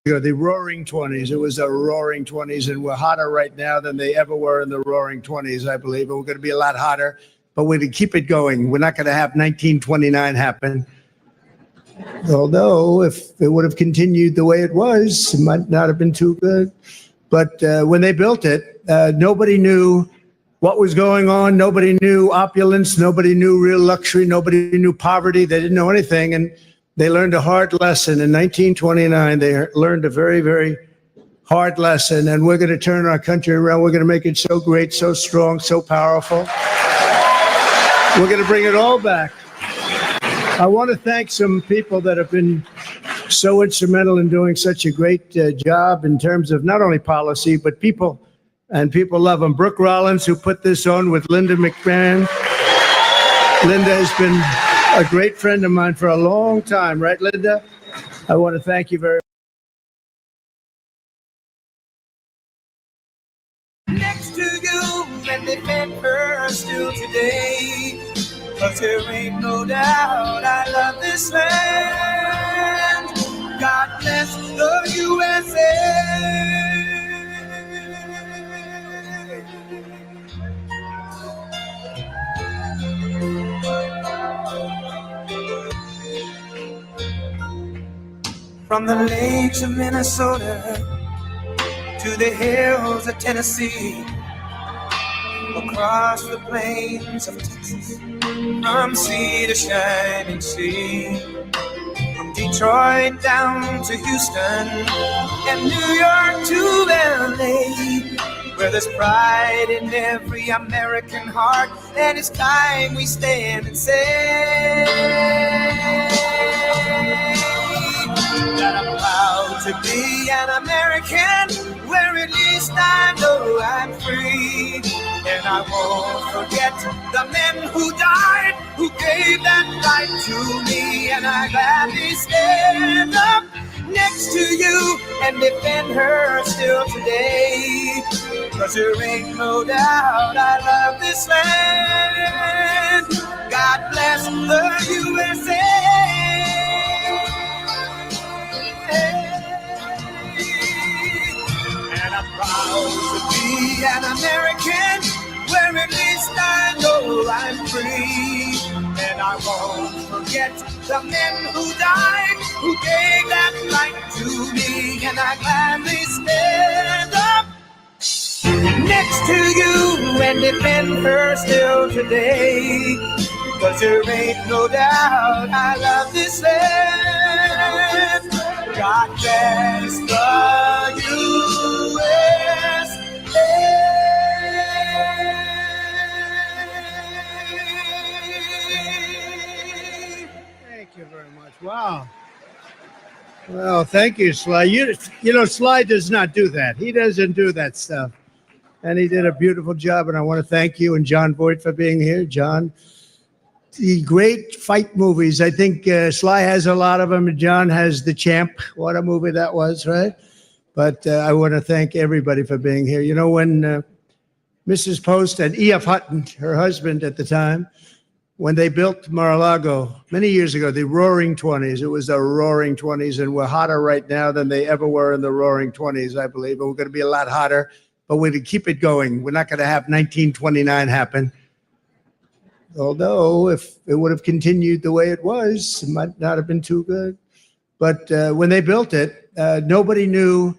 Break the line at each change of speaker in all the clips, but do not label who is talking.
ago, the roaring 20s. It was the roaring 20s, and we're hotter right now than they ever were in the roaring 20s, I believe. And we're going to be a lot hotter, but we're going to keep it going. We're not going to have 1929 happen. Although, if it would have continued the way it was, it might not have been too good. But when they built it, nobody knew what was going on. Nobody knew opulence. Nobody knew real luxury. Nobody knew poverty. They didn't know anything. And they learned a hard lesson. In 1929, they learned a very, very hard lesson. And we're going to turn our country around. We're going to make it so great, so strong, so powerful. We're going to bring it all back. I want to thank some people that have been so instrumental in doing such a great job in terms of not only policy, but people, and people love them. Brooke Rollins, who put this on with Linda McMahon. Linda has been a great friend of mine for a long time, right, Linda? I want to thank you very
much. Next to you, and they met her still today. But there ain't no doubt I love this land. God bless the USA. From the lakes of Minnesota to the hills of Tennessee, across the plains of Texas, from sea to shining sea, from Detroit down to Houston and New York to LA, where there's pride in every American heart, and it's time we stand and say that I'm proud to be an American, where at least I know I'm free. And I won't forget the men who died, who gave that right to me. And I gladly stand up next to you and defend her still today. 'Cause there ain't no doubt I love this land. God bless the USA. And I'm proud to be an American, where at least I know I'm free. And I won't forget the men who died, who gave that right to me. And I gladly stand up next to you and defend her still today. 'Cause there ain't no doubt I love this land. God bless the USA.
Thank you very much. Wow. Well, thank you, Sly. You know, Sly does not do that. He doesn't do that stuff. And he did a beautiful job, and I want to thank you and John Voight for being here. John, the great fight movies, I think Sly has a lot of them, and John has The Champ. What a movie that was, right? But I want to thank everybody for being here. You know, when Mrs. Post and E.F. Hutton, her husband at the time, when they built Mar-a-Lago many years ago, the roaring 20s, it was the roaring 20s, and we're hotter right now than they ever were in the roaring 20s, I believe. And we're going to be a lot hotter, but we're going to keep it going. We're not going to have 1929 happen. Although, if it would have continued the way it was, it might not have been too good. But when they built it, nobody knew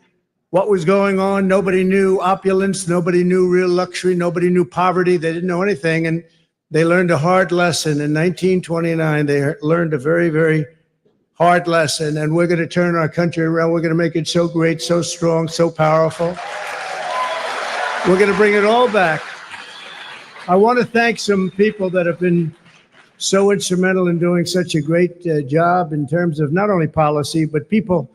what was going on. Nobody knew opulence. Nobody knew real luxury. Nobody knew poverty. They didn't know anything. And they learned a hard lesson. In 1929, they learned a very, very hard lesson. And we're going to turn our country around. We're going to make it so great, so strong, so powerful. We're going to bring it all back. I want to thank some people that have been so instrumental in doing such a great job in terms of not only policy, but people,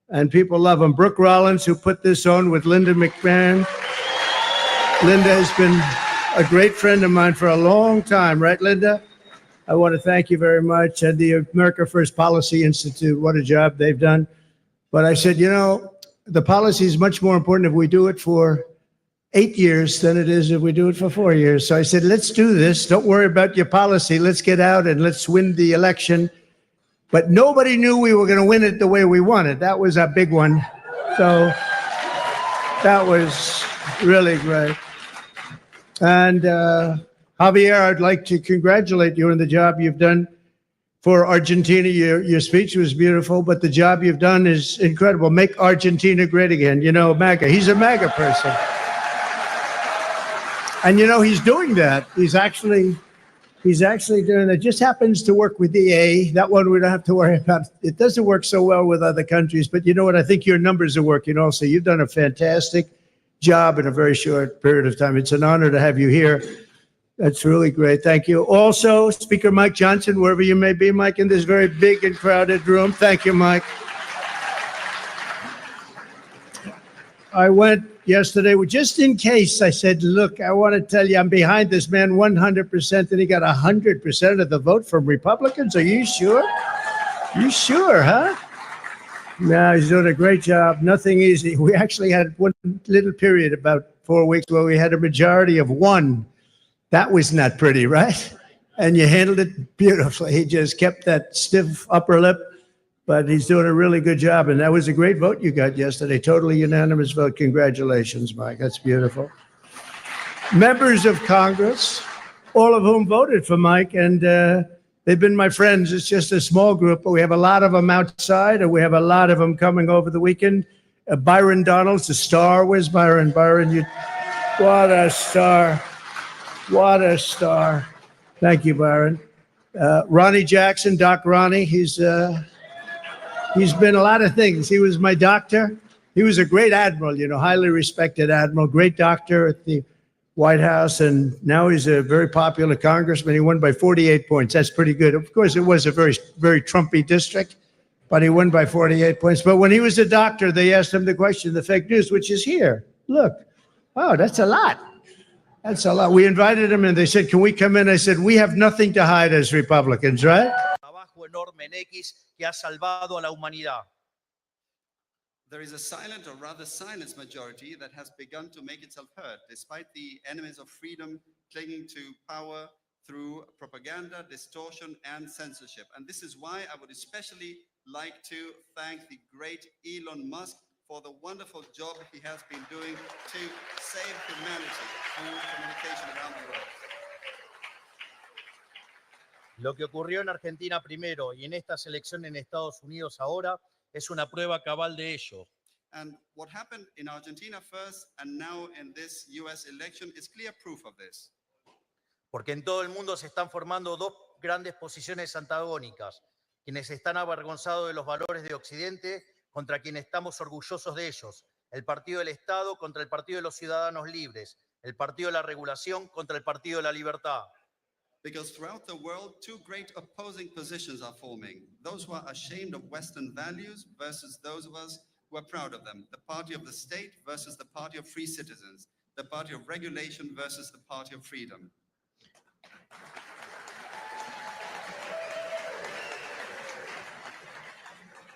and people love them. Brooke Rollins, who put this on with Linda McMahon. Linda has been a great friend of mine for a long time, right, Linda? I want to thank you very much. And the America First Policy Institute, what a job they've done. But I said, you know, the policy is much more important if we do it for 8 years than it is if we do it for 4 years. So I said, let's do this. Don't worry about your policy. Let's get out and let's win the election. But nobody knew we were going to win it the way we wanted. That was a big one. So that was really great. And Javier, I'd like to congratulate you on the job you've done for Argentina. Your speech was beautiful, but the job you've done is incredible. Make Argentina great again. You know, MAGA. He's a MAGA person. And you know, he's doing that. He's actually doing that. Just happens to work with EA. That one we don't have to worry about. It doesn't work so well with other countries, but you know what? I think your numbers are working also. You've done a fantastic job in a very short period of time. It's an honor to have you here. That's really great. Thank you. Also, Speaker Mike Johnson, wherever you may be, Mike, in this very big and crowded room. Thank you, Mike. I went yesterday, just in case, I said, look, I want to tell you, I'm behind this man 100%, and he got 100% of the vote from Republicans. Are you sure? You sure, huh? No, he's doing a great job. Nothing easy. We actually had one little period, about 4 weeks, where we had a majority of one. That was not pretty, right? And you handled it beautifully. He just kept that stiff upper lip. But he's doing a really good job. And that was a great vote you got yesterday. Totally unanimous vote. Congratulations, Mike. That's beautiful. Members of Congress, all of whom voted for Mike, and they've been my friends. It's just a small group, but we have a lot of them outside, and we have a lot of them coming over the weekend. Byron Donalds, the star. Where's Byron? Byron, what a star. What a star. Thank you, Byron. Ronnie Jackson, Doc Ronnie, he's been a lot of things. He was my doctor. He was a great admiral, you know, highly respected admiral, great doctor at the White House, and now he's a very popular congressman. He won by 48 points. That's pretty good. Of course, it was a very, very Trumpy district, but he won by 48 points. But when he was a doctor, they asked him the question, the fake news, which is here. Look, oh, that's a lot. That's a lot. We invited him, and they said, can we come in? I said, we have nothing to hide as Republicans, right?
Trabajo enorme en X que ha salvado a la humanidad.
There is a silent, or rather silenced majority that has begun to make itself heard, despite the enemies of freedom clinging to power through propaganda, distortion, and censorship. And this is why I would especially like to thank the great Elon Musk for the wonderful job he has been doing to save humanity through communication around the world.
Lo que ocurrió en Argentina primero y en esta elección en Estados Unidos ahora es una prueba cabal de ello.
And what happened in Argentina first and now in this US election is clear proof of this.
Porque en todo el mundo se están formando dos grandes posiciones antagónicas, quienes están avergonzados de los valores de Occidente contra quienes estamos orgullosos de ellos, el Partido del Estado contra el Partido de los Ciudadanos Libres, el Partido de la Regulación contra el Partido de la Libertad.
Because throughout the world, two great opposing positions are forming. Those who are ashamed of Western values versus those of us who are proud of them. The party of the state versus the party of free citizens. The party of regulation versus the party of freedom.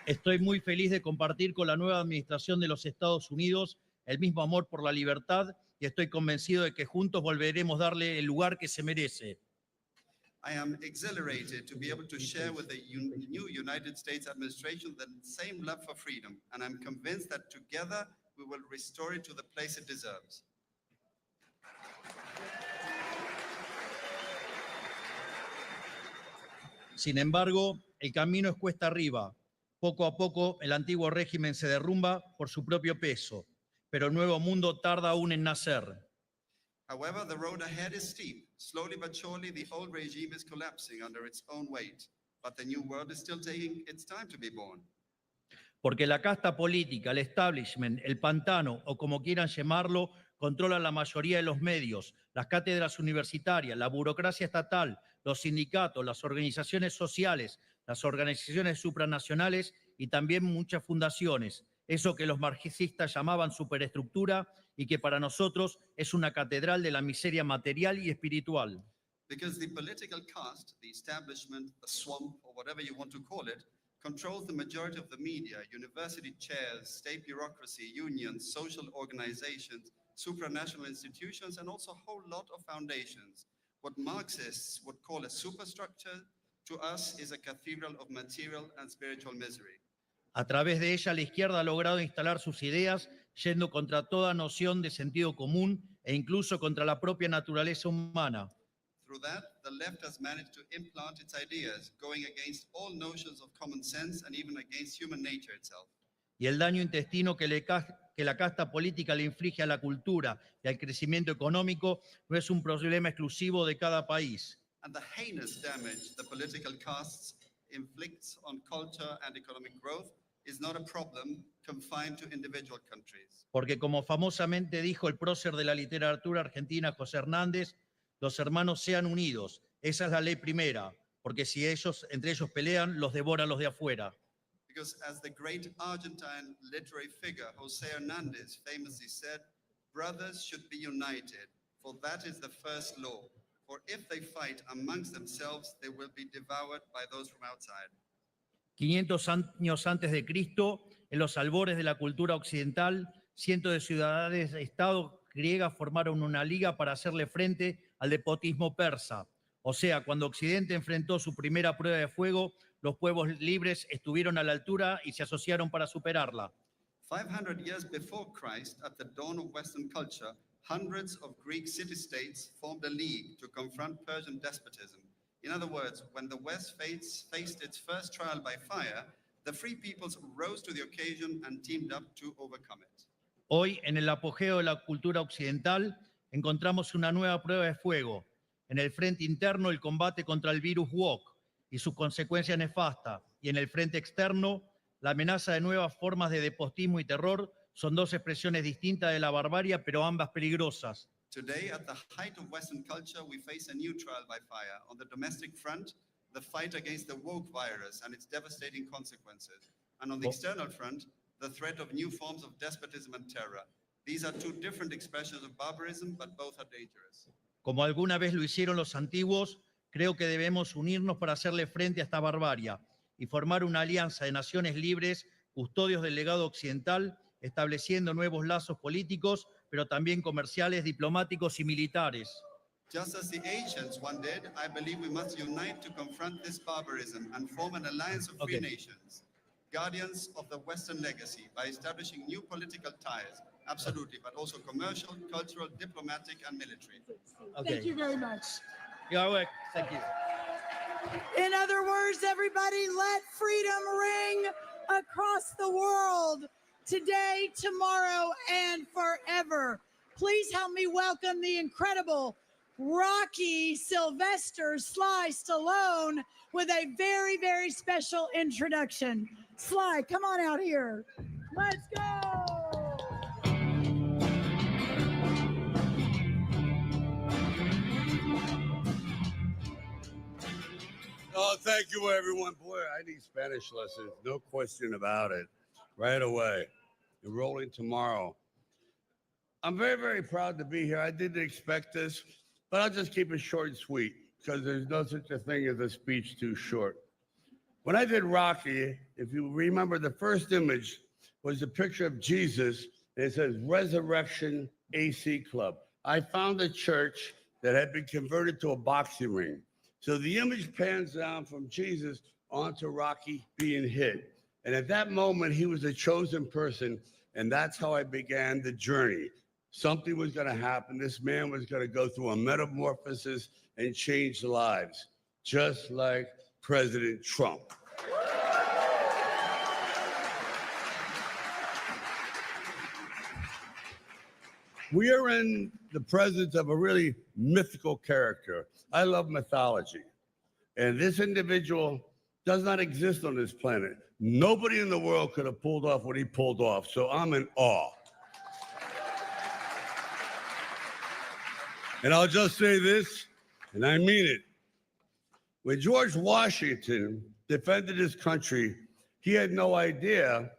Estoy muy feliz de compartir con la nueva administración de los Estados Unidos el mismo amor por la libertad y estoy convencido de que juntos volveremos a darle el lugar que se merece.
I am exhilarated to be able to share with the new United States administration the same love for freedom, and I'm convinced that together we will restore it to the place it deserves.
Sin embargo, el camino es cuesta arriba. Poco a poco, el antiguo régimen se derrumba por su propio peso, pero el nuevo mundo tarda aún en nacer.
However, the road ahead is steep. Slowly but surely, the old regime is collapsing under its own weight, but the new world is still taking its time to be born.
Porque la casta política, el establishment, el pantano o como quieran llamarlo, controlan la mayoría de los medios, las cátedras universitarias, la burocracia estatal, los sindicatos, las organizaciones sociales, las organizaciones supranacionales y también muchas fundaciones. Eso que los marxistas llamaban superestructura y que para nosotros es una catedral de la miseria material y espiritual.
Because the political caste, the establishment, the swamp, or whatever you want to call it, controls the majority of the media, university chairs, state bureaucracy, unions, social organizations, supranational institutions, and also a whole lot of foundations. What Marxists would call a superstructure, to us is a cathedral of material and spiritual misery.
A través de ella, la izquierda ha logrado instalar sus ideas yendo contra toda noción de sentido común e incluso contra la propia naturaleza humana.
Through that, the left has managed to implant its ideas, going against all notions of common sense and even against human nature itself.
Y el daño intestino que la casta política le inflige a la cultura y al crecimiento económico no es un problema exclusivo de cada país.
And the heinous damage the political castes inflicts on culture and economic growth is not a problem confined to individual countries.
Porque como famosamente dijo el prócer de la literatura argentina, José Hernández, los hermanos sean unidos. Esa es la ley primera, porque si entre ellos pelean, los devoran los de afuera.
Because as the great Argentine literary figure José Hernández famously said, brothers should be united, for that is the first law. For if they fight amongst themselves, they will be devoured by those from outside.
500 años antes de Cristo, en los albores de la cultura occidental, cientos de ciudades de Estado griegas formaron una liga para hacerle frente al despotismo persa. O sea, cuando Occidente enfrentó su primera prueba de fuego, los pueblos libres estuvieron a la altura y se asociaron para superarla.
500 years before Christ, at the dawn of Western culture, hundreds of Greek city-states formed a league to confront Persian despotism. In other words, when the West faced its first trial by fire, the free peoples rose to the occasion and teamed up to overcome it.
Hoy, en el apogeo de la cultura occidental, encontramos una nueva prueba de fuego. En el frente interno, el combate contra el virus WOC y sus consecuencias nefastas. Y en el frente externo, la amenaza de nuevas formas de despotismo y terror son dos expresiones distintas de la barbarie, pero ambas peligrosas.
Today, at the height of Western culture, we face a new trial by fire. On the domestic front, the fight against the woke virus and its devastating consequences. And on the external front, the threat of new forms of despotism and terror. These are two different expressions of barbarism, but both are dangerous.
Como alguna vez lo hicieron los antiguos, creo que debemos unirnos para hacerle frente a esta barbarie y formar una alianza de naciones libres, custodios del legado occidental, estableciendo nuevos lazos políticos, pero también comerciales, diplomáticos y militares.
Just as the ancients one did, I believe we must unite to confront this barbarism and form an alliance of free nations, guardians of the Western legacy, by establishing new political ties, absolutely, but also commercial, cultural, diplomatic, and military.
Okay.
Thank you very much.
Yeah, thank you.
In other words, everybody, let freedom ring across the world today, tomorrow, and forever. Please help me welcome the incredible Rocky Sylvester Sly Stallone with a very, very special introduction. Sly, come on out here. Let's go.
Oh, thank you, everyone. Boy, I need Spanish lessons. No question about it. Right away. Enrolling tomorrow. I'm very, very proud to be here. I didn't expect this, but I'll just keep it short and sweet because there's no such a thing as a speech too short. When I did Rocky, if you remember, the first image was a picture of Jesus. And it says Resurrection AC Club. I found a church that had been converted to a boxing ring. So the image pans down from Jesus onto Rocky being hit. And at that moment, he was a chosen person. And that's how I began the journey. Something was going to happen. This man was going to go through a metamorphosis and change lives, just like President Trump. We are in the presence of a really mythical character. I love mythology. And this individual does not exist on this planet. Nobody in the world could have pulled off what he pulled off. So I'm in awe. And I'll just say this, and I mean it. When George Washington defended his country, he had no idea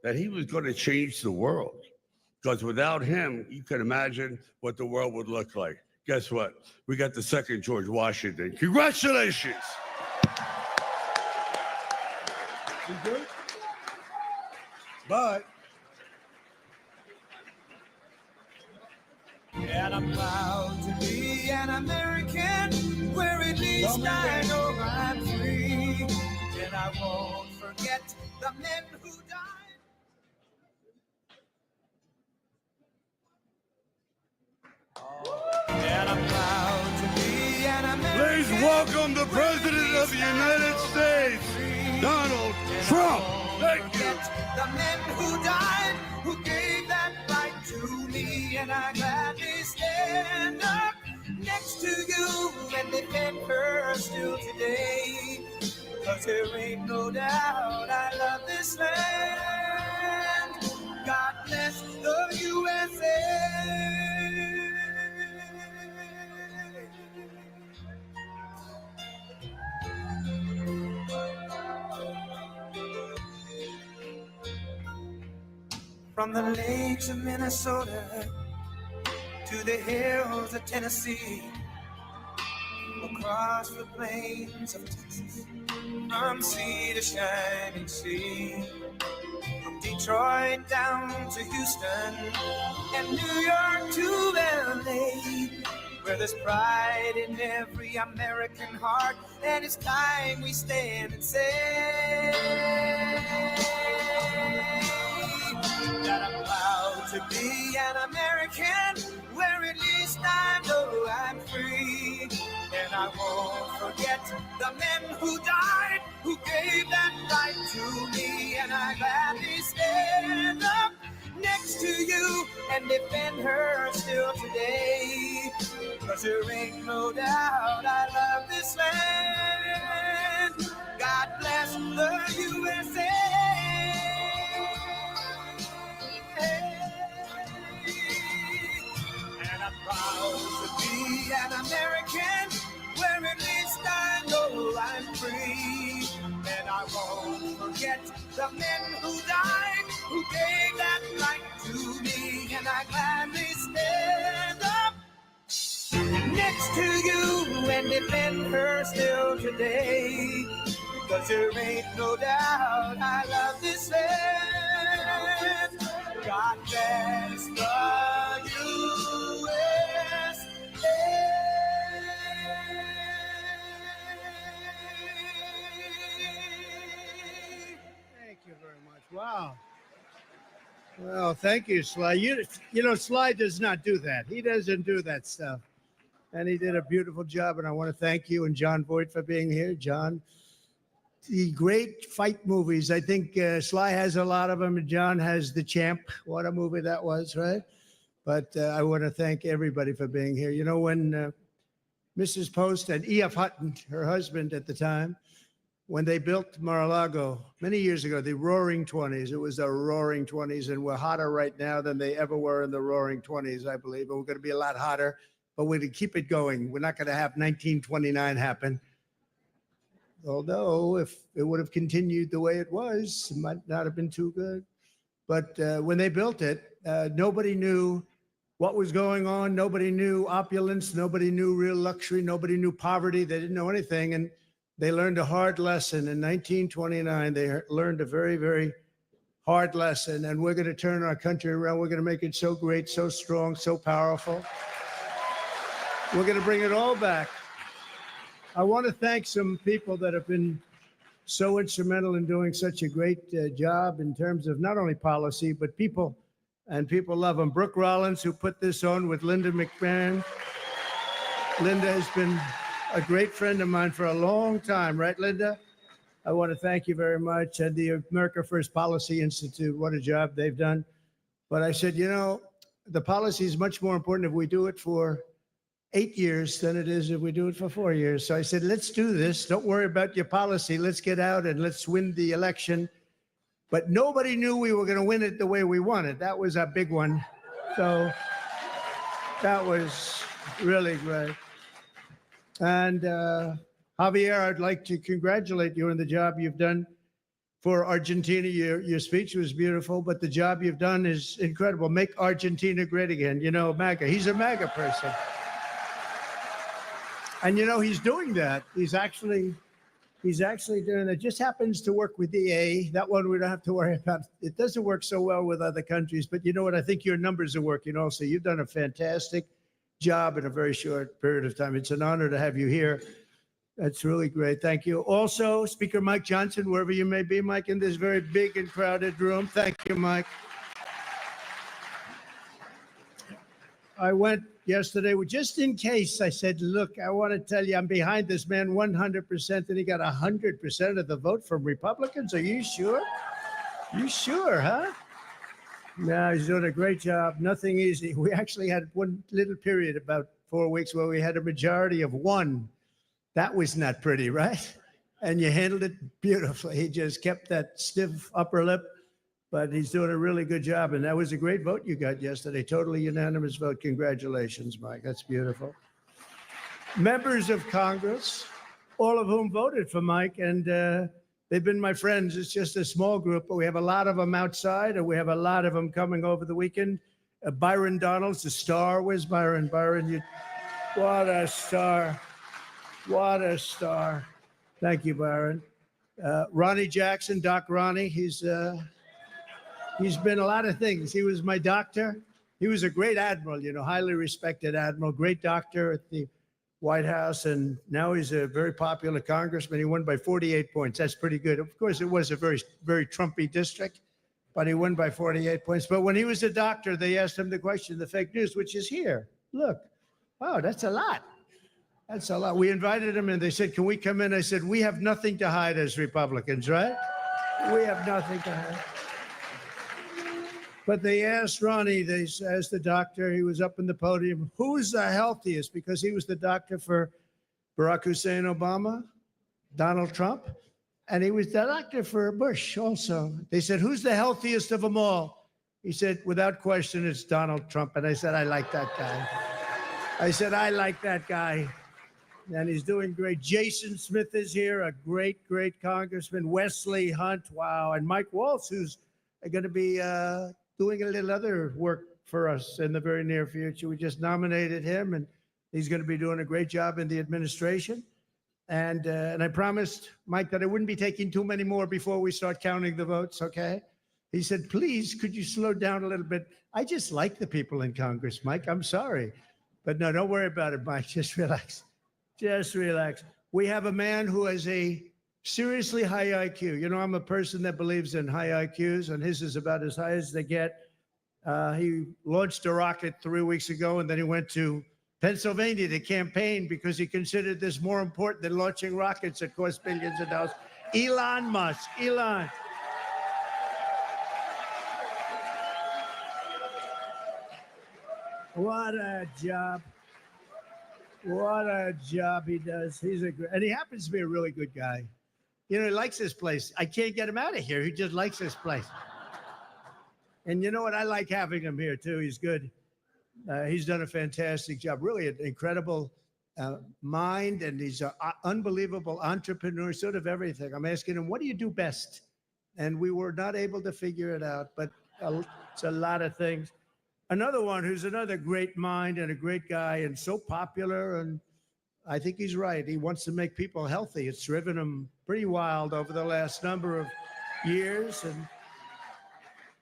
that he was going to change the world. Because without him, you can imagine what the world would look like. Guess what? We got the second George Washington. Congratulations. But
And I'm proud to be an American, where at least I know I'm free. And I won't forget the men who died. And I'm proud to be an American.
Please welcome the President of the United States, Donald Trump. Thank you.
Forget the men who died, who gave that right to me, and I gladly stand up next to you and defend her still today. 'Cause there ain't no doubt I love this land. God bless the USA. From the lakes of Minnesota to the hills of Tennessee, across the plains of Texas, from sea to shining sea, from Detroit down to Houston and New York to LA, where there's pride in every American heart, and it's time we stand and say that I'm proud to be an American, where at least I know I'm free. And I won't forget the men who died, who gave that right to me. And I gladly stand up next to you and defend her still today. 'Cause there ain't no doubt I love this land. God bless the USA. And I'm proud to be an American, where at least I know I'm free. And I won't forget the men who died, who gave that right to me. And I gladly stand up next to you and defend her still today. 'Cause there ain't no doubt I love this land. God bless the USA.
Thank you very much. Wow. Well, thank you, Sly. You know, Sly does not do that. He doesn't do that stuff. And he did a beautiful job. And I want to thank you and John Voight for being here. John, the great fight movies. I think Sly has a lot of them, and John has The Champ. What a movie that was, right? But I want to thank everybody for being here. You know, when Mrs. Post and E.F. Hutton, her husband at the time, when they built Mar-a-Lago many years ago, the Roaring 20s, it was the Roaring 20s, and we're hotter right now than they ever were in the Roaring 20s, I believe. And we're going to be a lot hotter, but we're going to keep it going. We're not going to have 1929 happen. Although if it would have continued the way it was, it might not have been too good. But when they built it, nobody knew what was going on. Nobody knew opulence. Nobody knew real luxury. Nobody knew poverty. They didn't know anything. And they learned a hard lesson. In 1929, they learned a very, very hard lesson. And we're going to turn our country around. We're going to make it so great, so strong, so powerful. We're going to bring it all back. I want to thank some people that have been so instrumental in doing such a great job in terms of not only policy, but people, and people love them. Brooke Rollins, who put this on with Linda McMahon. Linda has been a great friend of mine for a long time, right, Linda? I want to thank you very much. And the America First Policy Institute, what a job they've done. But I said, you know, the policy is much more important if we do it for 8 years than it is if we do it for 4 years. So I said, let's do this. Don't worry about your policy. Let's get out and let's win the election. But nobody knew we were going to win it the way we wanted. That was a big one. So that was really great. And Javier, I'd like to congratulate you on the job you've done for Argentina. Your speech was beautiful, but the job you've done is incredible. Make Argentina great again. You know, MAGA. He's a MAGA person. And you know, he's doing that. He's actually doing it. Just happens to work with EA. That one we don't have to worry about. It doesn't work so well with other countries, but you know what? I think your numbers are working also. You've done a fantastic job in a very short period of time. It's an honor to have you here. That's really great. Thank you. Also, Speaker Mike Johnson, wherever you may be, Mike, in this very big and crowded room. Thank you, Mike. I went yesterday, just in case, I said, look, I want to tell you, I'm behind this man 100%, and he got 100% of the vote from Republicans. Are you sure? You sure, huh? No, he's doing a great job. Nothing easy. We actually had one little period, about 4 weeks, where we had a majority of one. That was not pretty, right? And you handled it beautifully. He just kept that stiff upper lip, but he's doing a really good job. And that was a great vote you got yesterday. Totally unanimous vote. Congratulations, Mike. That's beautiful. Members of Congress, all of whom voted for Mike, and they've been my friends. It's just a small group, but we have a lot of them outside, and we have a lot of them coming over the weekend. Byron Donalds, the star. Where's Byron? Byron, what a star. What a star. Thank you, Byron. Ronnie Jackson, Doc Ronnie, he's been a lot of things. He was my doctor. He was a great admiral, highly respected admiral, great doctor at the White House, and now he's a very popular congressman. He won by 48 points. That's pretty good. Of course, it was a very, very Trumpy district, but he won by 48 points. But when he was a doctor, they asked him the question, the fake news, which is here. Look, oh, that's a lot. That's a lot. We invited him, and they said, can we come in? I said, we have nothing to hide as Republicans, right? We have nothing to hide. But they asked Ronnie, as the doctor, he was up in the podium, who's the healthiest? Because he was the doctor for Barack Hussein Obama, Donald Trump, and he was the doctor for Bush also. They said, who's the healthiest of them all? He said, without question, it's Donald Trump. And I said, I like that guy. I said, I like that guy. And he's doing great. Jason Smith is here, a great, great congressman. Wesley Hunt, wow. And Mike Waltz, who's going to be doing a little other work for us in the very near future. We just nominated him, and he's going to be doing a great job in the administration. And I promised Mike that I wouldn't be taking too many more before we start counting the votes, okay? He said, please, could you slow down a little bit? I just like the people in Congress, Mike. I'm sorry. But no, don't worry about it, Mike. Just relax. Just relax. We have a man who has a seriously high IQ. I'm a person that believes in high IQs, and his is about as high as they get. He launched a rocket 3 weeks ago, and then he went to Pennsylvania to campaign because he considered this more important than launching rockets that cost billions of dollars. Elon Musk. Elon. What a job. What a job he does. And he happens to be a really good guy. He likes this place. I can't get him out of here. He just likes this place. And you know what? I like having him here, too. He's good. He's done a fantastic job. Really an incredible mind, and he's an unbelievable entrepreneur, sort of everything. I'm asking him, what do you do best? And we were not able to figure it out, but it's a lot of things. Another one who's another great mind and a great guy and so popular, and I think he's right. He wants to make people healthy. It's driven him pretty wild over the last number of years, and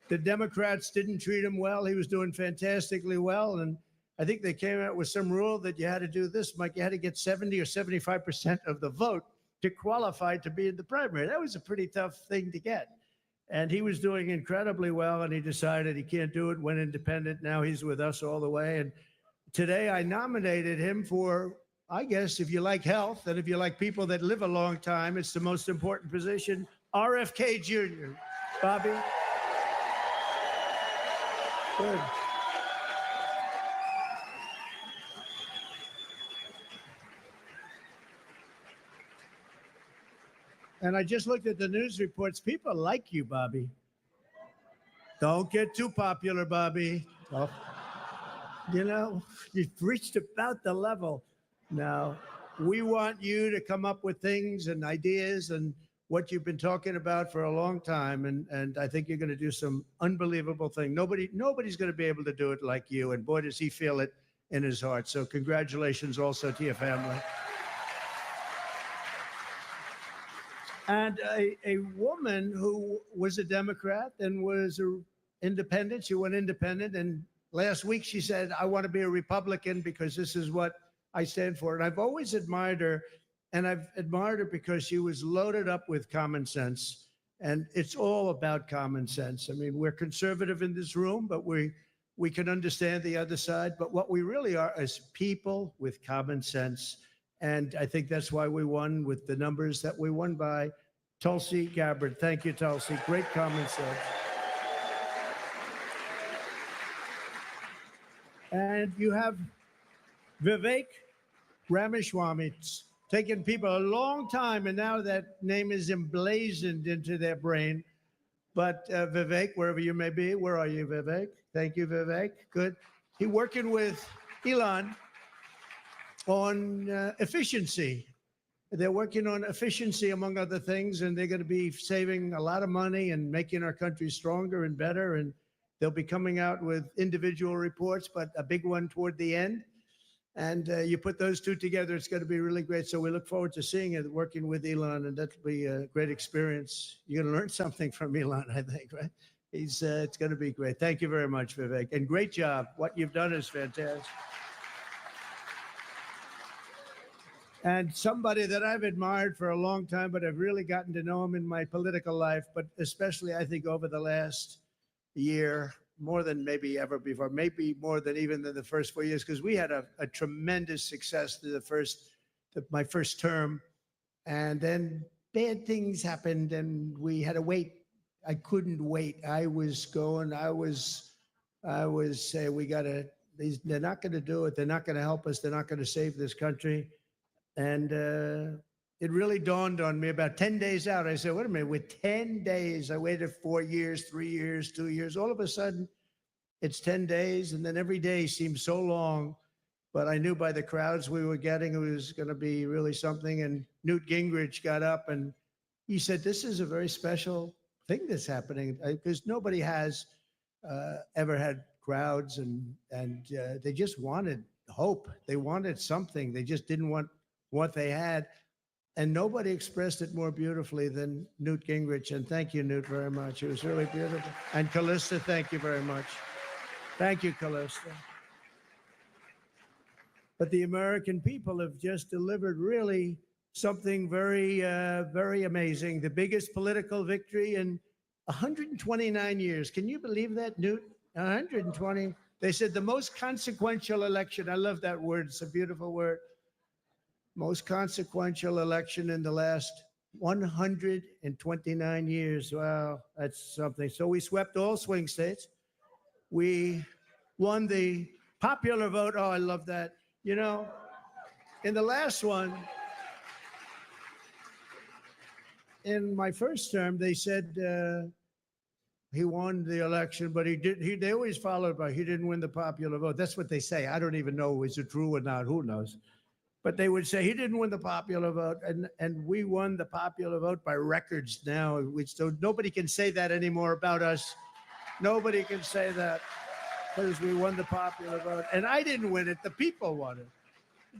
the Democrats didn't treat him well. He was doing fantastically well, and I think they came out with some rule that you had to do this, Mike. You had to get 70 or 75% of the vote to qualify to be in the primary. That was a pretty tough thing to get. And he was doing incredibly well, and he decided he can't do it, went independent. Now he's with us all the way. And today I nominated him for, I guess, if you like health and if you like people that live a long time, it's the most important position, RFK Jr. Bobby? Good. And I just looked at the news reports. People like you, Bobby. Don't get too popular, Bobby. Oh. You've reached about the level. Now, we want you to come up with things and ideas and what you've been talking about for a long time. And I think you're going to do some unbelievable thing. Nobody's going to be able to do it like you. And boy, does he feel it in his heart. So congratulations also to your family. And a woman who was a Democrat and was an independent, she went independent. And last week she said, I want to be a Republican because this is what I stand for. And I've always admired her And I've admired her because she was loaded up with common sense. And it's all about common sense. I mean, we're conservative in this room, but we can understand the other side. But what we really are is people with common sense. And I think that's why we won with the numbers that we won by. Tulsi Gabbard. Thank you, Tulsi. Great common sense. And you have Vivek Ramaswamy. It's taken people a long time, and now that name is emblazoned into their brain. But Vivek, wherever you may be, where are you, Vivek? Thank you, Vivek. Good. He's working with Elon on efficiency. They're working on efficiency, among other things, and they're going to be saving a lot of money and making our country stronger and better. And they'll be coming out with individual reports, but a big one toward the end. And you put those two together, it's going to be really great. So we look forward to seeing it, working with Elon, and that'll be a great experience. You're going to learn something from Elon, I think, right? It's going to be great. Thank you very much, Vivek. And great job. What you've done is fantastic. And somebody that I've admired for a long time, but I've really gotten to know him in my political life, but especially I think over the last year, more than maybe ever before, maybe more than even than the first 4 years, because we had a tremendous success through my first term. And then bad things happened and we had to wait. I couldn't wait. I was saying, they're not going to do it. They're not going to help us. They're not going to save this country. And it really dawned on me about 10 days out. I said, wait a minute, with 10 days, I waited 4 years, 3 years, 2 years. All of a sudden, it's 10 days. And then every day seemed so long. But I knew by the crowds we were getting, it was going to be really something. And Newt Gingrich got up and he said, this is a very special thing that's happening, because nobody has ever had crowds. And they just wanted hope. They wanted something. They just didn't want what they had. And nobody expressed it more beautifully than Newt Gingrich. And thank you, Newt, very much. It was really beautiful. And Callista, thank you very much. Thank you, Callista. But the American people have just delivered really something very, very amazing. The biggest political victory in 129 years. Can you believe that, Newt? 120. They said the most consequential election. I love that word. It's a beautiful word. Most consequential election in the last 129 years. Wow, that's something. So we swept all swing states. We won the popular vote. Oh, I love that. You know, in the last one, in my first term, they said he won the election, but they always followed by, he didn't win the popular vote. That's what they say. I don't even know, is it true or not? Who knows? But they would say he didn't win the popular vote, and we won the popular vote by records now. So nobody can say that anymore about us. Nobody can say that, because we won the popular vote. And I didn't win it, the people won it.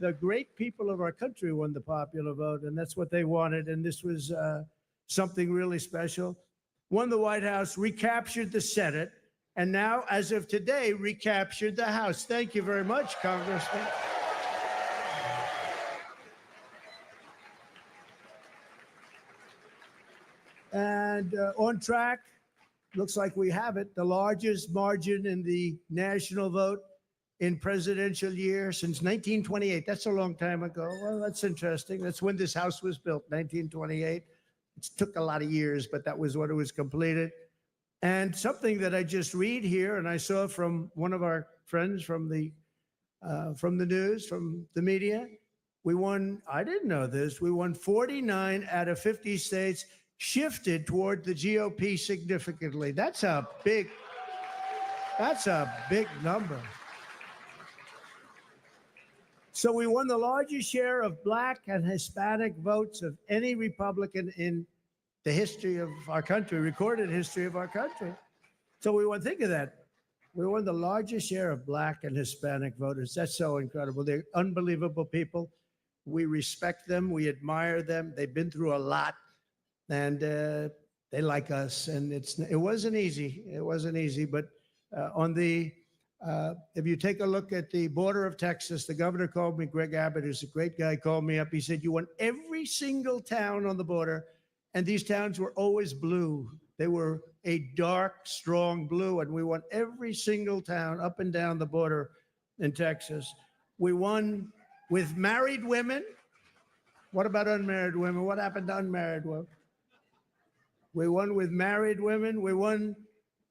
The great people of our country won the popular vote, and that's what they wanted. And this was something really special. Won the White House, recaptured the Senate, and now, as of today, recaptured the House. Thank you very much, Congressman. And on track, looks like we have it, the largest margin in the national vote in presidential year since 1928. That's a long time ago. Well, that's interesting. That's when this house was built, 1928. It took a lot of years, but that was when it was completed. And something that I just read here, and I saw from one of our friends from the news, from the media, we won, I didn't know this, we won 49 out of 50 states, shifted toward the GOP significantly. That's a big number. So we won the largest share of Black and Hispanic votes of any Republican in the history of our country, recorded history of our country. So we won, think of that. We won the largest share of Black and Hispanic voters. That's so incredible. They're unbelievable people. We respect them. We admire them. They've been through a lot. And they like us, and it wasn't easy. It wasn't easy, but on the If you take a look at the border of Texas, the governor called me, Greg Abbott, who's a great guy, called me up. He said, you want every single town on the border, and these towns were always blue. They were a dark, strong blue, and we want every single town up and down the border in Texas. We won with married women. What about unmarried women? What happened to unmarried women? We won with married women. We won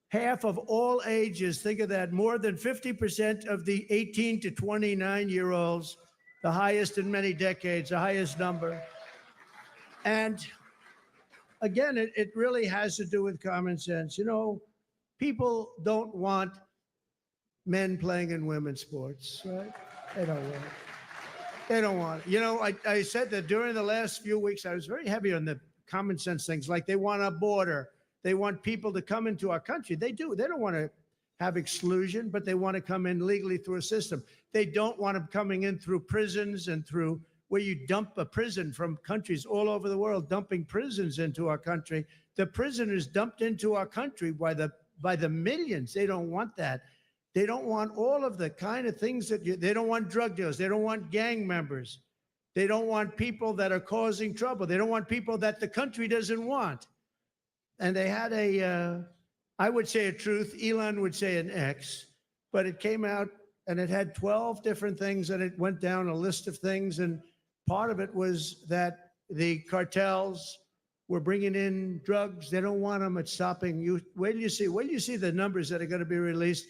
half of all ages. Think of that. More than 50% of the 18 to 29-year-olds, the highest in many decades, the highest number. And again, it really has to do with common sense. You know, people don't want men playing in women's sports, right? They don't want it. They don't want it. You know, I said that during the last few weeks, I was very heavy on the common sense things, like they want a border. They want people to come into our country. They do. They don't want to have exclusion, but they want to come in legally through a system. They don't want them coming in through prisons and through where you dump a prison from countries all over the world, dumping prisons into our country. The prisoners dumped into our country by the millions. They don't want that. They don't want all of the kind of things that they don't want drug dealers. They don't want gang members. They don't want people that are causing trouble. They don't want people that the country doesn't want. And they had I would say a truth, Elon would say an X, but it came out and it had 12 different things, and it went down a list of things. And part of it was that the cartels were bringing in drugs. They don't want them. It's stopping you. Wait till you see the numbers that are going to be released.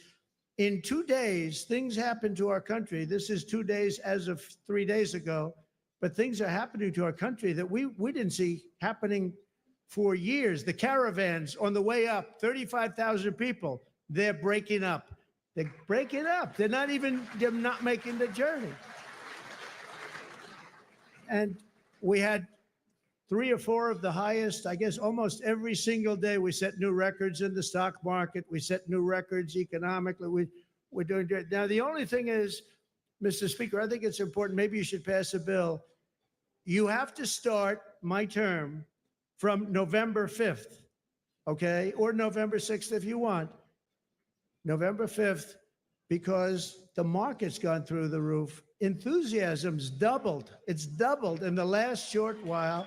In 2 days, things happened to our country. This is 2 days as of 3 days ago, but things are happening to our country that we didn't see happening for years. The caravans on the way up, 35,000 people, they're breaking up. They're breaking up. They're not making the journey. And we had 3 or 4 of the highest, I guess almost every single day we set new records in the stock market. We set new records economically. We're doing good. Now, the only thing is, Mr. Speaker, I think it's important, maybe you should pass a bill. You have to start my term from November 5th, okay? Or November 6th if you want. November 5th, because the market's gone through the roof. Enthusiasm's doubled. It's doubled in the last short while.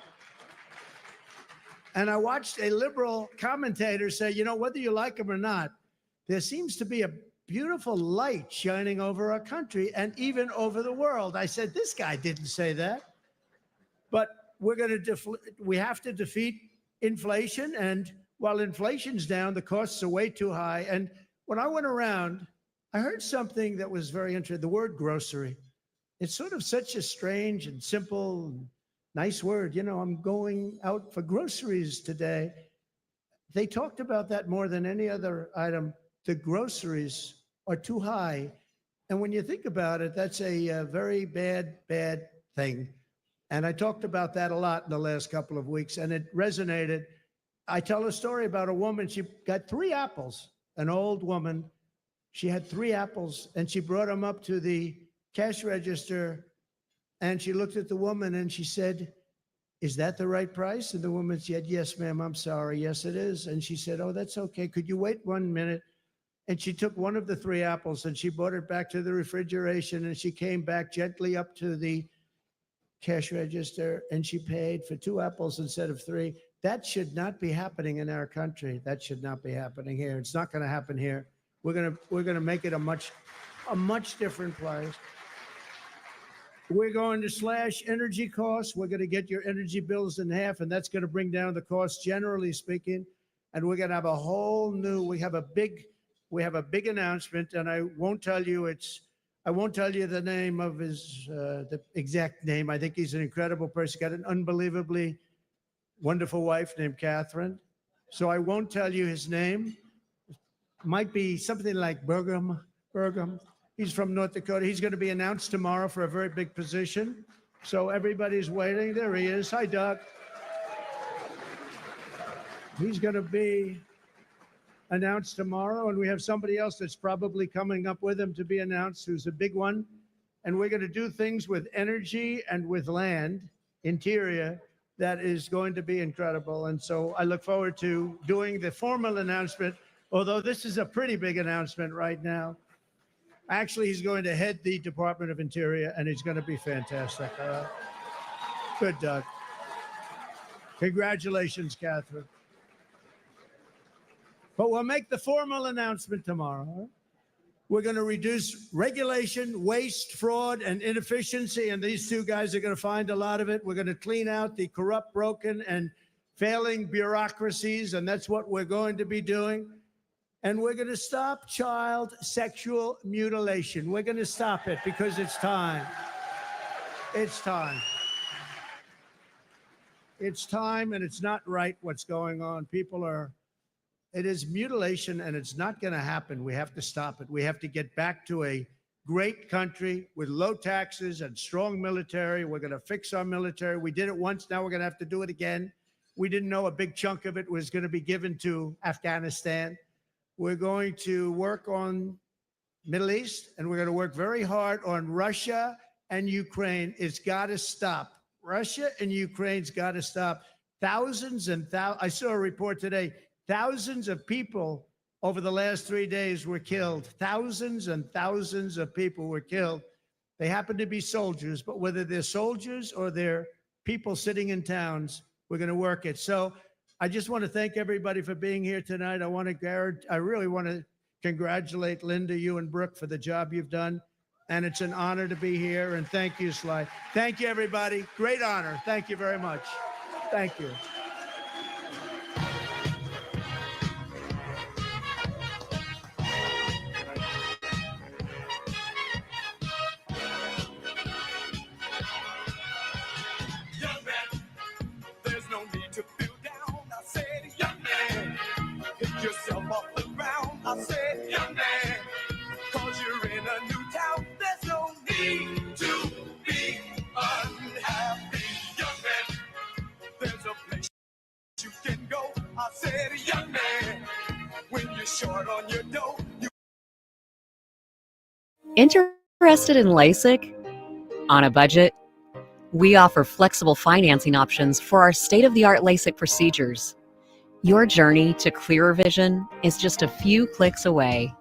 And I watched a liberal commentator say, you know, whether you like him or not, there seems to be a beautiful light shining over our country and even over the world. I said, this guy didn't say that. But we have to defeat inflation. And while inflation's down, the costs are way too high. And when I went around, I heard something that was very interesting, the word grocery. It's sort of such a strange and simple, nice word. You know, I'm going out for groceries today. They talked about that more than any other item. The groceries are too high. And when you think about it, that's a very bad thing. And I talked about that a lot in the last couple of weeks, and it resonated. I tell a story about a woman. She got 3 apples, an old woman. She had 3 apples, and she brought them up to the cash register, and she looked at the woman, and she said, is that the right price? And the woman said, yes, ma'am, I'm sorry. Yes, it is. And she said, oh, that's okay. Could you wait 1 minute? And she took one of the 3 apples, and she brought it back to the refrigeration, and she came back gently up to the cash register, and she paid for 2 apples instead of 3. That should not be happening in our country. That should not be happening here. It's not going to happen here. We're going to make it a much different place. We're going to slash energy costs. We're going to get your energy bills in half, and that's going to bring down the costs, generally speaking. And we're going to have a whole new. We have a big announcement, and I won't tell you the name of the exact name. I think he's an incredible person. Got an unbelievably wonderful wife named Catherine. So I won't tell you his name. Might be something like Burgum. He's from North Dakota. He's going to be announced tomorrow for a very big position. So everybody's waiting. There he is. Hi, Doug. He's going to be announced tomorrow, and we have somebody else that's probably coming up with him to be announced, who's a big one. And we're going to do things with energy and with land, interior, that is going to be incredible. And so I look forward to doing the formal announcement, although this is a pretty big announcement right now. Actually, he's going to head the Department of Interior, and he's going to be fantastic. Good, Doug. Congratulations, Catherine. But we'll make the formal announcement tomorrow. We're going to reduce regulation, waste, fraud, and inefficiency, and these two guys are going to find a lot of it. We're going to clean out the corrupt, broken, and failing bureaucracies, and that's what we're going to be doing. And we're going to stop child sexual mutilation. We're going to stop it because it's time. It's time. It's time, and it's not right what's going on. It is mutilation, and it's not going to happen. We have to stop it. We have to get back to a great country with low taxes and strong military. We're going to fix our military. We did it once. Now we're going to have to do it again. We didn't know a big chunk of it was going to be given to Afghanistan. We're going to work on Middle East, and we're going to work very hard on Russia and Ukraine. It's got to stop. Russia and Ukraine's got to stop. Thousands and thousands. I saw a report today. Thousands of people over the last 3 days were killed. Thousands and thousands of people were killed. They happen to be soldiers, but whether they're soldiers or they're people sitting in towns, we're going to work it. So I just want to thank everybody for being here tonight. I really want to congratulate Linda, you and Brooke for the job you've done. And it's an honor to be here. And thank you, Sly. Thank you, everybody. Great honor. Thank you very much. Thank you.
Young man, there's no need to feel down. I said, young man, pick yourself off the ground. I said, young man, cause you're in a new town. There's no need to be unhappy. Young man, there's a place you can go. I said, young man, when you're short on your dough, you
Interested in LASIK? On a budget? We offer flexible financing options for our state-of-the-art LASIK procedures. Your journey to clearer vision is just a few clicks away.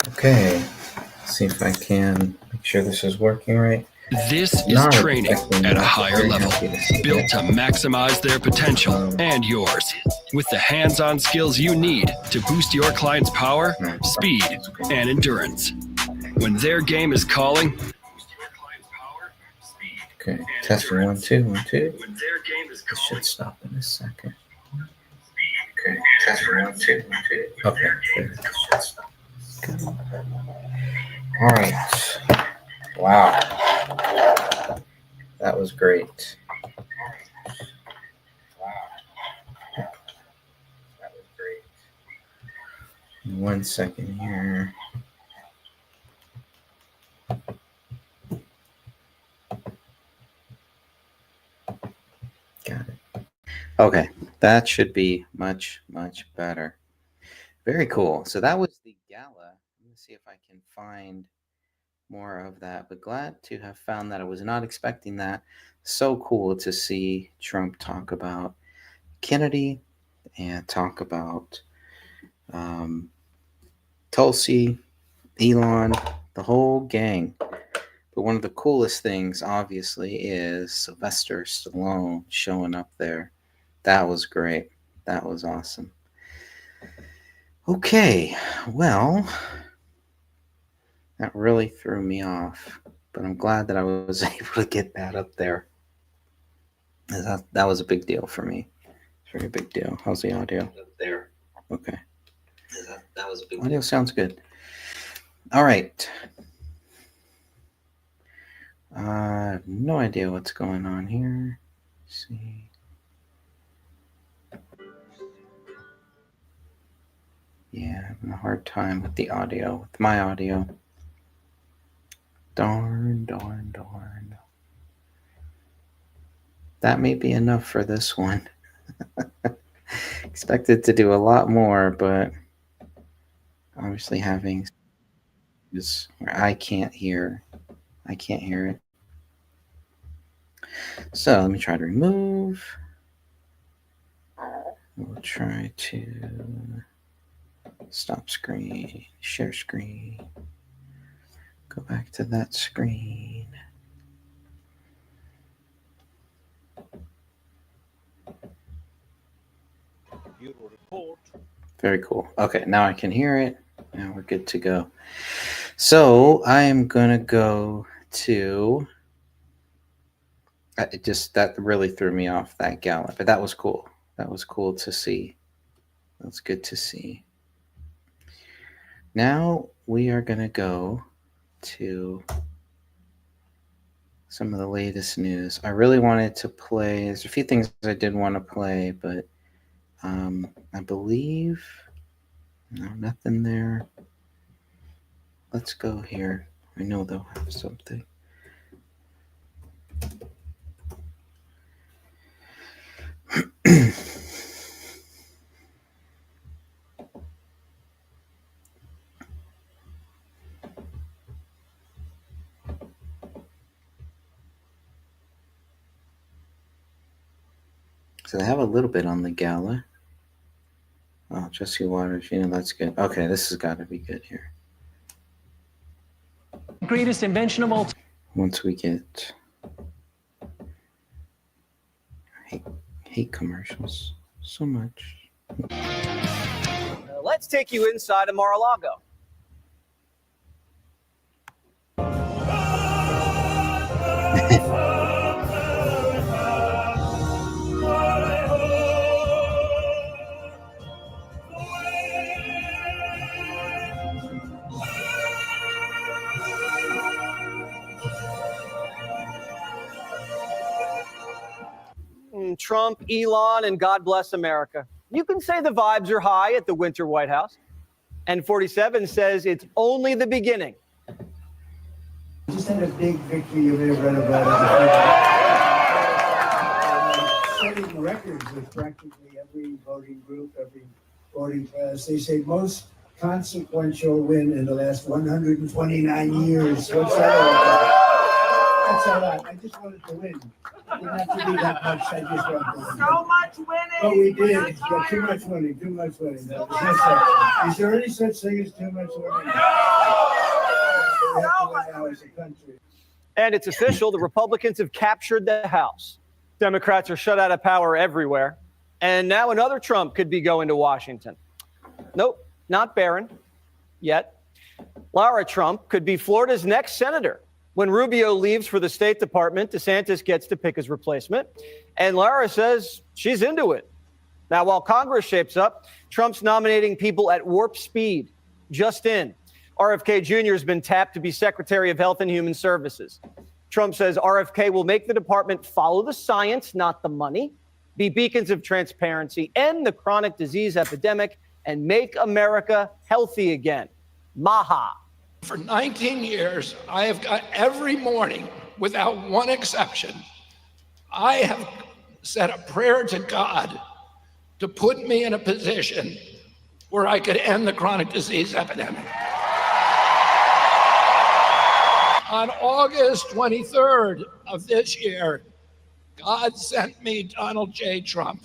Okay, let's see if I can make sure this is working right.
This is
Not
training
expecting
at a
that.
higher
Very
level,
happy to see
built
that.
to maximize their potential and yours, with the hands-on skills you need to boost your client's power, speed, and endurance. When their game is calling,
Okay, testing 1 2 1 2. This should stop in a second. Okay, testing 1 2 1 2. Okay, good. This should stop. Good. All right. Wow, that was great. That was great. 1 second here. Got it. Okay, that should be much, much better. Very cool. So that was the gala. Let me see if I can find more of that, but glad to have found that. I was not expecting that. So cool to see Trump talk about Kennedy and talk about Tulsi, Elon, the whole gang. But one of the coolest things, obviously, is Sylvester Stallone showing up there. That was great. That was awesome. Okay, well, that really threw me off, but I'm glad that I was able to get that up there. That was a big deal for me. It's a very big deal. How's the audio? Up there. Okay. That was a big audio. Sounds good. All right. No idea what's going on here. Let's see. Yeah, having a hard time with the audio, with my audio. Darn. That may be enough for this one. Expected to do a lot more, but obviously having this where I can't hear it. So let me try to remove. We'll try to stop screen, share screen, go back to that screen. Very cool. Okay, now I can hear it. Now we're good to go. So I am gonna go to. That really threw me off, that gala, but that was cool. That was cool to see. That's good to see. Now we are gonna go to some of the latest news. I really wanted to play. There's a few things I did want to play, but I believe no, nothing there. Let's go here. I know they'll have something. So they have a little bit on the gala. Oh, Jesse Waters, that's good. Okay, this has got to be good here.
Greatest invention of all.
Once we get hate commercials so much.
Let's take you inside of Mar-a-Lago. Trump, Elon, and God bless America. You can say the vibes are high at the Winter White House. And 47 says it's only the beginning.
Just had a big victory you may have read about it. Setting records with practically every voting group, every voting class. They say most consequential win in the last 129 years. What's that all about? That's all right. I just wanted to win. Didn't have to be that much. I just wanted to win.
So much winning.
But we did. But too much winning. Too much winning. No, there's no such. Is there any such thing as too much winning? We have to win now as a country.
And it's official. The Republicans have captured the House. Democrats are shut out of power everywhere. And now another Trump could be going to Washington. Nope, not Barron yet. Lara Trump could be Florida's next senator. When Rubio leaves for the State Department, DeSantis gets to pick his replacement. And Lara says she's into it. Now, while Congress shapes up, Trump's nominating people at warp speed. Just in. RFK Jr. has been tapped to be Secretary of Health and Human Services. Trump says RFK will make the department follow the science, not the money, be beacons of transparency, end the chronic disease epidemic, and make America healthy again. Maha.
For 19 years, I have got every morning, without one exception, I have said a prayer to God to put me in a position where I could end the chronic disease epidemic. On August 23rd of this year, God sent me Donald J. Trump.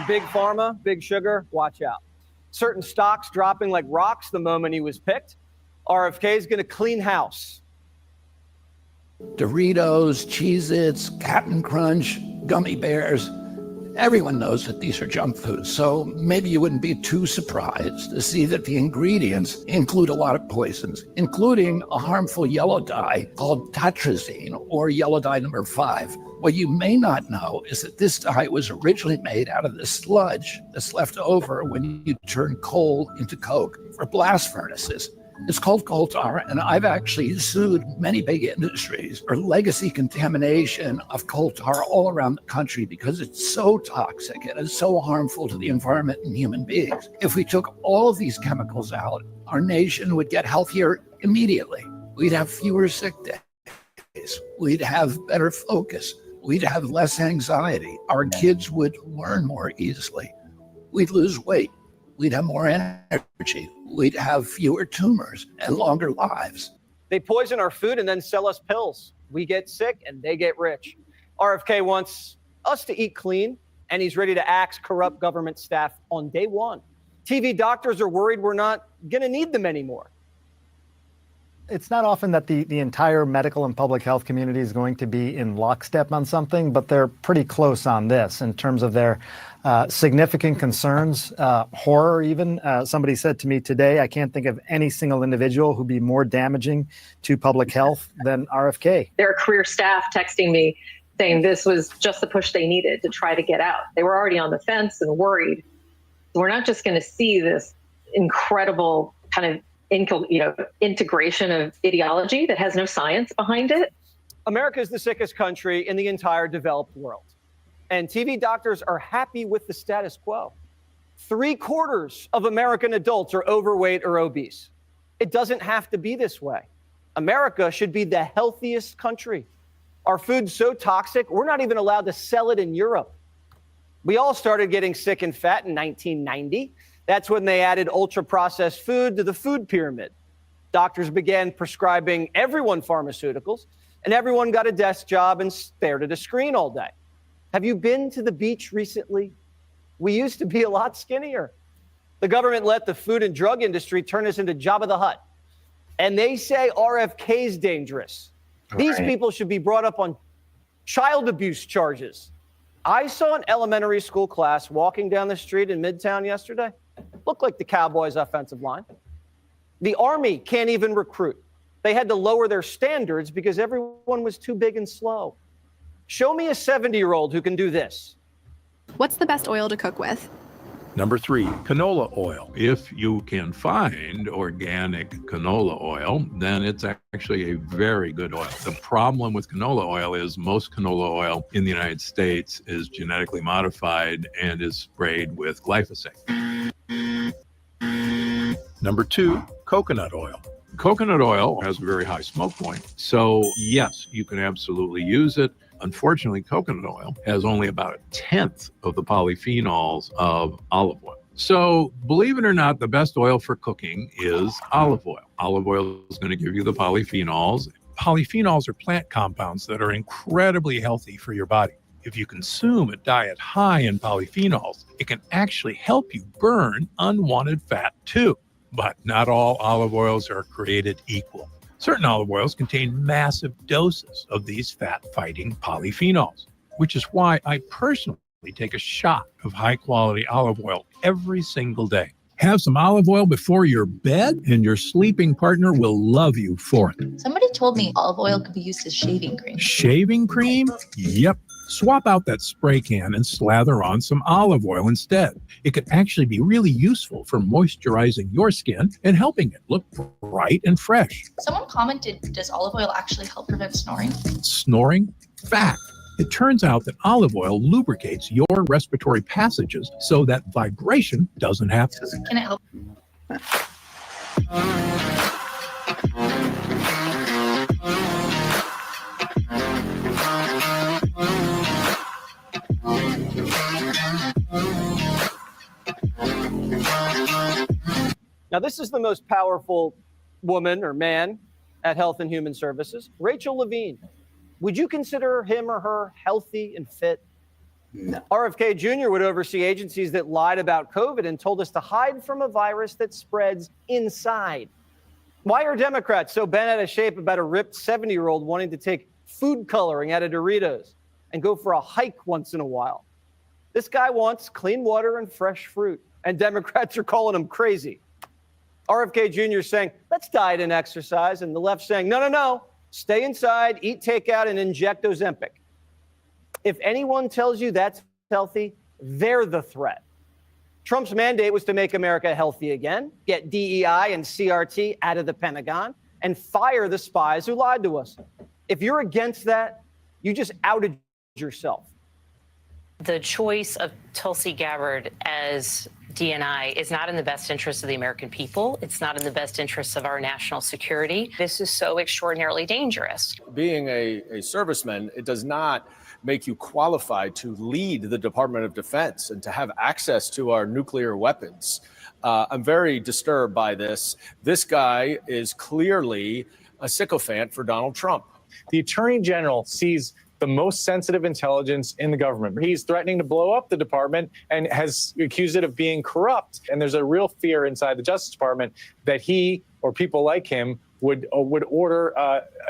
Big pharma, big sugar, watch out. Certain stocks dropping like rocks the moment he was picked. RFK is going to clean house.
Doritos, Cheez-Its, Captain Crunch, gummy bears. Everyone knows that these are junk foods, so maybe you wouldn't be too surprised to see that the ingredients include a lot of poisons, including a harmful yellow dye called tatrazine, or yellow dye number 5. What you may not know is that this dye was originally made out of the sludge that's left over when you turn coal into coke for blast furnaces. It's called coal tar, and I've actually sued many big industries for legacy contamination of coal tar all around the country because it's so toxic and it's so harmful to the environment and human beings. If we took all of these chemicals out, our nation would get healthier immediately. We'd have fewer sick days. We'd have better focus. We'd have less anxiety. Our kids would learn more easily. We'd lose weight. We'd have more energy. We'd have fewer tumors and longer lives.
They poison our food and then sell us pills. We get sick and they get rich. RFK wants us to eat clean, and he's ready to axe corrupt government staff on day one. TV doctors are worried we're not going to need them anymore.
It's not often that the entire medical and public health community is going to be in lockstep on something, but they're pretty close on this in terms of their significant concerns, horror even. Somebody said to me today, I can't think of any single individual who'd be more damaging to public health than RFK.
There are career staff texting me saying this was just the push they needed to try to get out. They were already on the fence and worried. We're not just going to see this incredible kind of integration of ideology that has no science behind it.
America is the sickest country in the entire developed world. And TV doctors are happy with the status quo. 3/4 of American adults are overweight or obese. It doesn't have to be this way. America should be the healthiest country. Our food's so toxic, we're not even allowed to sell it in Europe. We all started getting sick and fat in 1990. That's when they added ultra-processed food to the food pyramid. Doctors began prescribing everyone pharmaceuticals, and everyone got a desk job and stared at a screen all day. Have you been to the beach recently? We used to be a lot skinnier. The government let the food and drug industry turn us into Jabba the Hutt. And they say RFK's dangerous. These people should be brought up on child abuse charges. I saw an elementary school class walking down the street in Midtown yesterday. Looked like the Cowboys' offensive line. The Army can't even recruit. They had to lower their standards because everyone was too big and slow. Show me a 70-year-old who can do this.
What's the best oil to cook with?
Number 3, canola oil. If you can find organic canola oil, then it's actually a very good oil. The problem with canola oil is most canola oil in the United States is genetically modified and is sprayed with glyphosate. Number 2, coconut oil. Coconut oil has a very high smoke point. So yes, you can absolutely use it. Unfortunately, coconut oil has only about 1/10 of the polyphenols of olive oil. So believe it or not, the best oil for cooking is olive oil. Olive oil is going to give you the polyphenols. Polyphenols are plant compounds that are incredibly healthy for your body. If you consume a diet high in polyphenols, it can actually help you burn unwanted fat too. But not all olive oils are created equal. Certain olive oils contain massive doses of these fat-fighting polyphenols, which is why I personally take a shot of high-quality olive oil every single day. Have some olive oil before your bed, and your sleeping partner will love you for it.
Somebody told me olive oil could be used as shaving cream.
Shaving cream? Yep. Swap out that spray can and slather on some olive oil instead. It could actually be really useful for moisturizing your skin and helping it look bright and fresh.
Someone commented, does olive oil actually help prevent snoring?
Snoring? Fact. It turns out that olive oil lubricates your respiratory passages so that vibration doesn't happen.
Can it help?
Now, this is the most powerful woman or man at Health and Human Services, Rachel Levine. Would you consider him or her healthy and fit?
No.
RFK Jr. would oversee agencies that lied about COVID and told us to hide from a virus that spreads inside. Why are Democrats so bent out of shape about a ripped 70-year-old wanting to take food coloring out of Doritos and go for a hike once in a while? This guy wants clean water and fresh fruit, and Democrats are calling him crazy. RFK Jr. saying, let's diet and exercise, and the left saying, no, stay inside, eat takeout, and inject Ozempic. If anyone tells you that's healthy, they're the threat. Trump's mandate was to make America healthy again, get DEI and CRT out of the Pentagon, and fire the spies who lied to us. If you're against that, you just outed yourself.
The choice of Tulsi Gabbard as DNI is not in the best interest of the American people. It's not in the best interest of our national security. This is so extraordinarily dangerous.
Being a serviceman, it does not make you qualified to lead the Department of Defense and to have access to our nuclear weapons. I'm very disturbed by this. This guy is clearly a sycophant for Donald Trump.
The Attorney General sees
the most sensitive intelligence in the government. He's threatening to blow up the department and has accused it of being corrupt. And there's a real fear inside the Justice Department that he or people like him would order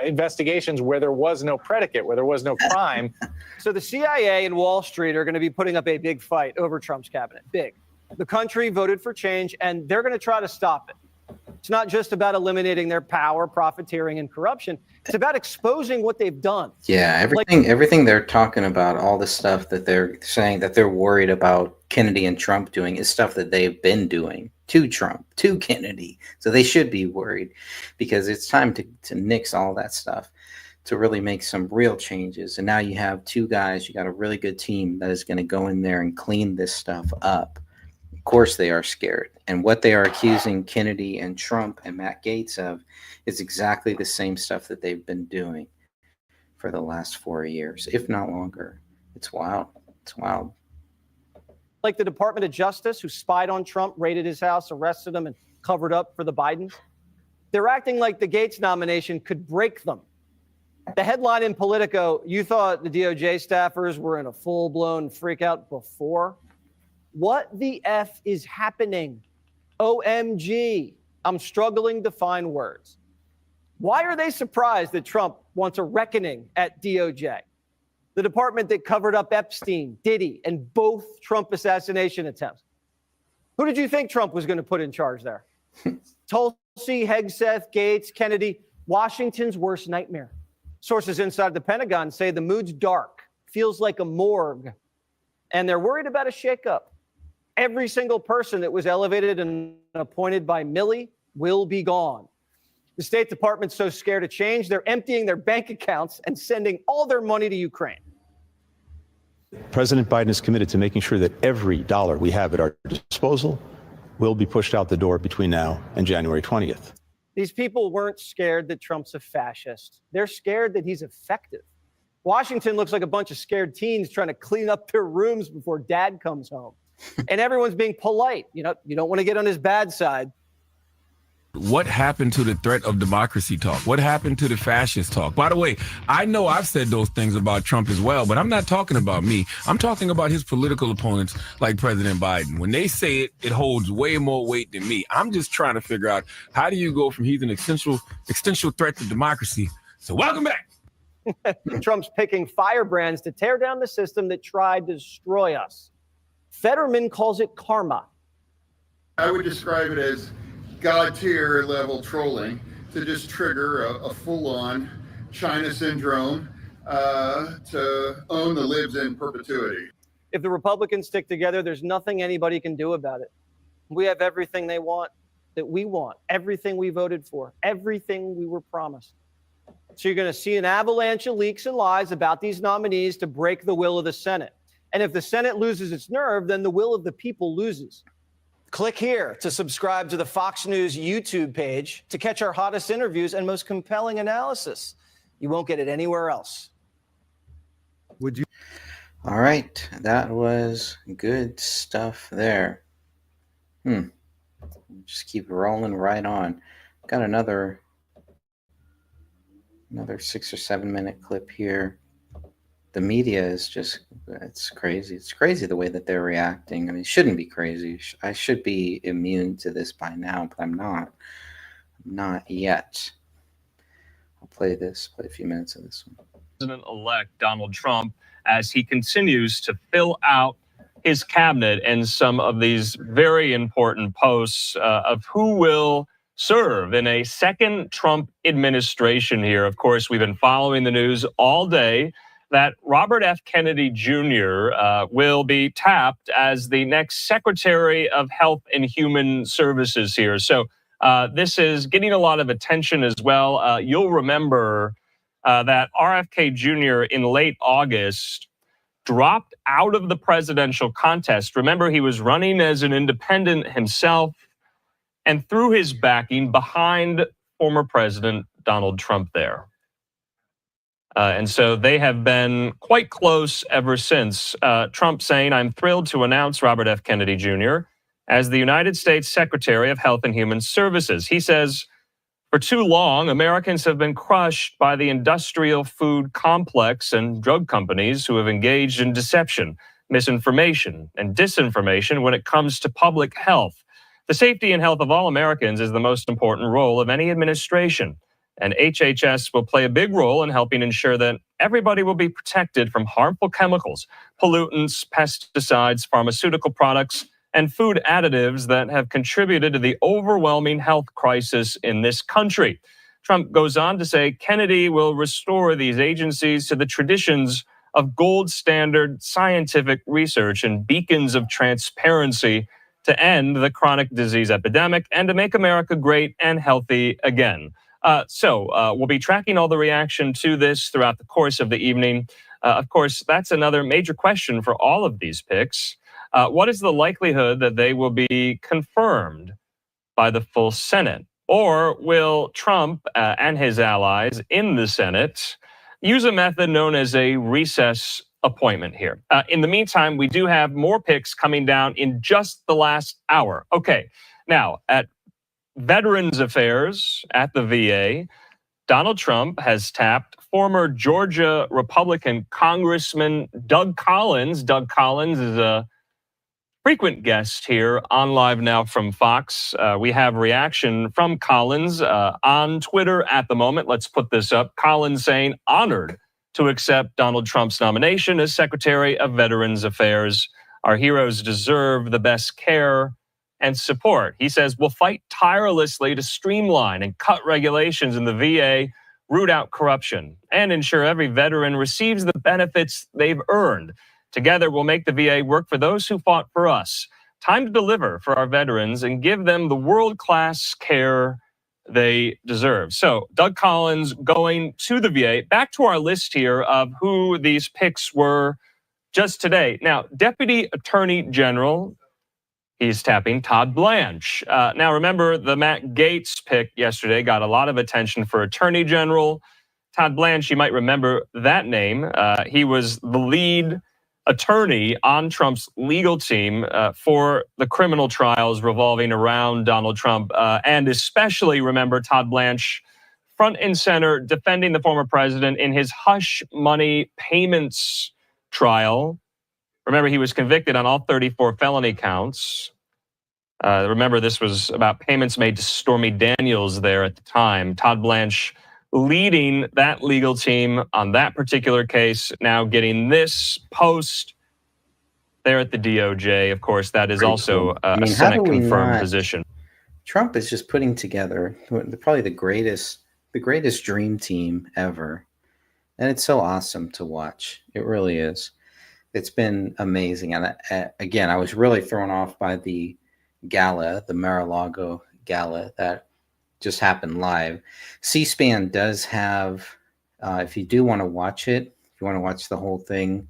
investigations where there was no predicate, where there was no crime.
So the CIA and Wall Street are going to be putting up a big fight over Trump's cabinet. Big. The country voted for change, and they're going to try to stop it. It's not just about eliminating their power, profiteering, and corruption. It's about exposing what they've done.
Yeah, everything they're talking about, all the stuff that they're saying that they're worried about Kennedy and Trump doing is stuff that they've been doing to Trump, to Kennedy. So they should be worried because it's time to nix all that stuff to really make some real changes. And now you have two guys, you got a really good team that is going to go in there and clean this stuff up. Of course they are scared. And what they are accusing Kennedy and Trump and Matt Gaetz of is exactly the same stuff that they've been doing for the last 4 years, if not longer. It's wild. It's wild.
Like the Department of Justice, who spied on Trump, raided his house, arrested him, and covered up for the Bidens. They're acting like the Gaetz nomination could break them. The headline in Politico, you thought the DOJ staffers were in a full-blown freak out before? What the F is happening? OMG. I'm struggling to find words. Why are they surprised that Trump wants a reckoning at DOJ? The department that covered up Epstein, Diddy, and both Trump assassination attempts. Who did you think Trump was going to put in charge there? Tulsi, Hegseth, Gaetz, Kennedy, Washington's worst nightmare. Sources inside the Pentagon say the mood's dark, feels like a morgue, and they're worried about a shakeup. Every single person that was elevated and appointed by Milley will be gone. The State Department's so scared of change, they're emptying their bank accounts and sending all their money to Ukraine.
President Biden is committed to making sure that every dollar we have at our disposal will be pushed out the door between now and January 20th.
These people weren't scared that Trump's a fascist. They're scared that he's effective. Washington looks like a bunch of scared teens trying to clean up their rooms before dad comes home. And everyone's being polite. You know, you don't want to get on his bad side.
What happened to the threat of democracy talk? What happened to the fascist talk? By the way, I know I've said those things about Trump as well, but I'm not talking about me. I'm talking about his political opponents like President Biden. When they say it, it holds way more weight than me. I'm just trying to figure out, how do you go from he's an existential threat to democracy? So welcome back.
Trump's picking firebrands to tear down the system that tried to destroy us. Fetterman calls it karma.
I would describe it as God tier level trolling to just trigger a full-on China syndrome to own the libs in perpetuity.
If the Republicans stick together, there's nothing anybody can do about it. We have everything they want, that we want, everything we voted for, everything we were promised. So you're going to see an avalanche of leaks and lies about these nominees to break the will of the Senate. And if the Senate loses its nerve, then the will of the people loses. Click here to subscribe to the Fox News YouTube page to catch our hottest interviews and most compelling analysis. You won't get it anywhere else.
Would you? All right, that was good stuff there. Just keep rolling right on. Got another 6 or 7 minute clip here. The media is just, it's crazy. It's crazy the way that they're reacting. I mean, it shouldn't be crazy. I should be immune to this by now, but I'm not. I'm not yet. I'll play a few minutes of this one.
President-elect Donald Trump, as he continues to fill out his cabinet and some of these very important posts of who will serve in a second Trump administration here. Of course, we've been following the news all day that Robert F. Kennedy Jr. Will be tapped as the next Secretary of Health and Human Services here. So this is getting a lot of attention as well. You'll remember that RFK Jr. in late August dropped out of the presidential contest. Remember, he was running as an independent himself and threw his backing behind former President Donald Trump there. And so they have been quite close ever since. Trump saying, "I'm thrilled to announce Robert F. Kennedy Jr. as the United States Secretary of Health and Human Services." He says, For too long, Americans have been crushed by the industrial food complex and drug companies who have engaged in deception, misinformation, and disinformation when it comes to public health. The safety and health of all Americans is the most important role of any administration, and HHS will play a big role in helping ensure that everybody will be protected from harmful chemicals, pollutants, pesticides, pharmaceutical products, and food additives that have contributed to the overwhelming health crisis in this country. Trump goes on to say Kennedy will restore these agencies to the traditions of gold standard scientific research and beacons of transparency to end the chronic disease epidemic and to make America great and healthy again. We'll be tracking all the reaction to this throughout the course of the evening. Of course, that's another major question for all of these picks. What is the likelihood that they will be confirmed by the full Senate? Or will Trump and his allies in the Senate use a method known as a recess appointment here? In the meantime, we do have more picks coming down in just the last hour. Okay, now at Veterans Affairs at the VA, Donald Trump has tapped former Georgia Republican Congressman Doug Collins. Doug Collins is a frequent guest here on Live Now from Fox. We have reaction from Collins on Twitter at the moment. Let's put this up. Collins saying, honored to accept Donald Trump's nomination as Secretary of Veterans Affairs. Our heroes deserve the best care and support. He says, we'll fight tirelessly to streamline and cut regulations in the VA, root out corruption, and ensure every veteran receives the benefits they've earned. Together, we'll make the VA work for those who fought for us. Time to deliver for our veterans and give them the world-class care they deserve. So, Doug Collins going to the VA. Back to our list here of who these picks were just today. Now, Deputy Attorney General, he's tapping Todd Blanche. Now, remember, the Matt Gaetz pick yesterday got a lot of attention for Attorney General. Todd Blanche, you might remember that name. He was the lead attorney on Trump's legal team for the criminal trials revolving around Donald Trump. And especially, remember, Todd Blanche, front and center, defending the former president in his hush money payments trial. Remember, he was convicted on all 34 felony counts. Remember, this was about payments made to Stormy Daniels there at the time. Todd Blanche leading that legal team on that particular case, now getting this post there at the DOJ. Of course, that is also a Senate-confirmed position.
Trump is just putting together probably the greatest dream team ever. And it's so awesome to watch. It really is. It's been amazing. And again, I was really thrown off by the gala, the Mar-a-Lago gala that just happened live. C-SPAN does have, if you do want to watch it, if you want to watch the whole thing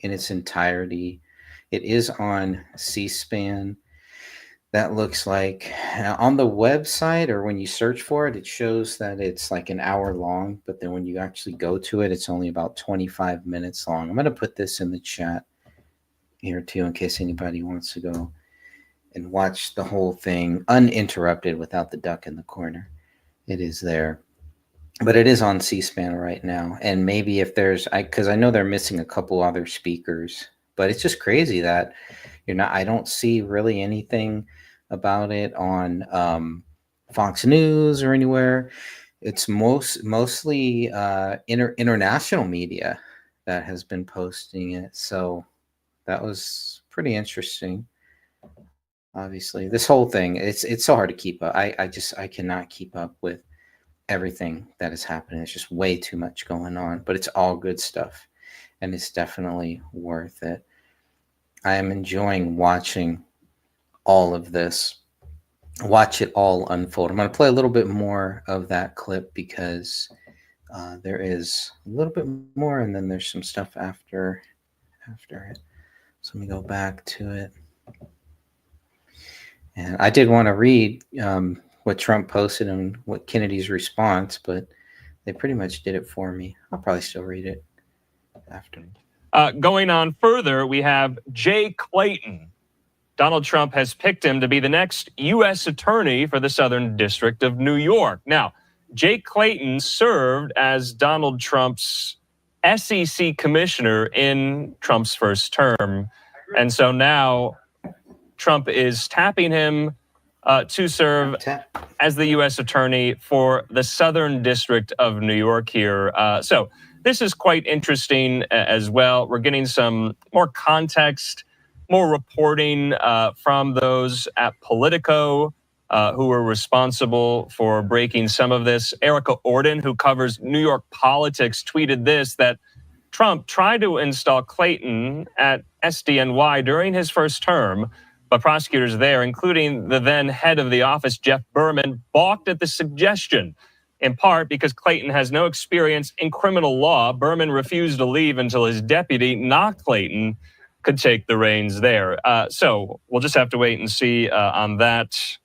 in its entirety, it is on C-SPAN. That looks like on the website, or when you search for it, it shows that it's like an hour long, but then when you actually go to it, it's only about 25 minutes long. I'm going to put this in the chat here too, in case anybody wants to go and watch the whole thing uninterrupted without the duck in the corner. It is there. But it is on C-SPAN right now. And maybe if there's, because I know they're missing a couple other speakers, but it's just crazy that I don't see really anything about it on Fox News or anywhere. It's mostly international media that has been posting it. So that was pretty interesting. Obviously, this whole thing, it's so hard to keep up. I cannot keep up with everything that is happening. It's just way too much going on, but it's all good stuff, and it's definitely worth it. I am enjoying watching all of this, watch it all unfold. I'm going to play a little bit more of that clip because there is a little bit more, and then there's some stuff after it. So let me go back to it. And I did want to read what Trump posted and what Kennedy's response, but they pretty much did it for me. I'll probably still read it after.
Going on further, we have Jay Clayton, Donald Trump has picked him to be the next U.S. attorney for the Southern District of New York. Now, Jake Clayton served as Donald Trump's SEC commissioner in Trump's first term. And so now Trump is tapping him to serve as the U.S. attorney for the Southern District of New York here. So this is quite interesting as well. We're getting some more context, more reporting from those at Politico who were responsible for breaking some of this. Erica Orden, who covers New York politics, tweeted this, that Trump tried to install Clayton at SDNY during his first term, but prosecutors there, including the then head of the office, Jeff Berman, balked at the suggestion, in part because Clayton has no experience in criminal law. Berman refused to leave until his deputy, not Clayton, could take the reins there. So we'll just have to wait and see on that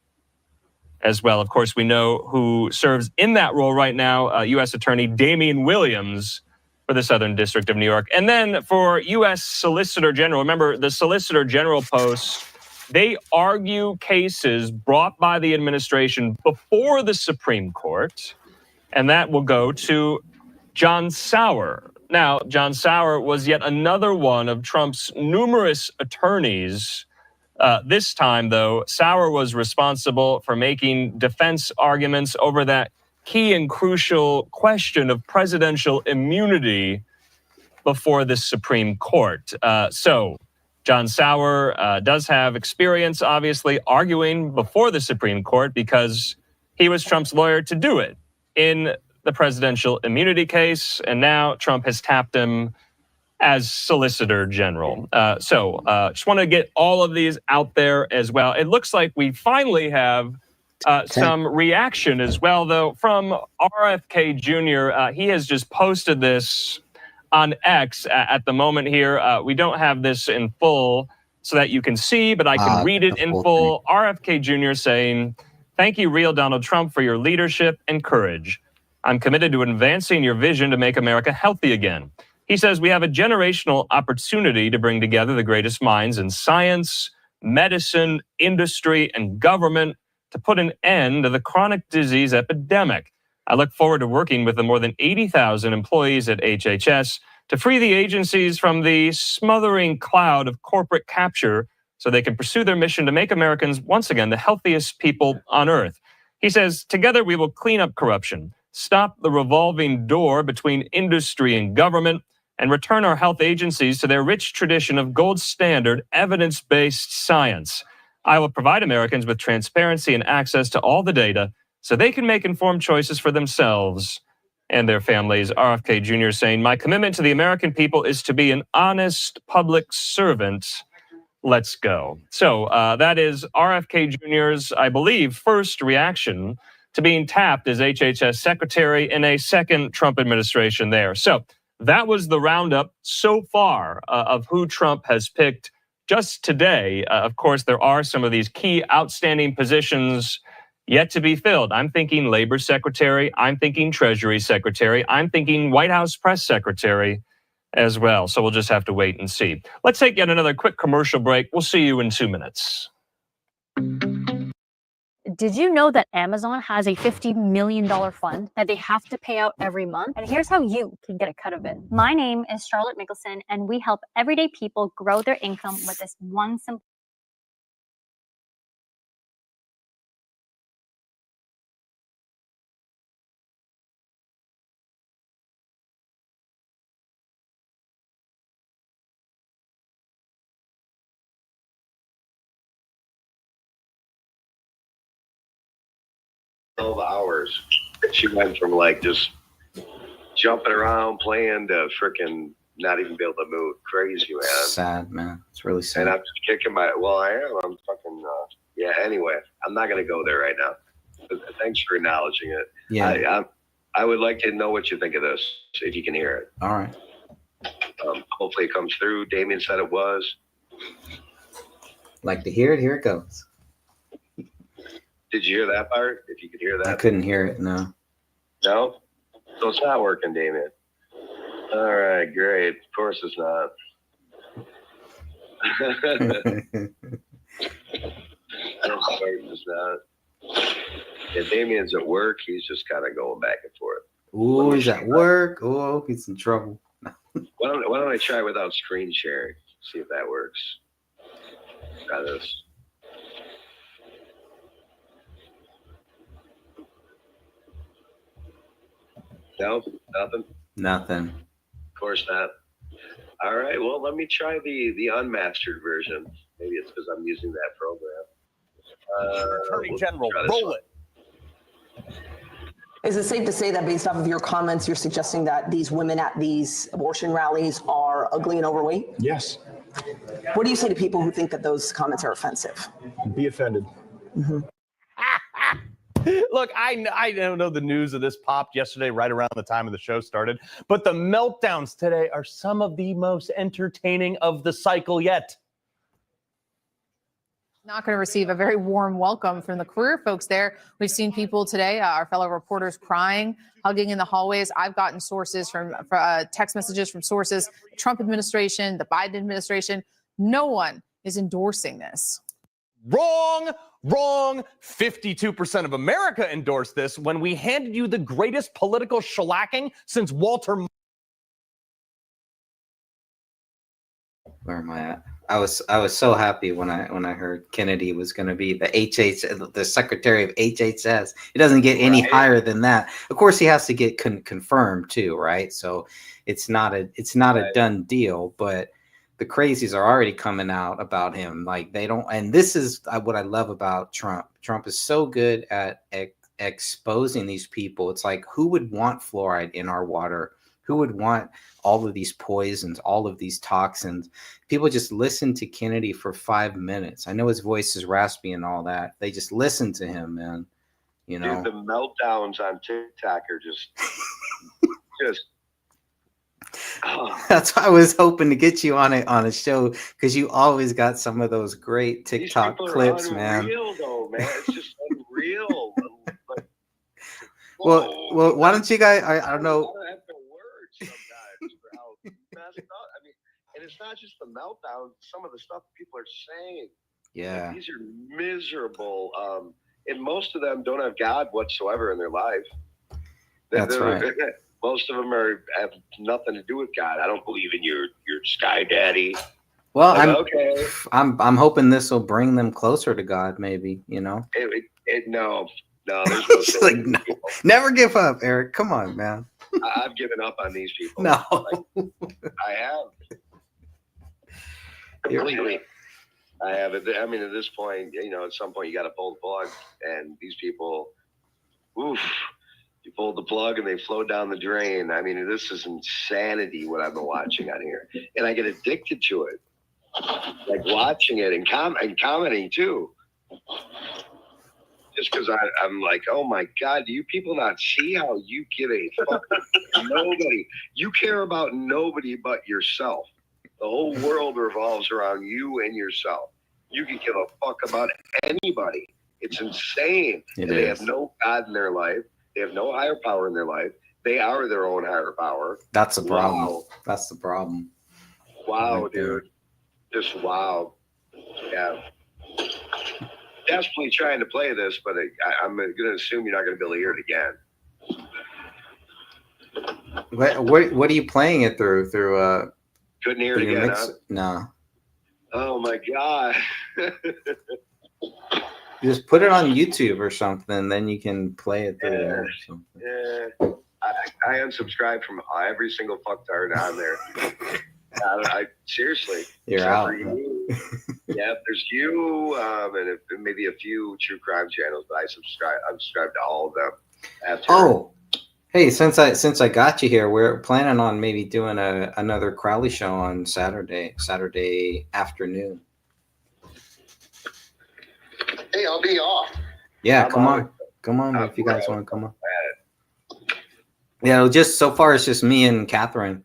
as well. Of course, we know who serves in that role right now, U.S. Attorney Damian Williams for the Southern District of New York. And then for U.S. Solicitor General, remember the Solicitor General posts, they argue cases brought by the administration before the Supreme Court, and that will go to John Sauer. Now, John Sauer was yet another one of Trump's numerous attorneys. This time, though, Sauer was responsible for making defense arguments over that key and crucial question of presidential immunity before the Supreme Court. So John Sauer does have experience, obviously, arguing before the Supreme Court because he was Trump's lawyer to do it in the presidential immunity case, and now Trump has tapped him as Solicitor General. So just want to get all of these out there as well. It looks like we finally have some reaction as well, though, from RFK Jr. He has just posted this on X at the moment here. We don't have this in full so that you can see, but I can read it in full. RFK Jr. saying, "Thank you, real Donald Trump, for your leadership and courage. I'm committed to advancing your vision to make America healthy again." He says, "We have a generational opportunity to bring together the greatest minds in science, medicine, industry, and government to put an end to the chronic disease epidemic. I look forward to working with the more than 80,000 employees at HHS to free the agencies from the smothering cloud of corporate capture so they can pursue their mission to make Americans once again the healthiest people on earth." He says, "Together we will clean up corruption, stop the revolving door between industry and government, and return our health agencies to their rich tradition of gold standard evidence-based science. I will provide Americans with transparency and access to all the data so they can make informed choices for themselves and their families." RFK Jr. saying, "My commitment to the American people is to be an honest public servant. Let's go." So that is RFK Jr.'s, I believe, first reaction to being tapped as HHS secretary in a second Trump administration there. So that was the roundup so far of who Trump has picked just today. Of course, there are some of these key outstanding positions yet to be filled. I'm thinking Labor Secretary. I'm thinking Treasury Secretary. I'm thinking White House Press Secretary as well. So we'll just have to wait and see. Let's take yet another quick commercial break. We'll see you in 2 minutes.
Did you know that Amazon has a $50 million fund that they have to pay out every month? And here's how you can get a cut of it. My name is Charlotte Mickelson, and we help everyday people grow their income with this one simple
hours. She went from like just jumping around, playing to freaking not even be able to move. Crazy, man.
Sad, man. It's really sad.
And I'm just kicking my. Well, I am. I'm fucking. Yeah. Anyway, I'm not gonna go there right now. But thanks for acknowledging it.
Yeah.
I would like to know what you think of this, if you can hear it.
All right.
Hopefully it comes through. Damien said it was.
Like to hear it? Here it goes.
Did you hear that part? If you could hear that.
I couldn't hear it, no.
No? So it's not working, Damien. All right, great. Of course it's not. Is not. And Damien's at work. He's just kind of going back and forth.
Ooh, he's at work. Oh, he's in trouble.
Why don't I try without screen sharing? See if that works. Try this. No, nothing.
Nothing.
Of course not. All right. Well, let me try the unmastered version. Maybe it's because I'm using that program.
Attorney General, roll it.
Is it safe to say that based off of your comments, you're suggesting that these women at these abortion rallies are ugly and overweight?
Yes.
What do you say to people who think that those comments are offensive?
Be offended.
Look, I don't know the news of this popped yesterday right around the time of the show started, but the meltdowns today are some of the most entertaining of the cycle yet.
Not going to receive a very warm welcome from the career folks there. We've seen people today, our fellow reporters, crying, hugging in the hallways. I've gotten sources from text messages from sources, the Trump administration, the Biden administration. No one is endorsing this.
Wrong. 52% of America endorsed this when we handed you the greatest political shellacking since Walter.
Where am I at? I was so happy when I heard Kennedy was going to be the Secretary of HHS. It doesn't get any higher than that. Of course, he has to get confirmed too, right? So it's not a done deal. But the crazies are already coming out about him. Like they don't. And this is what I love about Trump. Trump is so good at exposing these people. It's like, who would want fluoride in our water? Who would want all of these poisons, all of these toxins? People just listen to Kennedy for 5 minutes. I know his voice is raspy and all that. They just listen to him, man. You know,
dude, the meltdowns on TikTok are just.
That's why I was hoping to get you on a show, because you always got some of those great TikTok clips, man.
Though, man. It's just unreal. Like,
well, why don't you guys? I don't know.
Messed up. I mean, and it's not just the meltdown. Some of the stuff people are saying.
Yeah.
Like, these are miserable. And most of them don't have God whatsoever in their life.
That's right.
Most of them have nothing to do with God. I don't believe in your sky daddy.
Well,
like,
I'm hoping this will bring them closer to God. Maybe, you know.
No. There's no.
Like, no, never give up, Eric. Come on, man.
I've given up on these people.
No,
I have. Completely. I have. I mean, at this point, at some point, you got to pull the plug. And these people, you pulled the plug and they flowed down the drain. I mean, this is insanity what I've been watching on here, and I get addicted to it, like watching it and commenting too. Just because I'm like, oh my God, do you people not see how you give a fuck nobody? You care about nobody but yourself. The whole world revolves around you and yourself. You can give a fuck about anybody. It's insane. They have no God in their life. They have no higher power in their life. They are their own higher power.
That's the problem.
Wow.
That's the problem.
Wow,
right
dude. Just wow. Yeah. Desperately trying to play this, but I'm going to assume you're not going to be able to hear it again.
What are you playing it through?
Couldn't hear it again, huh?
No.
Oh my God.
You just put it on YouTube or something, then you can play it through there or something.
Yeah. I unsubscribed from every single fucktard on there. I seriously.
You're out.
Yeah, there's you, and maybe a few true crime channels, but I'm subscribed to all of them.
Hey, since I got you here, we're planning on maybe doing another Crowley show on Saturday afternoon.
Hey, I'll be off.
Yeah, come on if you guys want to come on. Yeah, just so far it's just me and Catherine.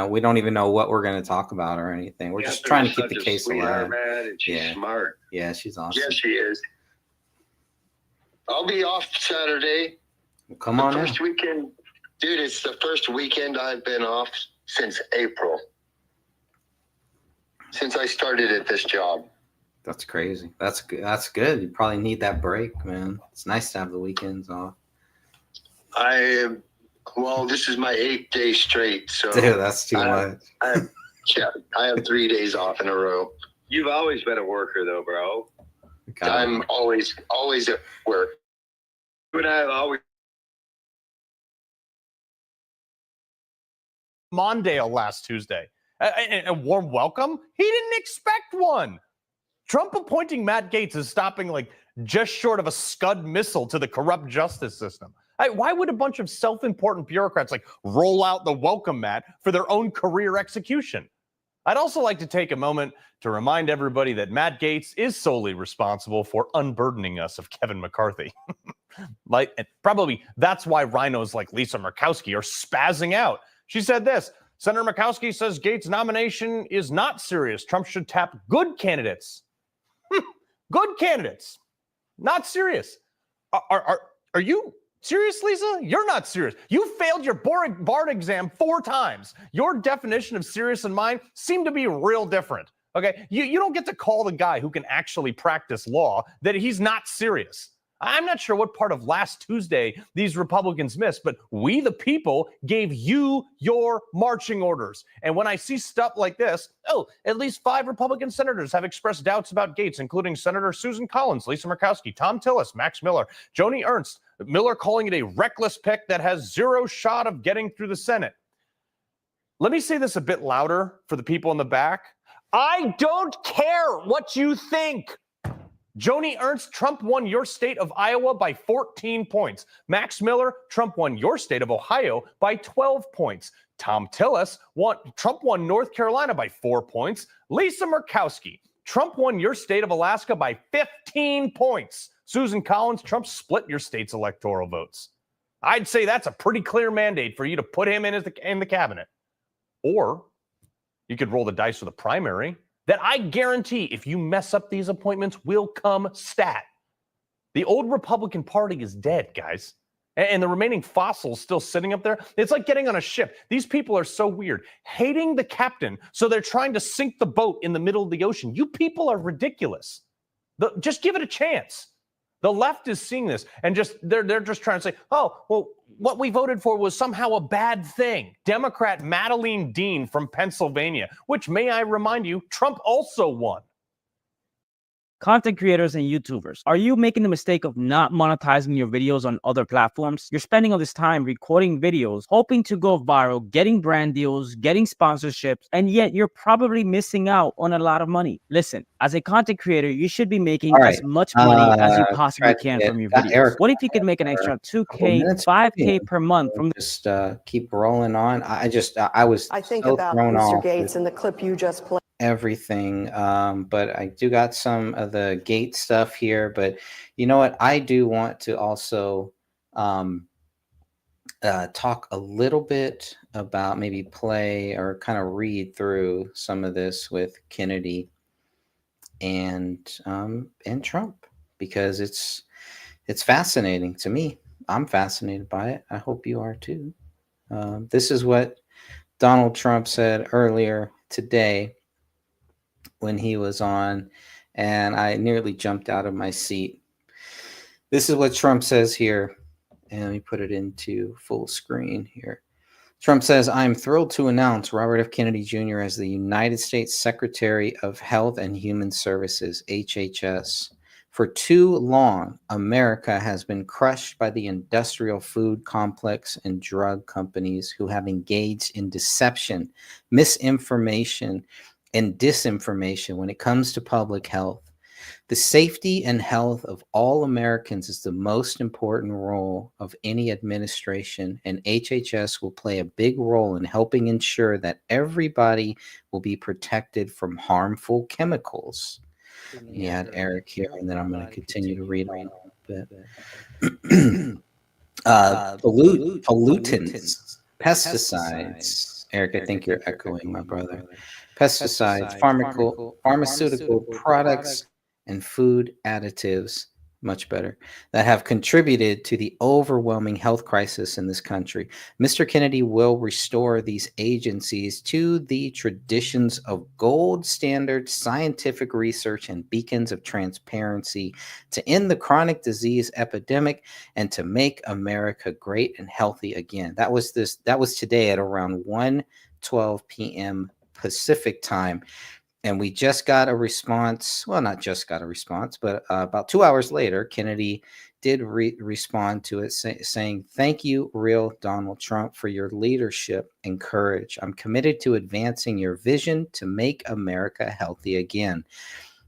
We don't even know what we're going to talk about or anything. We're just trying to keep the case alive.
Man, and she's smart.
Yeah, she's awesome.
Yes, she is. I'll be off Saturday.
Well, come on
first weekend. Dude, it's the first weekend I've been off since April. Since I started at this job.
That's crazy. That's good. That's good. You probably need that break, man. It's nice to have the weekends off.
This is my 8th day straight. So
Dude, that's too much.
I have 3 days off in a row.
You've always been a worker, though, bro.
I'm always at work.
You and I have always.
Mondale last Tuesday. A warm welcome? He didn't expect one. Trump appointing Matt Gaetz is stopping like just short of a Scud missile to the corrupt justice system. Why would a bunch of self-important bureaucrats like roll out the welcome mat for their own career execution? I'd also like to take a moment to remind everybody that Matt Gaetz is solely responsible for unburdening us of Kevin McCarthy. Probably that's why rhinos like Lisa Murkowski are spazzing out. She said this: Senator Murkowski says Gaetz' nomination is not serious. Trump should tap good candidates. Good candidates. Not serious. Are you serious, Lisa? You're not serious. You failed your BART exam 4 times. Your definition of serious and mine seem to be real different. Okay? You don't get to call the guy who can actually practice law that he's not serious. I'm not sure what part of last Tuesday these Republicans missed, but we, the people, gave you your marching orders. And when I see stuff like this, at least 5 Republican senators have expressed doubts about Gaetz, including Senator Susan Collins, Lisa Murkowski, Tom Tillis, Max Miller, Joni Ernst. Miller calling it a reckless pick that has 0 shot of getting through the Senate. Let me say this a bit louder for the people in the back. I don't care what you think. Joni Ernst, Trump won your state of Iowa by 14 points. Max Miller, Trump won your state of Ohio by 12 points. Tom Tillis, Trump won North Carolina by 4 points. Lisa Murkowski, Trump won your state of Alaska by 15 points. Susan Collins, Trump split your state's electoral votes. I'd say that's a pretty clear mandate for you to put him in the cabinet. Or you could roll the dice with a primary that I guarantee if you mess up these appointments will come stat. The old Republican Party is dead, guys. And the remaining fossils still sitting up there. It's like getting on a ship. These people are so weird. Hating the captain, so they're trying to sink the boat in the middle of the ocean. You people are ridiculous. Just give it a chance. The left is seeing this and they're just trying to say, oh, well, what we voted for was somehow a bad thing. Democrat Madeleine Dean from Pennsylvania, which, may I remind you, Trump also won.
Content creators and YouTubers, are you making the mistake of not monetizing your videos on other platforms? You're spending all this time recording videos, hoping to go viral, getting brand deals, getting sponsorships, and yet you're probably missing out on a lot of money. Listen, as a content creator, you should be making as much money as you possibly can from your videos.
Eric,
what if you could make an extra 2K, 5K per month from
just keep rolling on. I was
think
so
about
thrown
Mr.
off
Gaetz
with
and the clip you just played.
everything, but I do got some of the Gaetz stuff here. But you know what? I do want to also talk a little bit about, maybe play or kind of read through some of this with Kennedy and Trump, because it's fascinating to me. I'm fascinated by it. I hope you are too. This is what Donald Trump said earlier today when he was on, and I nearly jumped out of my seat. This is what Trump says here, and let me put it into full screen here. Trump says, "I'm thrilled to announce Robert F. Kennedy Jr. as the United States Secretary of Health and Human Services, HHS. For too long, America has been crushed by the industrial food complex and drug companies who have engaged in deception, misinformation, and disinformation when it comes to public health. The safety and health of all Americans is the most important role of any administration, and HHS will play a big role in helping ensure that everybody will be protected from harmful chemicals." You had Eric here, and then I'm going to continue to read on a bit. Pollutants, pesticides. Eric, I think you're echoing, my brother. Pesticides, pharmaceutical products, and food additives much better, that have contributed to the overwhelming health crisis in this country. Mr. Kennedy will restore these agencies to the traditions of gold standard scientific research and beacons of transparency to end the chronic disease epidemic and to make America great and healthy again. That was today at around 1:12 p.m. Pacific time. And we just got a response. Well, not just got a response, but about 2 hours later, Kennedy did respond to it, saying, "Thank you, real Donald Trump, for your leadership and courage. I'm committed to advancing your vision to make America healthy again.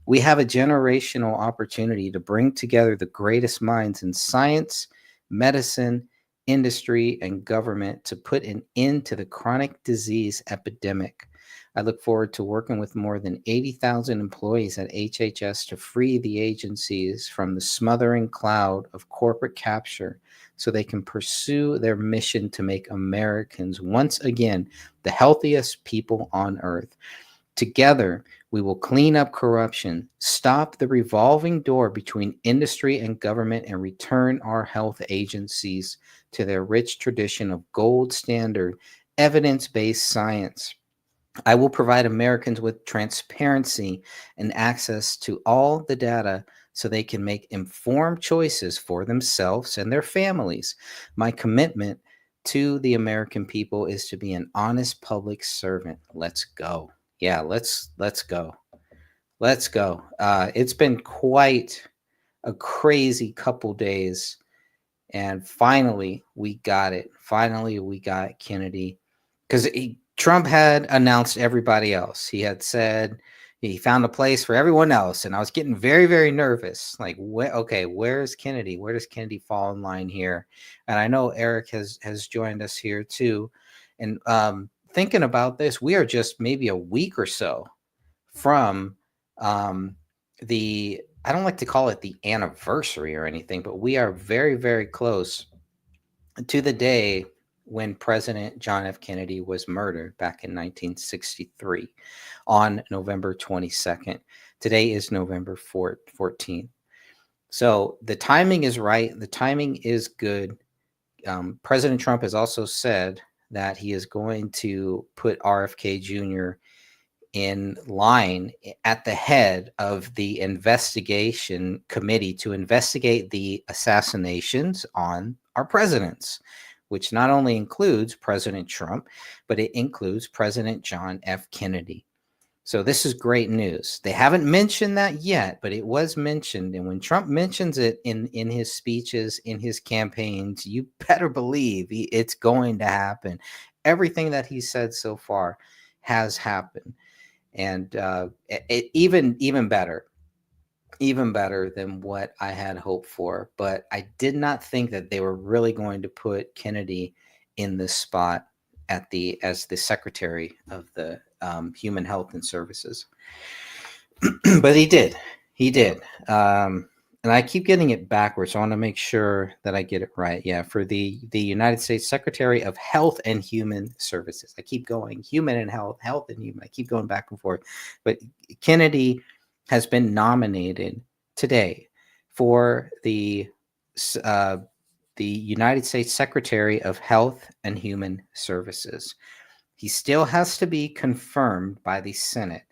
We have a generational opportunity to bring together the greatest minds in science, medicine, industry, and government to put an end to the chronic disease epidemic. I look forward to working with more than 80,000 employees at HHS to free the agencies from the smothering cloud of corporate capture so they can pursue their mission to make Americans once again the healthiest people on earth. Together, we will clean up corruption, stop the revolving door between industry and government, and return our health agencies to their rich tradition of gold standard, evidence-based science. I will provide Americans with transparency and access to all the data so they can make informed choices for themselves and their families. My commitment to the American people is to be an honest public servant. Let's go." Yeah, let's go. Let's go. It's been quite a crazy couple days, and finally we got it. Finally, we got Kennedy, because Trump had announced everybody else. He had said he found a place for everyone else, and I was getting very, very nervous. Like, okay, where's Kennedy? Where does Kennedy fall in line here? And I know Eric has joined us here too. And thinking about this, we are just maybe a week or so from the, I don't like to call it the anniversary or anything, but we are very, very close to the day when President John F. Kennedy was murdered back in 1963 on November 22nd. Today is November 14th. So the timing is right. The timing is good. President Trump has also said that he is going to put RFK Jr. in line at the head of the investigation committee to investigate the assassinations on our presidents, which not only includes President Trump, but it includes President John F. Kennedy. So this is great news. They haven't mentioned that yet, but it was mentioned. And when Trump mentions it in his speeches, in his campaigns, you better believe it's going to happen. Everything that he said so far has happened. And even better than what I had hoped for. But I did not think that they were really going to put Kennedy in this spot as the Secretary of the Human Health and Services. But he did. And I keep getting it backwards, so I want to make sure that I get it right. Yeah, for the United States Secretary of Health and Human Services. I keep going human and health and human. I keep going back and forth. But Kennedy has been nominated today for the United States Secretary of Health and Human Services. He still has to be confirmed by the Senate.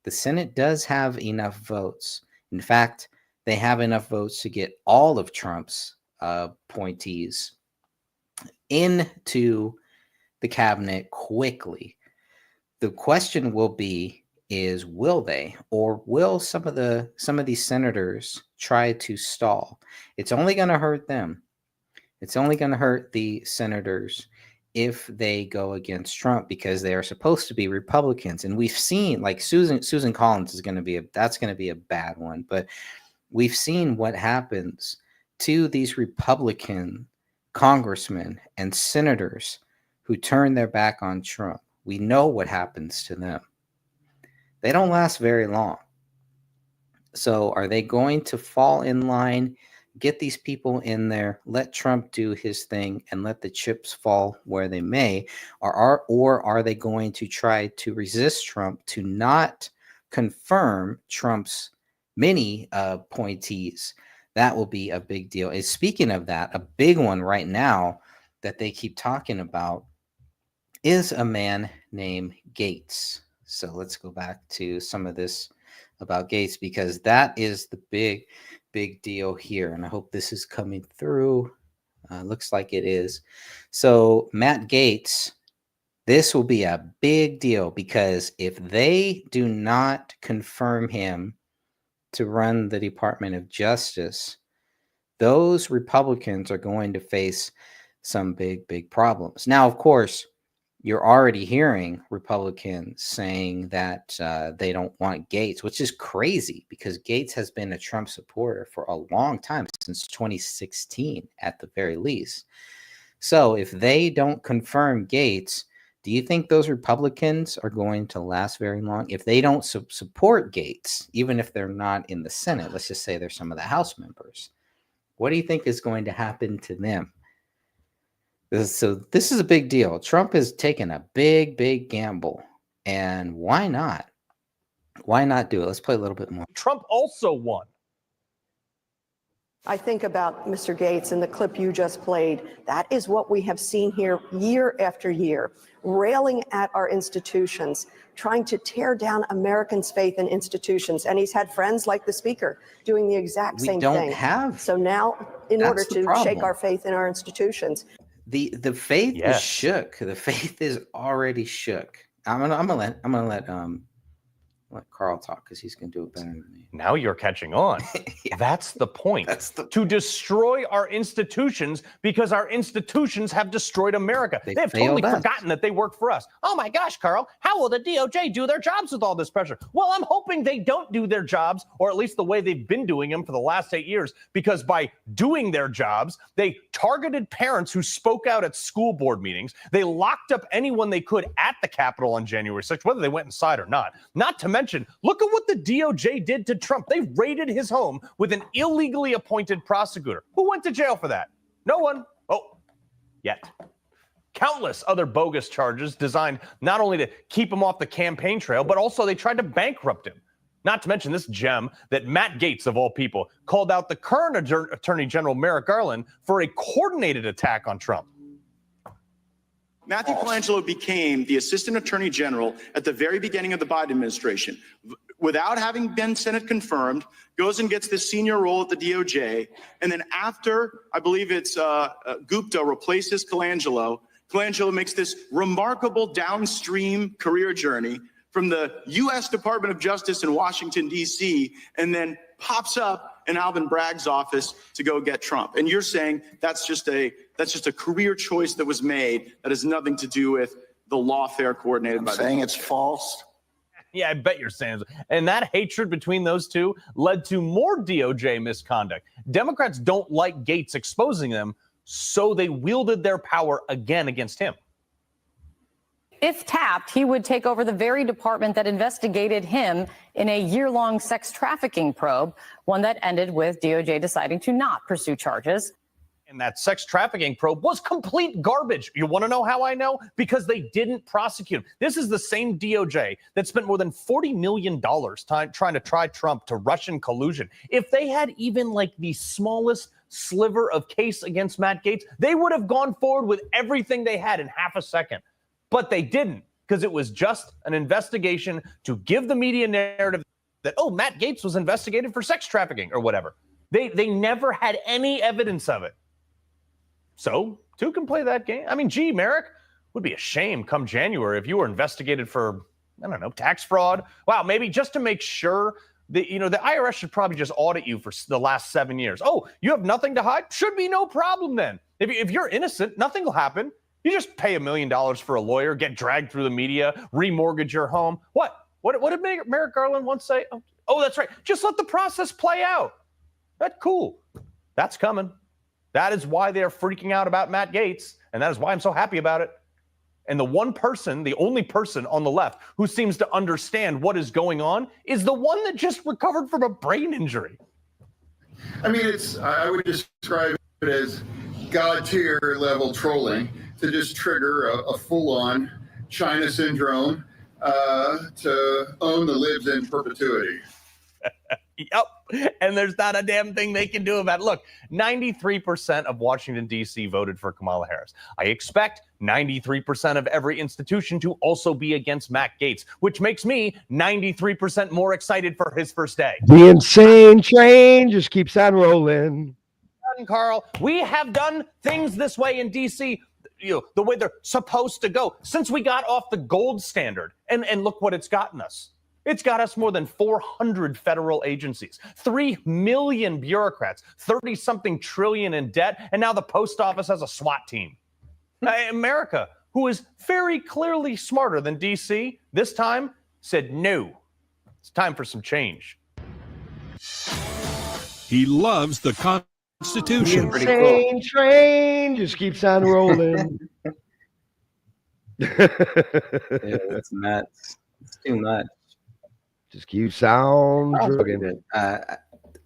The Senate does have enough votes. In fact, they have enough votes to get all of Trump's appointees into the cabinet quickly. The question will be, will they, or will some of these senators try to stall? It's only going to hurt them. It's only going to hurt the senators if they go against Trump, because they are supposed to be Republicans. And we've seen, like, Susan Collins is going to be a bad one, but we've seen what happens to these Republican congressmen and senators who turn their back on Trump. We know what happens to them. They don't last very long. So are they going to fall in line, get these people in there, let Trump do his thing, and let the chips fall where they may? Or are they going to try to resist Trump to not confirm Trump's many appointees That will be a big deal. And speaking of that, a big one right now that they keep talking about is a man named Gates. So let's go back to some of this about Gates, because that is the big deal here. And I hope this is coming through. Looks like it is. So Matt Gaetz, this will be a big deal, because if they do not confirm him to run the Department of Justice, those Republicans are going to face some big problems. Now, of course, you're already hearing Republicans saying that they don't want Gates, which is crazy, because Gates has been a Trump supporter for a long time, since 2016 at the very least. So if they don't confirm Gates, do you think those Republicans are going to last very long? If they don't support Gates, even if they're not in the Senate, let's just say they're some of the House members, what do you think is going to happen to them? So this is a big deal. Trump has taken a big gamble, and why not? Why not do it? Let's play a little bit more.
Trump also won.
I think about Mr. Gates and the clip you just played. That is what we have seen here year after year, railing at our institutions, trying to tear down Americans' faith in institutions. And he's had friends like the speaker doing the exact same thing. So now, in order to shake our faith in our institutions,
the faith is shook. The faith is already shook. I'm gonna let Carl talk, because he's gonna do it better than me.
Now you're catching on. That's the point. To destroy our institutions, because our institutions have destroyed America. They have totally forgotten that they work for us. Oh my gosh, Carl, how will the DOJ do their jobs with all this pressure? Well, I'm hoping they don't do their jobs, or at least the way they've been doing them for the last 8 years, because by doing their jobs, they targeted parents who spoke out at school board meetings. They locked up anyone they could at the Capitol on January 6th, whether they went inside or not. Not to mention, look at what the DOJ did to Trump. They raided his home with an illegally appointed prosecutor. Who went to jail for that? No one. Oh, yet. Countless other bogus charges designed not only to keep him off the campaign trail, but also they tried to bankrupt him. Not to mention this gem that Matt Gaetz, of all people, called out the current Attorney General Merrick Garland for a coordinated attack on Trump.
Matthew Colangelo became the Assistant Attorney General at the very beginning of the Biden administration. Without having been Senate confirmed, goes and gets this senior role at the DOJ. And then after, I believe it's Gupta replaces Colangelo, Colangelo makes this remarkable downstream career journey from the U.S. Department of Justice in Washington, D.C., and then pops up in Alvin Bragg's office to go get Trump. And you're saying that's just a career choice that was made that has nothing to do with the lawfare coordinated by the
saying it's false.
Yeah, I bet you're saying. And that hatred between those two led to more DOJ misconduct. Democrats don't like Gaetz exposing them, so they wielded their power again against him.
If tapped, he would take over the very department that investigated him in a year-long sex trafficking probe, one that ended with DOJ deciding to not pursue charges.
And that sex trafficking probe was complete garbage. You want to know how I know? Because they didn't prosecute him. This is the same DOJ that spent more than $40 million trying to try Trump to Russian collusion. If they had even like the smallest sliver of case against Matt Gaetz, they would have gone forward with everything they had in half a second. But they didn't, because it was just an investigation to give the media narrative that, oh, Matt Gaetz was investigated for sex trafficking or whatever. They never had any evidence of it. So, two can play that game. I mean, gee, Merrick, would be a shame come January if you were investigated for, I don't know, tax fraud. Wow, maybe just to make sure that, the IRS should probably just audit you for the last 7 years. Oh, you have nothing to hide? Should be no problem then. If you're innocent, nothing will happen. You just pay $1 million for a lawyer, get dragged through the media, remortgage your home. What did Merrick Garland once say? Oh, that's right. Just let the process play out. That's cool. That's coming. That is why they're freaking out about Matt Gaetz, and that is why I'm so happy about it. And the only person on the left who seems to understand what is going on is the one that just recovered from a brain injury.
I mean, I would describe it as God tier level trolling to just trigger a full-on China syndrome to own the libs in perpetuity.
Yep. And there's not a damn thing they can do about it. Look, 93% of Washington, D.C. voted for Kamala Harris. I expect 93% of every institution to also be against Matt Gaetz, which makes me 93% more excited for his first day.
The insane train just keeps on rolling.
Carl, we have done things this way in D.C., the way they're supposed to go since we got off the gold standard. And look what it's gotten us. It's got us more than 400 federal agencies, 3 million bureaucrats, 30-something trillion in debt, and now the post office has a SWAT team. America, who is very clearly smarter than D.C., this time said no. It's time for some change.
He loves the Constitution.
The insane train just keeps on rolling.
That's nuts. It's too much.
Just keeps on.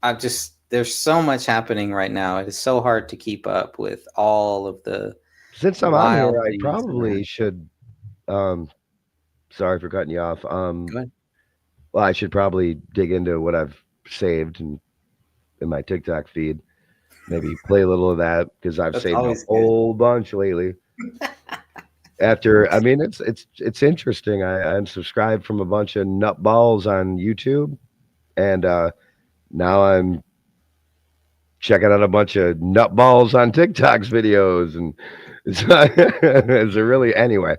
I'm just, there's so much happening right now. It is so hard to keep up with all of the.
Since I'm on here, I probably should. Sorry for cutting you off. Go
ahead.
Well, I should probably dig into what I've saved in my TikTok feed. Maybe play a little of that because I've saved a whole bunch lately. I mean, it's interesting. I'm subscribed from a bunch of nutballs on YouTube, and now I'm checking out a bunch of nutballs on TikTok's videos, and it's a really anyway.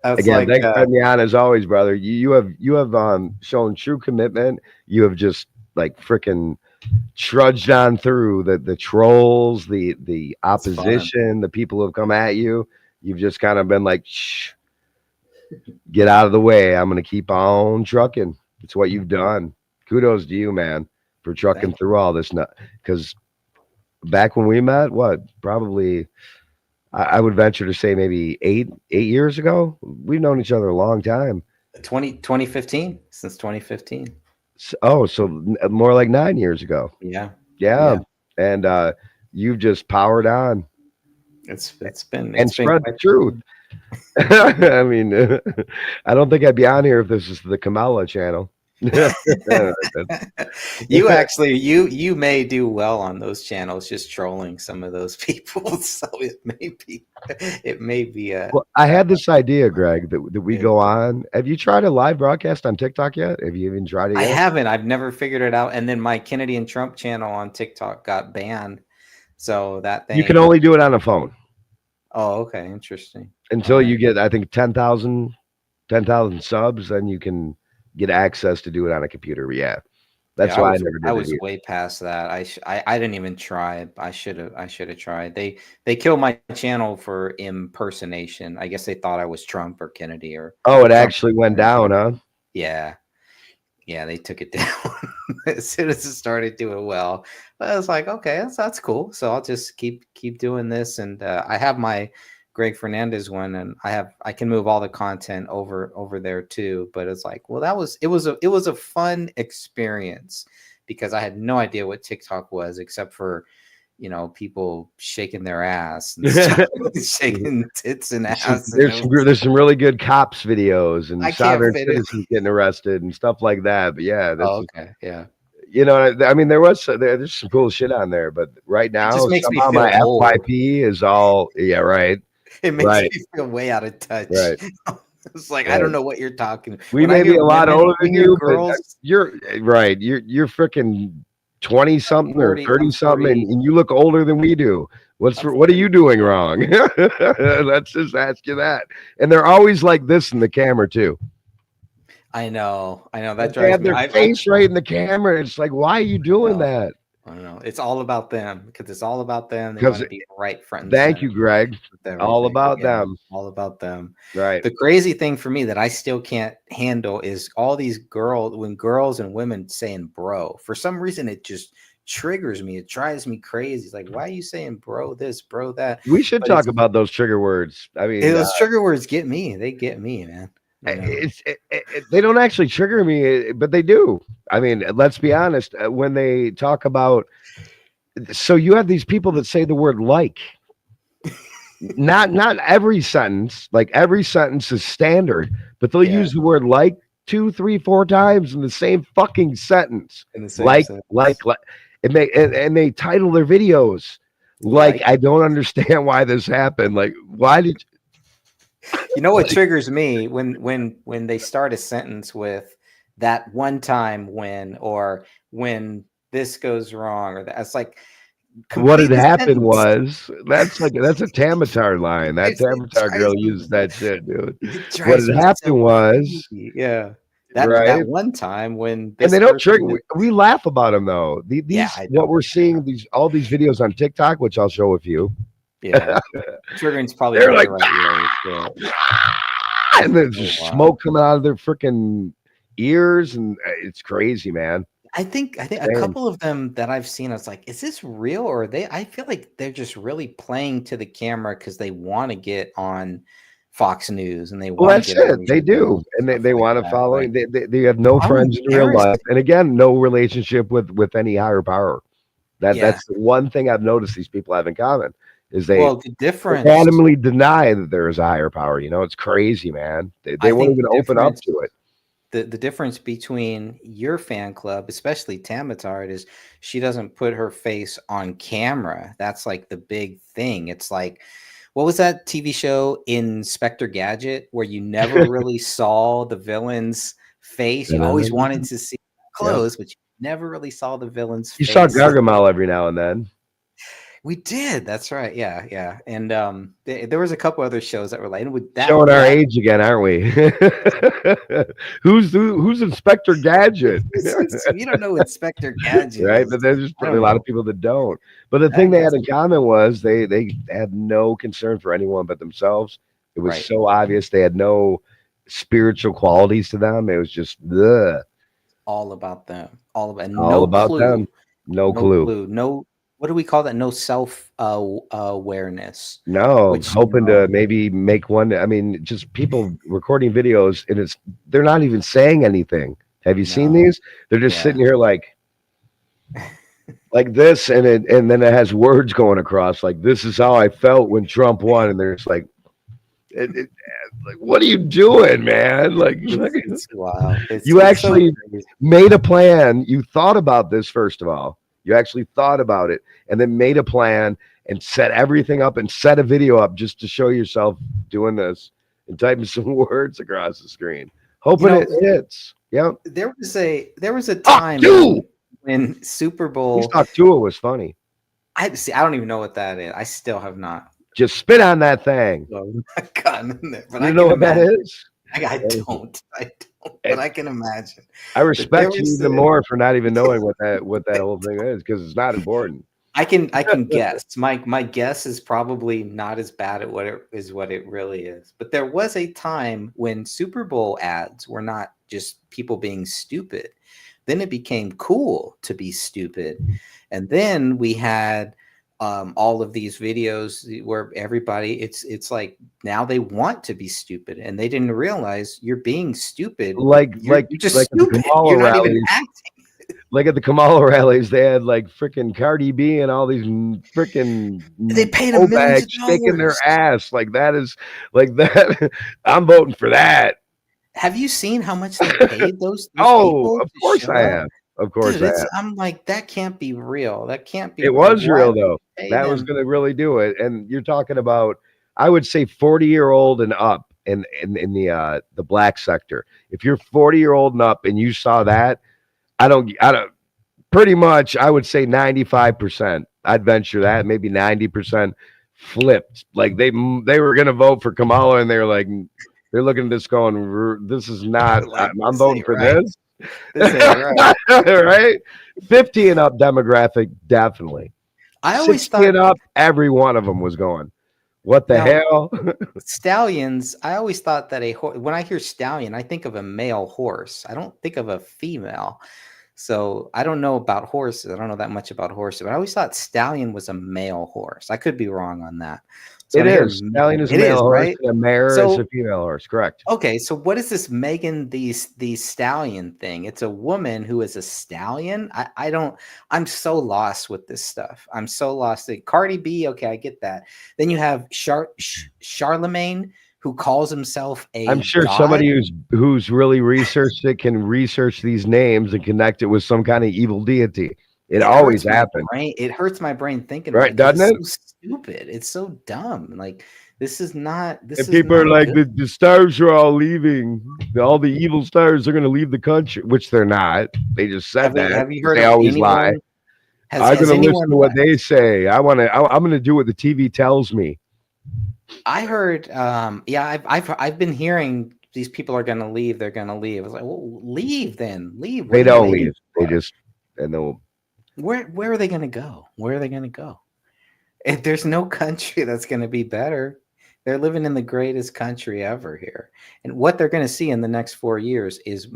Again, thanks for having me on as always, brother. You have shown true commitment. You have just like freaking trudged on through the trolls, the opposition, the people who have come at you. You've just kind of been like, shh, get out of the way. I'm going to keep on trucking. It's what you've done. Kudos to you, man, for trucking through all this. Because back when we met, probably I would venture to say maybe eight years ago. We've known each other a long time.
2015, since 2015.
So more like 9 years ago. Yeah. And you've just powered on.
It's
spread
been
the truth. I mean, I don't think I'd be on here if this is the Kamala channel.
You actually, you may do well on those channels, just trolling some of those people. So it may be.
Well, I had this idea, Greg, that we go on. Have you tried a live broadcast on TikTok yet? Have you even tried it yet?
I haven't. I've never figured it out. And then my Kennedy and Trump channel on TikTok got banned. So that thing.
You can only do it on a phone.
Oh, okay. Interesting.
Until you get, I think, 10,000 subs, then you can get access to do it on a computer. Yeah. That's why I never did it.
I was way past that. I didn't even try. I should have tried. They killed my channel for impersonation. I guess they thought I was Trump or Kennedy or.
Oh, it actually went down, huh?
Yeah. Yeah, they took it down as soon as it started doing well. But I was like, okay, that's cool. So I'll just keep doing this, and I have my Greg Fernandez one, and I can move all the content over there too. But it's like, well, it was a fun experience because I had no idea what TikTok was except for, people shaking their ass and stuff, shaking tits and ass.
There's some really good cops videos and sovereign citizens getting arrested and stuff like that. But yeah,
okay, yeah.
I mean, there's some cool shit on there, but right now somehow my FYP is all right.
It makes me feel way out of touch.
Right.
It's like I don't know what you're talking.
We may be a lot older than you, but you're right. You're freaking 20 something or 30 something, and you look older than we do. What are you doing wrong? Let's just ask you that. And they're always like this in the camera too.
I know. That
they have their face right in the camera. It's like, why are you doing that?
I don't know. It's all about them because it's all about them. They want to be right front.
Thank you, Greg. All about them.
All about them.
Right.
The crazy thing for me that I still can't handle is all these when girls and women saying bro. For some reason, it just triggers me. It drives me crazy. It's like, why are you saying bro this, bro that?
We should talk about those trigger words. I mean,
those trigger words get me. They get me, man.
They don't actually trigger me, but they do. I mean, let's be honest. When they talk about, so you have these people that say the word like, not every sentence. Like every sentence is standard, but they'll use the word like 2, 3, 4 times in the same fucking sentence.
In the same
Like
sentence.
it may and they title their videos like I don't understand why this happened. Like, why did
You know what triggers me when they start a sentence with that one time when, or when this goes wrong, or that's like
what had
complete the
happened
sentence.
was that's a Tamatar line. That Tamatar girl used that shit, dude. What had happened was
Yeah. That
right.
one time when
And
this
they don't
person
trigger.
was-
We laugh about them though. These
I
what we're seeing all these videos on TikTok, which I'll show with you.
Yeah. Triggering's probably
They're
not
like,
the right word. Yeah.
and there's just
wow.
smoke coming out of their freaking ears, and it's crazy, man.
I think a
Damn.
couple of them that I've seen, I was like, is this real, or are they? I feel like they're just really playing to the camera because they want to get on Fox News and they
Well,
want to
that's
get on
it.
these
They do,
shows
and
and
they
stuff
want
like
to
that,
follow.
like,
They have no
how
friends in real
embarrassing.
life, and again, no relationship with any higher power.
Yeah.
That's the one thing I've noticed these people have in common is they
Well, the difference.
adamantly deny that there is a higher power. You know, it's crazy, man. They
I
won't
think
even
the
open up
difference-
to it.
The difference between your fan club, especially Tamatard, is she doesn't put her face on camera. That's like the big thing. It's like, what was that TV show, Inspector Gadget, where you never really saw the villain's face? You always wanted to see clothes, but you never really saw the villain's
You
face.
saw Gargamel every now and then.
We did. That's right. Yeah, yeah. And there was a couple other shows that were like with that.
Showing our age again, aren't we? Who's Inspector Gadget?
You don't know Inspector Gadget,
Right?
is.
But there's
I
probably
don't
a lot
know.
of people that don't. But the thing they had in common was they had no concern for anyone but themselves. It was
Right.
so obvious they had no spiritual qualities to them. It was just
All about them. All about
all
no
about
clue.
them. No clue.
No. What do we call that? No self awareness.
No,
Which,
hoping to maybe make one. I mean, just people recording videos, and they're not even saying anything. Have you seen these? They're just sitting here like this, and then it has words going across like, "This is how I felt when Trump won," and they're just like, like, what are you doing, man? Like,
It's wild.
you
It's
actually
so crazy.
made a plan. You thought about this first of all. You actually thought about it, and then made a plan and set everything up and set a video up just to show yourself doing this and typing some words across the screen, hoping it hits. Yeah.
There was a time when Super Bowl.
Talk Tua was funny.
I don't even know what that is. I still have not
Just spit on that thing.
gotten in there. But
You
I
know
can
what that
imagine.
is?
I don't. But I can imagine.
I respect
There
you
was
even
a-
more for not even knowing what that whole thing is, because it's not important.
I can guess. My guess is probably not as bad at what it really is. But there was a time when Super Bowl ads were not just people being stupid. Then it became cool to be stupid. And then we had all of these videos where everybody it's like now they want to be stupid, and they didn't realize you're being stupid. You're just
at the
stupid.
Kamala
You're not even
rallies.
acting.
Like at the Kamala rallies, they had like freaking Cardi B and all these freaking
They paid them millions of
shaking their
dollars.
ass. Like that is like that. I'm voting for that.
Have you seen how much they paid those
Oh,
people
of
to
course
show
I
up?
have. Of course
Dude,
I have.
I'm like, that can't be real. That can't be
It
real.
was
Why
real
would you
though.
pay
That was
them?
going to really do it. And you're talking about, I would say 40-year-old and up in the black sector. If you're 40-year-old and up and you saw that, I don't pretty much I would say 95%. I'd venture that maybe 90% flipped. Like they were going to vote for Kamala, and they're like, they're looking at this going, this is not,
Like,
I'm
this
voting
ain't
for
right.
this.
This ain't right.
Right? 50 and up demographic, definitely.
I always
60
thought
and up, every one of them was going, what the
Now-
hell?
stallions. I always thought that when I hear stallion, I think of a male horse. I don't think of a female. So I don't know about horses. I don't know that much about horses, but I always thought stallion was a male horse. I could be wrong on that. So
It
when I hear
is. Stallion is a
it
male horse,
right?
and a mare is
So-
a female horse. Correct.
Okay, so what is this Megan the Stallion thing? It's a woman who is a stallion. I don't. I'm so lost with this stuff. I'm so lost. Cardi B. Okay, I get that. Then you have Charlemagne, who calls himself a
I'm sure
god?
somebody who's really researched it can research these names and connect it with some kind of evil deity. It always
hurts my
happens.
brain. It hurts my brain thinking
Right,
about it, 'cause
doesn't
it's so stupid. It's so dumb. Like this is not. This
And
is
people are
not
like,
good.
the stars are all leaving. All the evil stars are going to leave the country, which they're not. They just said that.
Have you heard
They
of
always lie.
anyone?
I'm
Has
going to listen
anyone
to what they say. I'm going to do what the TV tells me.
I heard, yeah, I've been hearing these people are going to leave. They're going to leave. I was like, well, leave then. Leave.
They
What are you
don't
waiting
leave. They just, and they'll.
Where are they going to go? Where are they going to go? If there's no country that's going to be better. They're living in the greatest country ever here, and what they're going to see in the next 4 years is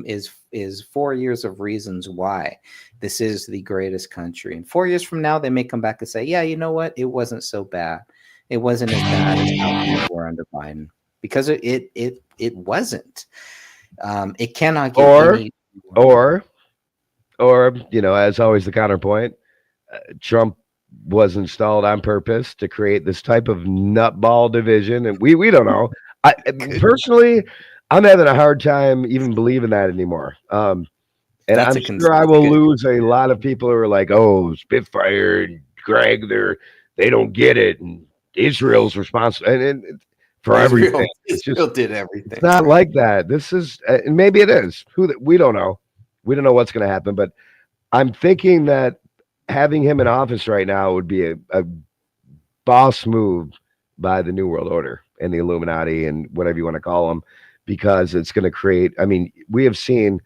4 years of reasons why this is the greatest country. And 4 years from now, they may come back and say, "Yeah, you know what? It wasn't so bad. It wasn't as bad as how things were under Biden, because it wasn't. It cannot get any
or as always, the counterpoint. Trump was installed on purpose to create this type of nutball division, and we don't know. I personally, I'm having a hard time even believing that anymore. And
That's
I'm sure I will lose a lot of people who are like, "Oh, Spitfire and Greg, they don't get it, and Israel's responsible and for everything."
Israel did everything.
It's not like that. This is, and maybe it is. We don't know. We don't know what's going to happen, but I'm thinking that having him in office right now would be a boss move by the New World Order and the Illuminati and whatever you want to call them, because it's going to create. I mean, we have seen.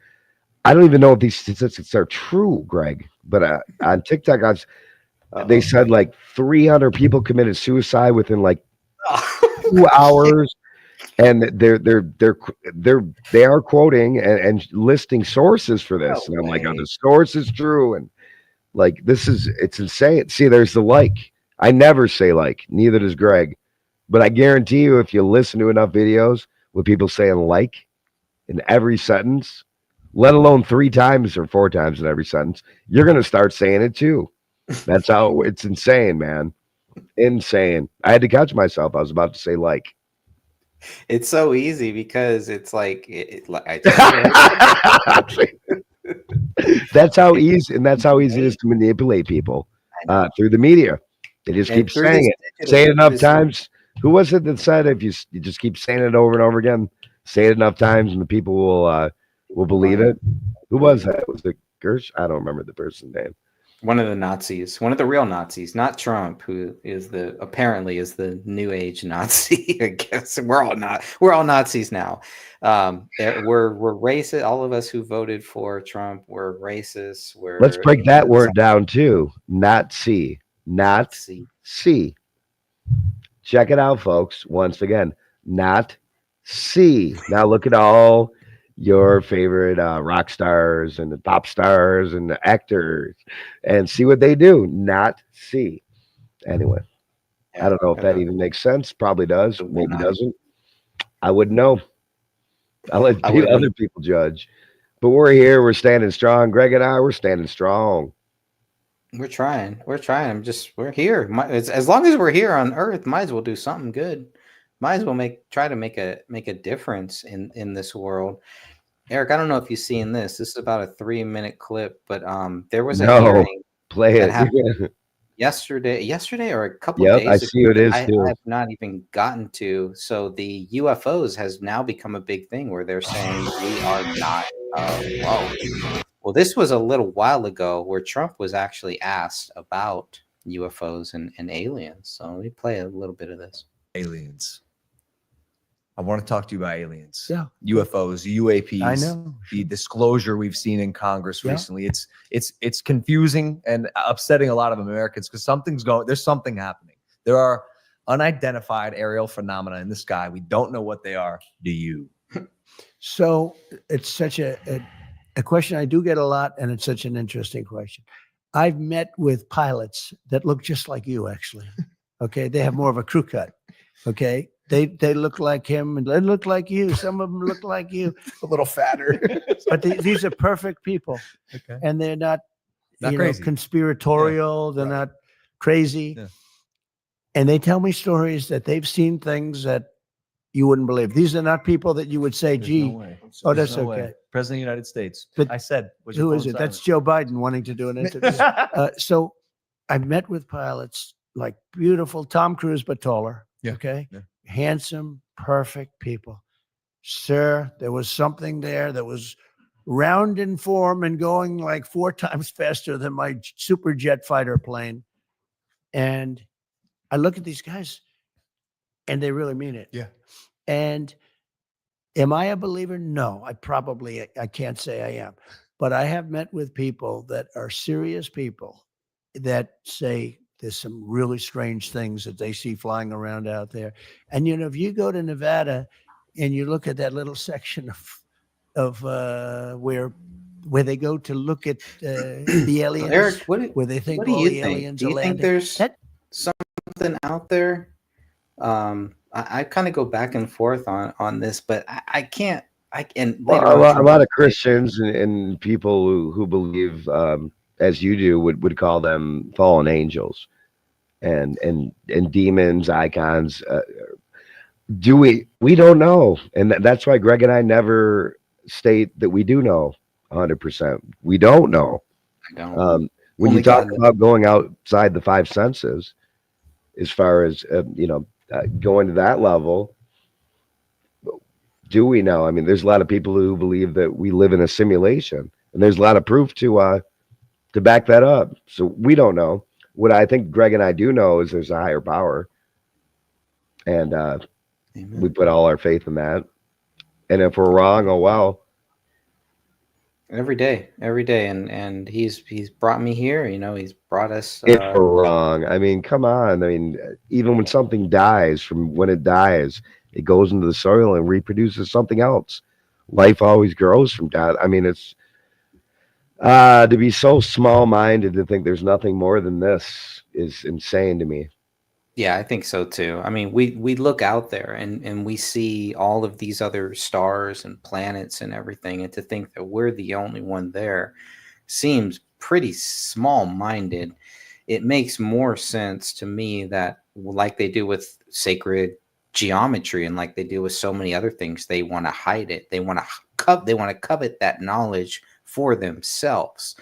I don't even know if these statistics are true, Greg, but on TikTok, they said like 300 people committed suicide within like 2 hours, and they are quoting and listing sources for this, and I'm like, "Are the sources true?" And like, it's insane. See, there's the like. I never say like, neither does Greg, but I guarantee you, if you listen to enough videos with people saying like in every sentence, let alone 3 times or 4 times in every sentence, you're going to start saying it too. That's how it's insane, man. Insane. I had to catch myself. I was about to say like.
It's so easy because it's like,
that's how easy it is to manipulate people through the media. They just keep saying it. Say it enough times. Who was it that said if you just keep saying it over and over again, say it enough times, and the people will believe it? Who was that? Was it Gersh? I don't remember the person's name.
One of the Nazis, one of the real Nazis, not Trump, who is apparently is the new age Nazi. I guess we're all Nazis now. We're racist. All of us who voted for Trump were racist.
Let's break that word down too. Nazi, not C. Check it out, folks. Once again, not C. Now look at all your favorite rock stars and the pop stars and the actors and see what they do. Not see. Anyway, I don't know if that even makes sense. Probably does. Maybe doesn't. I wouldn't know. I'll let other people judge. But we're here. We're standing strong. Greg and I, we're standing strong.
We're trying. We're here. As long as we're here on Earth, might as well do something good. Might as well try to make a difference in this world. Eric, I don't know if you've seen this. This is about a 3-minute clip, but there was a hearing
play
that
it
happened yesterday or a couple of days
I
ago.
see what it is
I
too.
have not even gotten to. So the UFOs has now become a big thing where they're saying we are not. Well, this was a little while ago where Trump was actually asked about UFOs and aliens. So let me play a little bit of this.
Aliens. I want to talk to you about aliens.
Yeah.
UFOs, UAPs.
I know.
The disclosure we've seen in Congress
Yeah.
recently. It's confusing and upsetting a lot of Americans because there's something happening. There are unidentified aerial phenomena in the sky. We don't know what they are. Do you?
So it's such a question I do get a lot, and it's such an interesting question. I've met with pilots that look just like you, actually. Okay, they have more of a crew cut. Okay, they look like him, and they look like you. Some of them look like you,
a little fatter.
but these are perfect people.
Okay,
and they're not
crazy.
Conspiratorial. They're not crazy.
Yeah.
And they tell me stories that they've seen things that you wouldn't believe. These are not people that you would say,
There's
gee,
no way.
oh,
There's
that's
no way.
okay.
President of the United States.
But
I said, was
who
your
is
phone
it? That's
silent?
Joe Biden wanting to do an interview. So I met with pilots like beautiful Tom Cruise, but taller.
Yeah.
Okay.
Yeah.
Handsome, perfect people. Sir, there was something there that was round in form and going like 4 times faster than my super jet fighter plane. And I look at these guys and they really mean it.
Yeah.
And am I a believer? No, I can't say I am. But I have met with people that are serious people that say there's some really strange things that they see flying around out there. And, you know, if you go to Nevada and you look at that little section of where they go to look at the aliens,
Eric,
where they think
what do
all
you
the
think?
aliens
Do
are
you think
landing.
there's something out there? I kind of go back and forth on this, but I can't.
Well, a lot of Christians and people who believe, as you do, would call them fallen angels and demons, icons. Do we don't know, and that's why Greg and I never state that we do know 100%. We don't know.
I don't.
When
Only
you talk
God
about going outside the 5 senses, as far as going to that level, do we know? I mean, there's a lot of people who believe that we live in a simulation, and there's a lot of proof to back that up. So we don't know. What I think Greg and I do know is there's a higher power, and we put all our faith in that. And if we're wrong, oh well.
Every day, and he's brought me here. You know, he's brought us.
If we're wrong, I mean, come on. I mean, even when something dies, from when it dies, it goes into the soil and reproduces something else. Life always grows from that. I mean, it's to be so small-minded to think there's nothing more than this is insane to me.
Yeah, I think so too. I mean, we look out there and we see all of these other stars and planets and everything, and to think that we're the only one there seems pretty small-minded. It makes more sense to me that, like they do with sacred geometry and like they do with so many other things, they want to hide it. They want to covet that knowledge for themselves.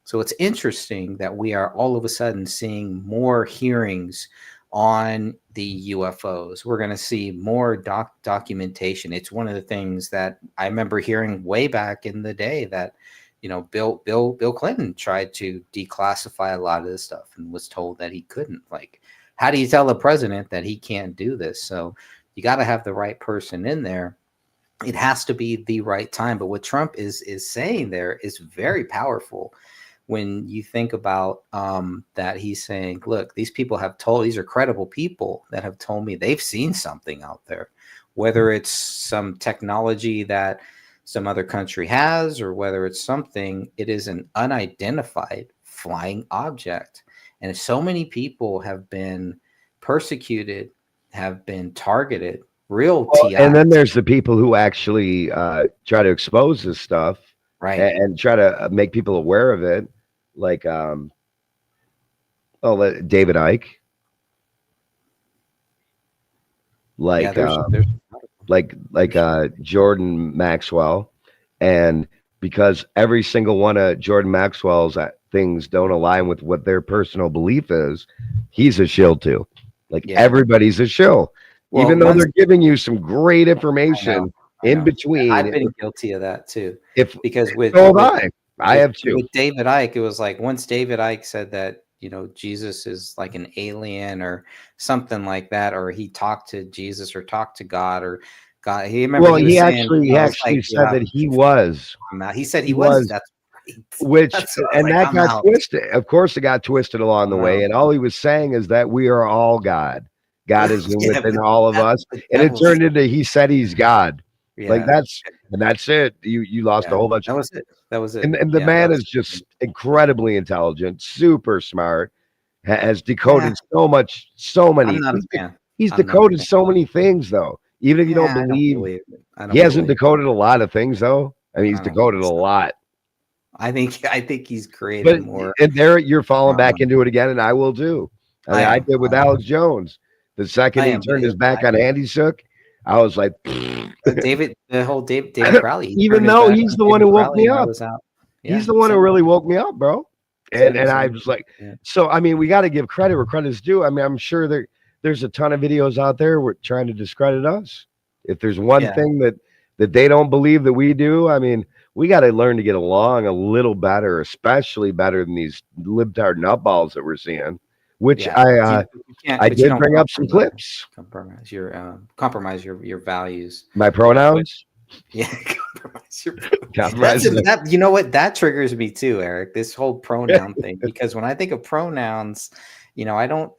So it's interesting that we are all of a sudden seeing more hearings on the UFOs. We're going to see more documentation. It's one of the things that I remember hearing way back in the day that, you know, Bill Clinton tried to declassify a lot of this stuff and was told that he couldn't. Like, how do you tell the president that he can't do this? So you got to have the right person in there. It has to be the right time. But what Trump is saying there is very powerful. When you think about that, he's saying, look, these are credible people that have told me they've seen something out there, whether it's some technology that some other country has, or whether it's something, it is an unidentified flying object. And so many people have been persecuted, have been targeted,
And then there's the people who actually try to expose this stuff,
right,
and try to make people aware of it, like David Icke, like Jordan Maxwell. And because every single one of Jordan Maxwell's things don't align with what their personal belief is, he's a shill too. Like everybody's a shill, even though they're giving you some great information in between.
I've been guilty of that too. Because
I have too.
With David Icke, it was like once David Icke said that, you know, Jesus is like an alien or something like that, or he talked to Jesus or talked to God or God. He
actually said that he was.
He said he was. That's
which and
like,
that
I'm
got
out.
twisted. Of course, it got twisted along the way, and all he was saying is that we are all God. God is within all of us, and it turned into he said he's God. Like that's it. You lost a whole bunch.
That was it. That was it.
And the man is just incredibly intelligent, super smart, has decoded so many.
I'm not a fan.
He's decoded so many things, though. Even if you don't believe, he hasn't decoded a lot of things, though. I mean, he's decoded a lot.
I think he's created more.
And there, you're falling back into it again, and I will too. I did with Alex Jones. The second he turned his back on Andy Sook, I was like,
The whole David Crowley. he
even
turned his
though
back
he's
on
the one
David
who woke
Crowley
me
when I
up.
was out.
He's the one who really woke me up, bro. And I was like,
Yeah.
so I mean, we got to give credit where credit's due. I mean, I'm sure there's a ton of videos out there we're trying to discredit us. If there's one
Yeah.
thing that they don't believe that we do, I mean, we got to learn to get along a little better, especially better than these libtard nutballs that we're seeing. Which
Yeah. You can't-
I
but you
did
don't
bring up some clips.
Compromise your values.
My pronouns.
Yeah, compromise your
Compromise
that, you know what? That triggers me too, Eric. This whole pronoun thing, because when I think of pronouns, you know, I don't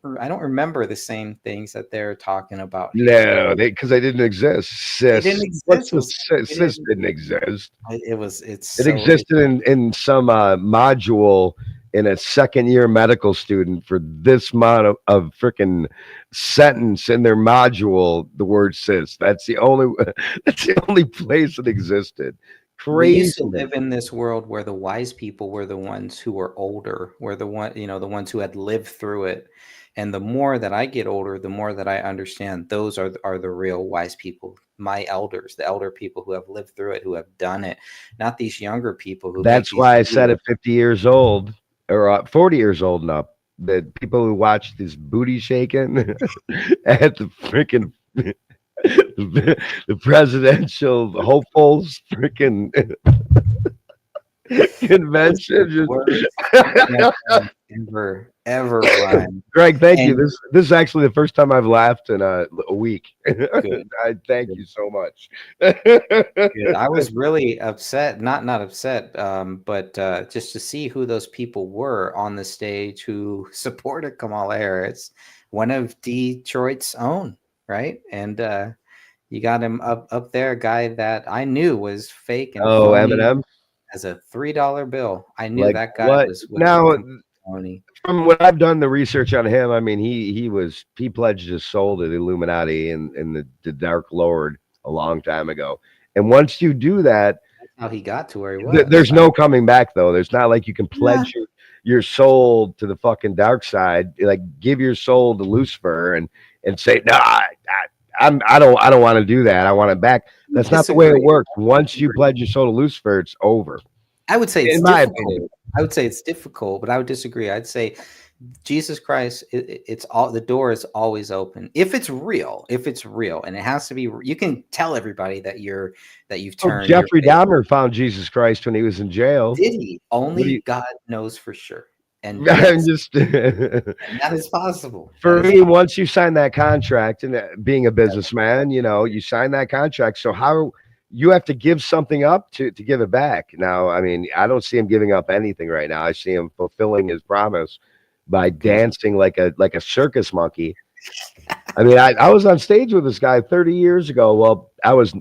remember the same things that they're talking about.
No, because they didn't exist. Cis.
didn't exist.
What's the
It was-
cis didn't exist.
It's
It existed in some module in a second-year medical student for this amount of freaking sentence in their module. The word cis. That's the only place it existed.
We used
Crazy.
to live in this world where the wise people were the ones who were older, were the ones who had lived through it. And the more that I get older, the more that I understand those are the real wise people. My elders, the elder people who have lived through it, who have done it, not these younger people who.
That's why I said at 50 years old or 40 years old and up, that people who watch this booty shaking at the freaking the presidential hopefuls freaking convention.
Ever rhyme.
Greg, thank you. This is actually the first time I've laughed in a week.
Good.
I thank you so much.
Good. I was really upset, not upset, but just to see who those people were on the stage who supported Kamala Harris, one of Detroit's own, right? And you got him up there, a guy that I knew was fake and phony
Eminem
as a $3 bill. I knew
Like
that guy
what?
was
Now,
phony.
from what I've done the research on him, I mean, he pledged his soul to the Illuminati and the Dark Lord a long time ago. And once you do that,
That's how he got to where he was.
there's no coming back, though. There's not like you can pledge your soul to the fucking dark side. Like, give your soul to Lucifer and say, no, I don't want to do that. I want it back. That's not the way it works. Once you pledge your soul to Lucifer, it's over.
I would say it's
in my
difficult.
opinion.
I would say it's difficult, but I would disagree. I'd say Jesus Christ, it's all, the door is always open. If it's real, and it has to be, you can tell everybody that you've turned.
Jeffrey Dahmer found Jesus Christ when he was in jail.
Did he?
What do
Only
you-
God knows for sure. And
I'm
yes,
just
and that is possible.
for
That is
me, once you sign that contract, and being a businessman, you know, you sign that contract. So how you have to give something up to give it back. Now, I mean, I don't see him giving up anything right now. I see him fulfilling his promise by dancing like a circus monkey. I mean, I was on stage with this guy 30 years ago. Well, I was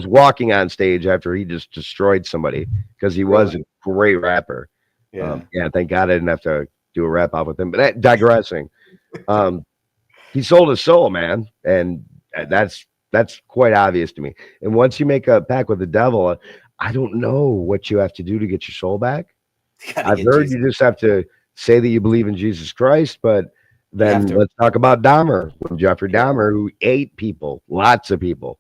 walking on stage after he just destroyed somebody because he was a great rapper.
Yeah.
Thank God I didn't have to do a rap off with him. But digressing, he sold his soul, man, and that's quite obvious to me. And once you make a pact with the devil, I don't know what you have to do to get your soul back. I've heard you just have to say that you believe in Jesus Christ, but then let's talk about Dahmer, Jeffrey Dahmer, who ate people, lots of people.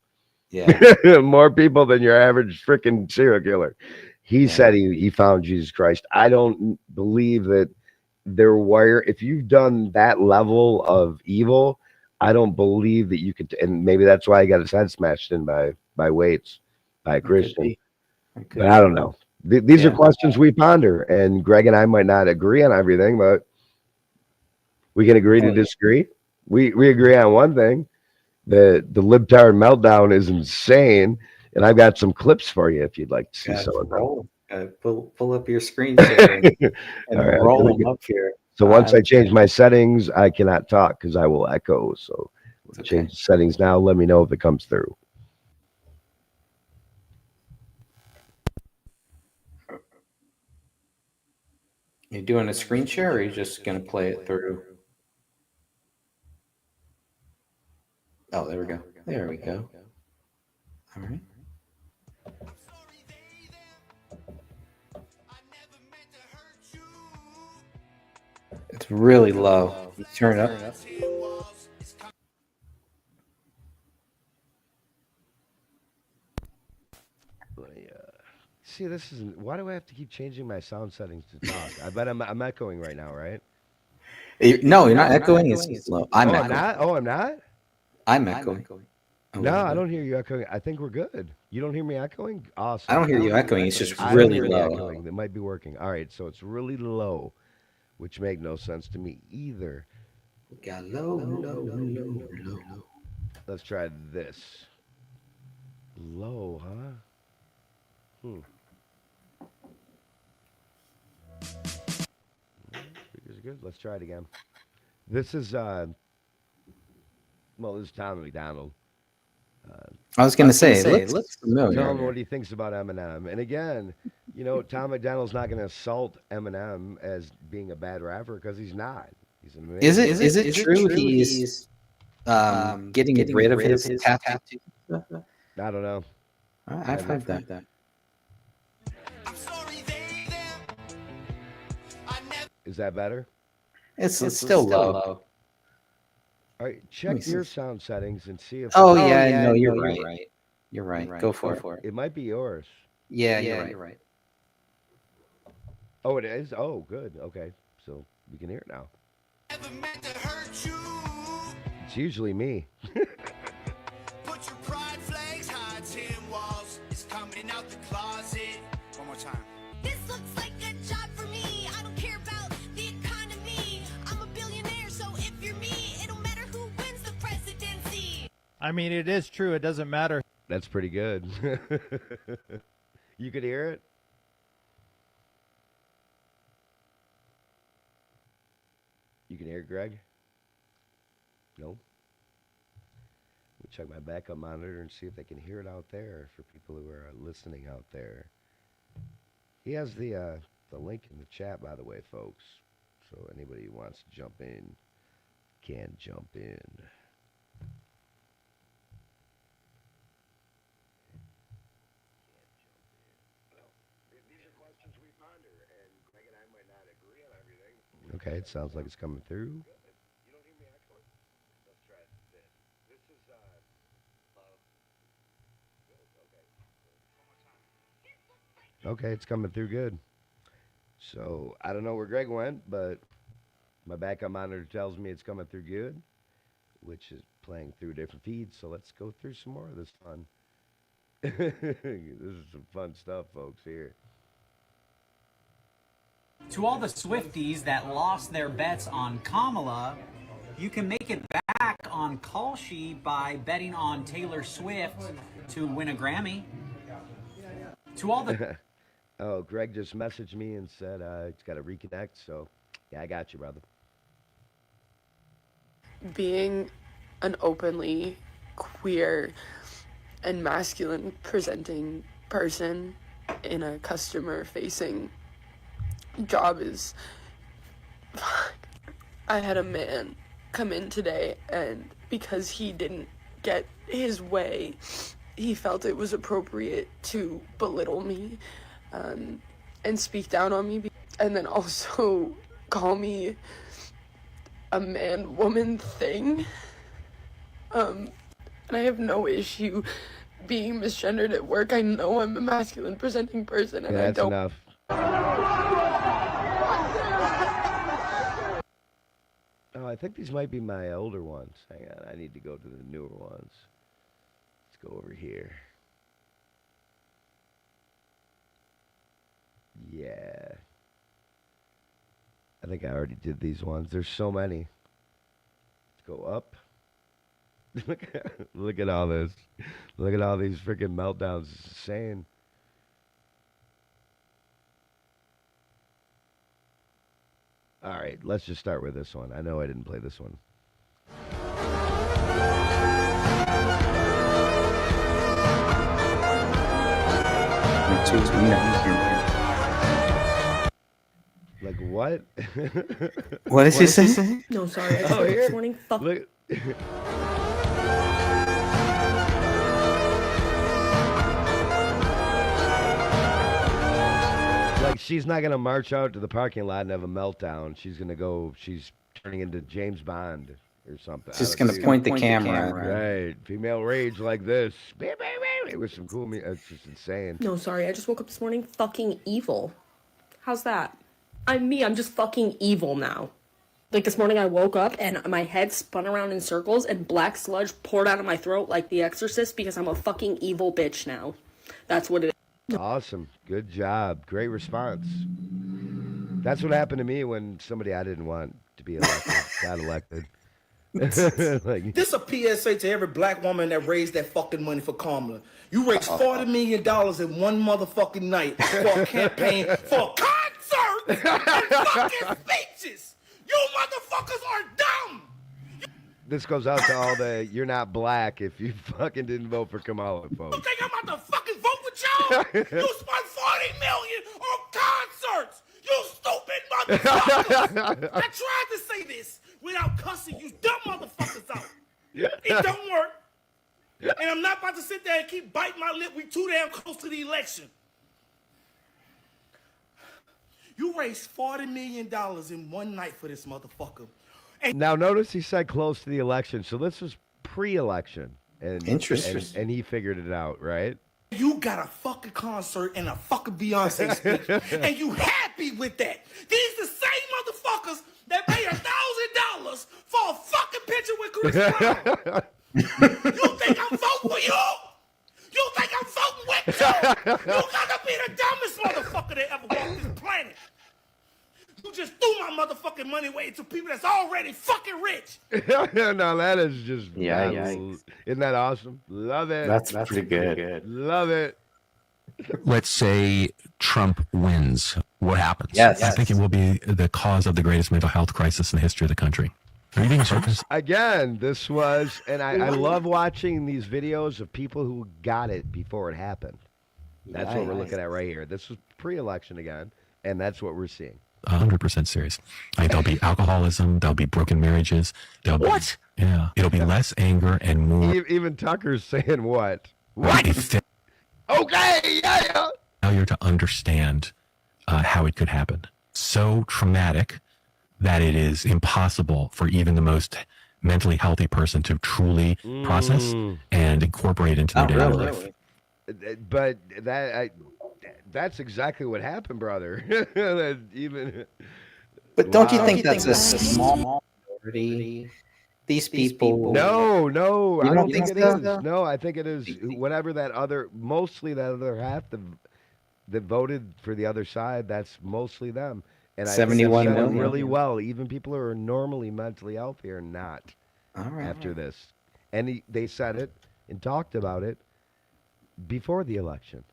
Yeah.
More people than your average freaking serial killer. He said he found Jesus Christ. I don't believe that they're wired. If you've done that level of evil, I don't believe that you could. And maybe that's why he got his head smashed in by weights, by a Christian. But I don't know. These are questions we ponder, and Greg and I might not agree on everything, but we can agree to disagree. We agree on one thing: the libtard meltdown is insane. And I've got some clips for you if you'd like to see some of them.
Pull up your screen share and
All right,
roll
let me
them up here.
So once I change my settings, I cannot talk because I will echo. So change the settings now. Let me know if it comes through.
You're doing a screen share, or are you just going to play it through? Oh, there we go. There we go. All right. It's really low. You turn it up.
See, this isn't. Why do I have to keep changing my sound settings to talk? I bet I'm echoing right now, right?
No, you're not echoing. It's low. I'm echoing.
not. Oh, I'm not.
I'm echoing.
No, I don't hear you echoing. I think we're good. You don't hear me echoing? Awesome.
I don't hear you echoing. It's just
I don't
really
hear you
low.
echoing. That might be working. All right, so it's really low, which make no sense to me either.
Got low.
Let's try this. Low, huh? Speakers are good. Let's try it again. This is this is Tom McDonald.
I was going to say, it looks familiar.
Tell him what he thinks about Eminem. And again, Tom McDonald's not going to assault Eminem as being a bad rapper because he's not. He's amazing.
Is it true he's getting rid of his tattoo?
I don't know.
I've heard that.
Is that better?
It's still low.
All right, check your sound settings and see if.
Oh yeah, no, you're right. You're right. Go for it.
It might be yours.
Yeah, you're right.
Oh, it is. Oh, good. Okay, so we can hear it now. It's usually me.
Put your pride flags high, 10 walls. It's coming out the closet. One more time. This looks like a job for me. I don't care about the economy. I'm a billionaire, so if you're me, it don't matter who wins the presidency.
I mean, it is true. It doesn't matter.
That's pretty good. You could hear it? You can hear it, Greg? No? Let me check my backup monitor and see if they can hear it out there for people who are listening out there. He has the link in the chat, by the way, folks. So anybody who wants to jump in can jump in. Okay, it sounds like it's coming through. Okay, it's coming through good. So I don't know where Greg went, but my backup monitor tells me it's coming through good, which is playing through different feeds. So let's go through some more of this fun. This is some fun stuff, folks, here.
To all the Swifties that lost their bets on Kamala, you can make it back on Kalshi by betting on Taylor Swift to win a Grammy. To all the
Oh, Greg just messaged me and said he's got to reconnect. So, yeah, I got you, brother.
Being an openly queer and masculine presenting person in a customer facing job is I had a man come in today, and because he didn't get his way, he felt it was appropriate to belittle me and speak down on me, and then also call me a man-woman thing. And I have no issue being misgendered at work. I know I'm a masculine presenting person, and
Yeah,
I
that's
don't.
enough. Oh, I think these might be my older ones. Hang on, I need to go to the newer ones. Let's go over here. Yeah. I think I already did these ones. There's so many. Let's go up. Look at all this. Look at all these freaking meltdowns. It's insane. All right, let's just start with this one. I know I didn't play this one. Like what?
What did she say?
No, sorry. I just
Oh,
woke up
here.
this morning. Fuck.
Look. Like she's not gonna march out to the parking lot and have a meltdown. She's gonna go. She's turning into James Bond or something.
Just
I don't
gonna
know.
point the camera.
Right. Female rage like this. It was some cool. It's just insane.
No, sorry. I just woke up this morning fucking evil. How's that? I'm me. I'm just fucking evil now. Like this morning I woke up and my head spun around in circles and black sludge poured out of my throat like The Exorcist because I'm a fucking evil bitch now. That's what it is.
Awesome. Good job. Great response. That's what happened to me when somebody I didn't want to be elected got elected. Like,
This a PSA to every black woman that raised that fucking money for Kamala. You raised $40 million in one motherfucking night for a campaign for a concert and fucking speeches. You motherfuckers are dumb.
this goes out to all the you're not black if you fucking didn't vote for Kamala, folks.
You think I'm about to fucking vote with y'all? You spent $40 million on concerts. You stupid motherfuckers. I tried to say this without cussing you dumb motherfuckers out. It don't work. And I'm not about to sit there and keep biting my lip. We too damn close to the election. You raised $40 million in one night for this motherfucker.
Now notice he said close to the election, so this was pre-election, and
Interesting.
and he figured it out, right?
You got a fucking concert and a fucking Beyonce speech, and you happy with that. These the same motherfuckers that pay $1,000 for a fucking picture with Chris Brown. You think I'm voting for you? You think I'm voting with you? You gotta be the dumbest motherfucker that ever walked this planet. You just threw my motherfucking money away to people that's already fucking rich.
No, that is just
Yeah,
isn't that awesome? Love it.
That's pretty good.
Love it.
Let's say Trump wins. What happens?
Yes.
I think it will be the cause of the greatest mental health crisis in the history of the country. Are you being serious?
Again, this was, and I love watching these videos of people who got it before it happened. That's what we're looking at right here. This was pre-election again, and that's what we're seeing.
100% serious. There'll be alcoholism. There'll be broken marriages. There'll
What?
Be, yeah. It'll be less anger and more
Even Tucker's saying what?
a fa-
Okay, yeah.
failure to understand how it could happen. So traumatic that it is impossible for even the most mentally healthy person to truly process and incorporate into their daily life.
But that's exactly what happened, brother. That even.
But don't you think that's a small minority? These people.
No,
You
I don't
don't
think
think
it
so?
is. No, I think it is whatever mostly that other half that voted for the other side. That's mostly them. And I think
71
they said it
million.
really well. Even people who are normally mentally healthy are not after this. And they said it and talked about it before the election.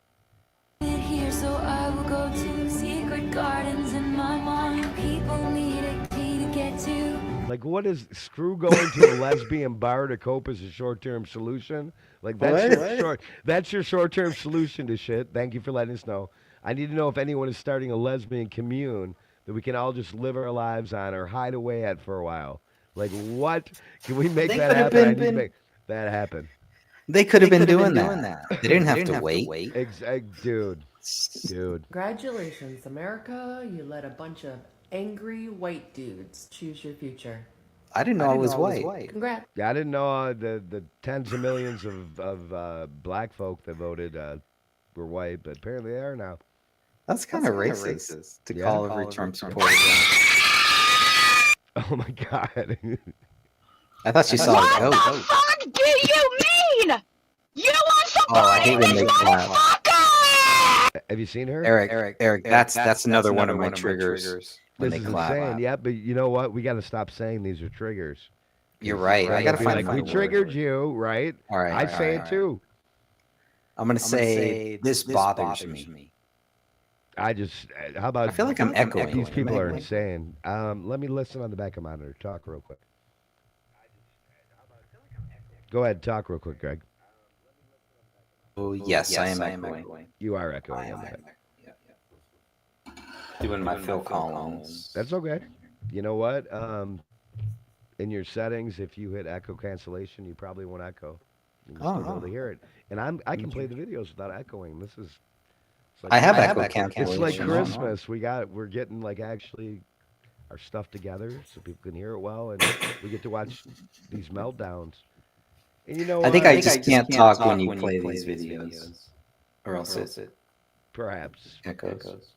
Here, so I will go to secret gardens in my mind. People need a key to get to.
Like, what is screw going to a lesbian bar to cope as a short-term solution? Like, that's your short-term solution to shit. Thank you for letting us know. I need to know if anyone is starting a lesbian commune that we can all just live our lives on or hide away at for a while. Like, what? Can we make that happen? I need to make that happen.
They could have been doing that. They didn't have to wait.
Dude.
Congratulations, America. You let a bunch of angry white dudes choose your future.
I didn't know I was white.
Congrats.
Yeah, I didn't know the tens of millions of black folk that voted were white, but apparently they are now.
That's kind of racist to call every Trump supporter.
Oh my God.
I thought you saw it.
What the fuck do you mean? You are
Oh, I hate
supporting
when
this
they clap.
motherfucker!
Have you seen her?
Eric, that's another one of my triggers. When
This
they
is
clap.
insane. Yeah, but you know what? We got to stop saying these are triggers.
You're right. I gotta
Be
find
like,
a
we
word.
triggered you, right?
All right,
I
all
say
right,
it
all right.
too.
I'm gonna say this bothers me.
I just, how about?
I feel like I'm echoing.
These people are
Echoing.
insane. Let me listen on the back of monitor. Talk real quick. Go ahead, talk real quick, Greg.
Oh yes, I am echoing.
You are echoing.
I
okay.
am. Doing my Phil Collins.
That's okay. You know what? In your settings, if you hit echo cancellation, you probably won't echo. You can still be able to hear it. And I can play the videos without echoing. This is. It's like,
I have echo
It's like
cancellation.
Christmas. We're getting like actually our stuff together so people can hear it well, and we get to watch these meltdowns. And you know,
I think
what?
I just can't talk when you play these videos, or else it
perhaps
echoes.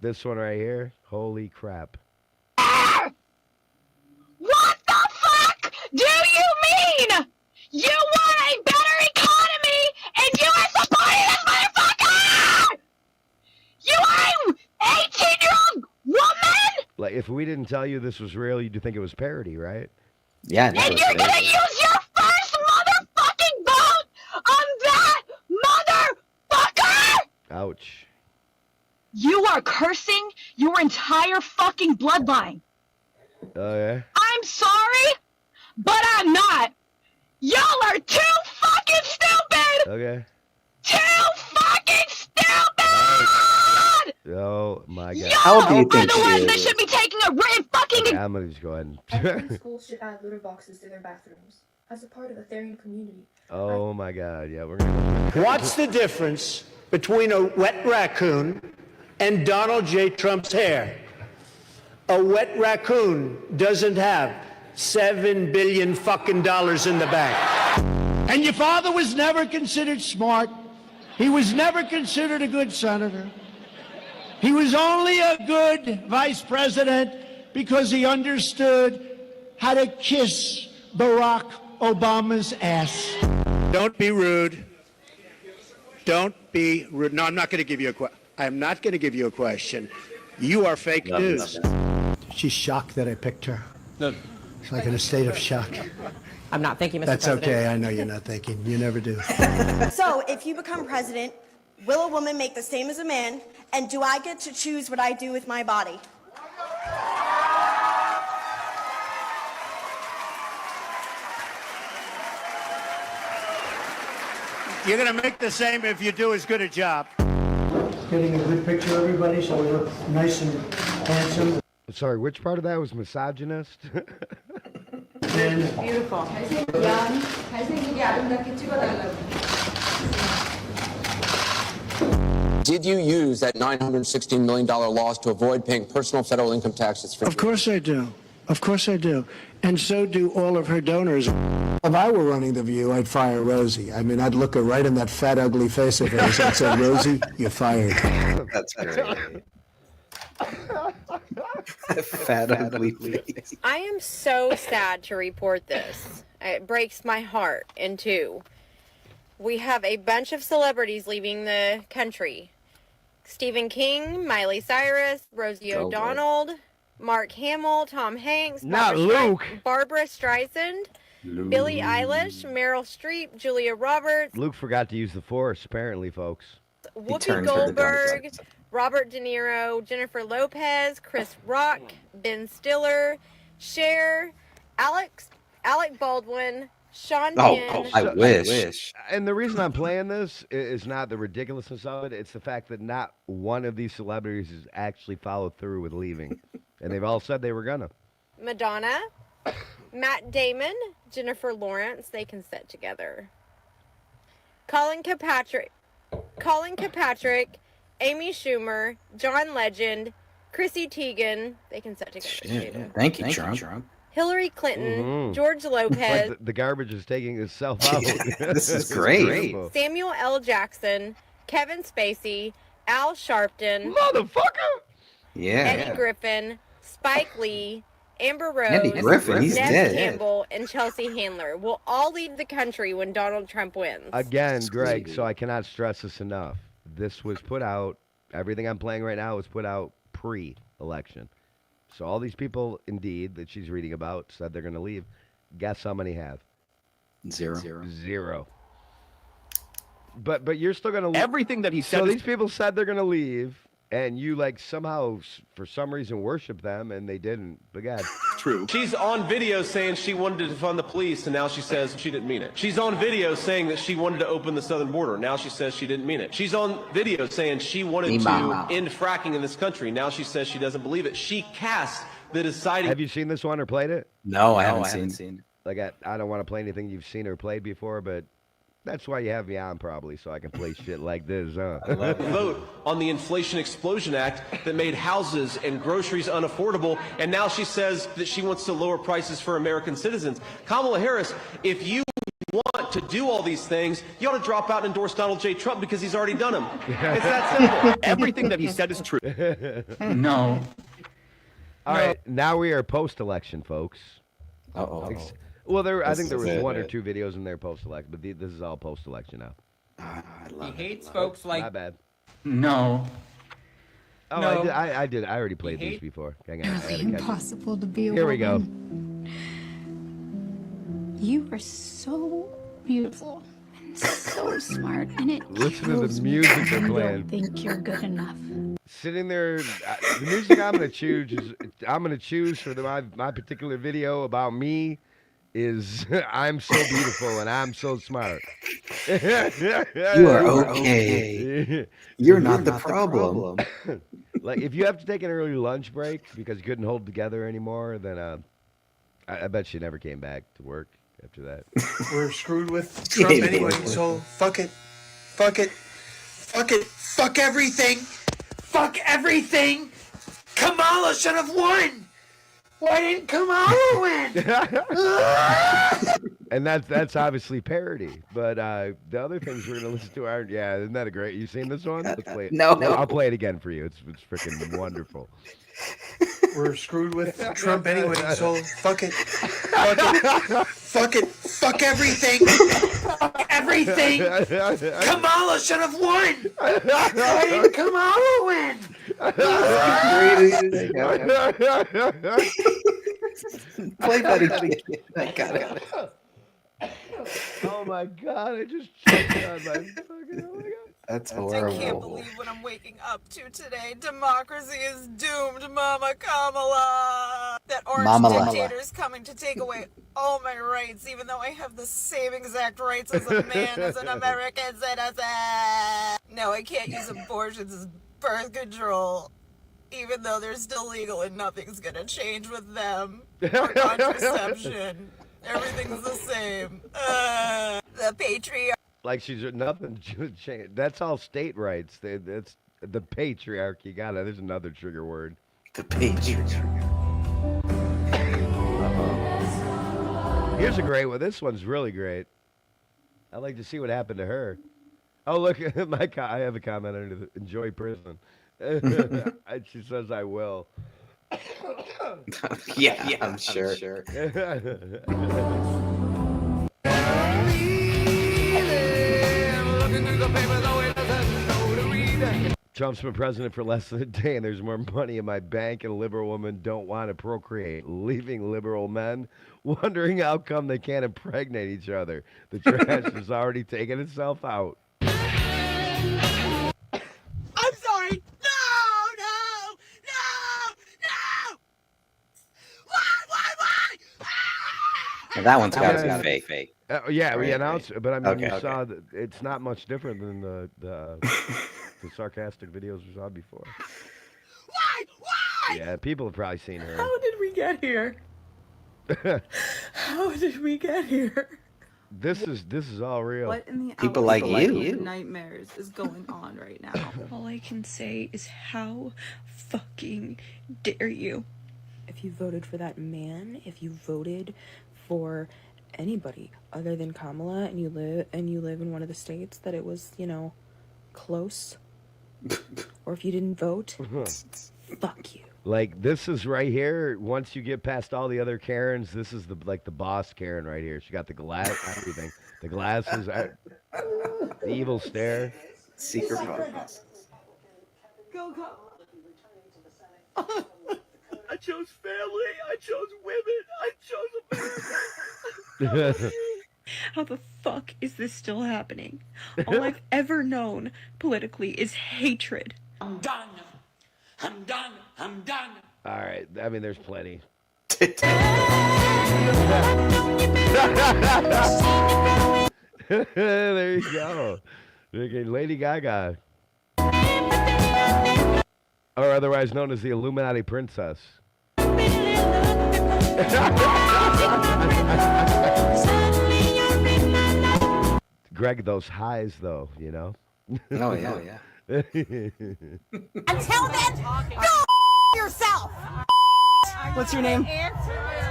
This one right here. Holy crap!
What the fuck do you mean? You want a better economy and you are supporting this motherfucker? You are an 18-year-old woman?
Like, if we didn't tell you this was real, you'd think it was parody, right?
Yeah.
And you're gonna use your first motherfucking vote on that motherfucker?
Ouch.
You are cursing your entire fucking bloodline.
Oh yeah.
I'm sorry, but I'm not. Y'all are too fucking stupid!
Okay.
Too fucking stupid!
Oh my god.
How do you
Are
think
the
she
ones that
is?
should be taking a written fucking
Okay, I'm gonna just go ahead and.
Schools should add litter boxes to their bathrooms as a part of the Therian community.
Oh my god. Yeah, we're gonna.
What's the difference between a wet raccoon and Donald J. Trump's hair? A wet raccoon doesn't have $7 billion fucking dollars in the bank. And your father was never considered smart. He was never considered a good senator. He was only a good vice president because he understood how to kiss Barack Obama's ass. Don't be rude. Don't be rude. No, I'm not going to give you a question. I'm not going to give you a question. You are fake news. She's shocked that I picked her.
No.
She's like in a state of shock.
I'm not thinking, Mr.
That's
President.
okay. I know you're not thinking. You never do.
So, if you become president, will a woman make the same as a man? And do I get to choose what I do with my body?
You're going to make the same if you do as good a job. Getting a good picture of everybody so we look nice and handsome.
Sorry, which part of that was misogynist?
Beautiful.
Did you use that $916 million loss to avoid paying personal federal income taxes?
Of course I do. Of course I do. And so do all of her donors. If I were running The View, I'd fire Rosie. I mean, I'd look her right in that fat, ugly face of hers and say, Rosie, you're fired.
That's great. Fat ugly face.
I am so sad to report this. It breaks my heart in two. We have a bunch of celebrities leaving the country. Stephen King, Miley Cyrus, Rosie
Oh, boy.
O'Donnell, Mark Hamill, Tom Hanks,
Not Luke.
Barbara Streisand, Billie Eilish, Meryl Streep, Julia Roberts,
Luke forgot to use the Force, apparently, folks.
Whoopi Goldberg, Robert De Niro, Jennifer Lopez, Chris Rock, Ben Stiller, Cher, Alec Baldwin, Sean Penn.
I wish.
And the reason I'm playing this is not the ridiculousness of it. It's the fact that not one of these celebrities has actually followed through with leaving. And they've all said they were gonna.
Madonna, Matt Damon, Jennifer Lawrence, they can sit together. Colin Kilpatrick, Amy Schumer, John Legend, Chrissy Teigen, they can sit together too.
Thank you, Trump.
Hillary Clinton,
Mhm.
George Lopez,
Like the garbage is taking itself out.
This is great.
beautiful.
Samuel L. Jackson, Kevin Spacey, Al Sharpton,
motherfucker,
Eddie Griffin, Spike Lee, Amber Rose,
Eddie Griffin, he's
Neve
dead.
Campbell, and Chelsea Handler will all leave the country when Donald Trump wins.
Again, Greg, so I cannot stress this enough. This was put out, everything I'm playing right now was put out pre-election. So all these people, indeed, that she's reading about said they're going to leave. Guess how many have? Zero. But you're still going to leave.
Everything that he said
So
is-
these people said they're going to leave, and you like somehow, for some reason, worship them, and they didn't. But God.
True.
She's on video saying she wanted to defund the police, and now she says she didn't mean it. She's on video saying that she wanted to open the southern border. Now she says she didn't mean it. She's on video saying she wanted to end fracking in this country. Now she says she doesn't believe it. She cast the deciding.
Have you seen this one or played it?
No, I haven't seen.
Like, I don't want to play anything you've seen or played before, but that's why you have me on, probably, so I can play shit like this, huh?
vote on the Inflation Explosion Act that made houses and groceries unaffordable, and now she says that she wants to lower prices for American citizens. Kamala Harris, if you want want to do all these things, you ought to drop out and endorse Donald J. Trump because he's already done them. It's that simple. Everything that he said is true.
No.
All right, now we are post-election, folks.
Uh-oh.
Well, I
This
think there
is
was
it,
one or
right?
two videos in there post-election, but this is all post-election now.
He hates folks like.
My bad.
No.
Oh,
No.
I did. I already played these before. Hang on. I had to catch it.
Impossible to be a
Here we go.
woman. You are so beautiful and so smart, and it
Listen to the
kills me
music
when
they're
you
playing.
don't think you're good enough.
Sitting there, the music I'm gonna choose for my particular video about me is I'm so beautiful and I'm so smart.
You are okay. You're not the problem.
Like if you have to take an early lunch break because you couldn't hold together anymore, then I bet you never came back to work after that.
We're screwed with Trump anyway, so fuck it. Fuck it. Fuck it. Fuck everything. Fuck everything. Kamala should have won. Why didn't Kamala win?
And that's obviously parody. But the other things we're gonna listen to aren't. Yeah, isn't that a great? You seen this one? Let's play it.
No.
I'll play it again for you. It's freaking wonderful.
We're screwed with Trump anyway, so fuck it. Fuck it. Fuck it. Fuck everything. Fuck everything. Kamala should have won. Why didn't Kamala win?
Play that again. I got it.
Oh my god! I just choked on my fucking. Oh my god.
That's
I can't
horrible.
believe what I'm waking up to today. Democracy is doomed, Mama Kamala. That orange
Mama.
dictator's coming to take away all my rights, even though I have the same exact rights as a man, as an American citizen. No, I can't use abortions as birth control, even though they're still legal and nothing's gonna change with them. Or contraception. Everything's the same. The patriarchy.
Like she's nothing changed. That's all state rights. That's the patriarchy. Got it. There's another trigger word.
The patriarchy.
Here's a great one. This one's really great. I'd like to see what happened to her. Oh, look, I have a comment under the enjoy prison. She says I will.
Yeah, I'm sure.
Trump's been president for less than a day, and there's more money in my bank, and liberal women don't want to procreate, leaving liberal men wondering how come they can't impregnate each other. The trash has already taken itself out.
I'm sorry. No.
Now that one's got to be fake.
Yeah, we
Right,
announced it, but I mean,
Okay,
you saw that it's not much different than the sarcastic videos we saw before.
Why?
Yeah, people have probably seen her.
How did we get here? How did we get here?
This is all real.
What in the
People
alley
like
of
you.
nightmares is going on right now?
All I can say is how fucking dare you?
If you voted for that man, if you voted for anybody other than Kamala, and you live in one of the states that it was, close, or if you didn't vote, fuck you.
Like this is right here. Once you get past all the other Karens, this is the boss Karen right here. She got the glass, everything, the glasses, the evil stare.
Secret podcast.
Go, I chose family. I chose women. I chose America.
How the fuck is this still happening? All I've ever known politically is hatred.
I'm done.
All right, I mean, there's plenty. There you go. Okay, Lady Gaga, or otherwise known as the Illuminati Princess. Greg, those highs, though, you know.
Oh yeah.
Until then, go yourself.
What's your name?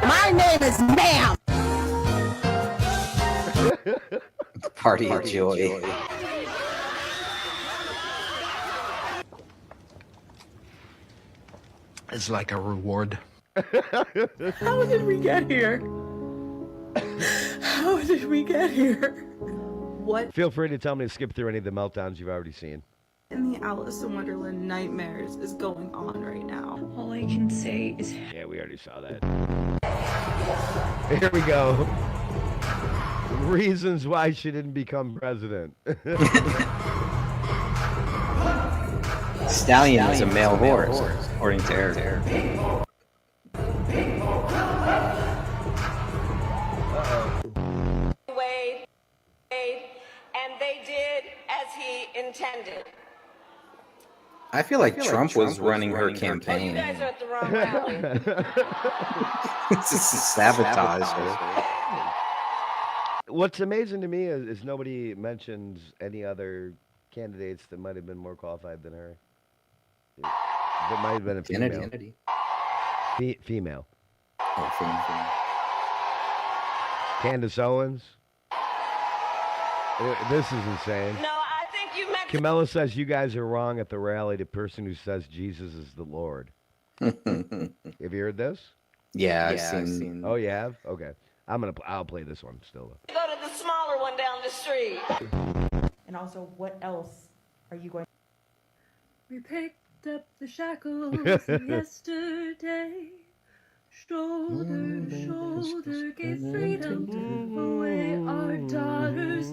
My name is Ma'am.
Party of joy.
It's like a reward.
How did we get here? How did we get here? What
Feel free to tell me to skip through any of the meltdowns you've already seen.
in the Alice in Wonderland nightmares is going on right now?
All I can say is
Yeah, we already saw that. Here we go. Reasons why she didn't become president.
Stallion is a male horse, according to Eric.
Wade, and they did as he intended.
I feel like Trump was running her campaign.
You guys are at the wrong rally.
It's just sabotage her.
What's amazing to me is nobody mentions any other candidates that might have been more qualified than her. That might have been a female.
Kennedy.
Female.
Oh, female.
Candace Owens. This is insane.
No, I think you meant.
Camilla says you guys are wrong at the rally. The person who says Jesus is the Lord. Have you heard this?
Yeah, I've seen.
Oh, you have? Okay. I'll play this one still.
Go to the smaller one down the street.
And also, what else are you going?
we picked up the shackles yesterday. Shoulder to shoulder, gave freedom away. Our daughters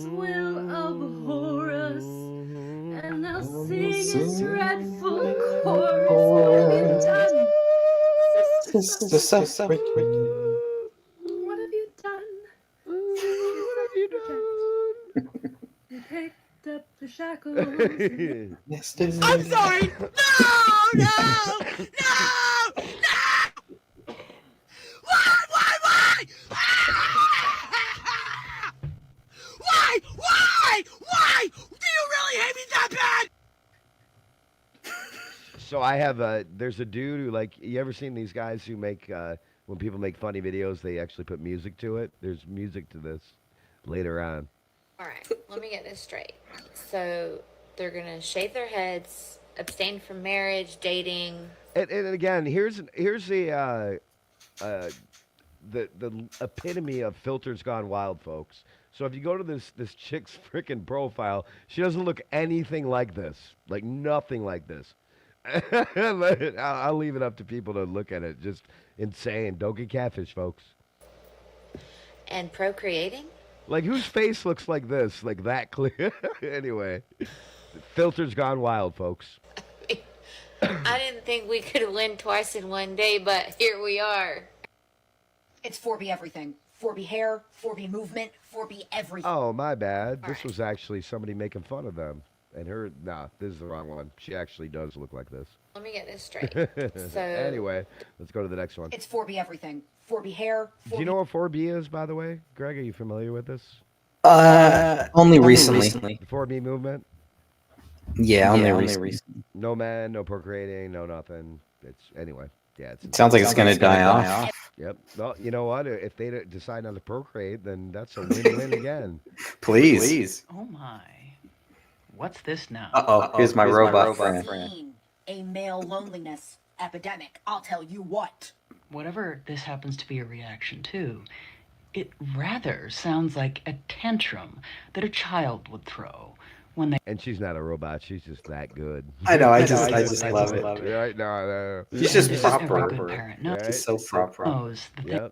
will abhor us, and they'll sing a dreadful chorus. What have you done? Sister, what have you done? What have you done? We picked up the shackles.
I'm sorry. No. Why? Do you really hate me that bad?
So I have there's a dude who, like, you ever seen these guys who make when people make funny videos, they actually put music to it. There's music to this later on.
All right, let me get this straight. So they're gonna shave their heads, abstain from marriage, dating.
And again, here's the epitome of filters gone wild, folks. So if you go to this chick's freaking profile, she doesn't look anything like this, like nothing like this. I'll leave it up to people to look at it. Just insane. Don't get catfish, folks.
And procreating?
Like, whose face looks like this, like that clear? Anyway, filters gone wild, folks.
I didn't think we could win twice in one day, but here we are.
It's 4B everything. 4B hair, 4B movement, 4B everything.
Oh, my bad. This was actually somebody making fun of them. And her, nah, this is the wrong one. She actually does look like this.
Let me get this straight. So
Anyway, let's go to the next one.
It's 4B everything. 4B hair. 4B...
Do you know what 4B is, by the way? Greg, are you familiar with this?
Only recently.
The 4B movement?
Yeah, only recently.
No men, no procreating, no nothing. It's anyway. Yeah,
It sounds like it's gonna die off.
Yep. Well, you know what? If they decide not to procreate, then that's a win-win again.
Please.
Oh my. What's this now?
Uh-oh, here's my robot friend.
A male loneliness epidemic. I'll tell you what.
Whatever this happens to be a reaction to, it rather sounds like a tantrum that a child would throw when they...
And she's not a robot. She's just that good.
I know. I just love it.
Right? No.
She's just proper.
Every good parent knows.
She's so proper.
Knows the thing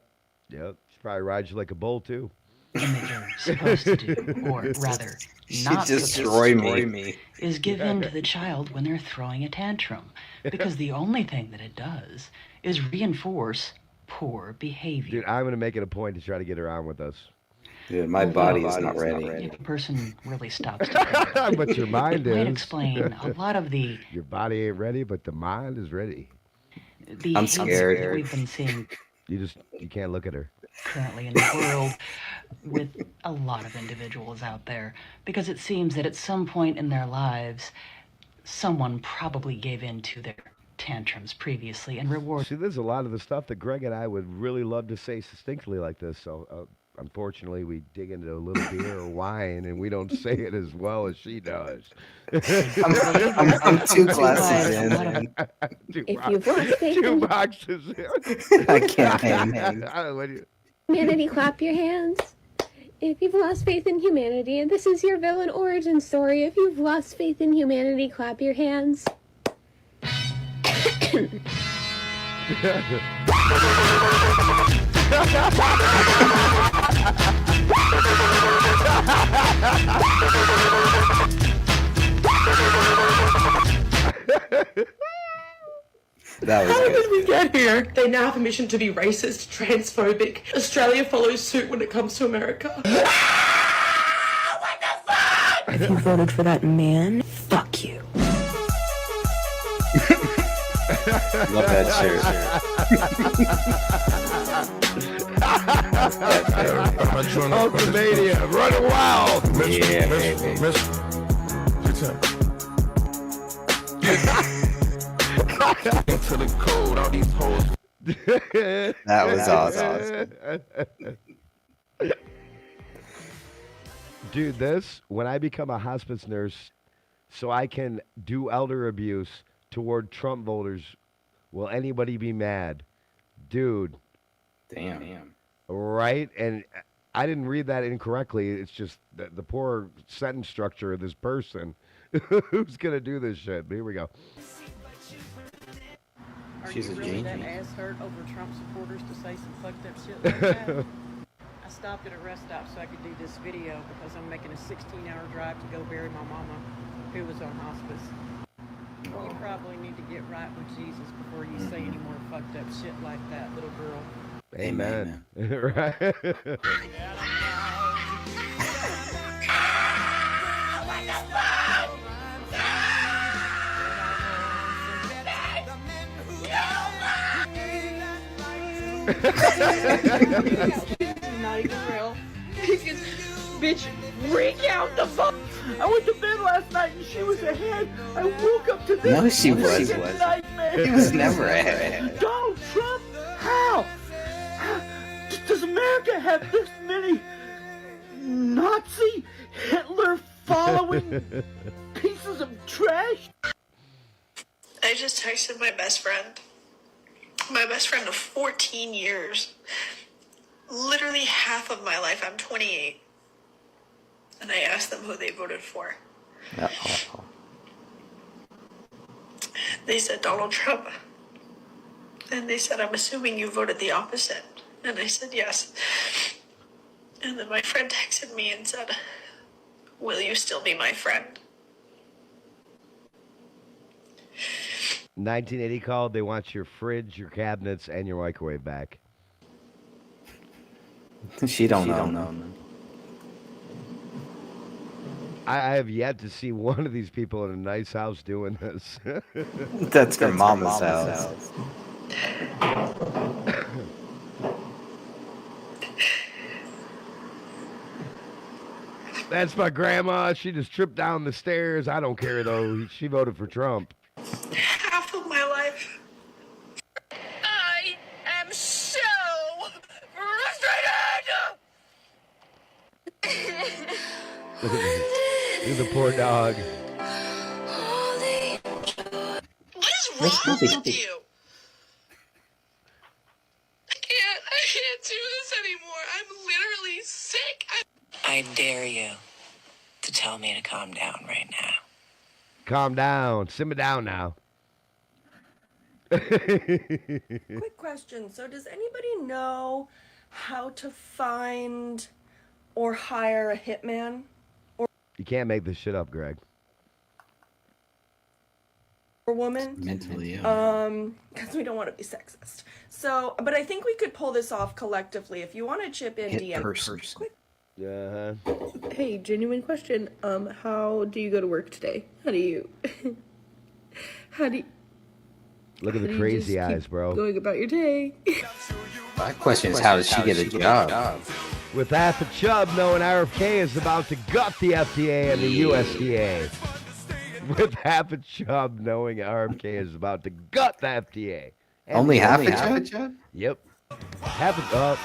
Yep. She probably rides you like a bull, too.
that you're supposed to do, or rather,
She
not
destroy
supposed to
me.
do, is give in to the child when they're throwing a tantrum. Because the only thing that it does is reinforce poor behavior.
Dude, I'm going to make it a point to try to get her on with us.
Dude, my body is not ready.
If a person really stops to
But your mind
it might
is.
explain a lot of the
Your body ain't ready, but the mind is ready.
I'm scared that we've been seeing
You can't look at her.
currently in the world with a lot of individuals out there, because it seems that at some point in their lives, someone probably gave in to their tantrums previously and rewarded.
See, there's a lot of the stuff that Greg and I would really love to say succinctly like this. So unfortunately we dig into a little beer or wine, and we don't say it as well as she does.
I'm 2 glasses in. Man.
If you've lost faith
2
in
boxes in.
I can't hang.
humanity, clap your hands. If you've lost faith in humanity, and this is your villain origin story, if you've lost faith in humanity, clap your hands.
That was
How
good.
did we get here? They now have a mission to be racist, transphobic. Australia follows suit when it comes to America. If you voted for that man, fuck you.
Love that shirt.
Ultimania, running wild.
Yeah, baby.
Into the cold, all these hoes.
That was awesome.
Dude, when I become a hospice nurse so I can do elder abuse toward Trump voters, will anybody be mad? Dude.
Damn.
Right? And I didn't read that incorrectly. It's just the poor sentence structure of this person who's going to do this shit. But here we go.
She's a
really
genius.
that ass hurt over Trump supporters to say some fucked up shit like that? I stopped at a rest stop so I could do this video because I'm making a 16-hour drive to go bury my mama who was on hospice. You probably need to get right with Jesus before you say any more fucked up shit like that, little girl.
Amen. Right?
Not even real. Bitch, freak out the fuck. I went to bed last night and she was ahead. I woke up to this.
No, she wasn't.
Nightmare.
He was never ahead.
Donald Trump? How? Does America have this many Nazi, Hitler following pieces of trash?
I just texted my best friend of 14 years. Literally half of my life. I'm 28. And I asked them who they voted for.
Uh-oh.
They said Donald Trump. And they said, I'm assuming you voted the opposite. And I said, yes. And then my friend texted me and said, will you still be my friend?
1980 called. They want your fridge, your cabinets, and your microwave back.
She don't know.
I have yet to see one of these people in a nice house doing this.
That's her mama's house.
That's my grandma. She just tripped down the stairs. I don't care, though. She voted for Trump.
Half of my life. I am so frustrated!
Look at the poor dog.
What is wrong with you? I can't do this anymore. I'm literally sick.
I dare you to tell me to calm down right now.
Calm down. Simmer down now.
Quick question. So does anybody know how to find or hire a hitman?
You can't make this shit up, Greg.
Or woman?
Mentally ill.
Because we don't want to be sexist. So, but I think we could pull this off collectively. If you want to chip in,
Hit
DM.
person.
Quick.
Yeah.
Hey, genuine question. How do you go to work today? How do you
Look at the crazy eyes, bro.
going about your day?
My question is, how does she get a job?
With half a chub knowing RFK is about to gut the FDA and the USDA. With half a chub knowing RFK is about to gut the FDA. And
Only half a
chub?
chub?
Yep. Half a chub.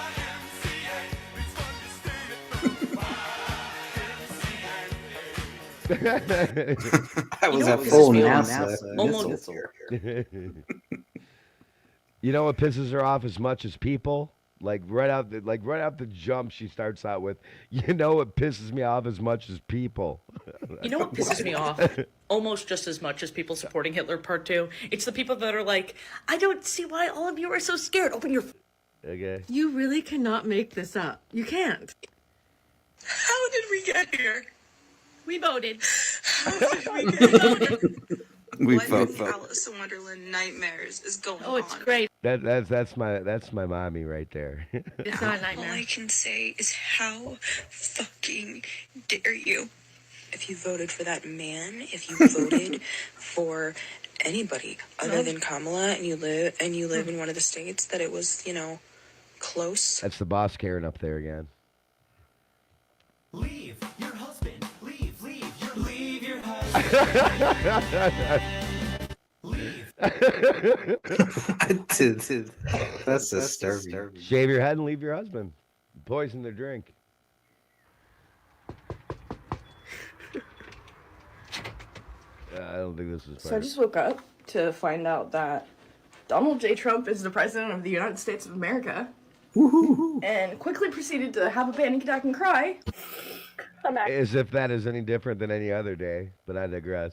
I was at full NASA. Missile here.
You know what pisses her off as much as people? Like right out the jump, she starts out with, "You know what pisses me off as much as people."
You know what pisses me off almost just as much as people supporting Hitler Part 2? It's the people that are like, "I don't see why all of you are so scared. Open your..."
Okay.
You really cannot make this up. You can't.
How did we get here?
We voted.
How did we get here?
We
What
vote.
Alice in Wonderland nightmares is going on?
Oh, it's great.
That's my mommy right there.
It's not a nightmare.
All I can say is how fucking dare you? If you voted for that man, if you voted for anybody other than Kamala, and you live in one of the states that it was, close.
That's the boss Karen up there again.
Leave your husband. Leave your husband.
That's disturbing.
Shave your head and leave your husband. Poison the drink. I don't think this is.
So I just woke up to find out that Donald J. Trump is the president of the United States of America. And quickly proceeded to have a panic attack and cry.
As if that is any different than any other day, but I digress.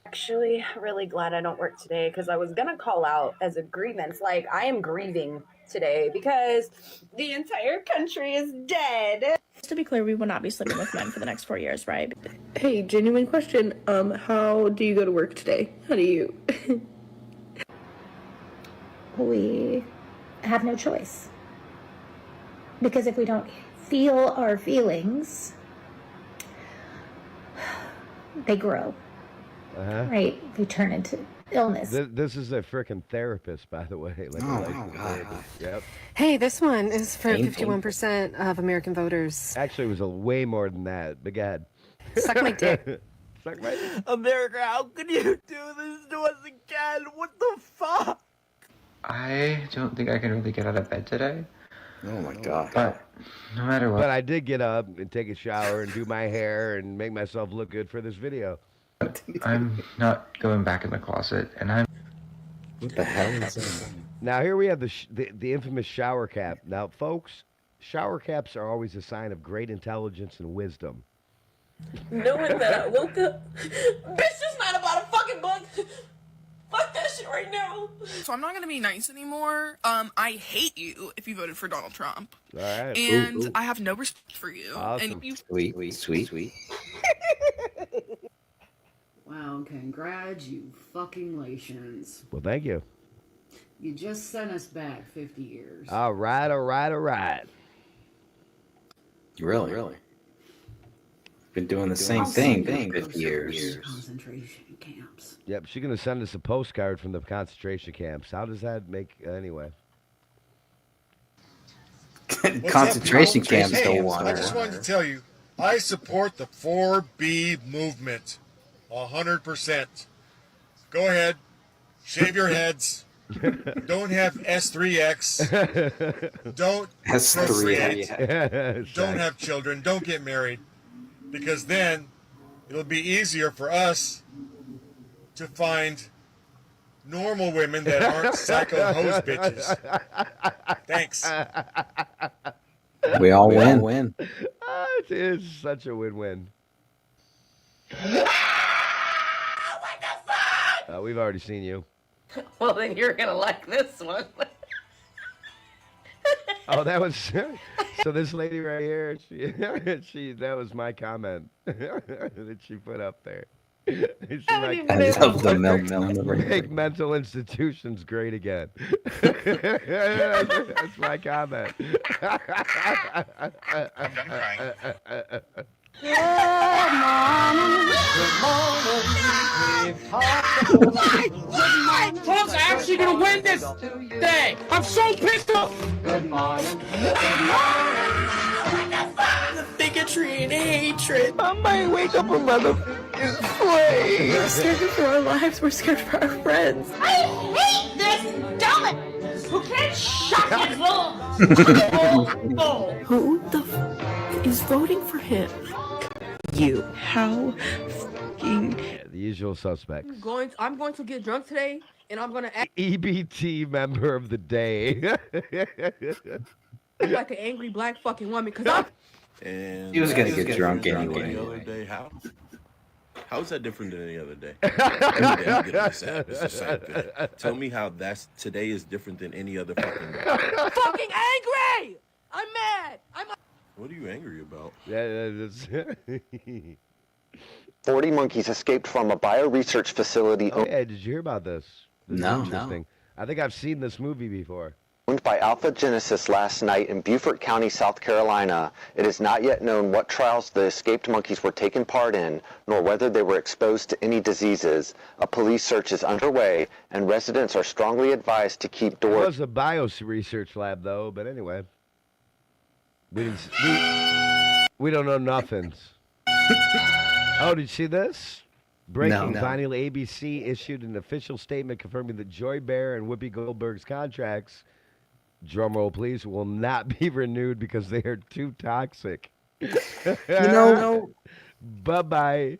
Actually, really glad I don't work today because I was gonna call out as a grievance. Like, I am grieving today because the entire country is dead.
Just to be clear, we will not be sleeping with men for the next 4 years, right? Hey, genuine question. How do you go to work today? How do you?
We have no choice. Because if we don't feel our feelings, they grow. Right? They turn into illness.
This is a freaking therapist, by the way. Like therapist. Yep.
Hey, this one is for
Painful.
51% of American voters.
Actually, it was way more than that. But go ahead.
Suck my dick.
Suck my dick.
America, how can you do this to us again? What the fuck?
I don't think I can really get out of bed today.
Oh my god.
But no matter what.
But I did get up and take a shower and do my hair and make myself look good for this video.
I'm not going back in the closet, and I'm...
What the hell is that?
Now here we have the infamous shower cap. Now, folks, shower caps are always a sign of great intelligence and wisdom.
Knowing that I woke up, bitch, this not about a fucking book. Fuck that shit right now.
So I'm not gonna be nice anymore. I hate you if you voted for Donald Trump.
All right.
And I have no respect for you.
Awesome.
And you
Sweet.
Wow, congratulations.
Well, thank you.
You just sent us back 50 years.
All right.
Really? Been doing the same thing for 50 years.
Concentration camps.
Yep, she's going to send us a postcard from the concentration camps. How does that make, anyway?
Concentration camps don't want
I just wanted to tell you, I support the 4B movement 100%. Go ahead, shave your heads. Don't have S3X. Don't procreate. Don't have children. Don't get married. Because then it'll be easier for us to find normal women that aren't psycho hose bitches. Thanks.
We all win.
It is such a win-win. We've already seen you.
Well, then you're gonna like this one.
Oh, that was so. This lady right here, she that was my comment that she put up there.
I love the meltdown.
Make mental institutions great again. That's my comment.
I'm done crying.
Folks, I'm actually gonna win this thing. I'm so pissed off. Good morning.
The bigotry and hatred. I might wake up a motherfucking flame. We're scared for our lives. We're scared for our friends.
I hate this dumbass who can't shut his little.
Who the f is voting for him? You. How
fucking
Yeah, the usual suspects.
I'm going to get drunk today, and I'm gonna act
EBT member of the day.
like an angry black fucking woman, cause I'm.
He was gonna get drunk anyway.
The other day, how is that different than any other day? Every day I get on this app, it's the same thing. Tell me how today is different than any other fucking day.
Fucking angry! I'm mad.
What are you angry about?
Yeah, that's
40 monkeys escaped from a bioresearch facility
Oh, yeah, did you hear about this? This is
No.
interesting. I think I've seen this movie before.
owned by Alpha Genesis last night in Beaufort County, South Carolina. It is not yet known what trials the escaped monkeys were taking part in, nor whether they were exposed to any diseases. A police search is underway, and residents are strongly advised to keep
It
doors.
was a research lab, though, but anyway. We don't know nothings. Oh, did you see this? Breaking,
No.
finally, ABC issued an official statement confirming that Joy Bear and Whoopi Goldberg's contracts, drumroll please, will not be renewed because they are too toxic. Bye-bye.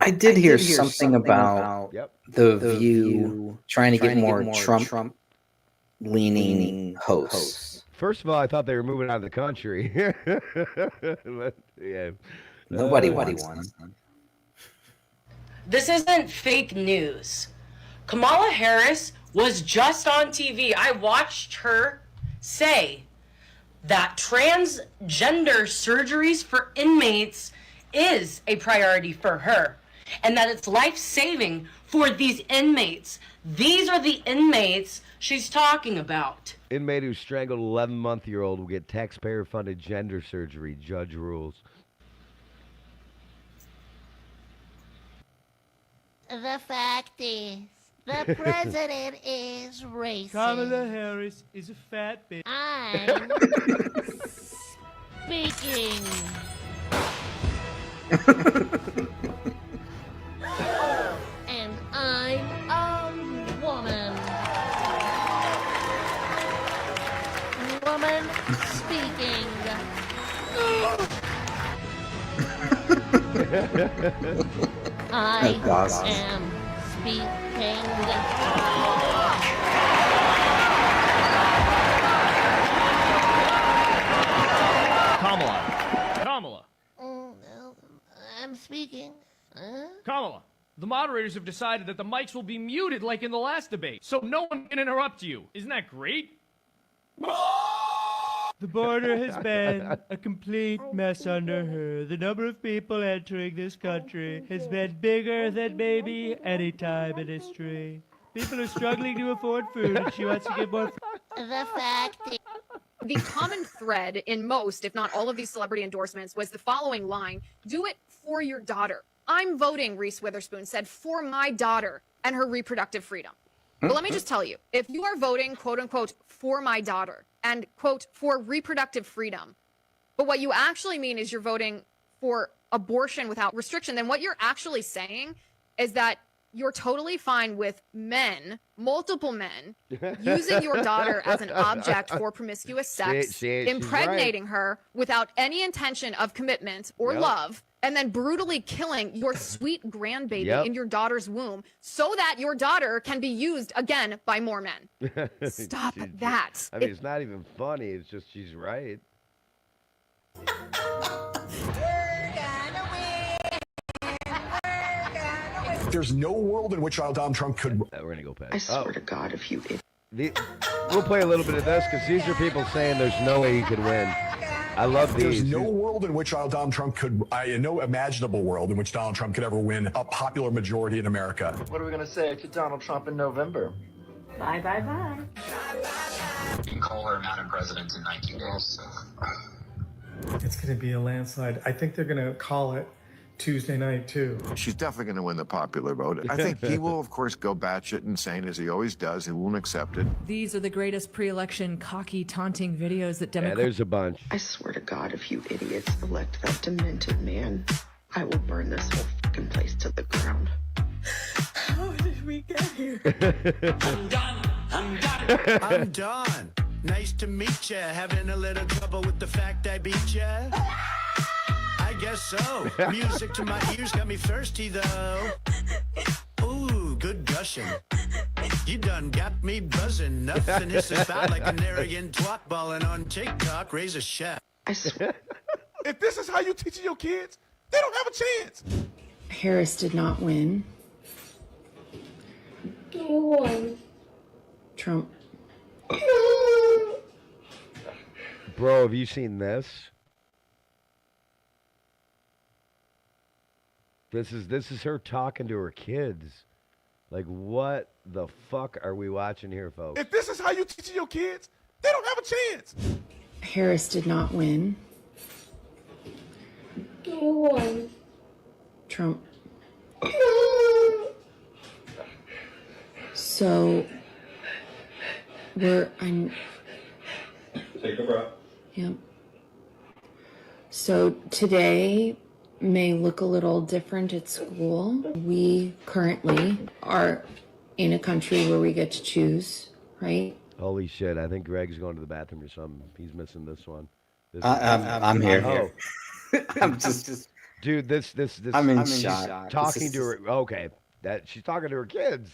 I did hear something about
Yep.
the View trying to get more Trump-leaning hosts.
First of all, I thought they were moving out of the country. But, yeah.
Nobody wants them.
This isn't fake news. Kamala Harris was just on TV. I watched her say that transgender surgeries for inmates is a priority for her and that it's life-saving for these inmates. These are the inmates she's talking about.
Inmate who strangled 11-month-old will get taxpayer-funded gender surgery, judge rules.
The fact is, the president is racist.
Kamala Harris is a fat bitch.
I'm speaking. And I'm a woman. Woman speaking. I
That's awesome.
am speaking.
Kamala.
Oh, no, I'm speaking.
Kamala. The moderators have decided that the mics will be muted like in the last debate, so no one can interrupt you. Isn't that great? The border has been a complete mess under her. The number of people entering this country has been bigger than maybe any time in history. People are struggling to afford food, and she wants to get more.
The fact is.
The common thread in most, if not all of these celebrity endorsements was the following line: do it for your daughter. I'm voting, Reese Witherspoon said, for my daughter and her reproductive freedom. But let me just tell you, if you are voting, quote unquote, for my daughter and, quote, for reproductive freedom, but what you actually mean is you're voting for abortion without restriction, then what you're actually saying is that you're totally fine with men, multiple men, using your daughter as an object for promiscuous sex,
she's
impregnating her without any intention of commitment or
Yep.
love, and then brutally killing your sweet grandbaby
Yep.
in your daughter's womb so that your daughter can be used again by more men. Stop that.
I mean, it's not even funny. It's just she's right.
There's no world in which Donald Trump could.
We're gonna go past.
I swear to God, if you.
We'll play a little bit of this because these are people saying there's no way he could win. I love these.
There's no world in which Donald Trump could, no imaginable world in which Donald Trump could ever win a popular majority in America.
What are we going to say to Donald Trump in November?
Bye, bye, bye.
You can call her Madam President in 19 days. So.
It's going to be a landslide. I think they're going to call it Tuesday night, too.
She's definitely going to win the popular vote. I think he will, of course, go batshit insane as he always does. He won't accept it.
These are the greatest pre-election cocky, taunting videos that
Yeah,
Democrats.
there's a bunch.
I swear to God, if you idiots elect that demented man, I will burn this whole fucking place to the ground.
How did we get here?
I'm done. Nice to meet ya. Having a little trouble with the fact I beat ya. I
guess so. Music to my ears got me thirsty, though. Ooh, good gushing. You done got me buzzing. Nothing hisses about like an arrogant twat balling on TikTok. Raise a chef.
If this is how you teaching your kids, they don't have a chance.
Harris did not win.
Who won?
Trump.
Bro, have you seen this? This is her talking to her kids. Like, what the fuck are we watching here, folks?
If this is how you teaching your kids, they don't have a chance.
Harris did not win.
Who won?
Trump. So I'm
Take a breath.
Yep. So today may look a little different at school. We currently are in a country where we get to choose, right?
Holy shit, I think Greg's going to the bathroom or something. He's missing this one.
I'm here.
Oh.
I'm just
Dude, this
I'm in shock.
Talking to her. Okay, that she's talking to her kids.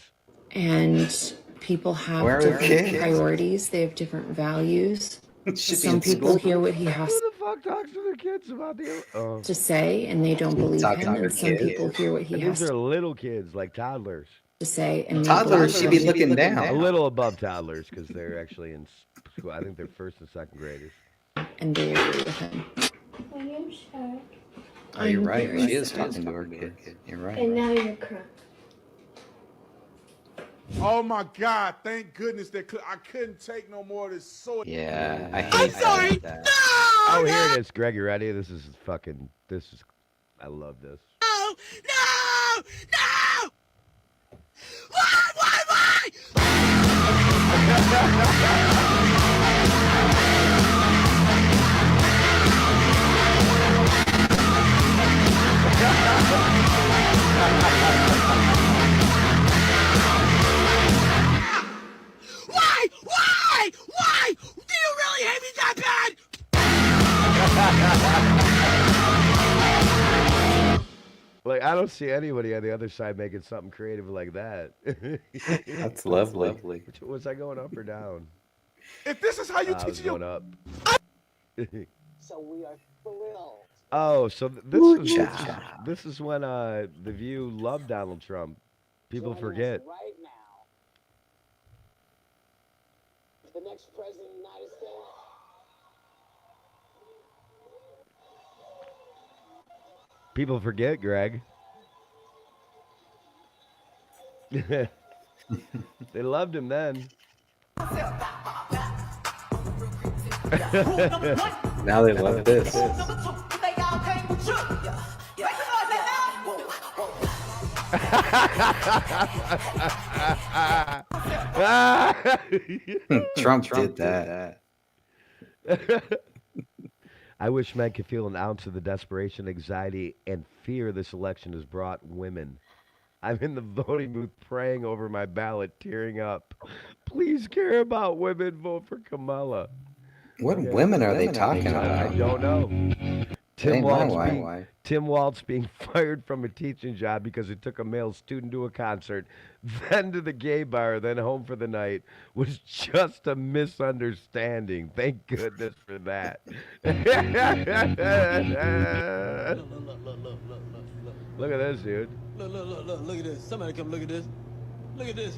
And people have
Where are the
different
kids?
priorities. They have different values.
Should be
Some
in
people
school.
hear what he has
Who the fuck talks to their kids about the?
to say, and they don't believe
Talking
him.
to her
And some
kids.
people hear what he
And
has
these are little kids, like toddlers.
to say, and they
Toddlers
believe
should be
him.
looking down.
A little above toddlers because they're actually in school. I think they're first and second graders.
And they agree with him.
I am shocked.
Oh, you're
I'm
right.
very
She is
sad.
talking to her kids. You're right.
And now you're crunk.
Oh my God! Thank goodness that I couldn't take no more of this soy.
Yeah, I hate that.
Oh, here it is. Greg, you ready? This is fucking. I love this.
No! No! No! Why? Why? Why? Why? Do you really hate me that bad?
Like, I don't see anybody on the other side making something creative like that.
That's lovely.
Was I going up or down?
If this is how you
I was
teach your
going up.
So we are thrilled.
Oh, so this is when The View loved Donald Trump. People forget.
Right now, the next president of the United States.
People forget, Greg. They loved him then.
Now they love this. Trump did that.
I wish men could feel an ounce of the desperation, anxiety, and fear this election has brought women. I'm in the voting booth praying over my ballot, tearing up. Please care about women. Vote for Kamala.
What women are they talking about?
I don't know. Tim Waltz being fired from a teaching job because it took a male student to a concert, then to the gay bar, then home for the night was just a misunderstanding. Thank goodness for that. Look at this, dude.
Look at this. Somebody come look at this. Look at this.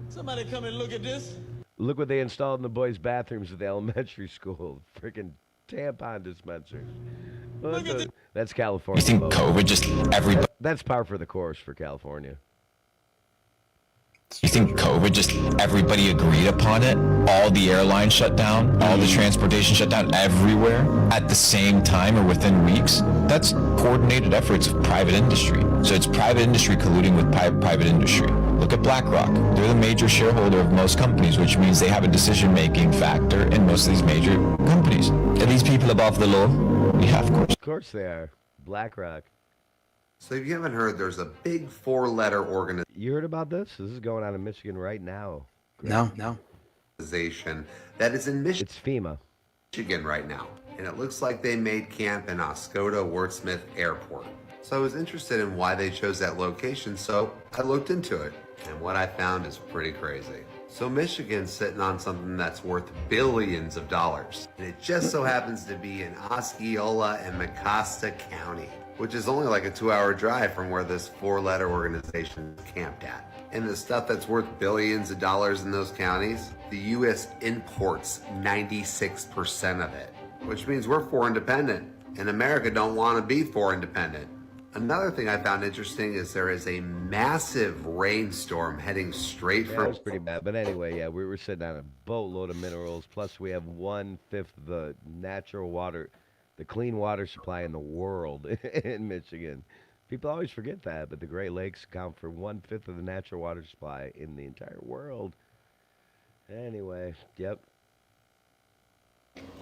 Somebody come and look at this.
Look what they installed in the boys' bathrooms at the elementary school. Freaking tampon dispensers. That's California.
You think COVID just everybody?
That's par for the course for California.
You think COVID just everybody agreed upon it? All the airlines shut down, all the transportation shut down everywhere at the same time or within weeks? That's coordinated efforts of private industry. So it's private industry colluding with private industry. Look at BlackRock. They're the major shareholder of most companies, which means they have a decision-making factor in most of these major companies. Are these people above the law? Yeah, of course.
Of course they are. BlackRock.
So if you haven't heard, there's a big four-letter organization.
You heard about this? This is going on in Michigan right now.
No.
That is in Michigan.
It's FEMA.
Michigan right now. and it looks like they made camp in Oscoda Wordsmith Airport. So I was interested in why they chose that location, so I looked into it, and what I found is pretty crazy. So Michigan's sitting on something that's worth billions of dollars, and it just so happens to be in Osceola and Mecosta County, which is only like a 2-hour drive from where this 4-letter organization is camped at. And the stuff that's worth billions of dollars in those counties, the U.S. imports 96% of it, which means we're foreign dependent, and America don't want to be foreign dependent. Another thing I found interesting is there is a massive rainstorm heading straight
Yeah,
from...
that was pretty bad. But anyway, yeah, we were sitting on a boatload of minerals. Plus, we have 1/5 of the natural water, the clean water supply in the world in Michigan. People always forget that, but the Great Lakes account for 1/5 of the natural water supply in the entire world. Anyway, yep.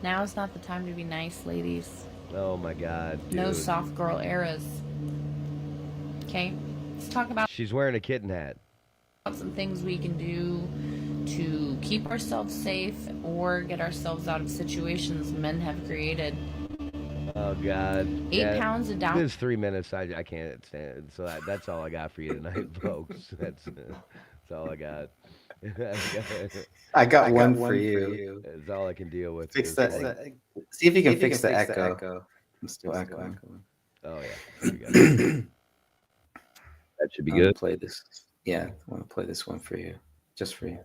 Now is not the time to be nice, ladies.
Oh my God, dude.
No soft girl eras. Okay, let's talk about
She's wearing a kitten hat.
some things we can do to keep ourselves safe or get ourselves out of situations men have created.
Oh God.
8 pounds of down.
This is 3 minutes. I can't stand it. So that's all I got for you tonight, folks. That's all I got.
I got one for you.
That's all I can deal with.
Fix
is
that.
like-
See if you can fix the echo. I'm still echoing.
Oh yeah. There we go. That should be
I wanna
good.
Play this. Yeah, I want to play this one for you, just for you.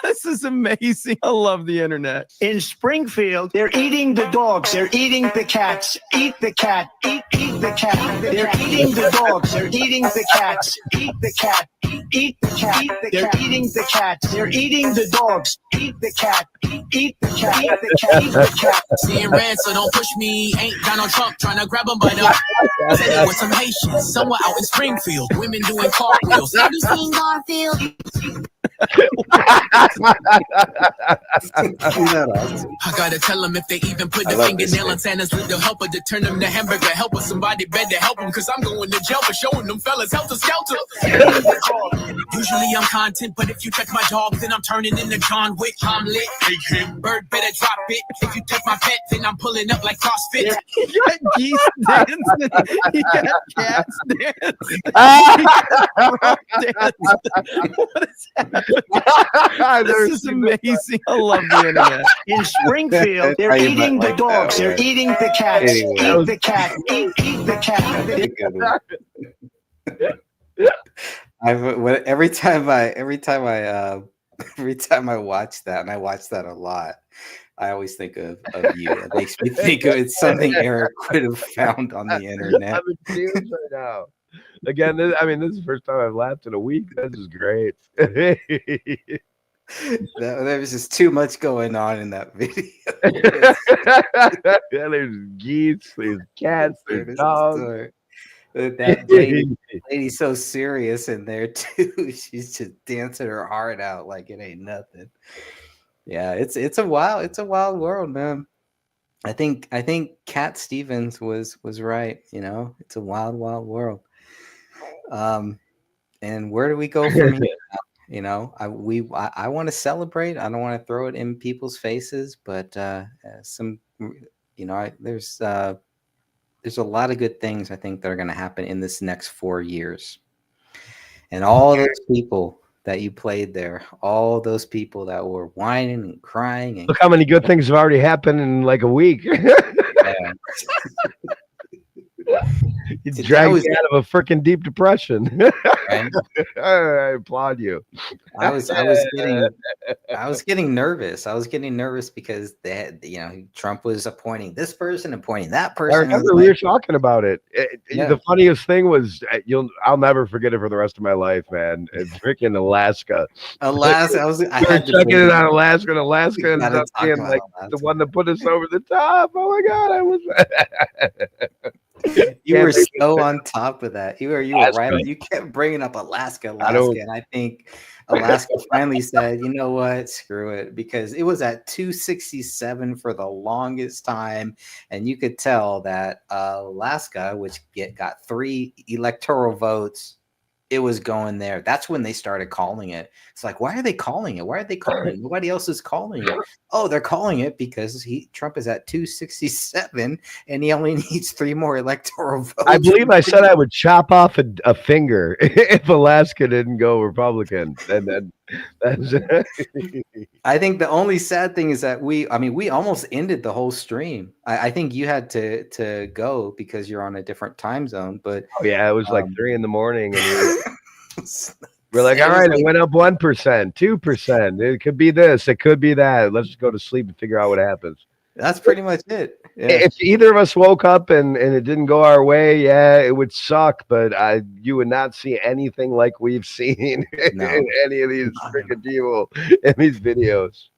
This is amazing. I love the internet.
In Springfield, they're eating the dogs. They're eating the cats. Eat the cat. Eat the cat. They're eating the dogs. They're eating the cats. Eat the cat. Eat the cat. They're eating the cats. They're eating the dogs. Eat the cat. Eat the cat. Eat the cat. Eat the cat.
Seeing red, so don't push me. Ain't Donald Trump trying to grab him by the. Said it with some Haitians, somewhere out in Springfield. Women doing cartwheels. Have you seen Garfield? I gotta tell them if they even put the fingernail on Santa's little helper to turn them to hamburger helper. Somebody better help them, cause I'm going to jail for showing them fellas helter skelter. Usually I'm content, but if you check my dog, then I'm turning into John Wick. I'm lit. Bird better drop it. If you take my pet, then I'm pulling up like CrossFit.
You got geese dancing. You got cats dancing. What is happening? This is amazing. I love the internet.
In Springfield, they're eating the dogs. They're eating the cats.
Anyway.
Eat the cat. Eat the cat.
Every time I watch that, and I watch that a lot, I always think of you. It makes me think of it's something Eric would have found on the internet.
I'm in tears right now. Again, this is the first time I've laughed in a week. This is great.
There was just too much going on in that video.
Yeah, there's geese, there's cats, there's dogs.
That lady's so serious in there too. She's just dancing her heart out like it ain't nothing. Yeah, it's a wild world, man. I think Cat Stevens was right. You know, it's a wild world. And where do we go from here? You know, I want to celebrate. I don't want to throw it in people's faces, but there's a lot of good things I think that are going to happen in this next 4 years. And all those people that you played there, all those people that were whining and crying. And
look how many good things have already happened in like a week. You dragged me out of a freaking deep depression.
Right?
I applaud you.
I was getting nervous. I was getting nervous because they had, Trump was appointing this person, appointing that person.
I remember we were talking about it. The funniest thing was I'll never forget it for the rest of my life, man. It's freaking Alaska.
I had to
checking it on Alaska, and Alaska ended up being like the one that put us over the top. Oh my God, I was.
You were so on top of that. You were right. You kept bringing up Alaska, and I think Alaska finally said, "You know what? Screw it," because it was at 267 for the longest time, and you could tell that Alaska, which got 3 electoral votes it was going there. That's when they started calling it. It's like, why are they calling it? Why are they calling it? Nobody else is calling it. Oh, they're calling it because Trump is at 267 and he only needs 3 more electoral votes.
I believe I said I would chop off a finger if Alaska didn't go Republican. And then that's
I think the only sad thing is that we almost ended the whole stream. I think you had to go because you're on a different time zone. But
yeah, it was like 3 a.m. and we're like, all right, it went up 1%, 2%. It could be this, it could be that. Let's just go to sleep and figure out what happens.
That's pretty much it. Yeah.
If either of us woke up and it didn't go our way, yeah, it would suck. But you would not see anything like we've seen in any of these freaking people in these videos.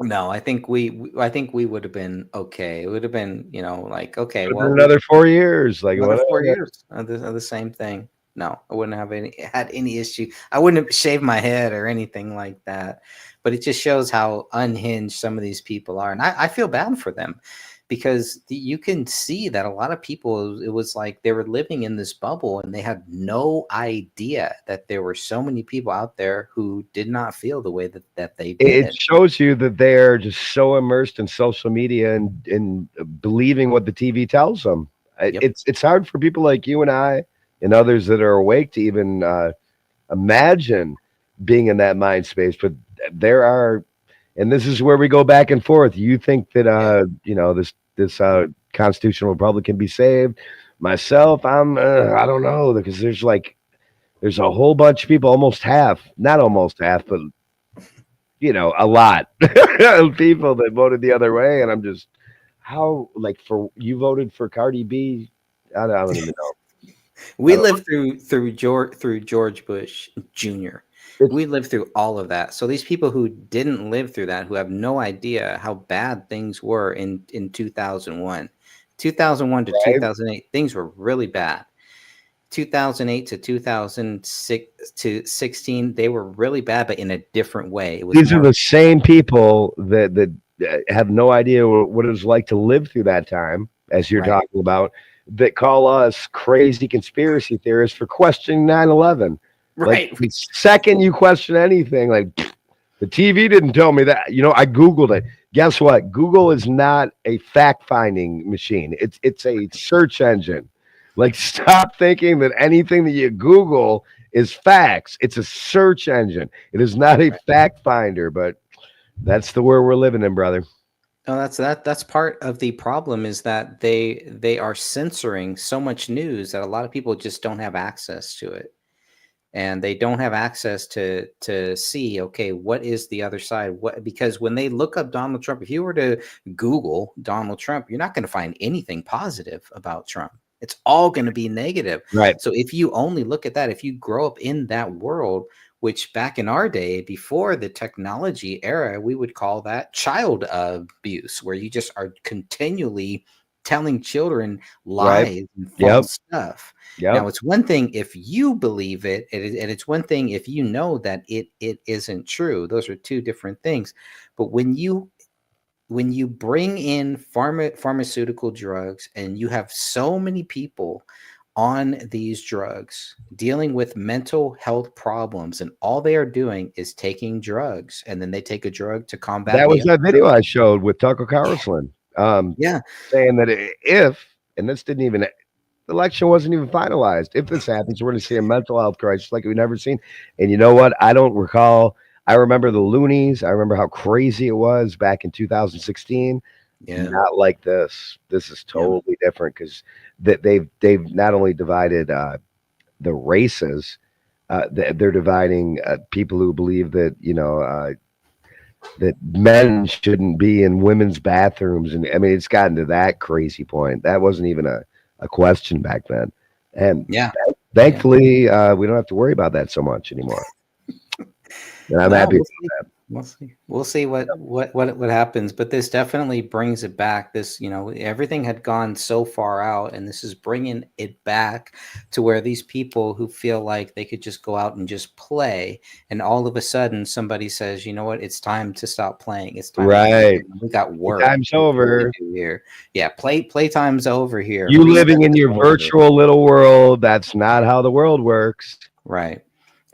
No, I think we would have been okay. It would have been, like, okay, well,
another 4 years, like
another 4 years of the same thing. No, I wouldn't have had any issue. I wouldn't have shaved my head or anything like that. But it just shows how unhinged some of these people are, and I feel bad for them because you can see that a lot of people, it was like they were living in this bubble and they had no idea that there were so many people out there who did not feel the way that they did.
It shows you that they're just so immersed in social media and believing what the TV tells them.
Yep.
It's hard for people like you and I and others that are awake to even imagine being in that mind space. But there are, and this is where we go back and forth. You think that this constitutional republic can be saved? Myself, I don't know, because there's a whole bunch of people, not almost half, but a lot of people that voted the other way, and I'm just, how, like, for you voted for Cardi B? I don't even know.
We lived through George Bush Jr. We lived through all of that. So these people who didn't live through that, who have no idea how bad things were in 2001. 2001 to 2008, things were really bad. 2008 to 2006 to 16, they were really bad, but in a different way.
These are the same people that have no idea what it was like to live through that time, as you're talking about, that call us crazy conspiracy theorists for questioning 9/11.
Right.
Like, the second you question anything, like, the TV didn't tell me that. I Googled it. Guess what? Google is not a fact-finding machine. It's a search engine. Like, stop thinking that anything that you Google is facts. It's a search engine. It is not a fact finder, but that's the world we're living in, brother.
No, that's part of the problem, is that they are censoring so much news that a lot of people just don't have access to it. And they don't have access to see, okay, what is the other side? Because when they look up Donald Trump, if you were to Google Donald Trump, you're not going to find anything positive about Trump. It's all going to be negative.
Right.
So if you only look at that, if you grow up in that world, which back in our day, before the technology era, we would call that child abuse, where you just are continually telling children lies and false stuff. Now, it's one thing if you believe it, and it's one thing if you know that it isn't true. Those are two different things. But when you bring in pharmaceutical drugs, and you have so many people on these drugs dealing with mental health problems, and all they are doing is taking drugs, and then they take a drug to combat.
That was that video I showed with Tucker Carlson. Saying that and this didn't even, the election wasn't even finalized. If this happens, we're going to see a mental health crisis like we've never seen. And you know what? I don't recall. I remember the loonies. I remember how crazy it was back in 2016.
Yeah.
Not like this. This is totally different, because they've not only divided the races, they're dividing people who believe that that men shouldn't be in women's bathrooms. And I mean, it's gotten to that crazy point. That wasn't even a question back then. And thankfully, we don't have to worry about that so much anymore. And I'm happy with that.
We'll see what happens, but this definitely brings it back. This, everything had gone so far out, and this is bringing it back to where these people who feel like they could just go out and just play, and all of a sudden somebody says, you know what, it's time to stop playing. It's time.
Right.
We got work.
Time's over
here. Yeah. Playtime's over here.
You living in your virtual little world. That's not how the world works.
Right.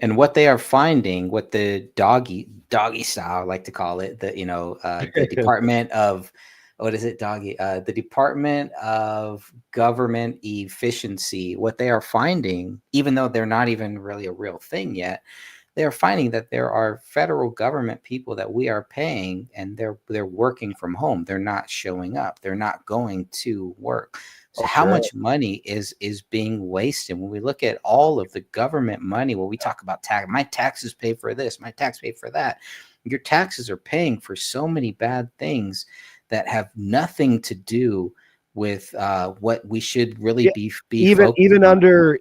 And what they are finding, what the doggy style, I like to call it, the the Department of what is it, doggy? The Department of Government Efficiency. What they are finding, even though they're not even really a real thing yet, they are finding that there are federal government people that we are paying, and they're working from home. They're not showing up. They're not going to work. So how much money is being wasted when we look at all of the government money? When we talk about tax, my taxes pay for this, my tax pay for that. Your taxes are paying for so many bad things that have nothing to do with what we should really be
even under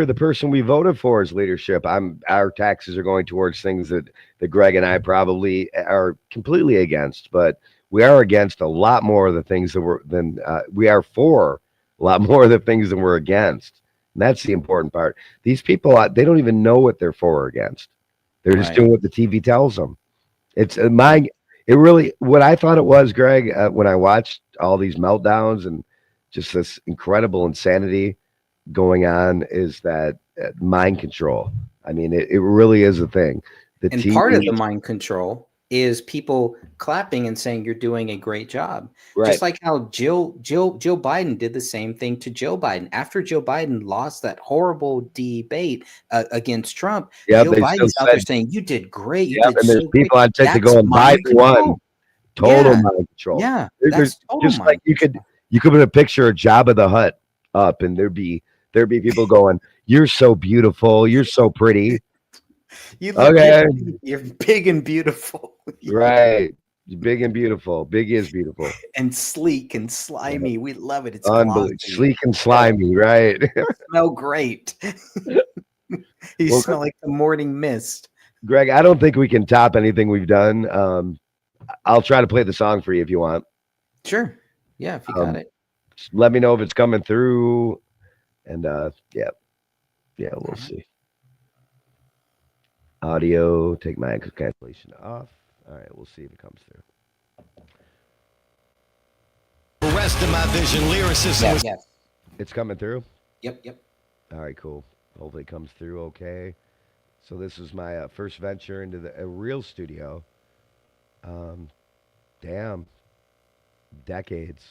the person we voted for as leadership. Our taxes are going towards things that Greg and I probably are completely against, but we are against a lot more of the things that we are for a lot more of the things than we're against. And that's the important part. These people, they don't even know what they're for or against. They're just doing what the TV tells them. It's what I thought it was, Greg, when I watched all these meltdowns and just this incredible insanity going on, is that mind control. I mean, it really is a thing.
Part of the mind control is people clapping and saying you're doing a great job.
Right.
Just like how Joe Biden did the same thing to Joe Biden. After Joe Biden lost that horrible debate against Trump, Joe Biden's out there saying, you did great. You did
and there's
so
people
great.
on TikTok
That's
going, Biden won. Total mind control.
Yeah.
There's just like you could put a picture of Jabba the Hutt up and there'd be people going, you're so beautiful. You're so pretty.
You're big and beautiful.
Right. Big and beautiful. Big is beautiful.
And sleek and slimy. We love it. It's
unbelievable. Sleek and slimy, right?
Smell great. You smell like the morning mist.
Greg, I don't think we can top anything we've done. I'll try to play the song for you if you want.
Sure. Yeah, if you got it.
Just let me know if it's coming through. And we'll see. Audio, take my cancellation off. All right, we'll see if it comes through.
The rest of my vision, lyricism.
Yes.
It's coming through?
Yep.
All right, cool. Hopefully it comes through okay. So this is my first venture into a real studio. Damn. Decades.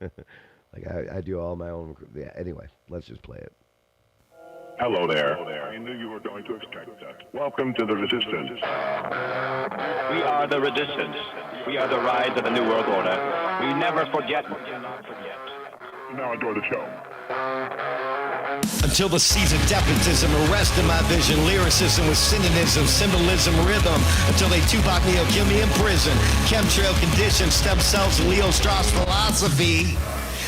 Like I do all my own. Yeah, anyway, let's just play it.
Hello there. I knew you were going to expect that. Welcome to the Resistance.
We are the Resistance. We are the rise of the New World Order. We never forget. We cannot forget.
Now enjoy the show.
Until the seas of despotism arrested my vision, lyricism with synonymism, symbolism, rhythm. Until they Tupac me or kill me in prison. Chemtrail conditions, stem cells, and Leo Strauss philosophy.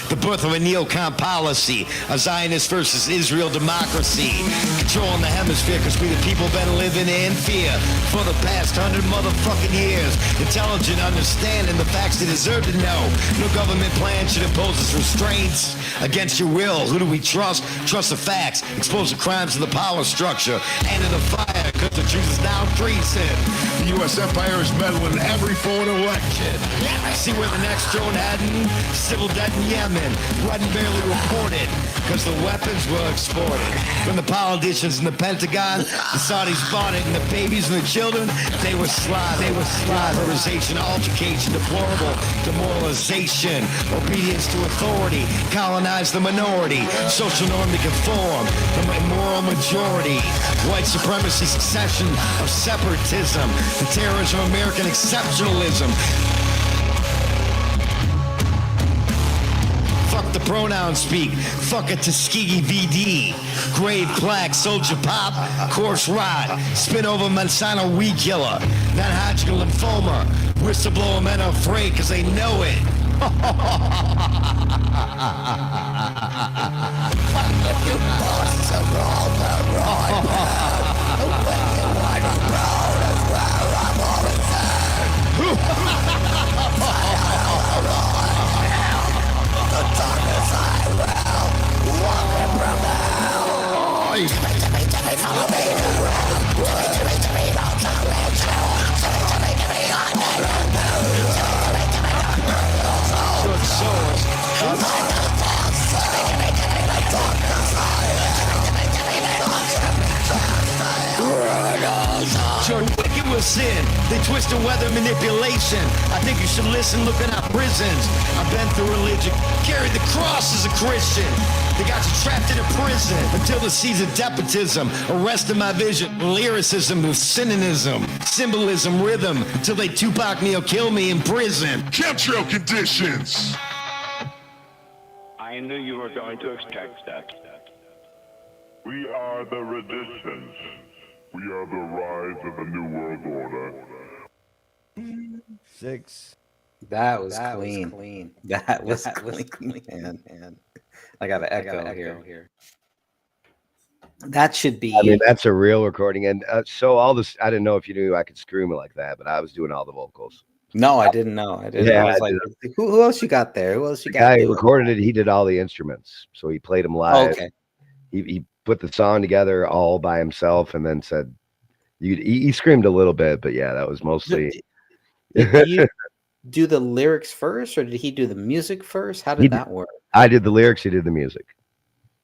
The birth of a neocon policy, a Zionist versus Israel democracy. Controlling the hemisphere because we the people been living in fear for the past 100 motherfucking years. Intelligent understanding the facts they deserve to know. No government plan should impose its restraints against your will. Who do we trust? Trust the facts. Expose the crimes of the power structure. And in the fire because the truth is now treason.
The U.S. Empire is meddling in every foreign election.
See where the next drone heading? Civil debt in Yemen. Wasn't barely reported because the weapons were exported. From the politicians in the Pentagon, the Saudis bought it, and the babies and the children, they were slaughtered. Polarization, altercation, deplorable demoralization, obedience to authority, colonize the minority, social norm to conform, the immoral majority, white supremacy, succession of separatism, the terrorism of American exceptionalism. Fuck the pronoun speak. Fuck a Tuskegee VD. Grave plaque, soldier pop, course rod, spin over Monsanto weed killer, non-Hodgkin lymphoma, whistleblower men are afraid because they know it.
you're wicked with sin. They twist and weather manipulation. I think you should listen, looking at prisons. I've been through religion, carried the cross as a Christian. They got you trapped in a prison until the seeds of despotism arrested my vision. Lyricism with cynicism, symbolism, rhythm, until they Tupac me or kill me in prison.
Chemtrail conditions.
I knew you were going to expect that.
We are the resistance. We are the rise of the New World Order.
6.
That was clean. That was clean, man. I got an echo here. That should be.
I mean, that's a real recording. And so all this, I didn't know if you knew I could scream it like that, but I was doing all the vocals.
No, I didn't know. I didn't.
Yeah,
I was like, who else you got there? Who else you got?
The guy who recorded it, he did all the instruments. So he played them live.
Oh, okay.
He put the song together all by himself and then said, he screamed a little bit, but yeah, that was mostly.
Did you do the lyrics first, or did he do the music first? How did that work?
I did the lyrics, he did the music.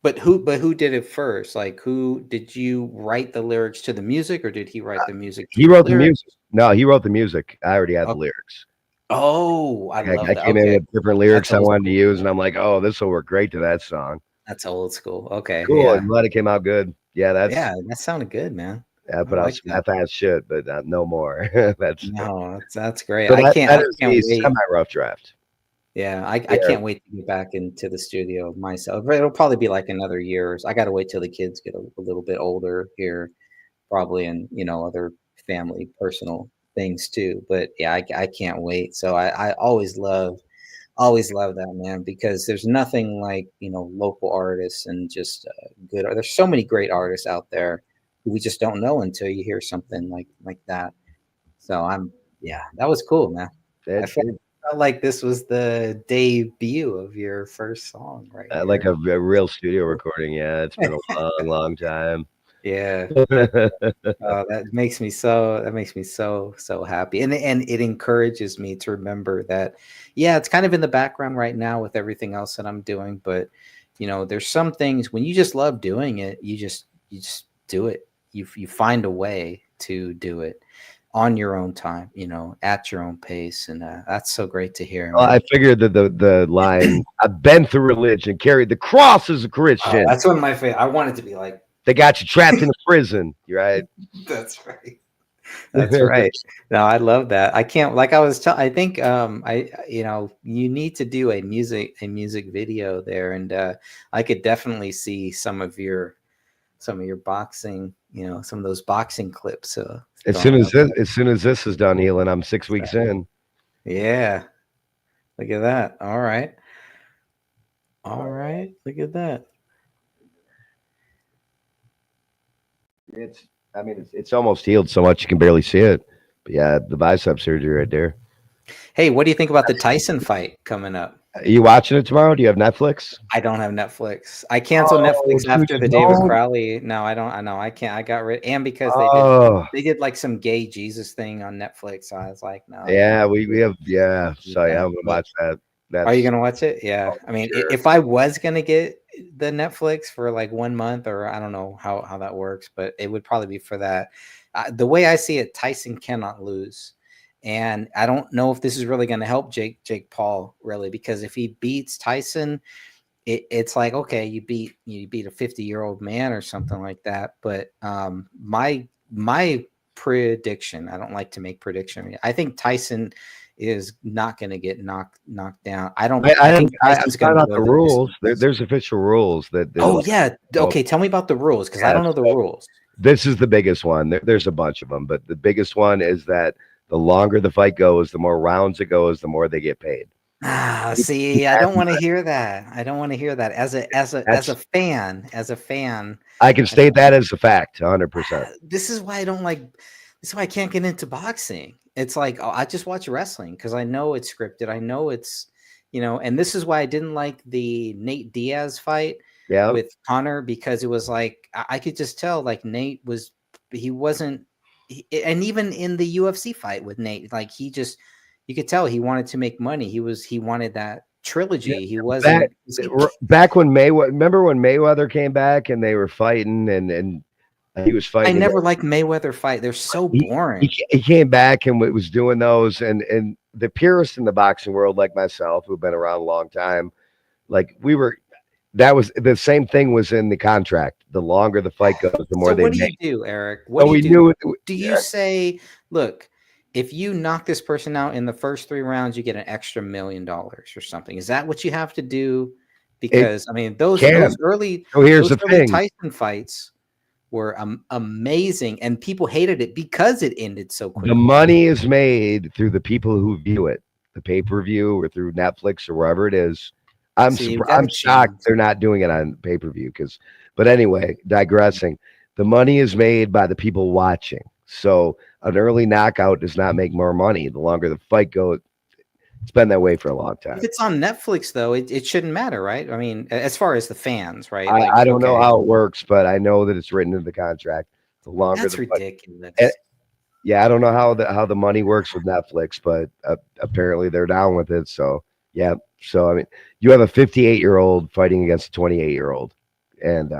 But who did it first? Like, who did you write the lyrics to the music, or did he write the music?
He wrote the music. No, he wrote the music. I already had the lyrics.
Oh, I love that.
I came in with different lyrics I wanted to use, and I'm like, oh, this will work great to that song.
That's old school. Okay,
cool.
Yeah.
I'm glad it came out good. Yeah,
that sounded good, man.
Yeah, but I was fast shit, but no more.
That's great.
So
I can't wait.
Semi-rough draft.
Yeah, I can't wait to get back into the studio myself. It'll probably be like another year. I got to wait till the kids get a little bit older here, probably, and other family personal things too. But yeah, I can't wait. So I always love that, man, because there's nothing like local artists and just good. There's so many great artists out there who we just don't know until you hear something like that. So that was cool, man. I felt like this was the debut of your first song, right?
Like a real studio recording. Yeah, it's been a long time.
Yeah. That makes me so happy. And it encourages me to remember that, it's kind of in the background right now with everything else that I'm doing. But, there's some things when you just love doing it, you just do it. You find a way to do it on your own time, at your own pace. And that's so great to hear.
Well, I figured that the line, I've been through religion, carried the cross as a Christian.
That's one of my favorite. I want it to be like,
they got you trapped in a prison. You're right.
That's right. That's right. No, I love that. I can't, like I was telling, I think, you need to do a music video there. And I could definitely see some of your boxing, some of those boxing clips.
As soon as this is done, Elon, I'm 6 weeks in.
Yeah. Look at that. All right. Look at that.
It's almost healed so much you can barely see it. But yeah, the bicep surgery right there.
Hey, what do you think about the Tyson fight coming up?
Are you watching it tomorrow? Do you have Netflix?
I don't have Netflix. I canceled Netflix after the David Crowley. No, I don't. I know I can't. I got rid. And because they did like some gay Jesus thing on Netflix, so I was like, no.
Yeah, we have. Yeah, so yeah, I'm gonna watch that.
Are you gonna watch it? Yeah. I mean, if I was gonna get the Netflix for like 1 month, or I don't know how that works, but it would probably be for that. The way I see it, Tyson cannot lose. And I don't know if this is really going to help Jake Paul, really, because if he beats Tyson, it's like, okay, you beat a 50-year-old man or something like that. But my prediction, I don't like to make prediction. I think Tyson is not going to get knocked down. I think Tyson's going to
the rules. There's official rules that.
Oh yeah. Okay, tell me about the rules, because I don't know the rules.
This is the biggest one. There's a bunch of them, but the biggest one is that the longer the fight goes, the more rounds it goes, the more they get paid.
See, I don't want to hear that. I don't want to hear that. As a fan,
I can state that as a fact, 100%.
This is why I can't get into boxing. It's like, I just watch wrestling because I know it's scripted. I know it's, and this is why I didn't like the Nate Diaz fight with Conor, because it was like, I could just tell like Nate wasn't. And even in the UFC fight with Nate, like you could tell he wanted to make money. He wanted that trilogy.
Yeah,
he wasn't
back when Mayweather. Remember when Mayweather came back and they were fighting, and He was
I
fighting.
never liked Mayweather fight. They're so boring.
He came back and was doing those, and the purists in the boxing world, like myself, who've been around a long time, like that was the same thing was in the contract. The longer the fight goes, the more
So
they
what do
make.
you do, Eric? What
So
do you
we
do?
knew it.
Do you say, look, if you knock this person out in the first 3 rounds, you get an extra $1 million or something? Is that what you have to do? Because I mean, those early,
So here's
those
the
early
thing.
Tyson fights were amazing, and people hated it because it ended so quickly.
The money is made through the people who view it, the pay-per-view or through Netflix or wherever it is. I'm shocked they're not doing it on pay-per-view but anyway, digressing. The money is made by the people watching. So an early knockout does not make more money. The longer the fight goes, it's been that way for a long time.
If it's on Netflix, though, it shouldn't matter, right? I mean, as far as the fans, right?
I don't know how it works, but I know that it's written in the contract. The longer
That's
the fight,
ridiculous.
yeah, I don't know how the money works with Netflix, but apparently they're down with it. So yeah, so I mean, you have a 58-year-old fighting against a 28-year-old, and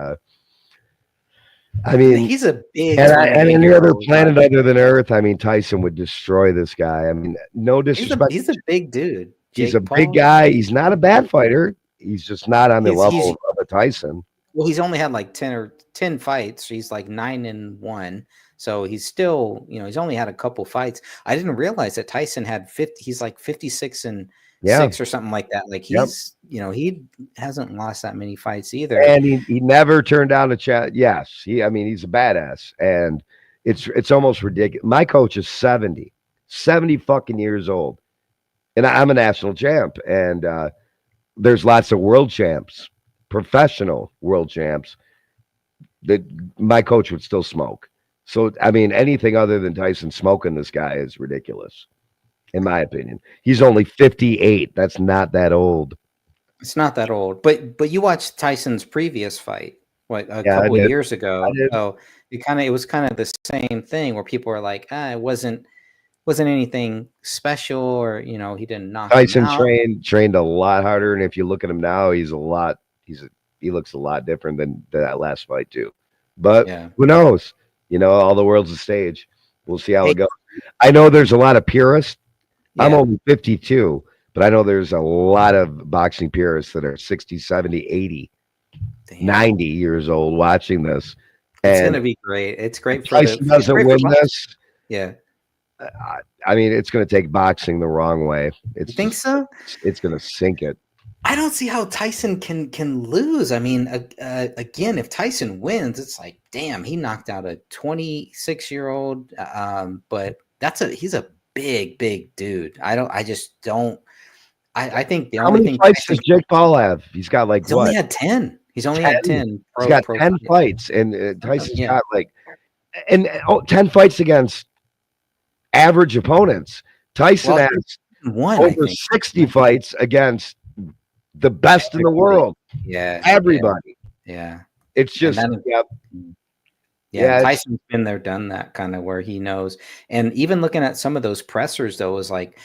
I mean,
he's a big.
And any other planet other than Earth, I mean, Tyson would destroy this guy. I mean, no disrespect.
He's a big dude.
He's
Jake
a
Paul.
big guy. He's not a bad fighter. He's just not on the level of a Tyson.
Well, he's only had like 10 fights. He's like 9-1. So he's still, he's only had a couple fights. I didn't realize that Tyson had 50. He's like 56-6 or something like that. Like he's, he hasn't lost that many fights either.
And he never turned down a chat. Yes, he's a badass, and it's almost ridiculous. My coach is 70 fucking years old, and I'm a national champ. And there's lots of world champs, professional world champs, that my coach would still smoke. So I mean, anything other than Tyson smoking this guy is ridiculous, in my opinion. He's only 58. That's not that old.
It's not that old, but you watched Tyson's previous fight, a couple of years ago. So it was kind of the same thing where people were like, it wasn't anything special, or he didn't knock
Tyson
him out.
trained a lot harder, and if you look at him now, he looks a lot different than that last fight too. But who knows? All the world's a stage. We'll see how it goes. I know there's a lot of purists. I'm only 52. But I know there's a lot of boxing purists that are 60, 70, 80, 90 years old watching this.
It's going to be great. It's great for
Tyson doesn't win this.
Yeah.
I mean, it's going to take boxing the wrong way.
You think so?
It's going to sink it.
I don't see how Tyson can lose. I mean, again, if Tyson wins, it's like, damn, he knocked out a 26-year-old. But he's a big dude. I just don't. I think the
How
only
many
thing
fights does Jake Paul have? He's got like
he's only had 10. He's only had 10.
He's got 10 fights, and Tyson's got 10 fights against average opponents. Tyson has over 60 fights against the best in the world.
Yeah,
everybody.
Yeah,
it's just
Yeah, Tyson's been there, done that, kind of where he knows. And even looking at some of those pressers, though, was like,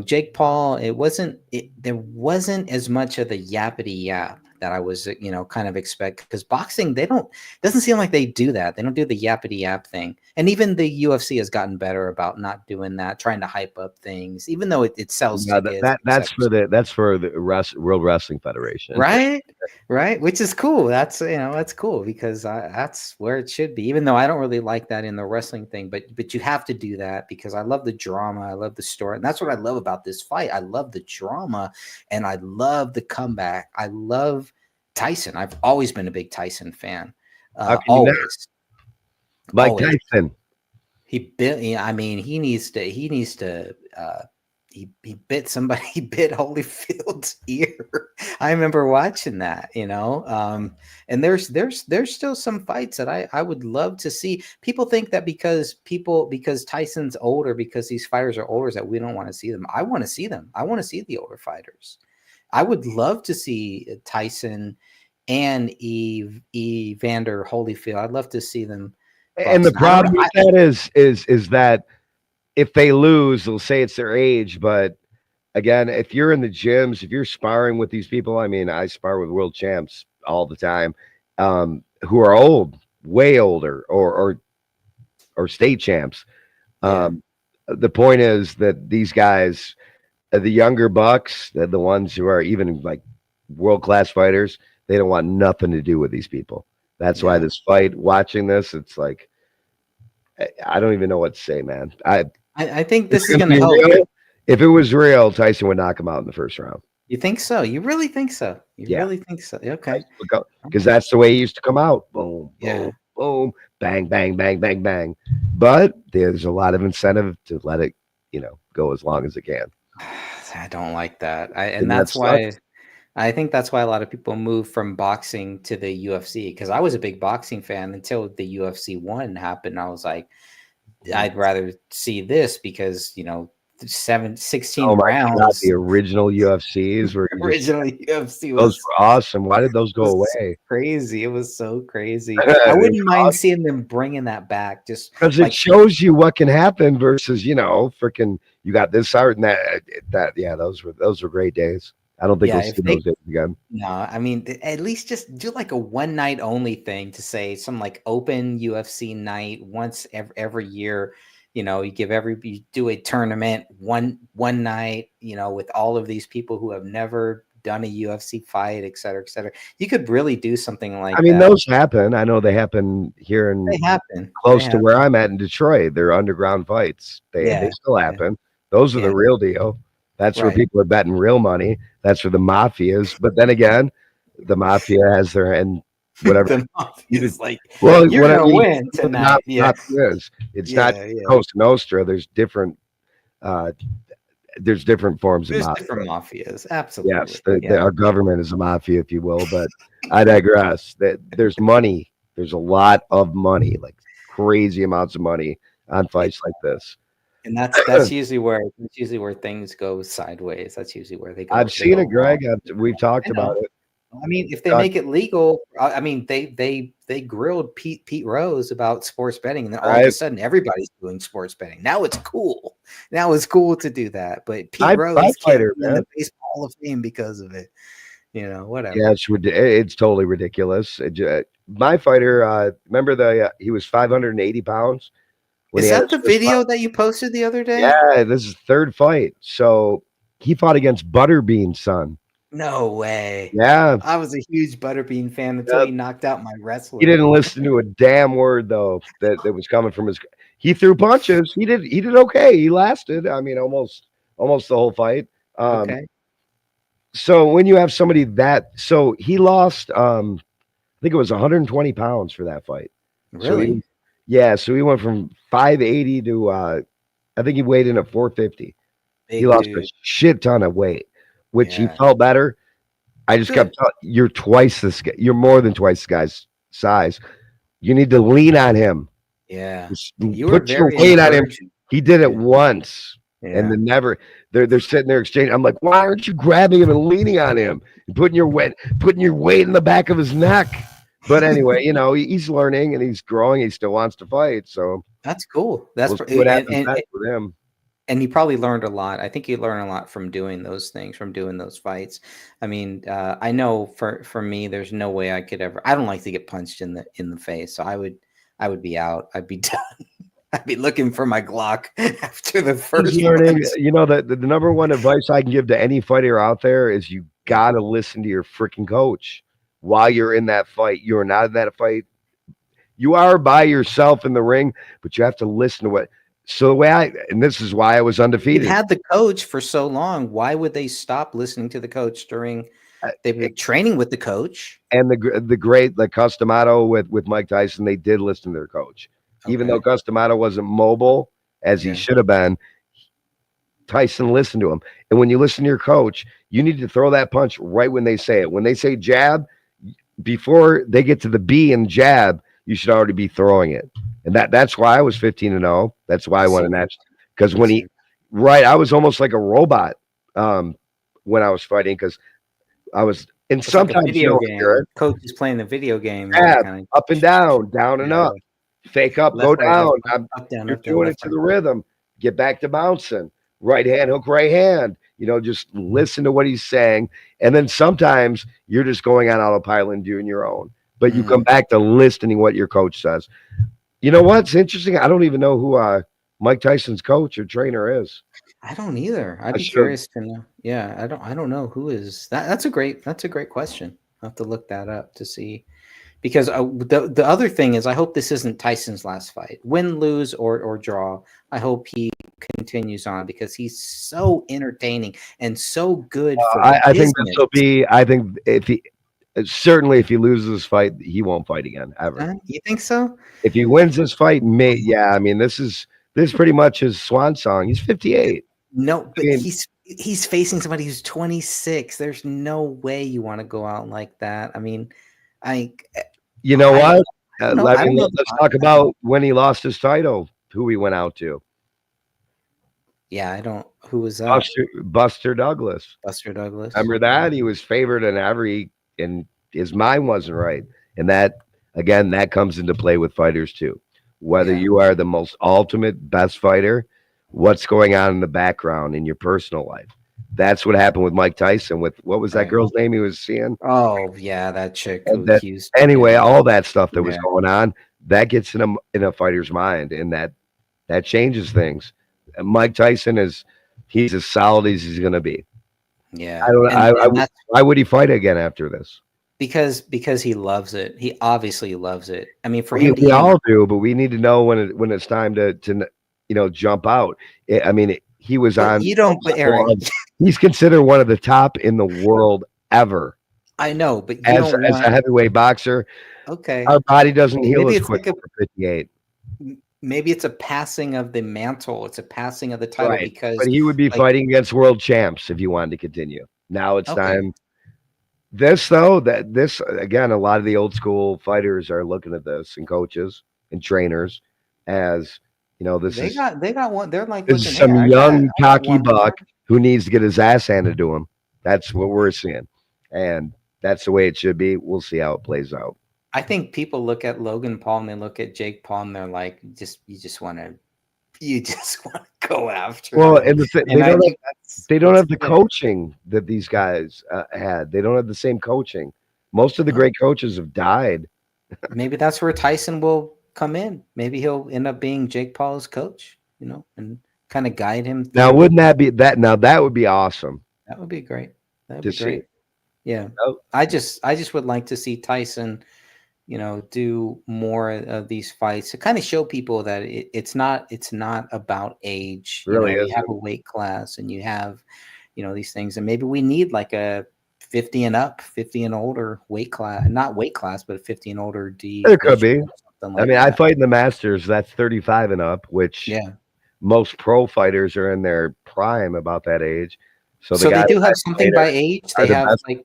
Jake Paul, there wasn't as much of the yappity yap that I was, kind of expect, because boxing, doesn't seem like they do that. They don't do the yappity yap thing. And even the UFC has gotten better about not doing that, trying to hype up things, even though it sells tickets.
That's for the World Wrestling Federation.
Right. Which is cool. That's cool, because that's where it should be, even though I don't really like that in the wrestling thing, but you have to do that because I love the drama. I love the story. And that's what I love about this fight. I love the drama and I love the comeback. I love Tyson. I've always been a big Tyson fan. Always.
Mike Tyson.
He needs to he bit somebody. He bit Holyfield's ear. I remember watching that, and there's still some fights that I would love to see. People think that because Tyson's older, because these fighters are older, that we don't want to see them. I want to see them. I want to see the older fighters. I would love to see Tyson and Evander Holyfield. I'd love to see them.
And the problem with that is that if they lose, they'll say it's their age. But again, if you're in the gyms, if you're sparring with these people, I mean, I spar with world champs all the time, who are old, way older or state champs. The point is that these guys, the younger bucks, the ones who are even like world-class fighters, they don't want nothing to do with these people. That's why this fight, watching this, it's like, I don't even know what to say, man.
I think this is going to help.
Real. If it was real, Tyson would knock him out in the first round.
You think so? You really think so? You really think so? Okay.
Because that's the way he used to come out. Boom, boom, boom, bang, bang, bang, bang, bang. But there's a lot of incentive to let it, go as long as it can.
I don't like that. And that's why I think that's why a lot of people move from boxing to the UFC, because I was a big boxing fan until the UFC 1 happened. I was like, I'd rather see this because, 16 rounds.
God, the original UFCs were
UFC
those were awesome. Why did those go away?
Crazy. It was so crazy. I wouldn't mind seeing them bringing that back, just
because it shows you what can happen versus, freaking you got this art and that. Yeah, those were great days. I don't think we'll see those days again.
No, I mean, at least just do like a one night only thing to say some like open UFC night once every year. You do a tournament one night, with all of these people who have never done a UFC fight, et cetera, et cetera. You could really do something like that.
I mean, those happen. I know they happen here close to where I'm at in Detroit. They're underground fights. They still happen. Those are the real deal. That's where people are betting real money. That's where the mafia is. But then again, the mafia has their end. Whatever
the mafia is like, well, you're gonna win tonight.
It's not Cosa Nostra. There's different forms of mafia.
Different mafias, absolutely.
Yes, our government is a mafia, if you will. But I digress. There's money. There's a lot of money, like crazy amounts of money on fights like this.
And that's usually where things go sideways. That's usually where they go.
I've seen it, Greg. We've talked about it.
I mean, if they make it legal, I mean, they grilled Pete Rose about sports betting, and then all of a sudden, everybody's doing sports betting. Now it's cool. Now it's cool to do that. But Pete Rose can't in the Baseball Hall of Fame because of it. Whatever. Yeah,
it's totally ridiculous. My fighter, remember he was 580 pounds.
Is that the video that you posted the other day?
Yeah, this is third fight. So he fought against Butterbean's son.
No way.
Yeah.
I was a huge Butterbean fan until he knocked out my wrestler.
He didn't listen to a damn word though that was coming from he threw punches. He did okay. He lasted. I mean, almost the whole fight.
Okay.
So when you have somebody so he lost I think it was 120 pounds for that fight.
Really?
So he went from 580 to I think he weighed in at 450. He lost a shit ton of weight, which he felt better. I just kept telling you're twice this guy. You're more than twice the guy's size. You need to lean on him.
Yeah.
Put your weight on him. He did it once. And then never. They're sitting there exchanging. I'm like, why aren't you grabbing him and leaning on him and putting your weight in the back of his neck? But anyway, he's learning and he's growing. He still wants to fight. So
that's cool. That's
what happens with him.
And he probably learned a lot. I think he learned a lot from doing those things, from doing those fights. I mean, I know for me, there's no way I could ever. I don't like to get punched in the face, so I would be out. I'd be done. I'd be looking for my Glock after the first.
Learning, the number one advice I can give to any fighter out there is you gotta listen to your freaking coach while you're in that fight. You're not in that fight. You are by yourself in the ring, but you have to listen to what. So the way and this is why I was undefeated.
You had the coach for so long. Why would they stop listening to the coach during? They've been training with the coach.
And the great Cus D'Amato with Mike Tyson, they did listen to their coach, even though Cus D'Amato wasn't mobile as he should have been. Tyson listened to him, and when you listen to your coach, you need to throw that punch right when they say it. When they say jab, before they get to the B and jab, you should already be throwing it. And that's why I was 15-0. That's why I won a match. Because I was almost like a robot when I was fighting, because I was, and
it's
sometimes
like a video game. Coach is playing the video game.
Up and down and up. Fake up, go down. You're doing it to the rhythm. Get back to bouncing. Right hand, hook, right hand. Just listen to what he's saying. And then sometimes you're just going on autopilot and doing your own. but you come back to listening what your coach says. You know what's interesting? I don't even know who Mike Tyson's coach or trainer is.
I don't either. I'd
I
be
should.
curious to know. Yeah, I don't know who is that. That's a great question. I'll have to look that up to see. Because the other thing is, I hope this isn't Tyson's last fight. Win, lose, or draw. I hope he continues on because he's so entertaining and so good. For
I think this
business.
will be. I think if he loses this fight, he won't fight again ever.
You think so?
If he wins this fight, yeah. I mean, this is pretty much his swan song. He's 58.
No, but he's facing somebody who's 26. There's no way you want to go out like that. I mean,
you know what?
let's
Let's talk about when he lost his title. Who he went out to?
Yeah, I don't. Who was that?
Buster Douglas.
Buster Douglas.
Remember that? He was favored and his mind wasn't right. And that again, that comes into play with fighters too. Whether you are the most ultimate best fighter, what's going on in the background in your personal life. That's what happened with Mike Tyson. With what was that girl's name he was seeing?
Oh yeah, that chick. Who accused
anyway, all that stuff that was going on, that gets in a fighter's mind, and that changes things. And Mike Tyson he's as solid as he's going to be.
Yeah,
why would he fight again after this?
Because he loves it. He obviously loves it. I mean, for
we,
him,
we all do, but we need to know when it's time to jump out. I mean, he was on.
You don't, Eric.
He's considered one of the top in the world ever.
I know, but
as a heavyweight boxer,
okay,
our body doesn't heal
maybe
as quick for 58.
Maybe it's a passing of the mantle. It's a passing of the title because.
But he would be fighting against world champs if you wanted to continue. Now it's time. This again, a lot of the old school fighters are looking at this, and coaches and trainers as they got one. They're like this is some young cocky buck who needs to get his ass handed to him. That's what we're seeing, and that's the way it should be. We'll see how it plays out.
I think people look at Logan Paul and they look at Jake Paul and they're like, you just want to go after.
Well, and they don't have the coaching that these guys had. They don't have the same coaching. Most of the great coaches have died.
Maybe that's where Tyson will come in. Maybe he'll end up being Jake Paul's coach, and kind of guide him.
Now, wouldn't that be that? Now that would be awesome.
That would be great. That would
To
be great.
see.
Yeah. I just would like to see Tyson, do more of these fights to kind of show people that it's not about age.
Really
you have a weight class and you have, these things, and maybe we need like a 50 and up, 50 and older weight class, not weight class, but a 50 and older D.
There could be.
Like
I mean, I fight in the Masters. That's 35 and up, which most pro fighters are in their prime about that age. So
they do have something by age. They have
like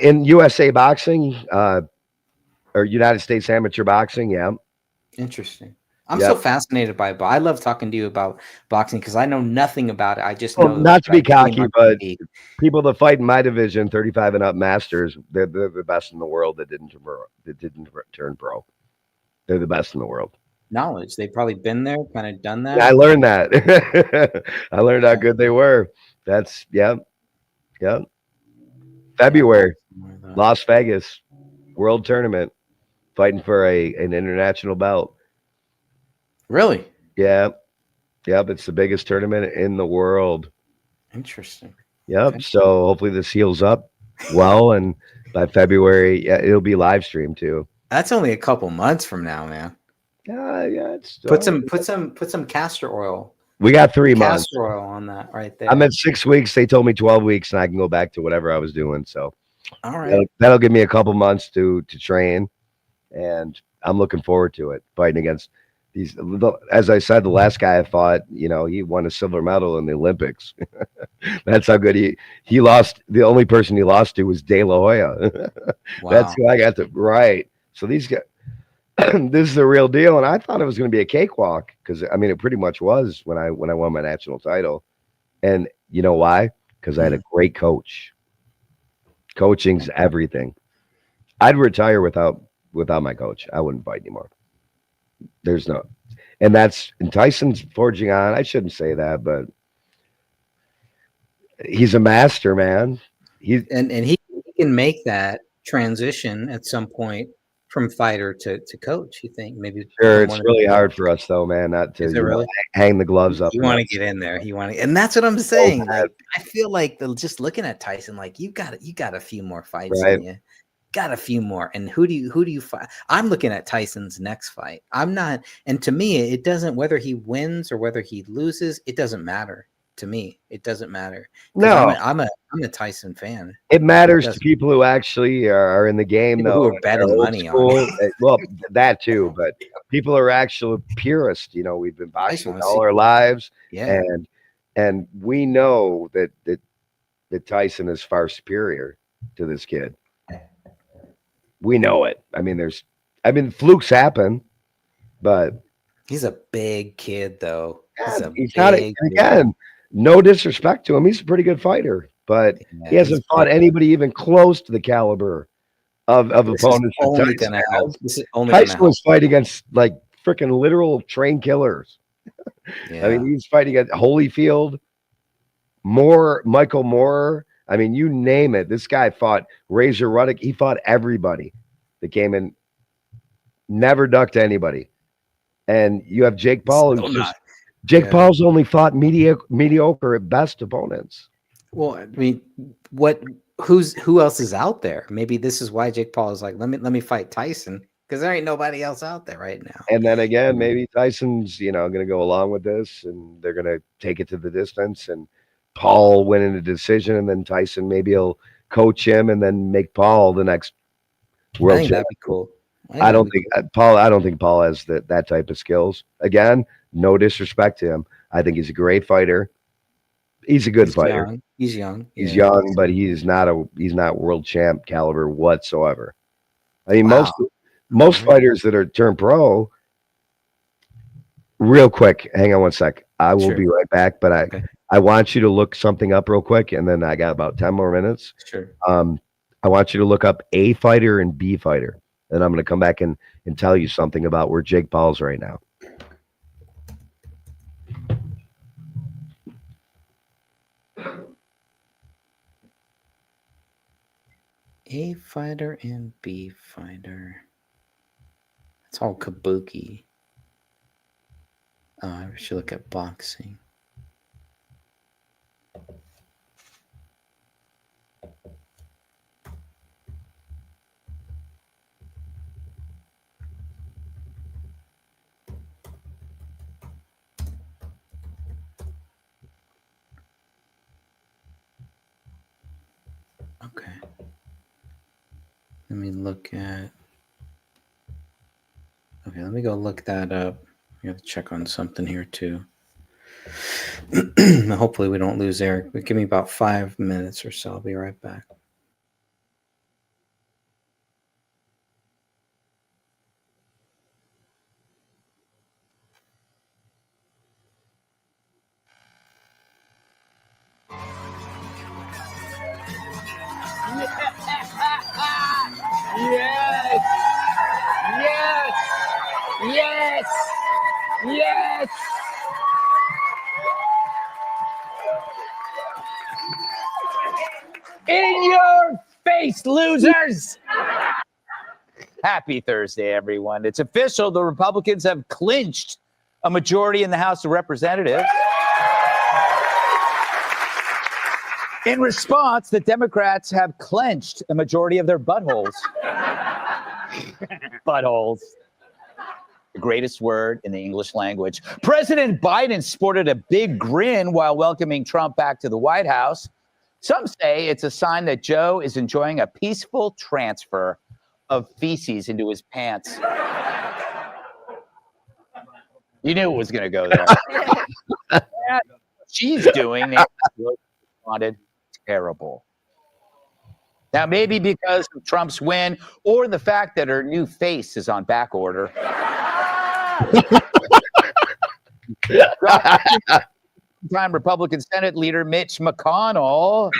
in USA boxing, or United States amateur boxing. Yeah.
Interesting. I'm so fascinated by it. I love talking to you about boxing because I know nothing about it. I just know
not to be cocky, but people that fight in my division, 35 and up Masters, they're the best in the world that didn't turn pro. They're the best in the world.
Knowledge. They've probably been there, kind of done that.
Yeah, I learned that. I learned how good they were. That's February, Las Vegas World Tournament, fighting for an international belt.
Really?
Yeah. Yep. It's the biggest tournament in the world.
Interesting.
Yep.
Okay.
So hopefully this heals up well, and by February, it'll be live streamed too.
That's only a couple months from now, man.
Yeah. It's
put some castor oil.
We got 3 months.
Castor oil on that right there.
I'm at 6 weeks. They told me 12 weeks, and I can go back to whatever I was doing. So,
all right,
that'll give me a couple months to train, and I'm looking forward to it. Fighting against these, as I said, the last guy I fought, he won a silver medal in the Olympics. That's how good he lost. The only person he lost to was De La Hoya.
Wow.
That's who I got to right. So these guys, this is the real deal, and I thought it was going to be a cakewalk because it pretty much was when I won my national title. And you know why? Because I had a great coach. Coaching's everything. I'd retire without my coach. I wouldn't fight anymore. There's no, and Tyson's forging on. I shouldn't say that, but he's a master, man.
He can make that transition at some point from fighter to coach? You think maybe?
Sure, it's really hard for us though, man, not to
Is it really?
hang the gloves up.
You want to get in there. And that's what I'm saying. Like, I feel like just looking at Tyson, like you got a few more fights in you. Got a few more. And who do you fight? I'm looking at Tyson's next fight. I'm not. And to me, it doesn't, whether he wins or whether he loses, it doesn't matter. To me, it doesn't matter.
No,
I'm a Tyson fan.
It matters to people who actually are in the game,
People
though.
who are betting money on it.
Well, that too, but people are actual purists. You know, we've been boxing
wanna
all
see-
our lives,
Yeah.
and we know that Tyson is far superior to this kid. We know it. I mean, flukes happen, but
He's a big kid, though.
he's not. Again, no disrespect to him. He's a pretty good fighter, but he hasn't fought anybody even close to the caliber of opponents.
Only gonna help. This is only
Tyson
gonna
was fighting against like freaking literal train killers. I mean, he's fighting at Holyfield, Michael Moore. I mean, you name it. This guy fought Razor Ruddock. He fought everybody that came in, never ducked anybody. And you have Jake Paul. Jake Paul's only fought mediocre at best opponents.
Well, I mean, who else is out there? Maybe this is why Jake Paul is like, let me fight Tyson, because there ain't nobody else out there right now.
And then again, maybe Tyson's, going to go along with this, and they're going to take it to the distance, and Paul winning a decision, and then Tyson maybe he'll coach him, and then make Paul the next world champion.
That'd be cool.
I don't think Paul has that type of skills. Again, no disrespect to him. I think he's a great fighter. He's a good fighter.
Young. He's young.
He's young, but he's not world champ caliber whatsoever. I mean, most fighters that are turned pro. Real quick, hang on one sec. I will be right back, but I want you to look something up real quick, and then I got about 10 more minutes.
Sure.
I want you to look up A fighter and B fighter, and I'm going to come back and tell you something about where Jake Paul's right now.
A fighter and B fighter. It's all kabuki. I should look at boxing. Okay. Let me look at. Okay, let me go look that up. I have to check on something here too. Hopefully we don't lose Eric. But give me about 5 minutes or so. I'll be right back.
Yes! Yes! Yes! Yes!
In your face, losers! Happy Thursday, everyone. It's official. The Republicans have clinched a majority in the House of Representatives. In response, the Democrats have clenched a majority of their buttholes. Buttholes. The greatest word in the English language. President Biden sported a big grin while welcoming Trump back to the White House. Some say it's a sign that Joe is enjoying a peaceful transfer of feces into his pants. You knew it was going to go there. What she's doing, they wanted terrible. Now, maybe because of Trump's win or the fact that her new face is on back order. Time Republican Senate leader Mitch McConnell.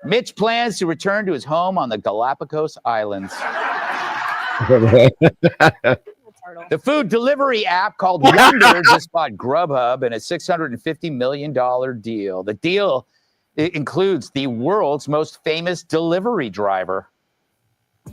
Mitch plans to return to his home on the Galapagos Islands. The food delivery app called Wonder just bought Grubhub in a $650 million deal. The deal includes the world's most famous delivery driver.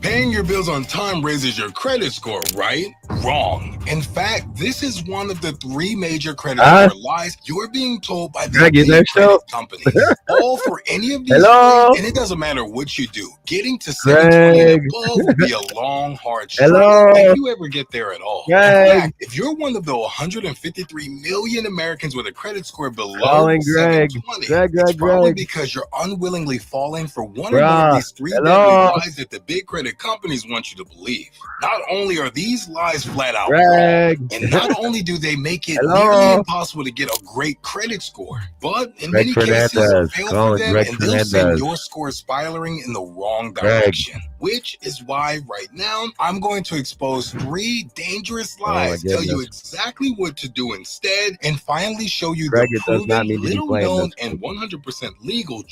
Paying your bills on time raises your credit score, right? Wrong. In fact, this is one of the 3 major credit score lies you're being told by the
Greg, you
big
there
credit
still?
companies. All for any of these
Hello?
3, and it doesn't matter what you do. Getting to 720
Greg.
and above will be a long, hard struggle
Hello?
if you ever get there at all.
Greg.
In fact, if you're one of the 153 million Americans with a credit score below
Calling Greg.
720, it's probably
Greg.
because you're unwillingly falling for one or more
Bruh.
of these 3 deadly
Hello?
lies that the big credit companies want you to believe. Not only are these lies flat out
Greg.
wrong, and not only do they make it
Hello?
nearly impossible to get a great credit score, but in
Greg
many cases
Fernandez.
fail
Calling
for them,
Greg
and they'll send
Fernandez.
your score spiraling in the wrong
Greg.
direction. Which is why right now I'm going to expose 3 dangerous
Oh my
lies, tell you
goodness.
exactly what to do instead, and finally show you
Greg,
the
it does not
proven,
need to be
little
playing
known,
this.
and 100% legal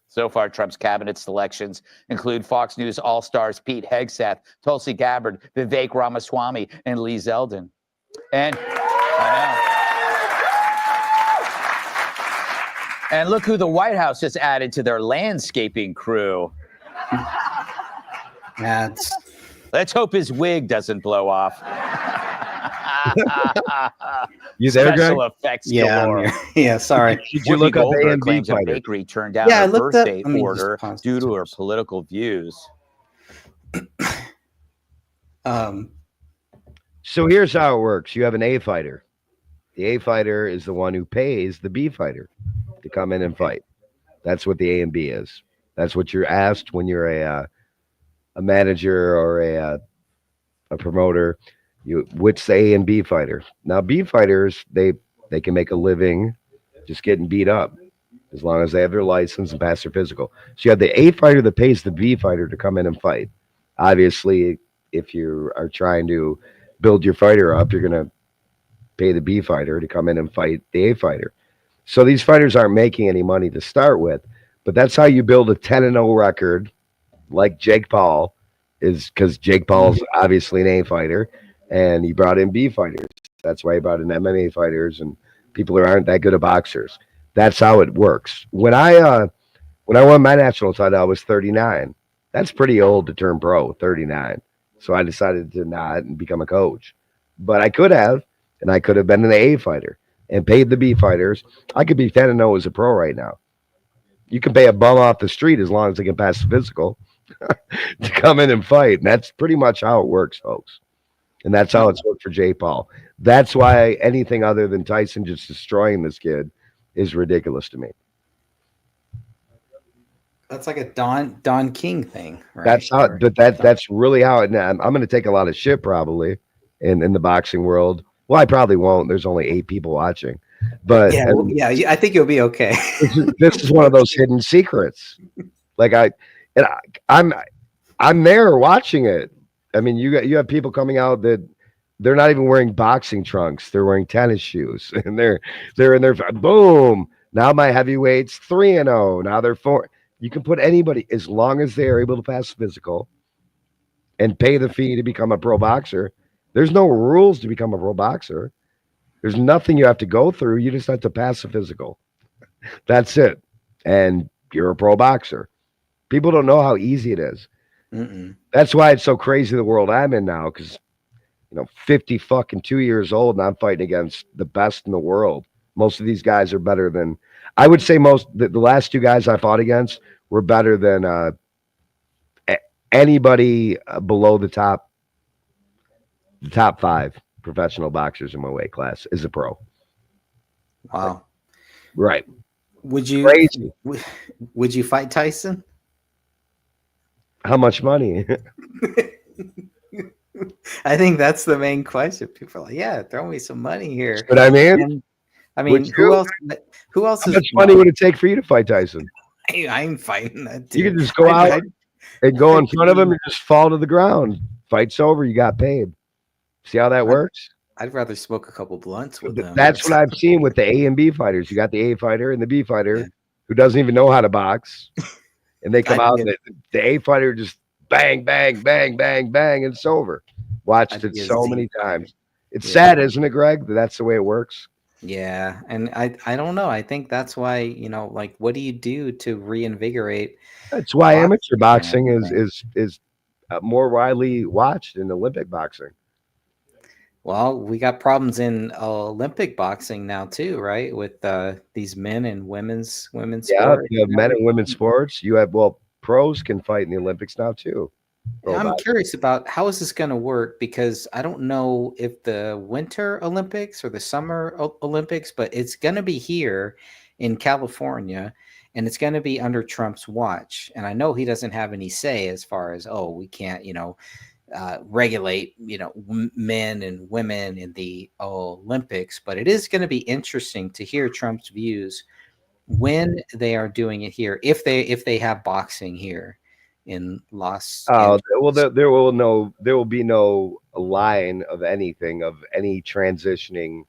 So far, Trump's cabinet selections include Fox News All-Stars Pete Hegseth, Tulsi Gabbard, Vivek Ramaswamy, and Lee Zeldin. And I know. And look who the White House just added to their landscaping crew. Let's hope his wig doesn't blow off.
You there, Greg?
Special effects
Yeah, I'm
galore.
here. Yeah, sorry.
Did you
Whoopi
look up
Goldberg
A&B
claims a
fighter?
bakery turned down
Yeah, I
her
looked up-
birthday
let me just
order
pause
due to her political views.
So here's how it works. You have an A fighter. The A fighter is the one who pays the B fighter to come in and fight. That's what the A and B is. That's what you're asked when you're a manager or a promoter. What's the A and B fighter? Now B fighters, they can make a living just getting beat up as long as they have their license and pass their physical. So you have the A fighter that pays the B fighter to come in and fight. Obviously, if you are trying to build your fighter up, you're going to pay the B fighter to come in and fight the A fighter. So these fighters aren't making any money to start with, but that's how you build a 10-0 record, like Jake Paul is, because Jake Paul's obviously an A fighter, and he brought in B fighters. That's why he brought in MMA fighters and people who aren't that good at boxers. That's how it works. When I won my national title, I was 39. That's pretty old to turn pro, 39. So I decided to not and become a coach. But I could have, and I could have been an A fighter and paid the B fighters. I could be 10-0 as a pro right now. You can pay a bum off the street as long as they can pass the physical to come in and fight. And that's pretty much how it works, folks. And that's how it's worked for Jake Paul. That's why anything other than Tyson just destroying this kid is ridiculous to me.
That's like a Don King thing, right?
That's how, but that's really how it. I'm going to take a lot of shit probably in the boxing world. Well, I probably won't. There's only 8 people watching, but
yeah, I think you'll be okay.
this is one of those hidden secrets. Like I'm there watching it. I mean, you have people coming out that they're not even wearing boxing trunks; they're wearing tennis shoes, and they're in their boom. Now my heavyweights 3-0. Now they're 4. You can put anybody as long as they are able to pass physical and pay the fee to become a pro boxer. There's no rules to become a pro boxer. There's nothing you have to go through. You just have to pass the physical. That's it. And you're a pro boxer. People don't know how easy it is. That's why it's so crazy the world I'm in now, because 52 years old and I'm fighting against the best in the world. Most of these guys are better than, I would say the last 2 guys I fought against were better than anybody below the top 5 professional boxers in my weight class is a pro.
Wow.
Right.
Would you
Crazy.
Would you fight Tyson?
How much money?
I think that's the main question. People are like, yeah, throw me some money here.
But I mean,
And, I mean, who else
How
is
much money would it take for you to fight Tyson?
I ain't fighting that dude.
You can just go out and go in front of him and just fall to the ground. Fight's over. You got paid. See how that works?
I'd rather smoke a couple blunts with them.
That's what I've seen with the A and B fighters. You got the A fighter and the B fighter who doesn't even know how to box. And they come out and the A fighter just bang, bang, bang, bang, bang, and it's over. Watched it so many times. It's sad, isn't it, Greg? That's the way it works.
Yeah, and I don't know. I think that's why, like, what do you do to reinvigorate
That's why amateur
boxing
boxing
and
is
everything?
more widely watched than Olympic boxing.
Well, we got problems in Olympic boxing now too, right? With these men and women's
Yeah,
sports
you have
and
men and women's
everything.
sports. You have pros can fight in the Olympics now too. Pro
I'm
boxing.
curious about how is this going to work because I don't know if the Winter Olympics or the Summer Olympics, but it's going to be here in California and it's going to be under Trump's watch. And I know he doesn't have any say as far as, oh, we can't, regulate, men and women in the Olympics, but it is going to be interesting to hear Trump's views when they are doing it here, if they have boxing here in Los
Oh,
Angeles.
well, there will be no line of anything of any transitioning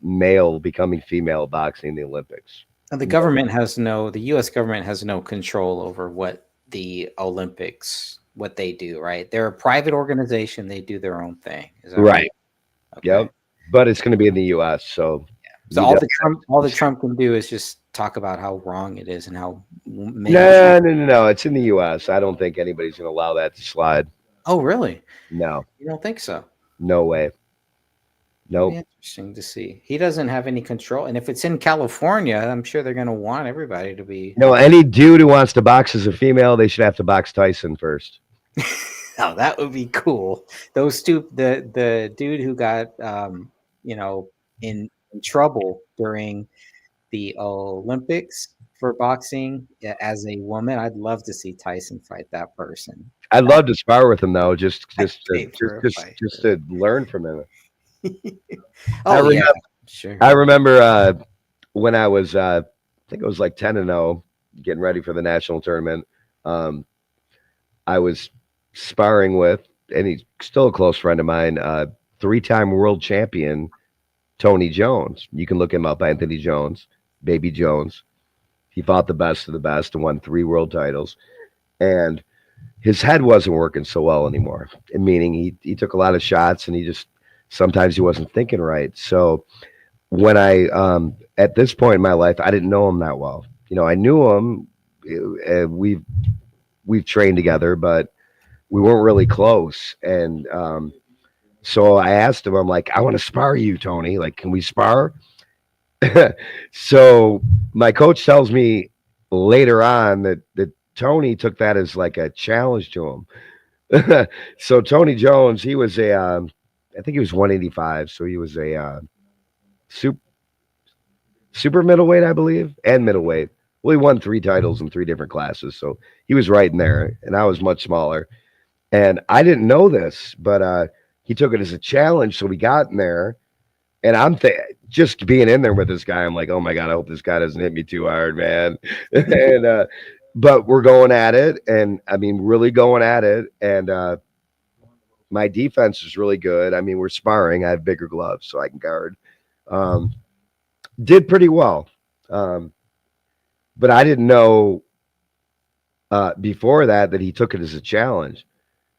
male becoming female boxing in the Olympics.
And the U.S. government has no control over what the Olympics, what they do, right? They're a private organization. They do their own thing. Is that
Right.
Okay.
Yep. But it's going to be in the U.S. So,
So
you
all the Trump can do is just talk about how wrong it is and how
no. It's in the U.S. I don't think anybody's going to allow that to slide.
Oh, really?
No,
You don't think so?
no way. Nope.
Be interesting to see. He doesn't have any control, and if it's in California, I'm sure they're going to want everybody to be.
No, any dude who wants to box as a female, they should have to box Tyson first.
Oh, that would be cool. Those two, the dude who got in trouble during the Olympics for boxing as a woman, I'd love to see Tyson fight that person.
I'd love to spar with him though, just to learn from him.
Oh, yeah, sure.
I remember when I was, I think it was like 10-0, getting ready for the national tournament. I was sparring with, and he's still a close friend of mine, 3-time world champion Tony Jones. You can look him up, Anthony Jones, Baby Jones. He fought the best of the best and won 3 world titles. And his head wasn't working so well anymore, meaning he took a lot of shots and sometimes he wasn't thinking right. So when I, at this point in my life, I didn't know him that well. I knew him. We've trained together, but we weren't really close. And so I asked him, I'm like, I want to spar you, Tony. Like, can we spar? So my coach tells me later on that Tony took that as like a challenge to him. So Tony Jones, he was I think he was 185. So he was a super middleweight, I believe, and middleweight. Well, he won 3 titles in 3 different classes. So he was right in there, and I was much smaller. And I didn't know this, but he took it as a challenge. So we got in there, and I'm just being in there with this guy. I'm like, oh my God, I hope this guy doesn't hit me too hard, man. And but we're going at it, and I mean, really going at it. And my defense is really good. I mean, we're sparring. I have bigger gloves, so I can guard. Did pretty well, but I didn't know before that he took it as a challenge.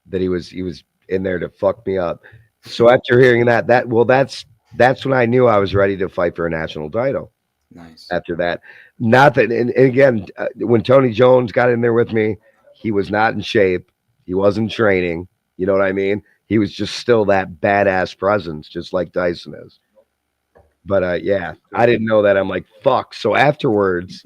That he was in there to fuck me up. So after hearing that's when I knew I was ready to fight for a national title.
Nice.
After that, not that, and again, when Tony Jones got in there with me, he was not in shape. He wasn't training. You know what I mean? He was just still that badass presence, just like Tyson is. But yeah, I didn't know that. I'm like, fuck. So afterwards,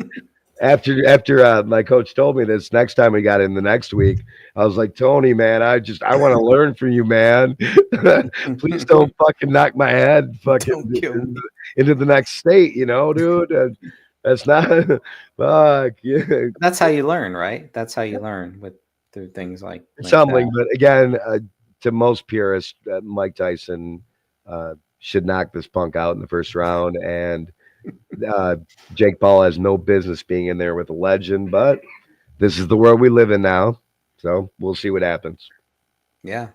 after my coach told me this, next time we got in the next week, I was like, Tony, man, I want to learn from you, man. Please don't fucking knock my head fucking into the next state, dude. That's not fuck. Yeah.
That's how you learn, right? That's how you learn through things like
something.
that.
But again, to most purists, Mike Tyson should knock this punk out in the first round, and Jake Paul has no business being in there with a legend. But this is the world we live in now, so we'll see what happens.
Yeah,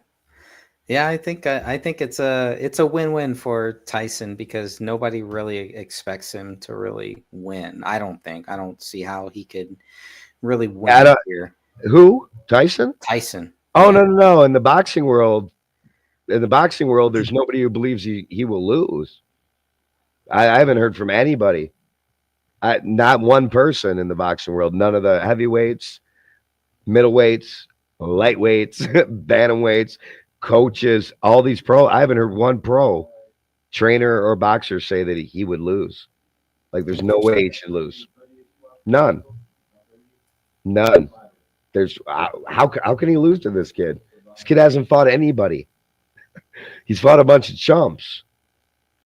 I think it's a win-win for Tyson because nobody really expects him to really win. I don't see how he could really win here.
Who? Tyson?
Tyson.
Oh, no. In the boxing world, there's nobody who believes he will lose. I haven't heard from anybody. Not one person in the boxing world. None of the heavyweights, middleweights, lightweights, bantamweights, coaches, all these pro. I haven't heard one pro trainer or boxer say that he would lose. Like, there's no way he should lose. None. There's how can he lose to this kid? This kid hasn't fought anybody. He's fought a bunch of chumps.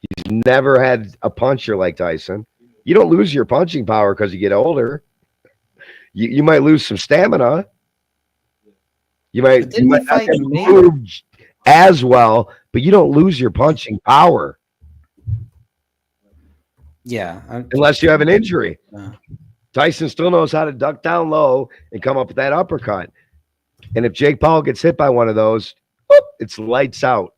He's never had a puncher like Tyson. You don't lose your punching power because you get older. You might lose some stamina. You might not get moved as well, but you don't lose your punching power.
Yeah.
Unless you have an injury. Tyson still knows how to duck down low and come up with that uppercut. And if Jake Paul gets hit by one of those, it's lights out.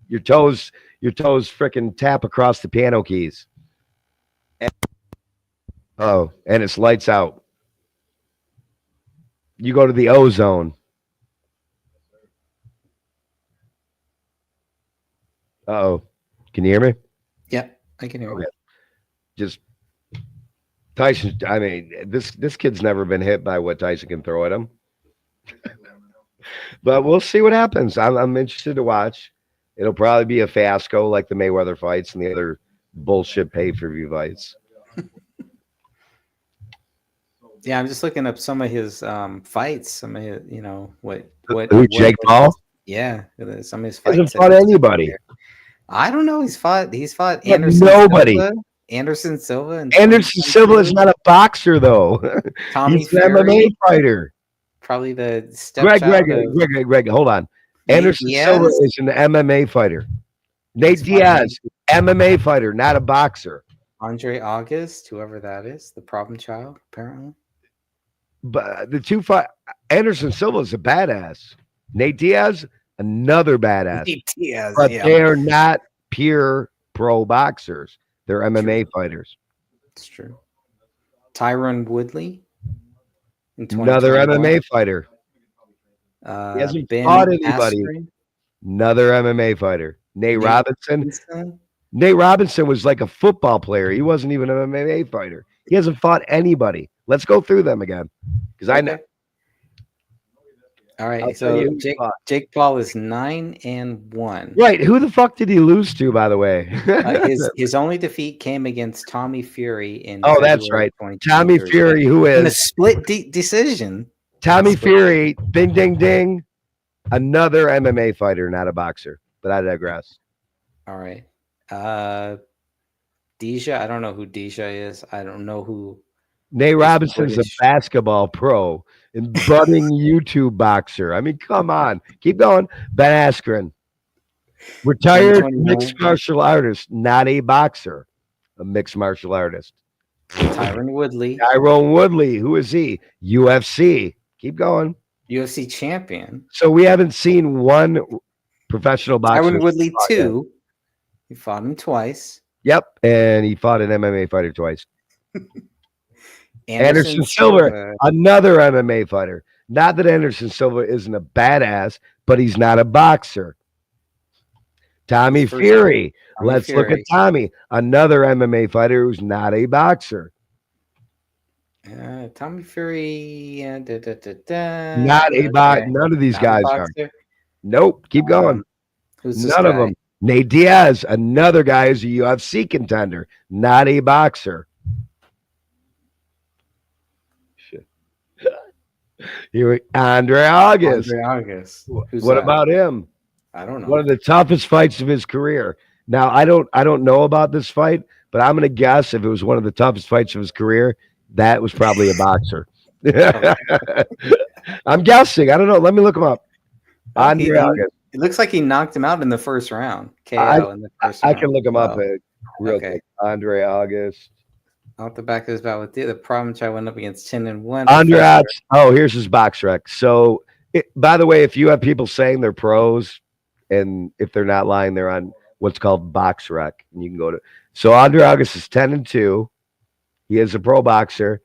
Your toes freaking tap across the piano keys. And it's lights out. You go to the ozone. Uh-oh. Can you hear me?
Yeah, I can hear you.
Just Tyson, I mean, this kid's never been hit by what Tyson can throw at him. But we'll see what happens. I'm interested to watch. It'll probably be a fiasco like the Mayweather fights and the other bullshit pay-per-view fights.
Yeah, I'm just looking up some of his fights. Some of his,
Jake Paul?
Yeah, some of his fights.
He hasn't fought anybody.
I don't know. He's fought
Yeah,
Anderson
nobody.
Silva. Anderson Silva. And
Anderson Silva is not a boxer, though.
Tommy
He's an MMA fighter.
Probably the stepchild.
Greg, hold on. Anderson Silva is an MMA fighter. Nate Diaz, MMA fighter, not a boxer.
Andre August, whoever that is, the problem child, apparently.
But the two fight, Anderson Silva is a badass. Nate Diaz, another badass.
Nate Diaz,
but
yeah.
they are not pure pro boxers. They're MMA fighters.
It's true. Tyron Woodley.
Another MMA fighter. He hasn't fought anybody. Another MMA fighter. Nate Robinson. Nate Robinson was like a football player. He wasn't even an MMA fighter. He hasn't fought anybody. Let's go through them again. Because I know.
All right. So Jake Paul is 9-1.
Right. Who the fuck did he lose to, by the way?
His only defeat came against Tommy Fury in.
Oh, that's right. Tommy Fury, who is
in a split decision.
Tommy Fury, ding, ding, ding. Another MMA fighter, not a boxer. But I digress.
All right. Deja, I don't know who Deja is. I don't know who.
Nate Robinson's a basketball pro and budding YouTube boxer. I mean, come on. Keep going. Ben Askren. Retired mixed martial artist, not a boxer. A mixed martial artist.
Tyron Woodley.
Tyrone Woodley. Who is he? UFC. Keep going.
UFC champion.
So we haven't seen one professional boxer.
Tyron Woodley 2. He fought him twice.
Yep. And he fought an MMA fighter twice. Anderson Silva, another MMA fighter. Not that Anderson Silva isn't a badass, but he's not a boxer. Tommy Fury. Let's look at Tommy, another MMA fighter who's not a boxer.
Tommy Fury.
Not a boxer. None of these guys are. Nope. Keep going.
Who's this
None
guy?
of them. Nate Diaz, another guy who's a UFC contender, not a boxer. Here, Andre August.
Andre August. Who's
What
that?
about him?
I don't know.
One of the toughest fights of his career. Now, I don't know about this fight, but I'm gonna guess if it was one of the toughest fights of his career, that was probably a boxer. I'm guessing. I don't know. Let me look him up. Andre August.
It looks like he knocked him out in the first round. KO in the first
I
round.
can look him up real quick. Andre August.
Off the back of his bout with the problem child went up against 10-1.
Andre August. Oh, here's his box rec. So, by the way, if you have people saying they're pros, and if they're not lying, they're on what's called box rec, and you can go to. So Andre August is 10-2. He is a pro boxer,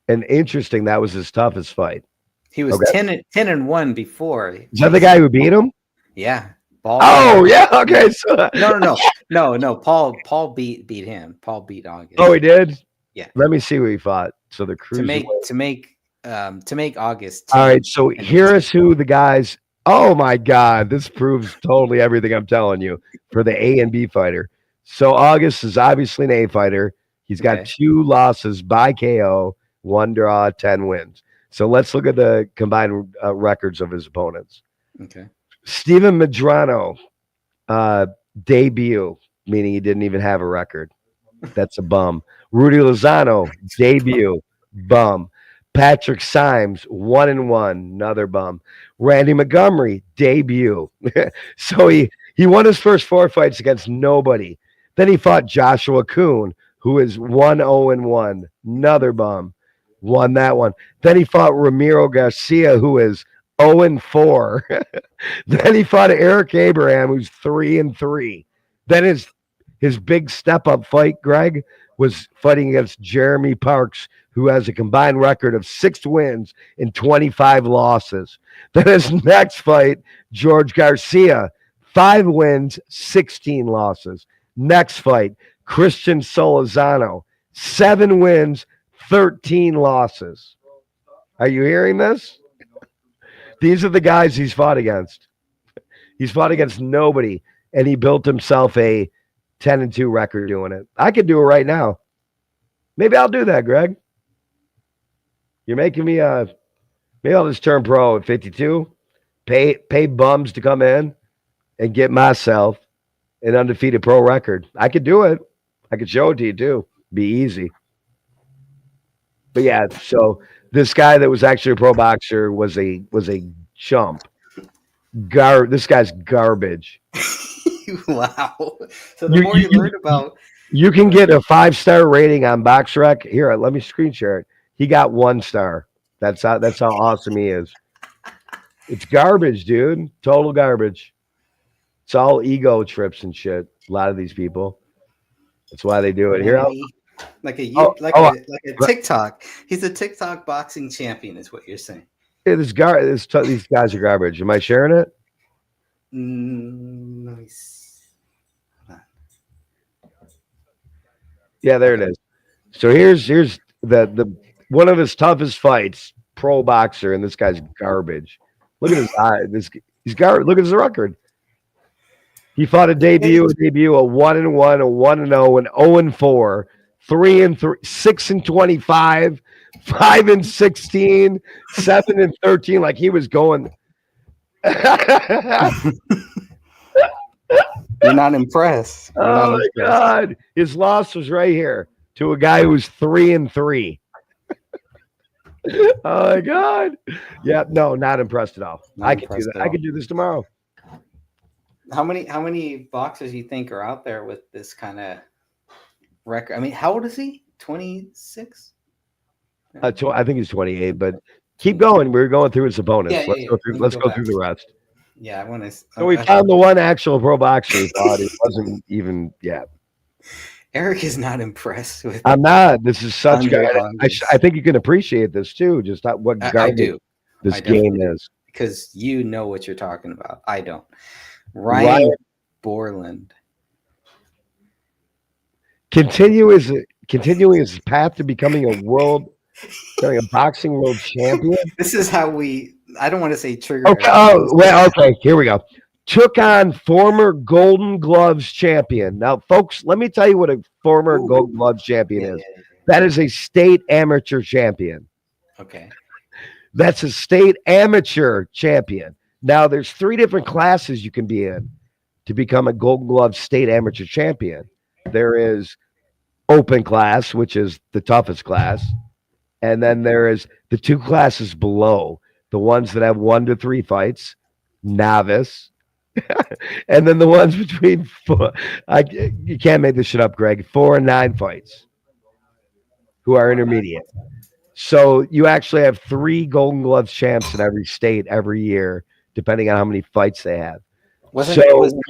and interesting, that was his toughest fight.
He was 10-1 before.
Is that the guy who beat him?
Yeah. Paul.
Oh yeah, okay. So
No. Paul beat him. Paul beat August.
Oh, he did.
Yeah.
Let me see what he fought. So the
to make August.
All right. So here's who the guys. Oh my God, this proves totally everything I'm telling you for the A and B fighter. So August is obviously an A fighter. He's got 2 losses by KO, 1 draw, 10 wins. So let's look at the combined records of his opponents.
Okay.
Steven Medrano, debut, meaning he didn't even have a record. That's a bum. Rudy Lozano, debut, bum. Patrick Symes, 1-1, another bum. Randy Montgomery, debut. So he won his first 4 fights against nobody. Then he fought Joshua Kuhn, who is 1-0-1, another bum. Won that one. Then he fought Ramiro Garcia, who is 0-4. Then he fought Eric Abraham, who's 3-3. Then his big step-up fight, Greg, was fighting against Jeremy Parks, who has a combined record of 6 wins and 25 losses. Then his next fight, George Garcia, 5 wins, 16 losses. Next fight, Christian Solizano, 7 wins, 13 losses. Are you hearing this? These are the guys he's fought against. He's fought against nobody, and he built himself a 10-2 record doing it. I could do it right now. Maybe I'll do that, Greg. You're making me maybe I'll just turn pro at 52, pay bums to come in and get myself an undefeated pro record. I could do it. I could show it to you too. Be easy. But yeah, so this guy that was actually a pro boxer was a chump. This guy's garbage.
Wow. So the more you learn about,
you can get a 5-star rating on BoxRec. Here, let me screen share it. He got 1 star. That's how awesome he is. It's garbage, dude. Total garbage. It's all ego trips and shit. A lot of these people. That's why they do it. Here,
like a TikTok. He's a TikTok boxing champion, is what you're saying.
Yeah, these guys are garbage. Am I sharing it?
Nice.
Yeah, there it is. So here's the one of his toughest fights, pro boxer, and this guy's garbage. Look at his eye. He's garbage. Look at his record. He fought a debut, a 1-1, a 1-0, an 0-4, 3-3, 6-25, 5-16, 7-13. Like he was going.
You're not impressed.
Oh my God. His loss was right here to a guy who was 3-3. Oh my God. Yeah, no, not impressed at all. I could do that. I could do this tomorrow.
How many boxers you think are out there with this kind of record? I mean, how old is he? 26?
I think he's 28, but keep going. We're going through his opponents. Let's go through the rest.
Yeah, I want to.
So we found the one actual pro boxer who thought it wasn't even. Yeah.
Eric is not impressed with.
I'm not. This is such good. I think you can appreciate this too. Just what garbage this game is.
Because you know what you're talking about. I don't. Ryan Borland.
Continuing his path to becoming a boxing world champion.
This is how I don't want to say trigger.
Okay. Okay. Here we go. Took on former Golden Gloves champion. Now, folks, let me tell you what a former Golden Gloves champion is. That is a state amateur champion.
Okay.
That's a state amateur champion. Now, there's 3 different classes you can be in to become a Golden Glove state amateur champion. There is open class, which is the toughest class. And then there is the 2 classes below, the ones that have 1 to 3 fights, novice. And then the ones between 4, you can't make this shit up, Greg, 4 and 9 fights, who are intermediate. So you actually have 3 Golden Gloves champs in every state every year, depending on how many fights they have.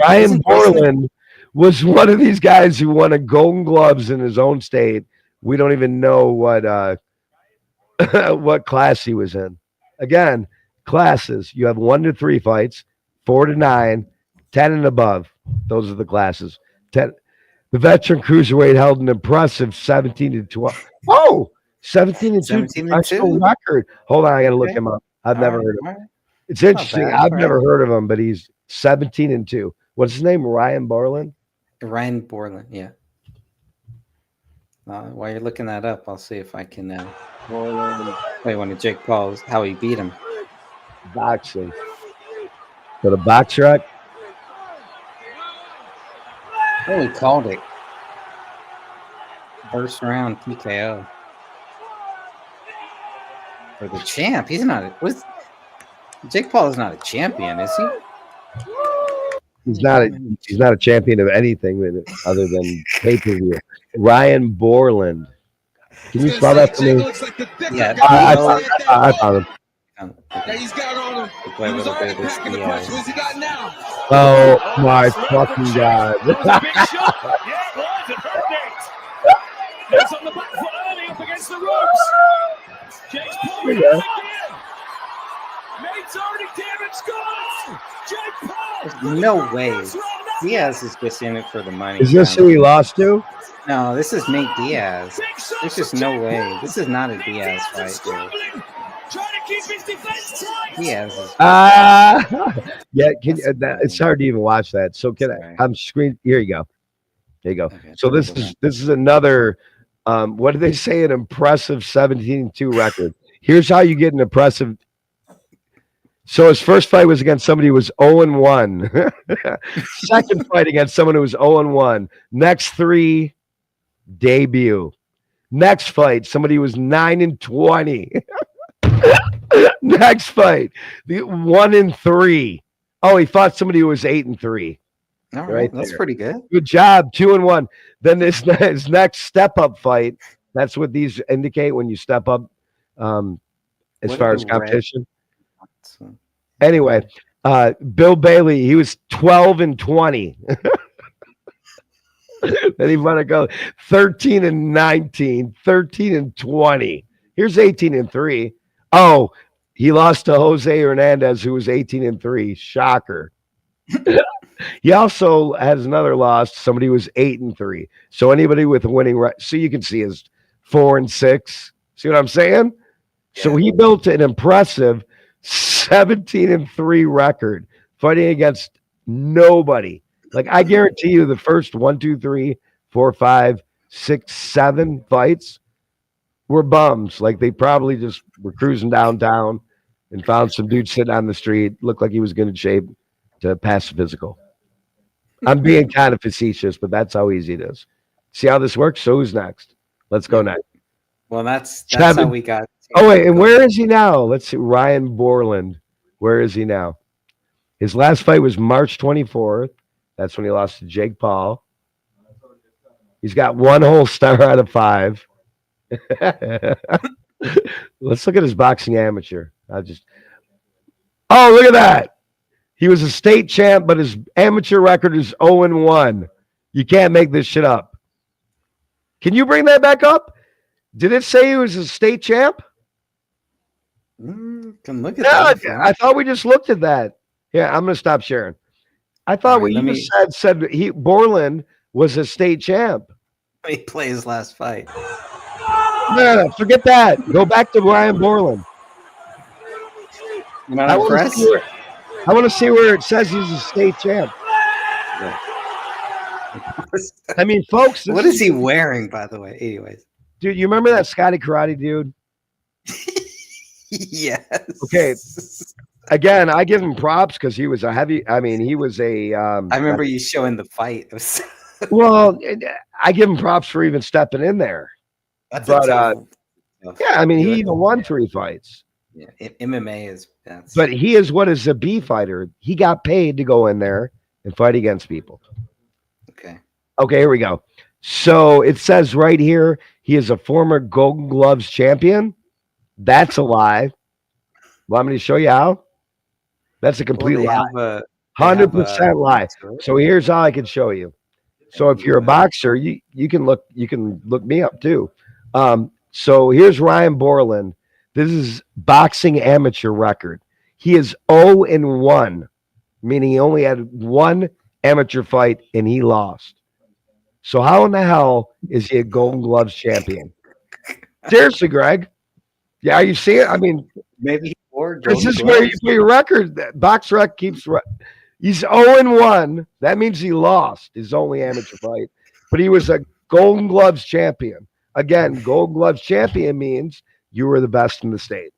Ryan Borland was one of these guys who won a Golden Gloves in his own state. We don't even know what what class he was in. Again, classes. You have 1 to 3 fights, 4 to 9, 10 and above. Those are the classes. 10. The veteran cruiserweight held an impressive 17-12. Oh, 17-2 professional record. Hold on, I got to look him up. I've never heard of him. It's interesting. I've never heard of him, but he's 17-2. What's his name? Ryan Borland?
Ryan Borland, yeah. While you're looking that up, I'll see if I can. Wait, one of Jake Paul's how he beat him.
Boxing. Go to Box Rec.
Oh, he called it. First round TKO. For the champ. He's not. Jake Paul is not a champion, is he?
He's not a champion of anything other than pay-per-view. Ryan Borland. Can you spell that for me?
Yeah,
I found him.
He's got on him.
Play a little bit of this Diaz.
What's he got now?
Oh my fucking god!
Big shot. Yeah, it was. It hurt Nate. He's on the back foot early up against the ropes. Jake's pulling it back in. Nate's already damaged goals. Jake Paul.
No way. Diaz is just in it for the money.
Is this who he lost to?
No, this is Nate Diaz. There's just no way. This is not a Diaz fight, dude.
Trying to keep his defense tight.
Diaz is.
Yeah. It's hard to even watch that. So can I? I'm screen. Here you go. There you go. Okay, so this is another. What do they say? An impressive 17-2 record. Here's how you get an impressive. So his first fight was against somebody who was 0-1. Second fight against someone who was 0-1. Next 3, debut. Next fight, somebody who was 9-20. Next fight, 1-3. Oh, he fought somebody who was 8-3.
All right, that's pretty good.
Good job, 2-1. Then his next step-up fight. That's what these indicate when you step up, as far as competition. Anyway, Bill Bailey, he was 12-20. Then he want to go 13-19, 13-20. Here's 18-3. Oh, he lost to Jose Hernandez, who was 18-3. Shocker. He also has another loss. Somebody who was 8-3. So anybody with a winning record, so you can see his 4-6. See what I'm saying? Yeah. So he built an impressive 17-3 record, fighting against nobody. Like, I guarantee you the first 1, 2, 3, 4, 5, 6, 7 fights were bums. Like, they probably just were cruising downtown and found some dude sitting on the street, looked like he was good in shape to pass the physical. I'm being kind of facetious, but that's how easy it is. See how this works? So who's next? Let's go next.
Well, that's how we got.
Oh, wait, and where is he now? Let's see. Ryan Borland. Where is he now? His last fight was March 24th. That's when he lost to Jake Paul. He's got 1 whole star out of 5. Let's look at his boxing amateur. Oh, look at that. He was a state champ, but his amateur record is 0-1. You can't make this shit up. Can you bring that back up? Did it say he was a state champ?
Can look at that.
I thought we just looked at that. Yeah, I'm going to stop sharing. I thought what you said Borland was a state champ.
He played his last fight.
No, forget that. Go back to Ryan Borland.
You're not impressed?
I want to see where it says he's a state champ.
Yeah.
I mean, folks.
What is he wearing, by the way? Anyways.
Dude, you remember that Scotty Karate dude?
Yes.
Okay. Again, I give him props because he was a heavy. I mean, he was a.
I remember you showing the fight.
Well, I give him props for even stepping in there.
That's
yeah, I mean, he even won 3 fights.
Yeah, MMA is.
But he is what is a B fighter. He got paid to go in there and fight against people.
Okay.
Okay, here we go. So it says right here he is a former Golden Gloves champion. That's a lie. Want me to show you how? That's a complete lie. 100% lie. So here's how I can show you. So if you're a boxer, you can look me up too. So here's Ryan Borland. This is boxing amateur record. He is 0-1 meaning he only had one amateur fight and he lost. So how in the hell is he a Golden Gloves champion? Seriously, Greg. Yeah, you see it? I mean,
maybe
this is where you put your record. BoxRec keeps. He's 0-1. That means he lost his only amateur fight, but he was a Golden Gloves champion. Again, Golden Gloves champion means you were the best in the state,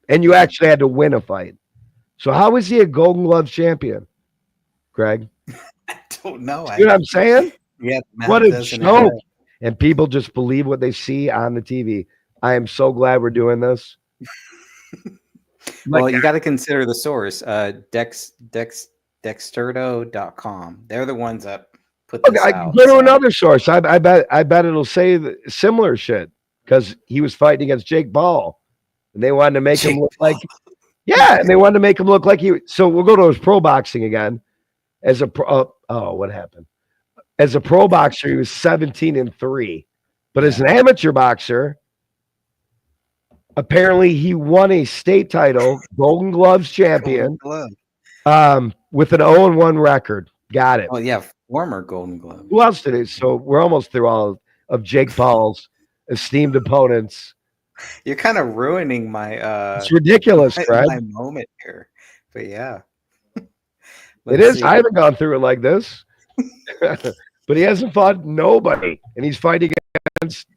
and you actually had to win a fight. So how is he a Golden Gloves champion, Greg?
I don't know.
You know what I'm saying?
Yeah.
What a joke. And people just believe what they see on the TV. I am so glad we're doing this.
Well, you got to consider the source, Dexterdo.com. They're the ones that put this out.
Go to another source. I bet it'll say similar shit because he was fighting against Jake Paul, and they wanted to make him look like, and they wanted to make him look like he. So we'll go to his pro boxing again. As a pro, what happened? As a pro boxer, he was 17-3, but as an amateur boxer, apparently he won a state title, Golden Gloves champion, with an 0-1 record. Got it.
Oh yeah, former Golden Glove.
Who else did it? So we're almost through all of Jake Paul's esteemed opponents.
You're kind of ruining my.
It's ridiculous, right?
My moment here, but yeah,
it is. I haven't gone through it like this. But he hasn't fought nobody, and he's fighting against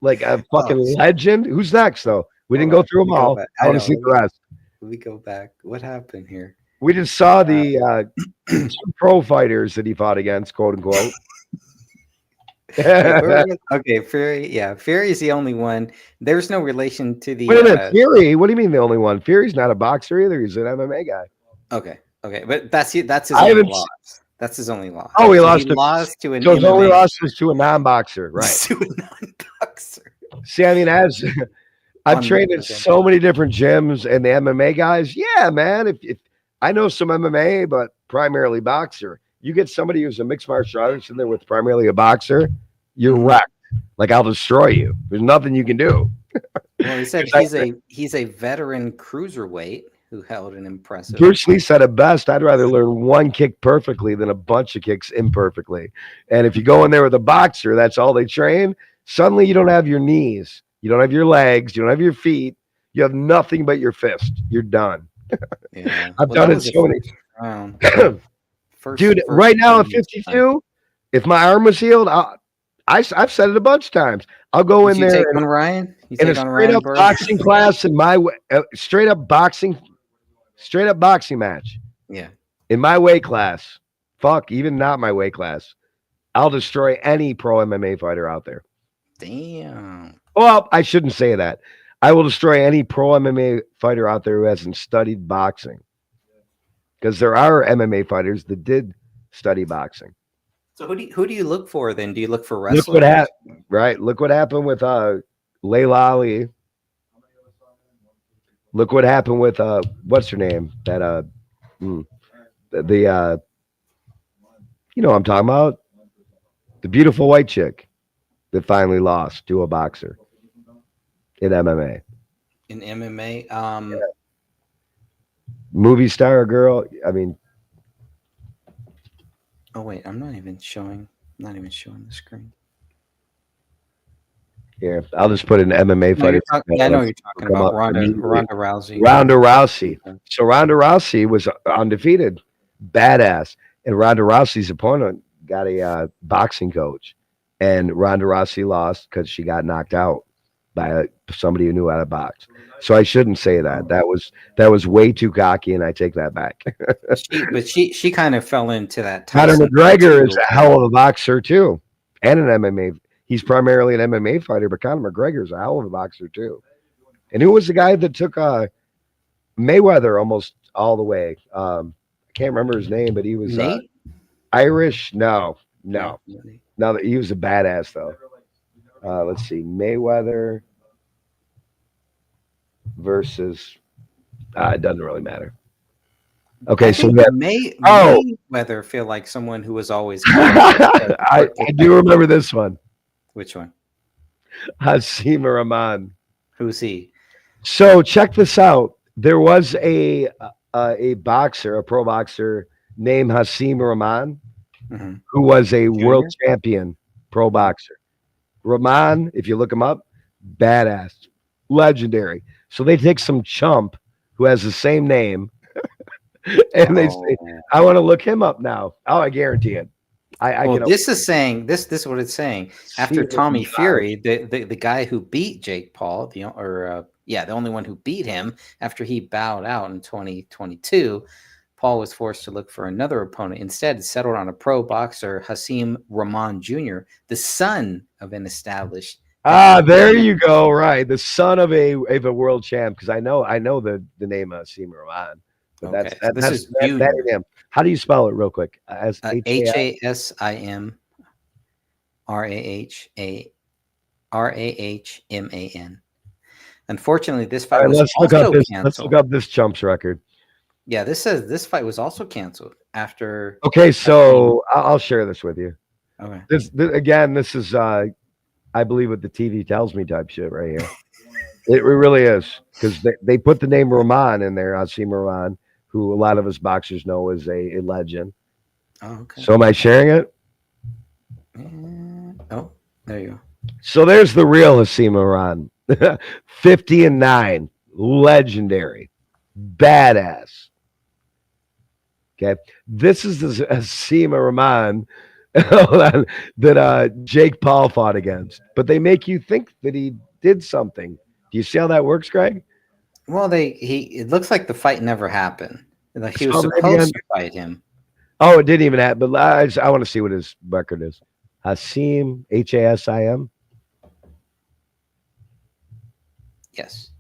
like a fucking legend. Who's next, though? We didn't go through them all. I want to see the rest.
We go back. What happened here?
We just saw the two pro fighters that he fought against, quote unquote.
Okay, Fury. Yeah, Fury's the only one. There's no relation to the.
Wait a minute, Fury. What do you mean the only one? Fury's not a boxer either. He's an MMA guy.
Okay, but that's his only loss. That's his only loss.
Oh, he
lost
to
an
so his only
MMA.
loss was to a non-boxer, right?
To a non-boxer.
See, I mean, as I've trained at so many different gyms, and the MMA guys, yeah, man. If I know some MMA, but primarily boxer, you get somebody who's a mixed martial artist in there with primarily a boxer, you're wrecked. Like I'll destroy you. There's nothing you can do.
Well, he said he's a veteran cruiserweight who held an impressive.
Bruce Lee said it best. I'd rather learn one kick perfectly than a bunch of kicks imperfectly. And if you go in there with a boxer, that's all they train. Suddenly you don't have your knees. You don't have your legs. You don't have your feet. You have nothing but your fist. You're done.
Yeah.
I've done it so many.
First,
Dude, right now at 52, if my arm was healed, I've said it a bunch of times. I'll go in there
on Ryan?
In a straight up boxing class in my way, straight up boxing match.
Yeah.
In my weight class, fuck, even not my weight class, I'll destroy any pro MMA fighter out there.
Damn.
Well, I shouldn't say that. I will destroy any pro MMA fighter out there who hasn't studied boxing. Because there are MMA fighters that did study boxing.
So who do you look for then? Do you look for wrestlers?
Look what happened, right? Look what happened with Layla Ali. Look what happened with what's her name? That you know what I'm talking about? The beautiful white chick that finally lost to a boxer in MMA.
In MMA,
movie star girl. I mean,
oh wait, I'm not even showing the screen.
Here, I'll just put an MMA fighter.
I know you're talking about Ronda Rousey.
Ronda Rousey. So Ronda Rousey was undefeated, badass, and Ronda Rousey's opponent got a boxing coach, and Ronda Rousey lost because she got knocked out by somebody who knew how to box. So I shouldn't say that. That was way too cocky, and I take that back.
she kind of fell into that.
Conor McGregor is a hell of a boxer too, and an MMA. He's primarily an MMA fighter, but Conor McGregor is a hell of a boxer too. And who was the guy that took Mayweather almost all the way? I can't remember his name, but he was Irish. No, he was a badass though. Let's see, Mayweather versus. It doesn't really matter. Okay, so
Mayweather feel like someone who was always.
I do remember this one.
Which one?
Hasim Rahman.
Who's he?
So check this out. There was a boxer, a pro boxer named Hasim Rahman,
Mm-hmm.
who was a world champion pro boxer. Rahman, if you look him up, badass, legendary. So they take some chump who has the same name, and they say, "I want to look him up now." Oh, I guarantee it. I
Well,
can.
this is saying this is what it's saying. After Tommy Fury, the guy who beat Jake Paul, the only one who beat him after he bowed out in 2022, Paul was forced to look for another opponent. Instead, it settled on a pro boxer, Hasim Rahman Jr., the son of an established.
There you go. Right, the son of a world champ. Because I know the name Hasim Rahman. But
Okay,
that's him. How do you spell it, real quick? As
Hasim Rahman. Unfortunately, this fight was
let's
also
look
canceled.
Let's look up this chump's record.
Yeah, this says this fight was also canceled after.
Okay, so I'll share this with you.
Okay.
This is I believe what the TV tells me type shit right here. It really is, because they put the name Rahman in there, Hasim Rahman, who a lot of us boxers know is a legend.
Oh, okay.
So am I sharing it?
Oh, there you go.
So there's the real Hasim Rahman. 50-9, legendary, badass. Okay, this is the Hasim Rahman that Jake Paul fought against, but they make you think that he did something. Do you see how that works, Greg?
Well, it looks like the fight never happened. Like he was supposed to fight him.
Oh, it didn't even happen. But I want to see what his record is. Hasim, Hasim.
Yes.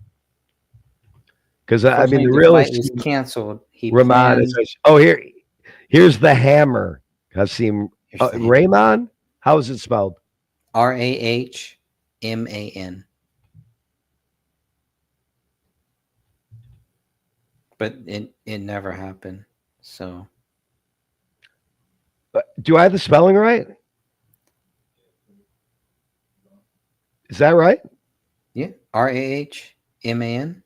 Because I mean, the real
fight was canceled.
Rahman. Here's the hammer. Hasim Rahman. How is it spelled?
Rahman. But it never happened. So,
do I have the spelling right? Is that right?
Yeah, Rahman.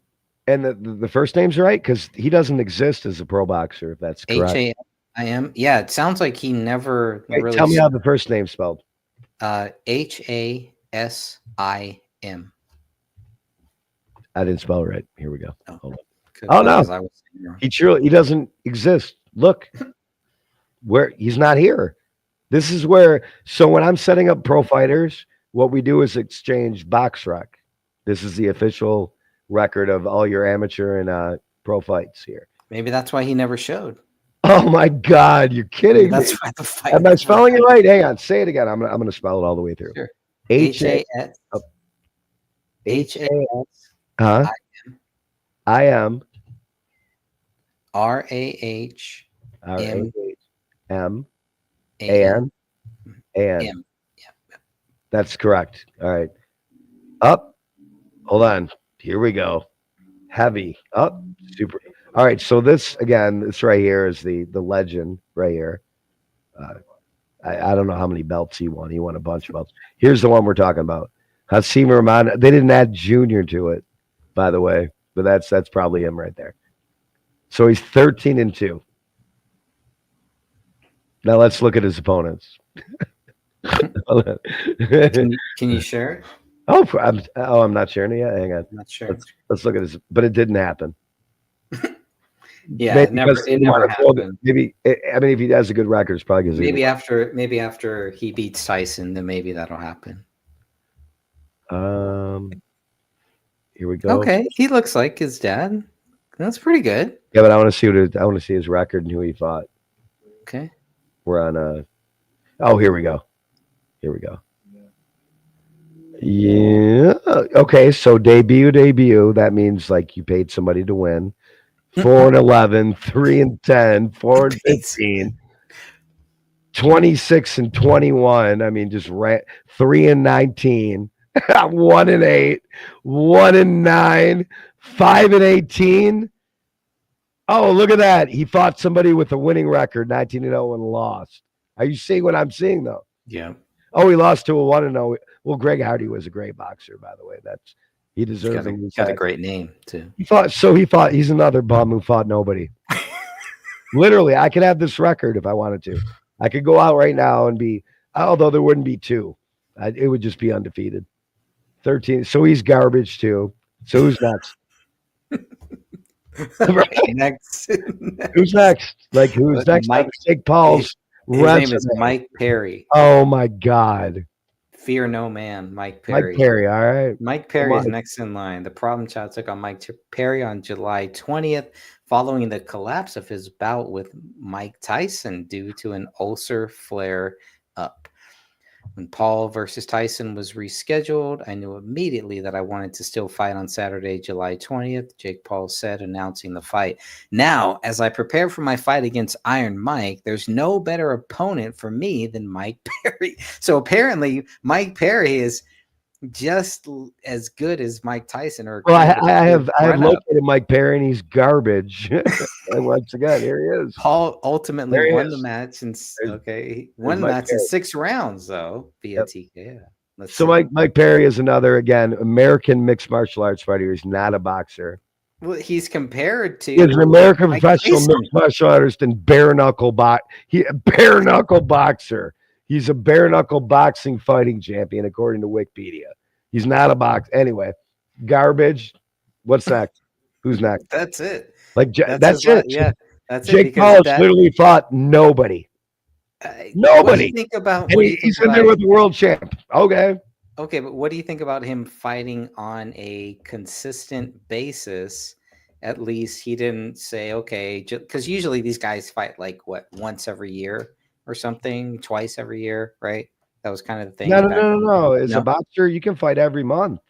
And the first name's right, because he doesn't exist as a pro boxer. If that's correct.
Hasim. Yeah, it sounds like he never.
Wait,
really
tell me how the first name's spelled.
Hasim.
I didn't spell it right. Here we go.
Oh.
Hold on. Oh no, he doesn't exist. Look, where he's not here. This is where. So when I'm setting up pro fighters, what we do is exchange BoxRec. This is the official record of all your amateur and pro fights here.
Maybe that's why he never showed.
Oh my God, you're kidding me.
That's why the fight.
Am I spelling it right? Hang on, say it again. I'm gonna spell it all the way through.
Sure.
H-A-S. I-M. R-A-H-M-A-N. That's correct. All right. Up. Hold on. Here we go. Heavy. Up. Super. All right. So this, again, this right here is the legend right here. I don't know how many belts he won. He won a bunch of belts. Here's the one we're talking about. Hasim Rahman. They didn't add Junior to it, by the way. But that's probably him right there. So he's 13-2. Now let's look at his opponents.
Can you share it?
I'm not sharing it yet. Hang on.
I'm not sure.
Let's look at his. But it didn't happen.
Yeah, it never happened.
Maybe if he has a good record, it's probably because
maybe after he beats Tyson, then maybe that'll happen.
Here we go.
Okay, he looks like his dad. That's pretty good.
Yeah, but I want to see his record and who he fought.
Okay.
We're on oh, here we go. Yeah. Okay, so debut. That means like you paid somebody to win. 4-11, 3-10, 4-15, 26-21. I mean, just 3-19. 1-8, 1-9, 5-18. Oh, look at that. He fought somebody with a winning record, 19-0, and lost. Are you seeing what I'm seeing, though?
Yeah.
Oh, he lost to a 1-0. Well, Greg Hardy was a great boxer, by the way. He deserves
Got
a
a,
lose
got a
head.
great name too.
He fought he's another bum who fought nobody. Literally, I could have this record if I wanted to. I could go out right now and be, although there wouldn't be two. It would just be undefeated. 13. So he's garbage too. So who's next? Right?
Next.
Who's next? Like who's next?
Mike-
Jake Paul's
His name is
resume.
Mike Perry.
Oh my God.
Fear no man, Mike Perry.
Mike Perry, all right.
Mike Perry is
Mike.
next in line. The Problem Child took on Mike Perry on July 20th, following the collapse of his bout with Mike Tyson due to an ulcer flare up. When Paul versus Tyson was rescheduled, I knew immediately that I wanted to still fight on Saturday, July 20th, Jake Paul said, announcing the fight. Now, as I prepare for my fight against Iron Mike, there's no better opponent for me than Mike Perry. So apparently, Mike Perry is just as good as Mike Tyson. Or
Well,
kind of
I have
run-up.
located Mike Perry and he's garbage. And once again, here he is.
Paul ultimately
There he
won
is.
the match and he
there's
won the
Mike
match in
Perry.
6 rounds though via
Yep.
TKO. Let's
So
see.
Mike Perry is another, again, American mixed martial arts fighter. He's not a boxer.
Well, he's compared to
He's an American
Mike
professional
Tyson.
mixed martial artist and bare knuckle boxer. He's a bare knuckle boxing fighting champion, according to Wikipedia. He's not a box. Anyway, garbage. What's next? Who's next?
That's it.
Like that's
his la-
it.
Yeah, that's it.
Jake
because
Paul has
that-
literally fought nobody.
What do
Nobody.
you think about?
And
What do you
he's
think
in there
about
with the world champ. Okay.
Okay, but what do you think about him fighting on a consistent basis? At least he didn't say, okay, because usually these guys fight like what, once every year or something, twice every year, right? That was kind of the thing.
No. As
No?
a boxer, you can fight every month.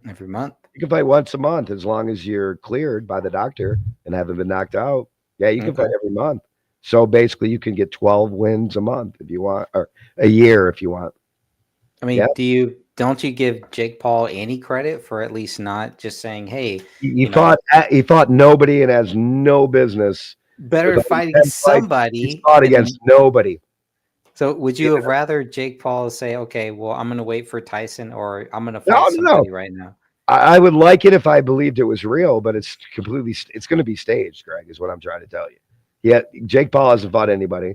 Every month.
You can fight once a month as long as you're cleared by the doctor and haven't been knocked out. Yeah, you can
Okay.
fight every month. So basically, you can get 12 wins a month if you want, or a year if you want.
I mean,
Yeah.
don't you give Jake Paul any credit for at least not just saying, hey,
He fought nobody and has no business.
better
With
fighting
10 fights,
somebody.
He's fought
than-
against nobody.
So would you have rather Jake Paul say, okay, well, I'm going to wait for Tyson, or I'm going to fight
No.
somebody right now?
I would like it if I believed it was real, but it's going to be staged, Greg, is what I'm trying to tell you. Yeah, Jake Paul hasn't fought anybody.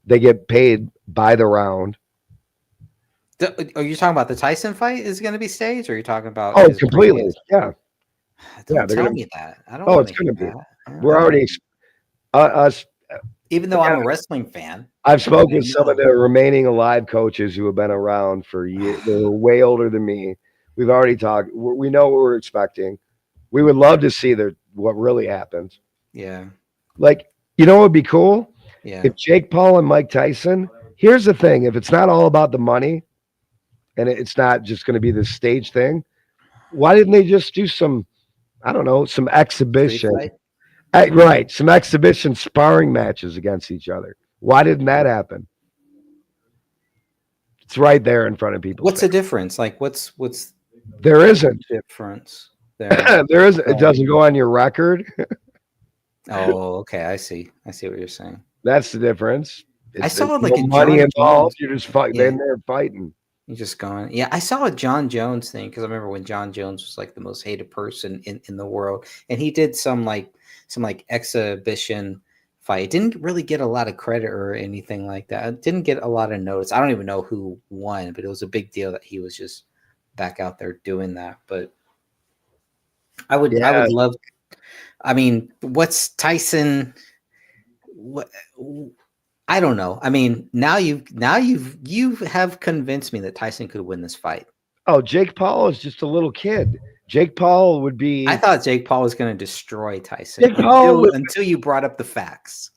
They get paid by the round.
Are you talking about the Tyson fight is going to be staged, or are you talking about?
Oh,
his
completely.
previous-
Yeah.
Don't
they're
tell
gonna-
me that. I don't.
Oh,
wanna
it's going to
hear
be.
that. I don't
We're
wanna-
already us.
Even though I'm a wrestling fan,
I've spoken
I
with some of
know.
the remaining alive coaches who have been around for years. They're way older than me. We've already talked. We know what we're expecting. We would love to see what really happens.
Yeah.
Like, you know what would be cool?
Yeah.
If Jake Paul and Mike Tyson, here's the thing. If it's not all about the money and it's not just going to be this stage thing, why didn't they just do some, I don't know, some exhibition?
fight?
Right. Some exhibition sparring matches against each other. Why didn't that happen? It's right there in front of people.
What's the difference? Like, what's
There isn't.
difference there?
There isn't. It doesn't go on your record.
Oh, okay. I see what you're saying.
That's the difference.
I saw
there's
like
no
a
money
John
involved.
Jones-
You're just fighting.
Yeah.
In there fighting.
You're just going. Yeah, I saw a John Jones thing because I remember when John Jones was like the most hated person in the world, and he did some exhibition fight. Didn't really get a lot of credit or anything like that. It didn't get a lot of notice. I don't even know who won, but it was a big deal that he was just back out there doing that. But I would love. I mean, what's Tyson? What? I don't know. I mean, now you have convinced me that Tyson could win this fight.
Oh, Jake Paul is just a little kid. Jake Paul would be.
I thought Jake Paul was going to destroy Tyson
Jake Paul
until you brought up the facts.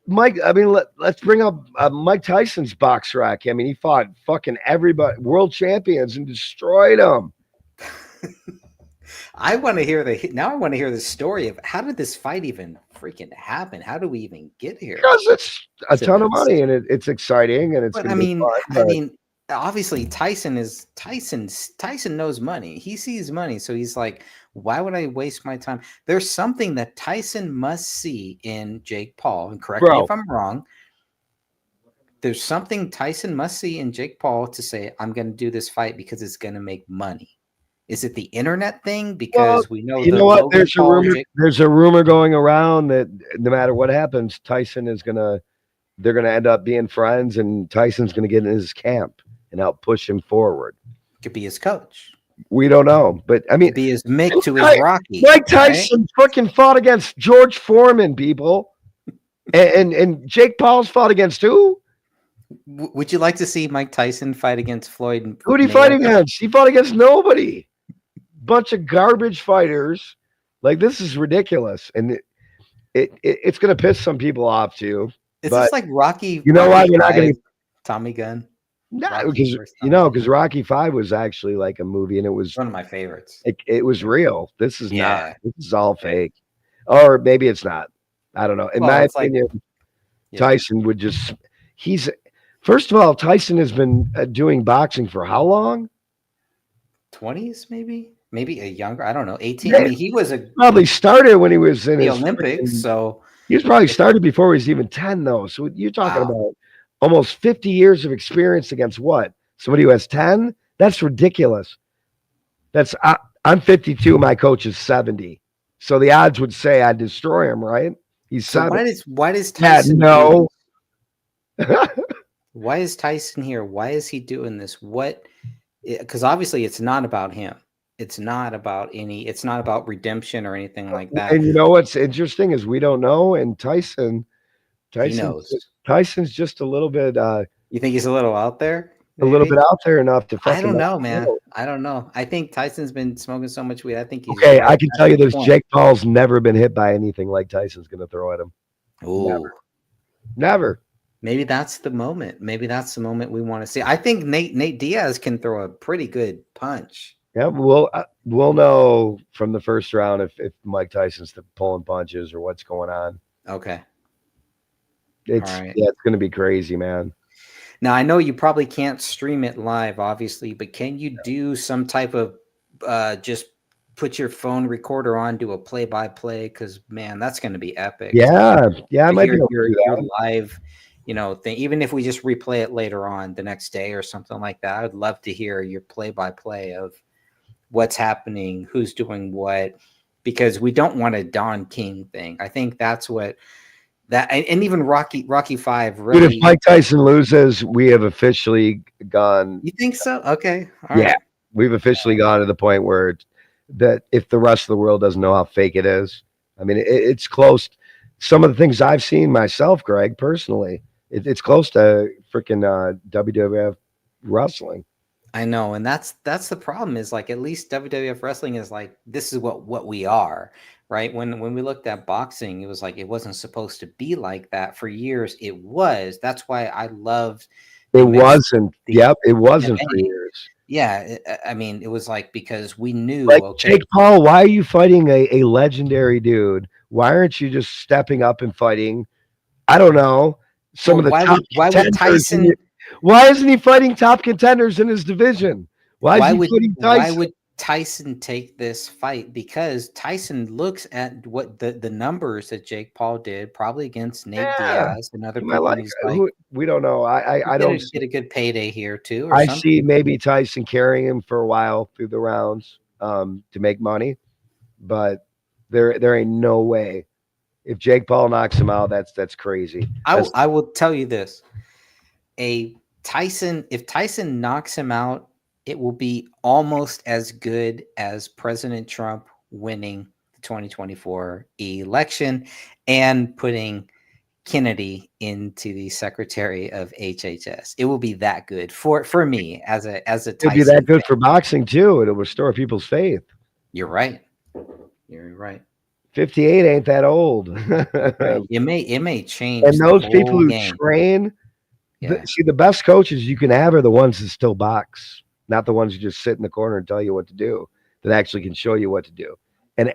Mike. I mean, let's bring up Mike Tyson's box rack. I mean, he fought fucking everybody, world champions, and destroyed them.
I want to hear I want to hear the story of how did this fight even freaking happen? How do we even get here?
Because it's a ton of money and it's exciting and it's.
But
gonna
I
be
mean,
fun, but-
obviously Tyson knows money. He sees money, so he's like, why would I waste my time? There's something that Tyson must see in Jake Paul, and correct me if I'm wrong. There's something Tyson must see in Jake Paul to say, I'm going to do this fight because it's going to make money. Is it the internet thing? Because we know
you
the
know what?
Logan
There's a
Paul,
rumor.
Jake-
There's a rumor going around that no matter what happens, Tyson is gonna. They're gonna end up being friends, and Tyson's gonna get in his camp and help push him forward.
could be his coach.
We don't know, but I mean,
Could be his Mick to his Rocky.
Mike Tyson fucking fought against George Foreman, people, and Jake Paul's fought against who?
Would you like to see Mike Tyson fight against Floyd?
Who did he fight against? He fought against nobody. Bunch of garbage fighters. Like, this is ridiculous, and it's going to piss some people off too.
Is
but
this like Rocky?
You know why
Rocky
you're not going
V, Tommy Gunn?
No, because Rocky 5 was actually like a movie, and it was
one of my favorites.
It was real. This is
Yeah.
not. This is all fake, or maybe it's not. I don't know. In
Well,
my
it's like-
opinion, Tyson would just. He's first of all, Tyson has been doing boxing for how long?
20s, maybe a younger. I don't know. 18.
Yeah.
I mean, he was a
Probably started when he was in
the
his
Olympics. So
he was probably started before he was even 10, though. So you're talking about almost 50 years of experience against what? Somebody who has 10? That's ridiculous. I'm 52. My coach is 70. So the odds would say I'd destroy him, right? He's
so
70.
why does
Yeah,
Tyson?
no.
Why is Tyson here? Why is he doing this? What? Because obviously it's not about him. It's not about it's not about redemption or anything like that.
And you know what's interesting is we don't know. And Tyson's just a little bit.
You think he's a little out there?
A little bit out there enough to.
I don't know,
fucking
man. I don't know. I think Tyson's been smoking so much weed. I think he's
Okay,
right
I can
at
tell you
the
this:
point.
Jake Paul's never been hit by anything like Tyson's going to throw at him.
Ooh.
Never.
Maybe that's the moment. Maybe that's the moment we want to see. I think Nate Diaz can throw a pretty good punch.
Yeah, we'll know from the first round if Mike Tyson's pulling punches or what's going on.
Okay.
It's
All right.
yeah, it's going to be crazy, man.
Now I know you probably can't stream it live, obviously, but can you do some type of just put your phone recorder on, do a play-by-play? Because man, that's going to be epic.
Yeah, I
To
might be
hear
able to
your
do that.
live, thing. Even if we just replay it later on the next day or something like that, I'd love to hear your play-by-play of what's happening, who's doing what, because we don't want a Don King thing. I think that's what and even Rocky 5 really.
Dude, if Mike Tyson loses, we have officially gone.
You think so? Okay. All
Yeah,
right.
we've officially gone to the point where that if the rest of the world doesn't know how fake it is, I mean, it's close. Some of the things I've seen myself, Greg, personally, it's close to freaking WWF wrestling.
I know, and that's the problem. Is like at least WWF wrestling is like this is what we are, right? When we looked at boxing, it was like it wasn't supposed to be like that. For years, it was. That's why I loved.
It wasn't. Yep, it wasn't for
MMA.
years.
Yeah, I mean, it was like because we knew.
Like
Okay,
Jake Paul, why are you fighting a legendary dude? Why aren't you just stepping up and fighting? I don't know. Some of the top
why would
contenders in
Tyson?
your- Why isn't he fighting top contenders in his division? Why is he fighting Tyson?
Why would Tyson take this fight? Because Tyson looks at what the numbers that Jake Paul did, probably against Nate Diaz and other
I
people.
like,
He's like,
we don't know. I
"You're
don't.
gonna get a good payday here too. Or
I
something."
see maybe Tyson carrying him for a while through the rounds to make money, but there ain't no way. If Jake Paul knocks him out, that's crazy.
I will tell you this: if Tyson knocks him out, it will be almost as good as President Trump winning the 2024 election and putting Kennedy into the Secretary of HHS. It will be that good for me as a Tyson.
It'd be that good
fan.
for boxing too. It'll restore people's faith.
You're right. You're right.
58 ain't that old.
It may change.
And
the
those people
whole
who
game.
train,
Yeah.
see, the best coaches you can have are the ones that still box, not the ones who just sit in the corner and tell you what to do, that actually can show you what to do. And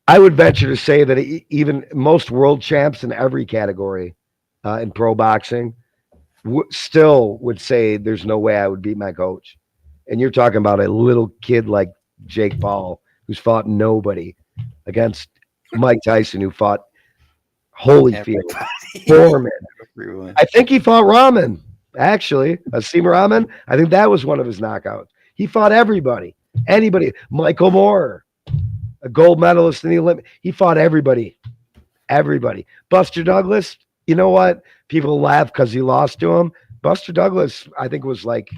I would venture to say that even most world champs in every category in pro boxing still would say there's no way I would beat my coach. And you're talking about a little kid like Jake Paul, who's fought nobody, against Mike Tyson, who fought Holyfield, Foreman.
Everyone.
I think he fought Rahman, actually. Asim Rahman. I think that was one of his knockouts. He fought everybody. Anybody. Michael Moore, a gold medalist in the Olympics. He fought everybody. Everybody. Buster Douglas, you know what? People laugh because he lost to him. Buster Douglas, I think, was like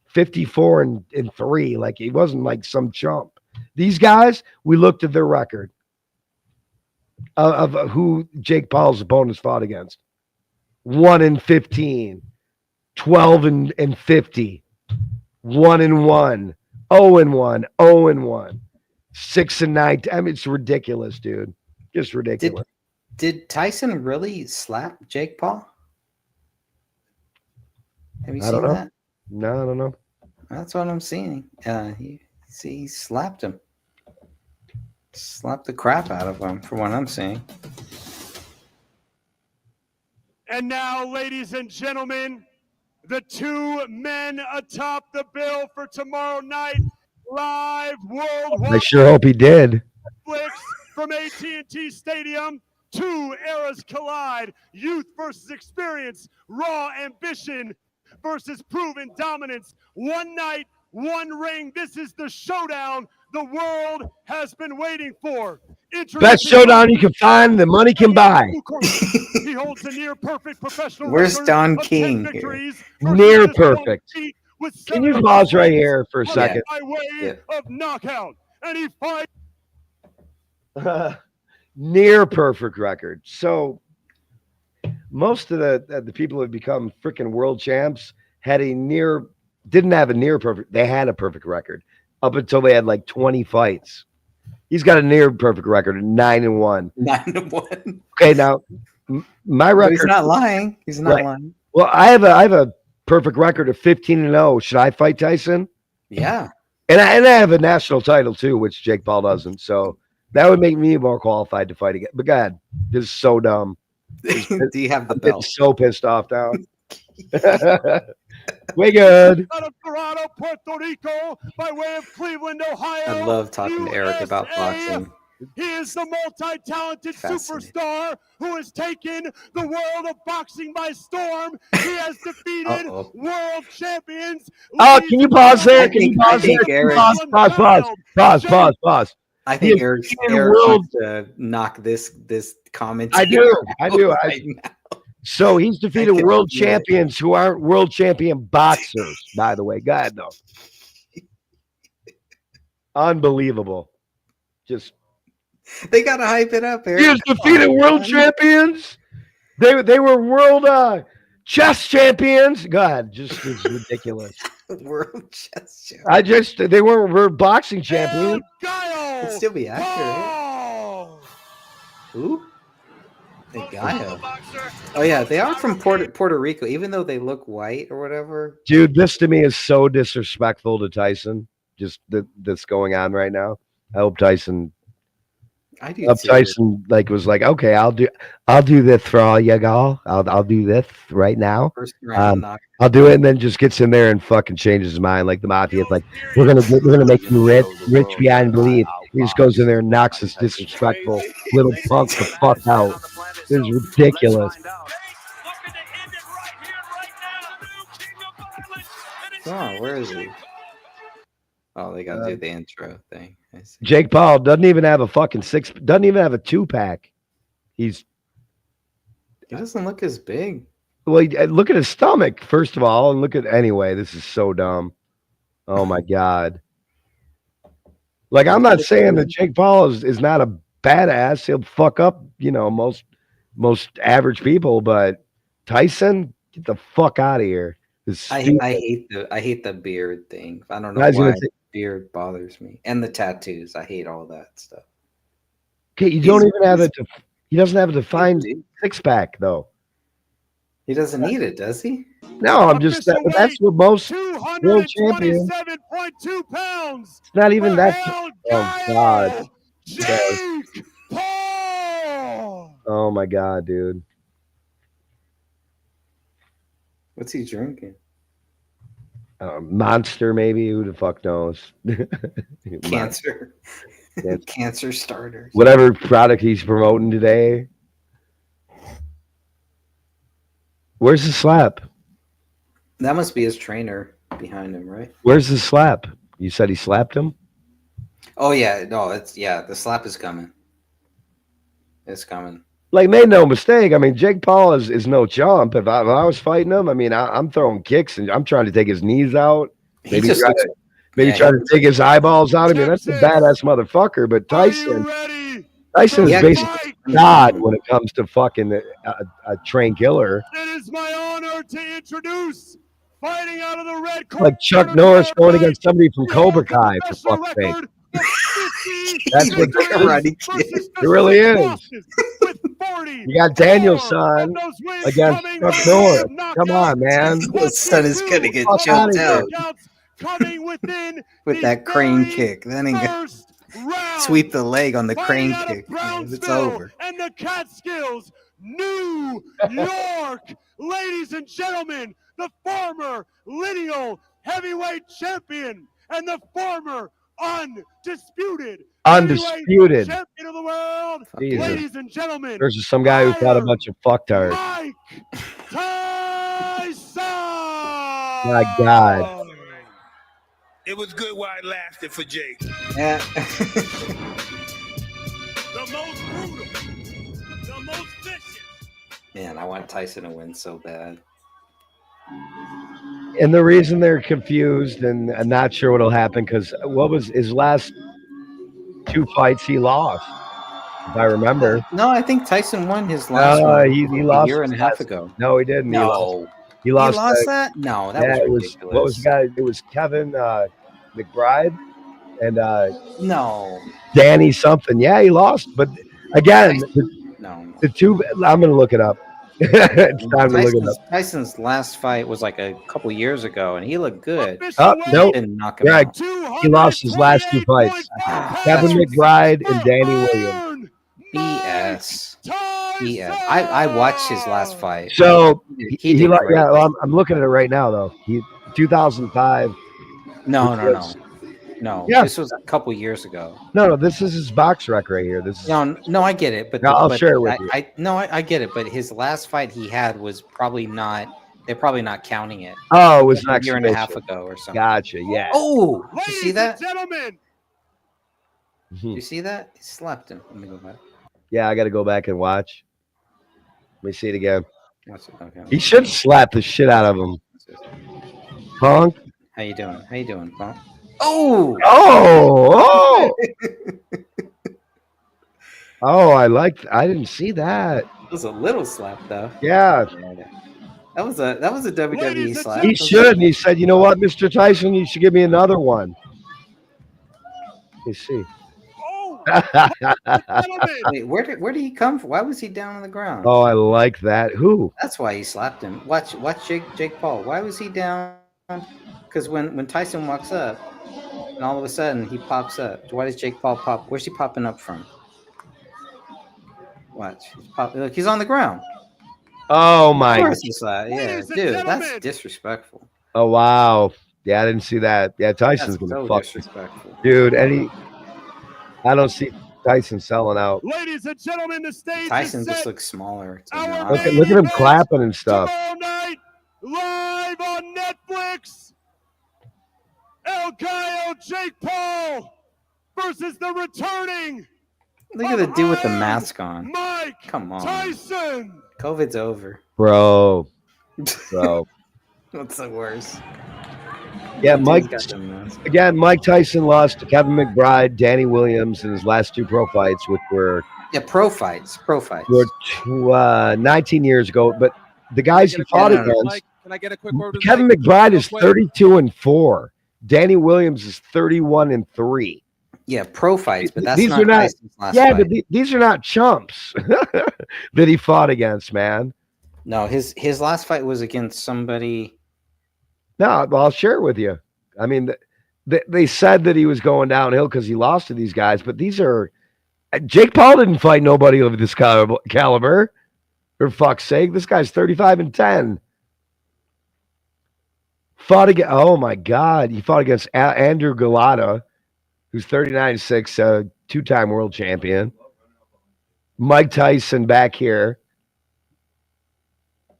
54 and 3. Like, he wasn't like some chump. These guys, we looked at their record of who Jake Paul's opponents fought against. 1-15, 12-50, 1-1, 0-1, 0-1, 6-9. I mean, it's ridiculous, dude. Just ridiculous.
Did Tyson really slap Jake Paul? Have you seen that?
No, I don't know.
That's what I'm seeing. He slapped him. Slapped the crap out of him, from what I'm seeing.
And now, ladies and gentlemen, the two men atop the bill for tomorrow night, live worldwide.
I sure hope he did.
From AT&T Stadium, two eras collide: youth versus experience, raw ambition versus proven dominance. One night, one ring. This is the showdown the world has been waiting for.
Best showdown you can find, the money can buy.
He holds a near perfect professional
Where's
record
Don
of
King
10
here?
victories
Near
versus one
perfect.
defeat with
Can you
7
pause right here for a second?
by way of knockout. And he fights.
Near perfect record. So most of the people who have become freaking world champs didn't have a near perfect. They had a perfect record up until they had like 20 fights. He's got a near perfect record of 9-1.
9-1.
Okay, now my record.
He's not lying. He's not lying.
Well, I have a perfect record of 15-0. Should I fight Tyson?
Yeah.
And I have a national title too, which Jake Paul doesn't. So that would make me more qualified to fight again. But God, this is so dumb.
Do you have the
I'm
belt?
so pissed off now. Way good.
Out of Toronto, Puerto Rico, by way of Cleveland, Ohio.
I love talking to Eric about boxing.
He is the multi-talented superstar who has taken the world of boxing by storm. He has defeated world champions.
Oh, can you pause there? Can you pause
I think
there?
Eric-
Pause.
I think Eric
world.
wants to knock this commentary.
I do. So he's defeated
can
world
feel it.
champions who aren't world champion boxers, by the way. God, no. Unbelievable. Just
They gotta hype it up, Eric.
he has defeated world champions. They were world chess champions. God, just it's ridiculous.
World chess champions.
They were boxing champions.
It'd still be accurate. Who? The Gallo. Oh yeah, they are from Puerto Rico, even though they look white or whatever.
Dude, this to me is so disrespectful to Tyson. Just that's going on right now. I hope Tyson. Tyson was like, okay, I'll do this for all you all. I'll do this right now. I'll do it, and then just gets in there and fucking changes his mind, like the mafia. It's like we're gonna make you rich beyond belief. He just goes in there and knocks this disrespectful little punk the fuck out. It's ridiculous.
Oh, where is he? Oh, they gotta do the intro thing. I see.
Jake Paul doesn't even have a fucking doesn't even have a 2-pack.
He doesn't look as big.
Well, look at his stomach, first of all, and anyway, this is so dumb. Oh my God. Like, I'm not saying that Jake Paul is not a badass. He'll fuck up, most average people, but Tyson, get the fuck out of here.
I hate the beard thing. I don't know why beard bothers me. And the tattoos. I hate all that stuff.
Okay, he doesn't have a defined 6-pack though.
He doesn't need it, does he?
No, I'm just that's what most world champions.
227.2 pounds.
It's not even that. Oh God.
Jake Paul.
Oh my God, dude.
What's he drinking?
Monster, maybe. Who the fuck knows?
Cancer. Cancer starters.
Whatever product he's promoting today. Where's the slap?
That must be his trainer behind him, right?
Where's the slap? You said he slapped him?
Oh yeah, no, the slap is coming. It's coming.
Like, made no mistake. I mean, Jake Paul is no chump. If I was fighting him, I mean, I'm throwing kicks and I'm trying to take his knees out. Maybe
just
try
looks-
to, maybe
yeah,
try to take his eyeballs out. I mean, that's a badass motherfucker. But Tyson is
Yeah.
basically God when it comes to fucking a trained killer.
It is my honor to introduce, fighting out of the red corner.
Like Chuck Norris going against somebody from Cobra Kai, for fuck's sake. That's what it really is. You got Danielson against Chuck Norris. Come on, man.
The son is gonna get
Fuck
choked
outta
out
coming within
with that crane kick. Then he can sweep the leg on the crane kick. It's over.
And the Catskills, New York, ladies and gentlemen, the former lineal heavyweight champion and the former undisputed heavyweight champion of the world,
Jesus.
ladies and gentlemen.
There's just some guy who fought a bunch of fucktards.
Mike Tyson.
My God.
It was good while it lasted for Jake.
Yeah.
The most brutal, the most vicious.
Man, I want Tyson to win so bad.
And the reason they're confused and not sure what'll happen, because what was his last 2 fights he lost, if I remember.
No, I think Tyson won his last one.
He
a
lost
year and a
his
half
last-
ago.
No, he didn't.
No.
He lost
that? No, that
yeah,
was
it
ridiculous.
what was the guy? It was Kevin McBride and
No.
Danny something. Yeah, he lost. But again,
No.
the two. I'm gonna look it up. It's time to look it up.
Tyson's last fight was like a couple years ago, and he looked good.
Oh no,
Didn't knock him
Greg,
out.
he lost his last 2 fights. Kevin McBride and Danny Williams.
BS. BS. I watched his last fight.
So
He did great.
yeah. Well, I'm looking at it right now though. He 2005.
No.
Yeah.
This was a couple years ago.
No. This is his box rec right here. This is
No, I get it, but
No, I'll
but
share it with you.
I get it, but his last fight he had was probably not. They're probably not counting it.
Oh, it was
Like
an
a year and a half
exhibition.
ago or something.
Gotcha. Yeah.
Oh, did you see that?
Gentlemen,
Did you see that? He slapped him. Let me go back.
Yeah, I got to go back and watch. Let me see it again.
Watch it. Okay.
He should slap the shit out of him. Punk.
How you doing? How you doing, Punk? Oh!
Oh! Oh, I didn't see that.
It was a little slap though.
Yeah.
That was a WWE slap.
He should. And he said, you know what, Mr. Tyson, you should give me another one. Let me see.
Wait, where did he come from? Why was he down on the ground?
Oh, I like that. Who?
That's why he slapped him. Watch Jake Paul. Why was he down? Because when Tyson walks up, and all of a sudden he pops up. Why does Jake Paul pop? Where's he popping up from? Watch. Look, he's on the ground.
Oh
Of
my.
course he slapped. Yeah, dude, that's disrespectful.
Oh wow. Yeah, I didn't see that. Yeah, Tyson's
That's
gonna
so
fuck,
disrespectful.
dude. I don't see Tyson selling out.
ladies and gentlemen, the stage
Tyson
is
just
set.
looks smaller. to me.
Look at him clapping and stuff.
Tomorrow night, live on Netflix. El Gallo Jake Paul versus the returning
Look at the dude with the mask on.
Mike
Come on.
Tyson.
COVID's over.
Bro.
What's the worst?
Yeah,
Dude's
Mike.
got the mask.
Again, Mike Tyson lost to Kevin McBride, Danny Williams in his last 2 pro fights, which were
Pro fights.
19 years ago. But the guys he fought against,
Mike, can I get a quick word with
Kevin
Mike?
McBride is
Real quick?
32-4. Danny Williams is 31-3.
Yeah, pro fights, but that's
These
not
are not.
Tyson's last
Yeah,
fight.
but these are not chumps that he fought against, man.
No, his last fight was against somebody.
No, well, I'll share it with you. I mean, they said that he was going downhill because he lost to these guys, but these are Jake Paul didn't fight nobody of this caliber. For fuck's sake, this guy's 35-10. Fought against. Oh my God, he fought against Andrew Galata, who's 39-6, 2-time world champion. Mike Tyson back here.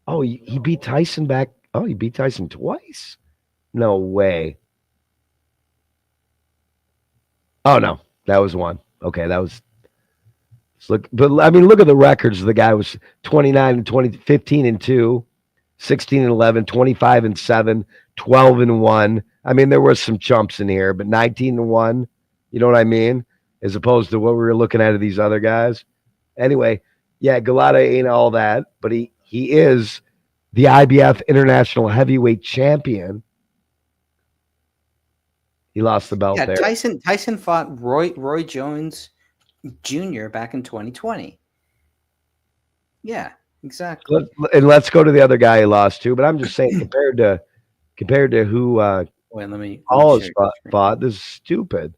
Oh, he beat Tyson back. Oh, he beat Tyson twice. No way. Oh no, that was one. Okay, that was. Look, but I mean, look at the records. The guy was 29 and 20, 15 and 2, 16 and 11, 25 and 7, 12 and 1. I mean, there was some chumps in here, but 19 and 1. You know what I mean? As opposed to what we were looking at of these other guys. Anyway, yeah, Galata ain't all that, but he is the IBF International Heavyweight Champion. He lost the belt there.
Tyson fought Roy Jones Jr. back in 2020. Yeah, exactly.
Let's go to the other guy he lost to. But I'm just saying, compared to who
Wait, let me
all his fought, this is stupid.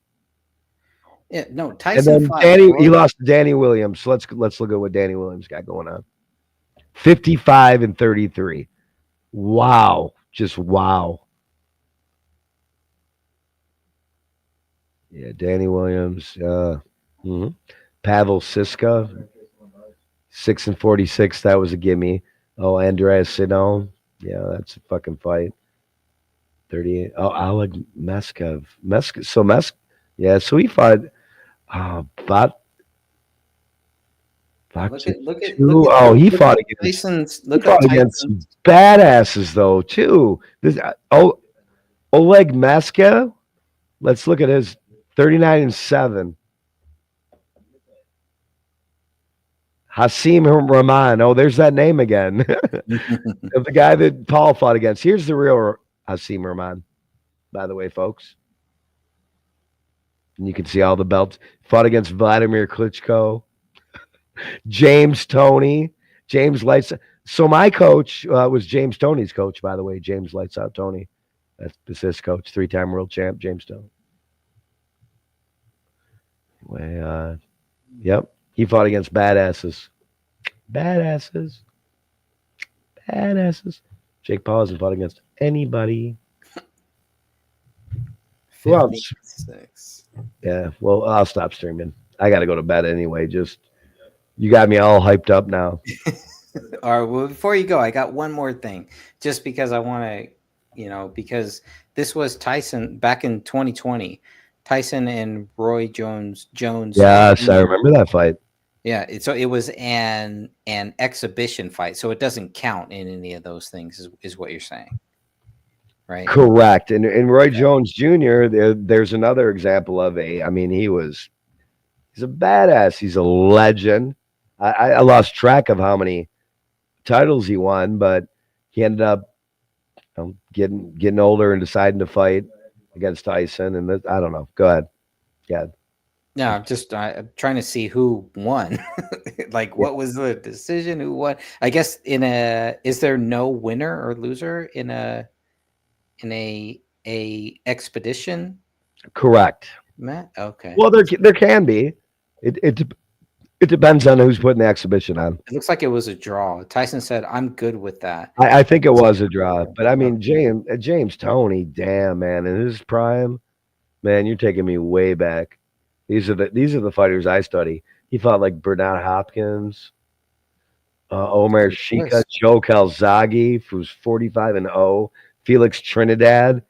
Yeah, no,
And
Tyson
then
fought
he lost to Danny Williams. So let's look at what Danny Williams got going on. 55 and 33. Wow. Just wow. Yeah, Danny Williams. Pavel Siska, 6 and 46. That was a gimme. Oh, Andreas Sidon. Yeah, that's a fucking fight. 38. Oh, Oleg Meskov. Yeah, so he fought he fought against some badasses though too. Oleg Maska. Let's look at his 39 and 7. Hasim Rahman. Oh, there's that name again. The guy that Paul fought against. Here's the real Hasim Rahman, by the way, folks. And you can see all the belts. Fought against Vladimir Klitschko. James Toney. James Lights. So my coach was James Toney's coach, by the way. James Lights Out Toney. That's his coach. 3-time world champ, James Toney. Anyway, yep. He fought against badasses. Jake Paul hasn't fought against anybody. Who else? Yeah, well, I'll stop streaming. I got to go to bed anyway. Just, you got me all hyped up now.
All right, well, before you go, I got one more thing. Just because I want to, because this was Tyson back in 2020. Tyson and Roy Jones.
Yes, I remember that fight.
Yeah, so it was an exhibition fight, so it doesn't count in any of those things, is what you're saying, right?
Correct. And Roy Jones Jr., there's another example of he's a badass. He's a legend. I lost track of how many titles he won, but he ended up getting older and deciding to fight against Tyson. And I don't know. Go ahead. Yeah.
No, I'm trying to see who won. Like, what was the decision? Who won? I guess is there no winner or loser in a expedition?
Correct.
Matt? Okay.
Well, there can be. It depends on who's putting the exhibition on.
It looks like it was a draw. Tyson said, "I'm good with that."
I think it was a draw, but I mean, James Toney, damn man, in his prime, man, you're taking me way back. These are the fighters I study. He fought like Bernard Hopkins, Omar Shika, Joe Calzaghe, who's 45 and 0, Felix Trinidad,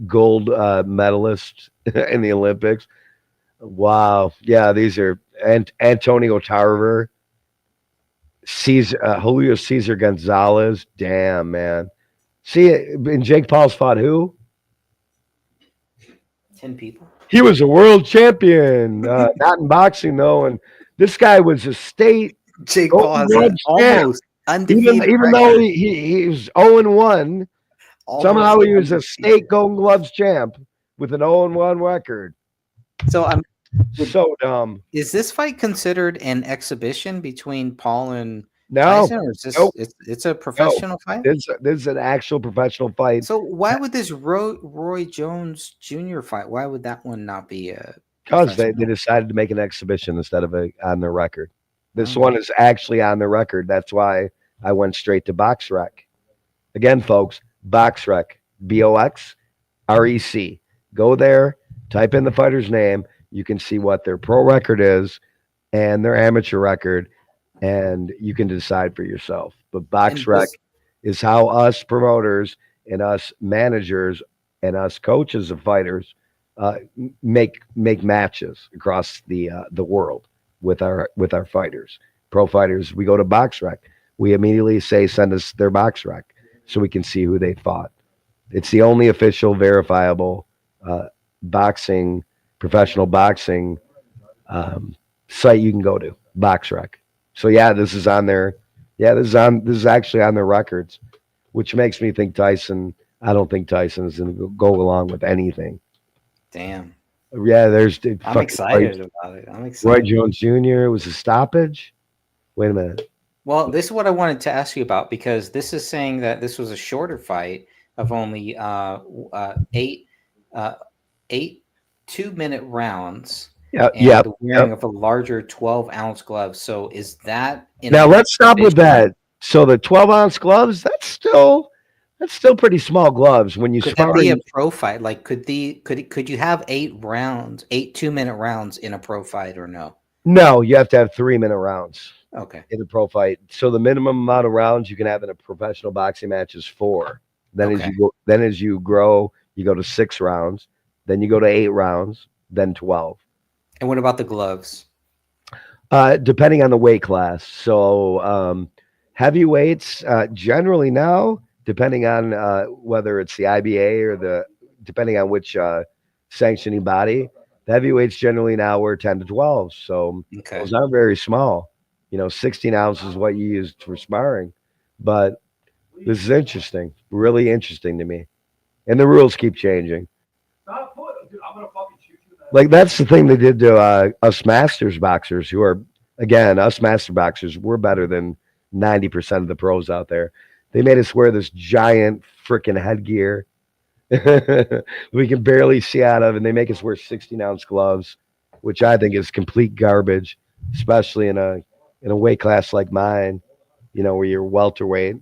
gold medalist in the Olympics. Wow, yeah, these are Antonio Tarver, Julio Cesar Gonzalez. Damn, man. See, and Jake Paul's fought who?
10 people.
He was a world champion, not in boxing though. And this guy was a state.
Jake Paul has almost undefeated.
Even though he was 0-1, somehow he was a state Golden Gloves champ with an 0-1 record.
So I'm
so dumb.
Is this fight considered an exhibition between Paul and
No,
Tyson, or is this
nope.
it's a professional fight?
This is an actual professional fight.
So why would this Roy Jones Jr. fight? Why would that one not be a?
Because they decided to make an exhibition instead of on their record. This one is actually on the record. That's why I went straight to BoxRec. Again, folks, BoxRec, BoxRec. Go there, type in the fighter's name. You can see what their pro record is and their amateur record, and you can decide for yourself. But BoxRec is how us promoters and us managers and us coaches of fighters make matches across the world with our fighters, pro fighters. We go to BoxRec. We immediately say send us their BoxRec so we can see who they fought. It's the only official verifiable professional boxing site you can go to, BoxRec. So yeah, this is on there. Yeah, this is actually on their records, which makes me think Tyson. I don't think Tyson is going to go along with anything.
Damn.
Yeah,
I'm excited about it. I'm
Roy
excited.
Jones Jr. was a stoppage. Wait a minute.
Well, this is what I wanted to ask you about, because this is saying that this was a shorter fight of only 8 2-minute rounds.
Yeah,
and
yeah,
the wearing
yeah.
of a larger 12-ounce glove. So is that
Now let's stop with that. So the 12-ounce gloves, that's still pretty small gloves when you
Could that
spar.
be a pro fight? Like, could you have 8 2-minute rounds in a pro fight, or no?
No, you have to have 3-minute rounds.
Okay.
In a pro fight. So the minimum amount of rounds you can have in a professional boxing match is 4. Then as you grow, you go to 6 rounds. Then you go to 8 rounds. Then 12.
And what about the gloves?
Depending on the weight class. So heavyweights generally now, depending on whether it's the IBA or depending on which sanctioning body, the heavyweights generally now wear 10 to 12. So those aren't very small. 16 ounces is what you use for sparring. But this is interesting, really interesting to me. And the rules keep changing. Like, that's the thing they did to us masters boxers, who are, again, us master boxers, we're better than 90% of the pros out there. They made us wear this giant freaking headgear we can barely see out of, and they make us wear 16-ounce gloves, which I think is complete garbage, especially in a weight class like mine, where you're welterweight.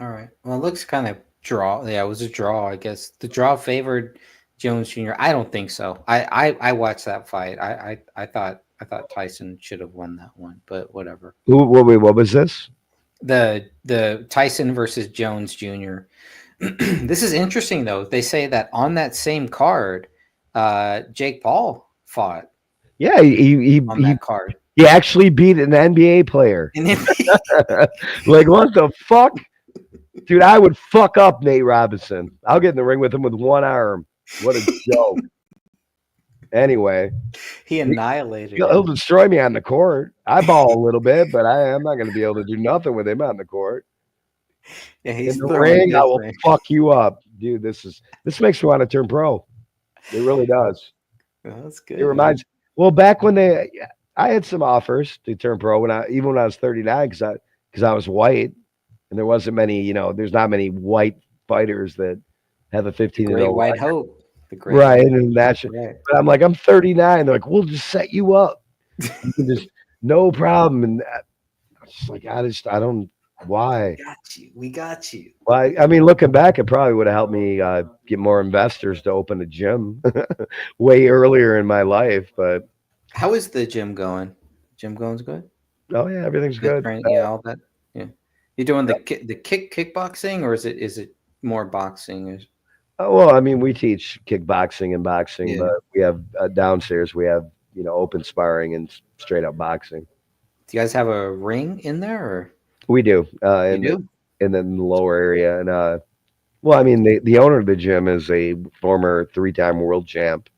All right. Well, it looks kind of draw. Yeah, it was a draw. I guess the draw favored Jones Jr. I don't think so. I watched that fight. I thought Tyson should have won that one, but whatever.
What was this?
The Tyson versus Jones Jr. This is interesting though. They say that on that same card, Jake Paul fought.
Yeah,
on that card.
He actually beat an NBA player. Like, what the fuck? Dude, I would fuck up Nate Robinson. I'll get in the ring with him with one arm. What a joke. Anyway.
He annihilated
He'll destroy me on the court. I ball a little bit, but I'm not going to be able to do nothing with him on the court.
Yeah, he's
in the ring, I will fuck you up. Dude, this makes me want to turn pro. It really does.
Oh, that's good.
It reminds back when I had some offers to turn pro when I was 39 because I was white. And there wasn't many, there's not many white fighters that have a 15-year-old
White Hope.
Right. And but I'm like, I'm 39. They're like, we'll just set you up. You can just, no problem. And I was just like, I don't, why?
We got you.
Well, I mean, looking back, it probably would have helped me get more investors to open a gym way earlier in my life. But
how is the gym going? Gym going's good?
Oh, yeah, everything's good.
Yeah, all that. Yeah. You're doing the kickboxing, or is it more boxing?
Well, I mean, we teach kickboxing and boxing, but we have downstairs we have open sparring and straight up boxing.
Do you guys have a ring in there? Or?
We do. In the lower area, and well, I mean, the owner of the gym is a former 3-time world champ,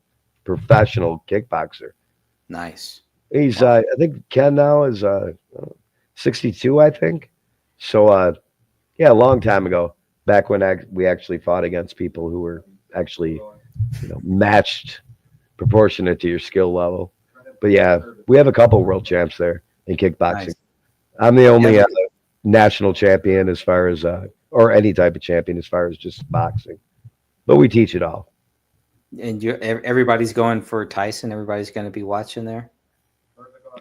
professional kickboxer.
Nice.
He's I think Ken now is 62, I think. So yeah, a long time ago, back when we actually fought against people who were actually matched proportionate to your skill level. But yeah, we have a couple world champs there in kickboxing. Nice. I'm the only national champion as far as or any type of champion as far as just boxing. But we teach it all.
And everybody's going for Tyson. Everybody's going to be watching there.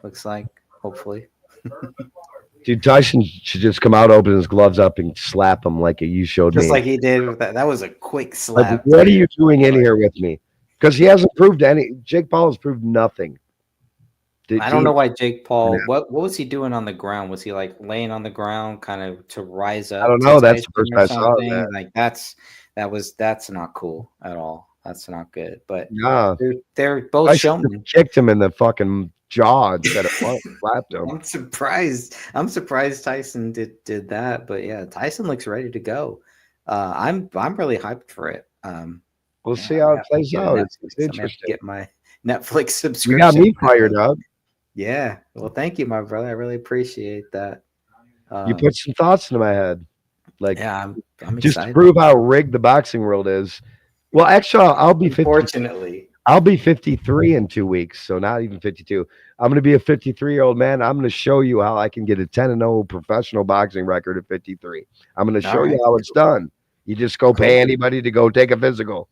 Looks like, hopefully.
Dude, Tyson should just come out, open his gloves up, and slap him like you showed me.
Just like he did with that. That was a quick slap.
Like, what are you doing in here with me? Because he hasn't proved Jake Paul has proved nothing.
I don't know why Jake Paul. What was he doing on the ground? Was he like laying on the ground, kind of to rise up?
I don't know. That's the first I saw.
Like that's That's not cool at all. That's not good. But
No.
they're both
I should have
showmen.
kicked him in the fucking jaw instead of slapped him.
I'm surprised Tyson did that. But yeah, Tyson looks ready to go. I'm really hyped for it.
We'll see how it plays out. It's
I'm gonna have to
interesting.
get my Netflix subscription.
You got me fired up.
Yeah. Well, thank you, my brother. I really appreciate that.
You put some thoughts into my head. Like,
yeah, I'm
just
excited.
to prove how rigged the boxing world is. Well, actually, I'll be 50.
Unfortunately.
I'll be 53 in 2 weeks, so not even 52. I'm going to be a 53-year-old man. I'm going to show you how I can get a 10-0 professional boxing record at 53. I'm going to show you how it's done. You just go pay anybody to go take a physical.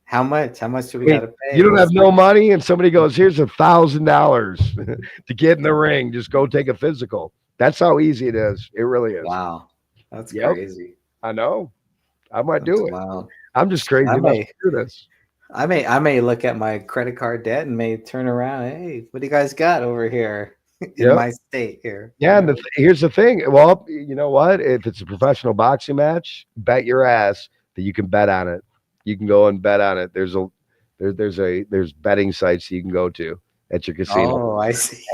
How much? How much do we got to pay?
You don't have no money, and somebody goes, "Here's $1,000 to get in the ring. Just go take a physical." That's how easy it is. It really is.
Wow, that's crazy.
I know. I might do it.
Wow.
I'm just crazy enough to do this.
I may look at my credit card debt and may turn around. Hey, what do you guys got over here in my state here?
Yeah, and here's the thing. Well, you know what? If it's a professional boxing match, bet your ass that you can bet on it. You can go and bet on it. There's betting sites you can go to at your casino.
Oh, I see.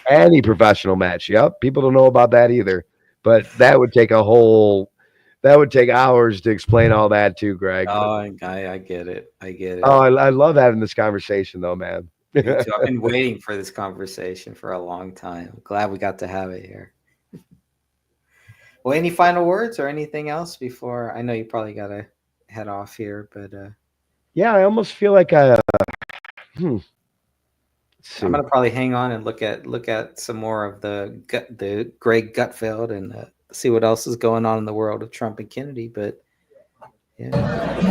Any professional match. Yep. People don't know about that either. But that would take hours to explain all that too, Greg.
Oh, I get it. I get it.
Oh, I love having this conversation though, man.
Me too. I've been waiting for this conversation for a long time. I'm glad we got to have it here. Well, any final words or anything else before? I know you probably got to head off here, but
yeah, I almost feel like I'm
gonna probably hang on and look at some more of the Greg Gutfeld and see what else is going on in the world of Trump and Kennedy. But yeah,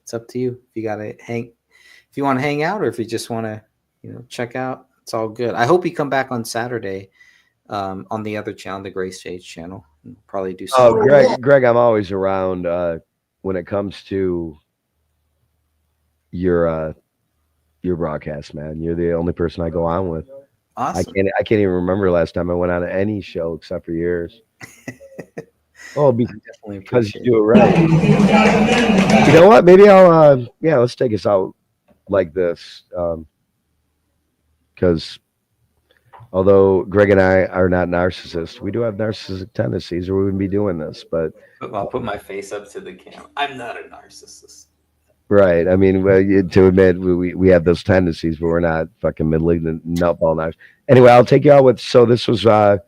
it's up to you. If you want to hang out, or if you just want to, check out, it's all good. I hope you come back on Saturday on the other channel, the Gray Stage channel, and probably do something.
Oh, Greg, I'm always around when it comes to your broadcast, man. You're the only person I go on with.
Awesome.
I can't even remember the last time I went on any show except for yours. Oh, because you do it right. You know what? Maybe I'll let's take us out like this. Because although Greg and I are not narcissists, we do have narcissistic tendencies, or we wouldn't be doing this. But
I'll put my face up to the camera. I'm not a narcissist.
Right. I mean, to admit we have those tendencies, but we're not fucking malignant nutball knives. Anyway, I'll take you out with. So this was my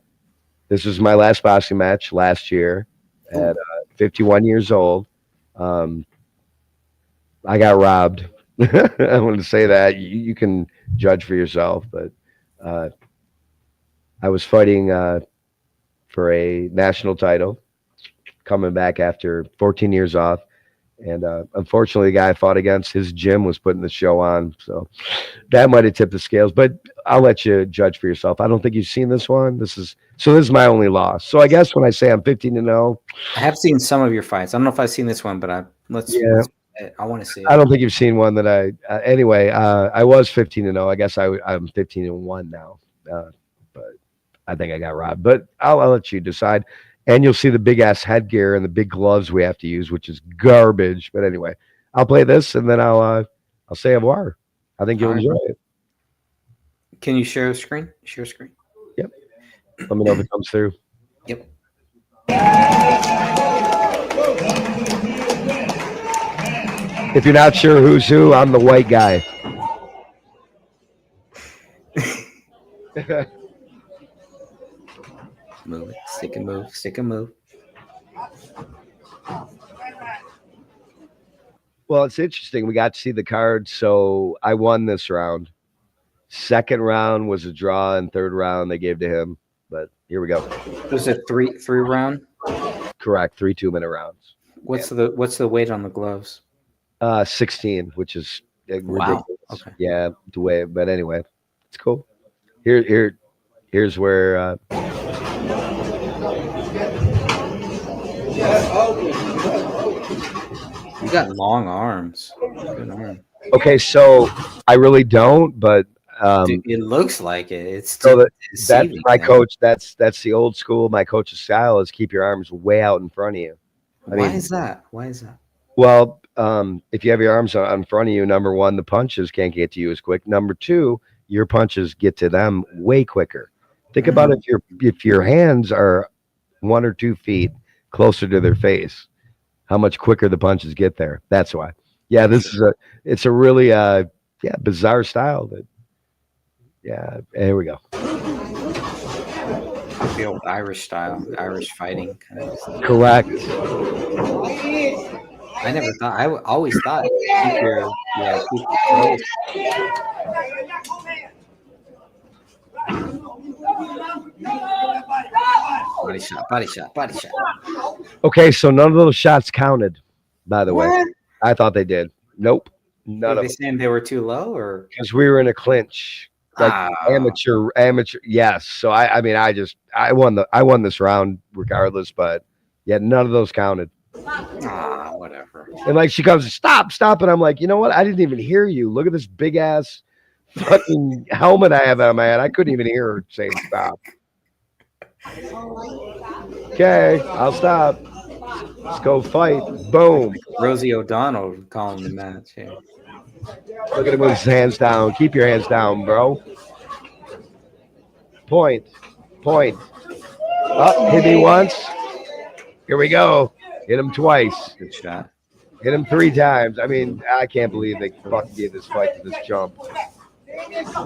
last boxing match last year at 51 years old. I got robbed. I want to say that you can judge for yourself, but I was fighting for a national title, coming back after 14 years off. And unfortunately, the guy I fought against, his gym was putting the show on. So that might have tipped the scales, but I'll let you judge for yourself. I don't think you've seen this one. This is my only loss. So I guess when I say I'm 15-0,
I have seen some of your fights. I don't know if I've seen this one, but I want to see it.
I don't think you've seen one that anyway, I was 15-0. I guess I'm 15-1 now. But I think I got robbed, but I'll let you decide. And you'll see the big ass headgear and the big gloves we have to use, which is garbage. But anyway, I'll play this and then I'll say au revoir. I think you'll enjoy it.
Can you share a screen? Share screen.
Yep. Let me know if it comes through.
Yep.
If you're not sure who's who, I'm the white guy.
Move it. Stick and move. Stick and move.
Well, it's interesting. We got to see the card, so I won this round. Second round was a draw, and third round they gave to him. But here we go.
Was it three round?
Correct. 3 2-minute rounds.
What's the weight on the gloves?
16, which is ridiculous.
Okay.
Yeah, the way. But anyway, it's cool. Here's where.
You got long arms. Good arm.
Okay, so I really don't, but
Dude, it looks like it. It's
so
deceiving,
that's my
man.
coach. That's the old school. My coach's style is keep your arms way out in front of you.
Why is that? Why is that?
Well, if you have your arms in front of you, number one, the punches can't get to you as quick. Number two, your punches get to them way quicker. Think about if your hands are 1 or 2 feet closer to their face, how much quicker the punches get there. That's why. Yeah, it's a really bizarre style. That here we go.
The old Irish style, Irish fighting kind of stuff.
Correct.
I never thought. I always thought keep your close. Body shot.
Okay, so none of those shots counted, by the way.
What?
I thought they did. Nope. None
Were
of
they
them.
saying they were too low, or
Because we were in a clinch. Like amateur. Yes. So I won this round regardless, but yeah, none of those counted.
Whatever.
And like she comes, stop, and I'm like, you know what? I didn't even hear you. Look at this big ass fucking helmet I have on my head. I couldn't even hear her say stop. Okay, I'll stop. Let's go fight. Boom.
Rosie O'Donnell calling the match. Yeah.
Look at him with his hands down. Keep your hands down, bro. Point. Up, hit me once. Here we go. Hit him twice.
Good shot.
Hit him 3 times. I mean, I can't believe they fucking gave this fight to this chump.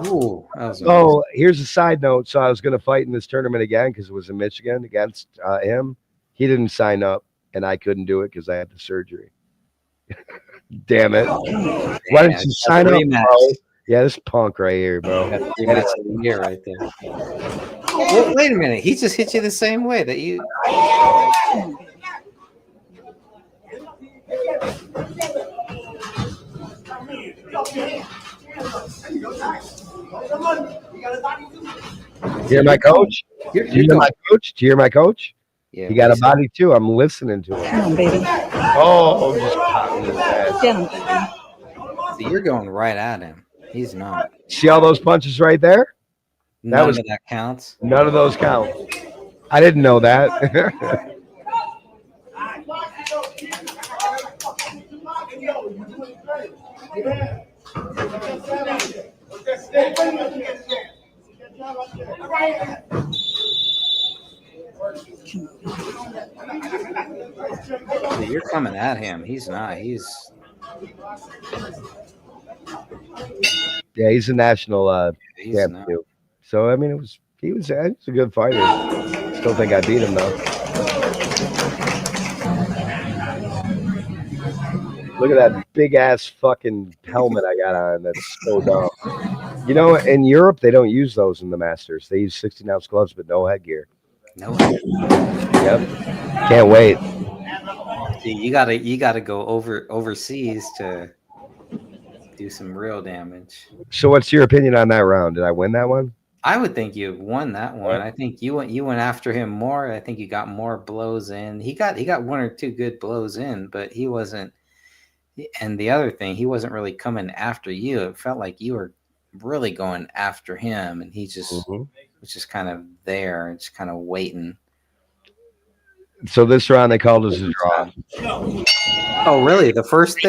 Ooh, that was
Oh, here's a side note. So I was going to fight in this tournament again because it was in Michigan against him. He didn't sign up, and I couldn't do it because I had the surgery. Damn it. Why didn't you sign up, bro? Yeah, this punk right here, bro.
That's 3 minutes of the year right there. Well, wait a minute. He just hit you the same way that you.
Hear my coach? Do you hear my coach? Do you hear my coach?
Yeah,
he got a body too. I'm listening to him.
Come on, baby.
Oh, I'm just popping his ass.
Get him, baby.
So you're going right at him. He's not.
See all those punches right there?
None of that counts.
None of those count. I didn't know that.
So you're coming at him. He's not. He's.
Yeah, he's a national
He's
champ
not.
too. So I mean, he was a good fighter. Still think I beat him though. Look at that big ass fucking helmet I got on. That's so dumb. You know, in Europe they don't use those in the Masters. They use 16-ounce gloves, but no headgear.
No.
Yep. Can't wait.
See, you gotta go overseas to do some real damage.
So, what's your opinion on that round? Did I win that one?
I would think you won that one. I think you went after him more. I think you got more blows in. He got 1 or 2 good blows in, but he wasn't. And the other thing, he wasn't really coming after you. It felt like you were really going after him, and he just was just kind of there, just kind of waiting.
So this round they called us a draw.
Oh, really? The first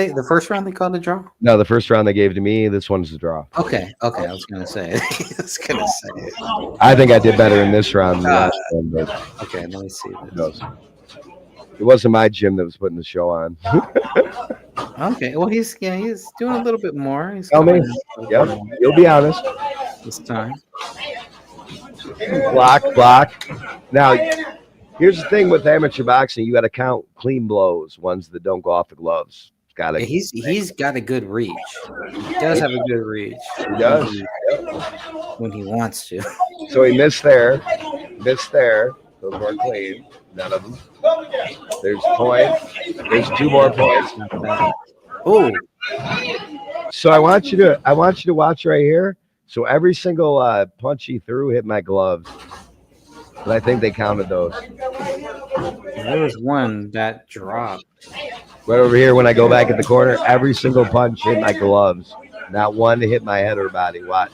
round they called a draw?
No, the first round they gave to me. This one's a draw.
Okay. I was gonna say.
I think I did better in this round than the last one, but
Okay, let me see
who
this.
knows? It wasn't my gym that was putting the show on.
Okay, well he's doing a little bit more. He's
Tell me.
coming in
Yep, you'll be honest.
this time.
Block. Now, here's the thing with amateur boxing: you got to count clean blows, ones that don't go off the gloves. Got it.
He's got a good reach. He does have a good reach.
He does.
When he wants to.
So he missed there. Those weren't clean. None of them. There's a point. There's 2 more points.
Oh.
So I want you to watch right here. So every single punch he threw hit my gloves. But I think they counted those.
There was one that dropped.
Right over here when I go back in the corner, every single punch hit my gloves. Not one hit my head or body. Watch.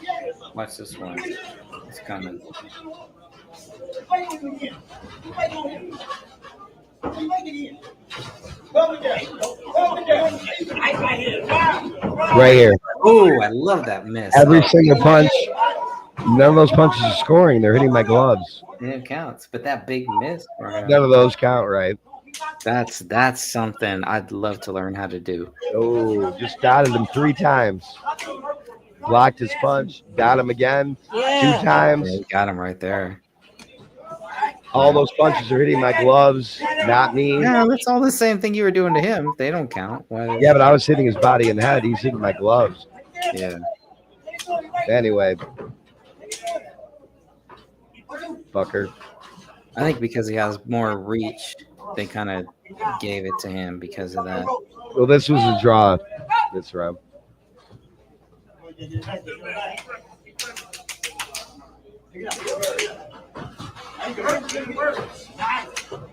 Watch this one. It's coming.
Right here.
Oh, I love that miss.
Every single punch. None of those punches are scoring. They're hitting my gloves.
It counts, but that big miss.
None of those count, right?
That's something I'd love to learn how to do.
Oh, just dotted him 3 times. Blocked his punch. Got him again 2 times.
Yeah, got him right there.
All those punches are hitting my gloves, not me.
Yeah, that's all the same thing you were doing to him. They don't count. Why?
Yeah, but I was hitting his body and head. He's hitting my gloves.
Yeah.
Anyway. Fucker.
I think because he has more reach, they kind of gave it to him because of that.
Well, this was a draw this round.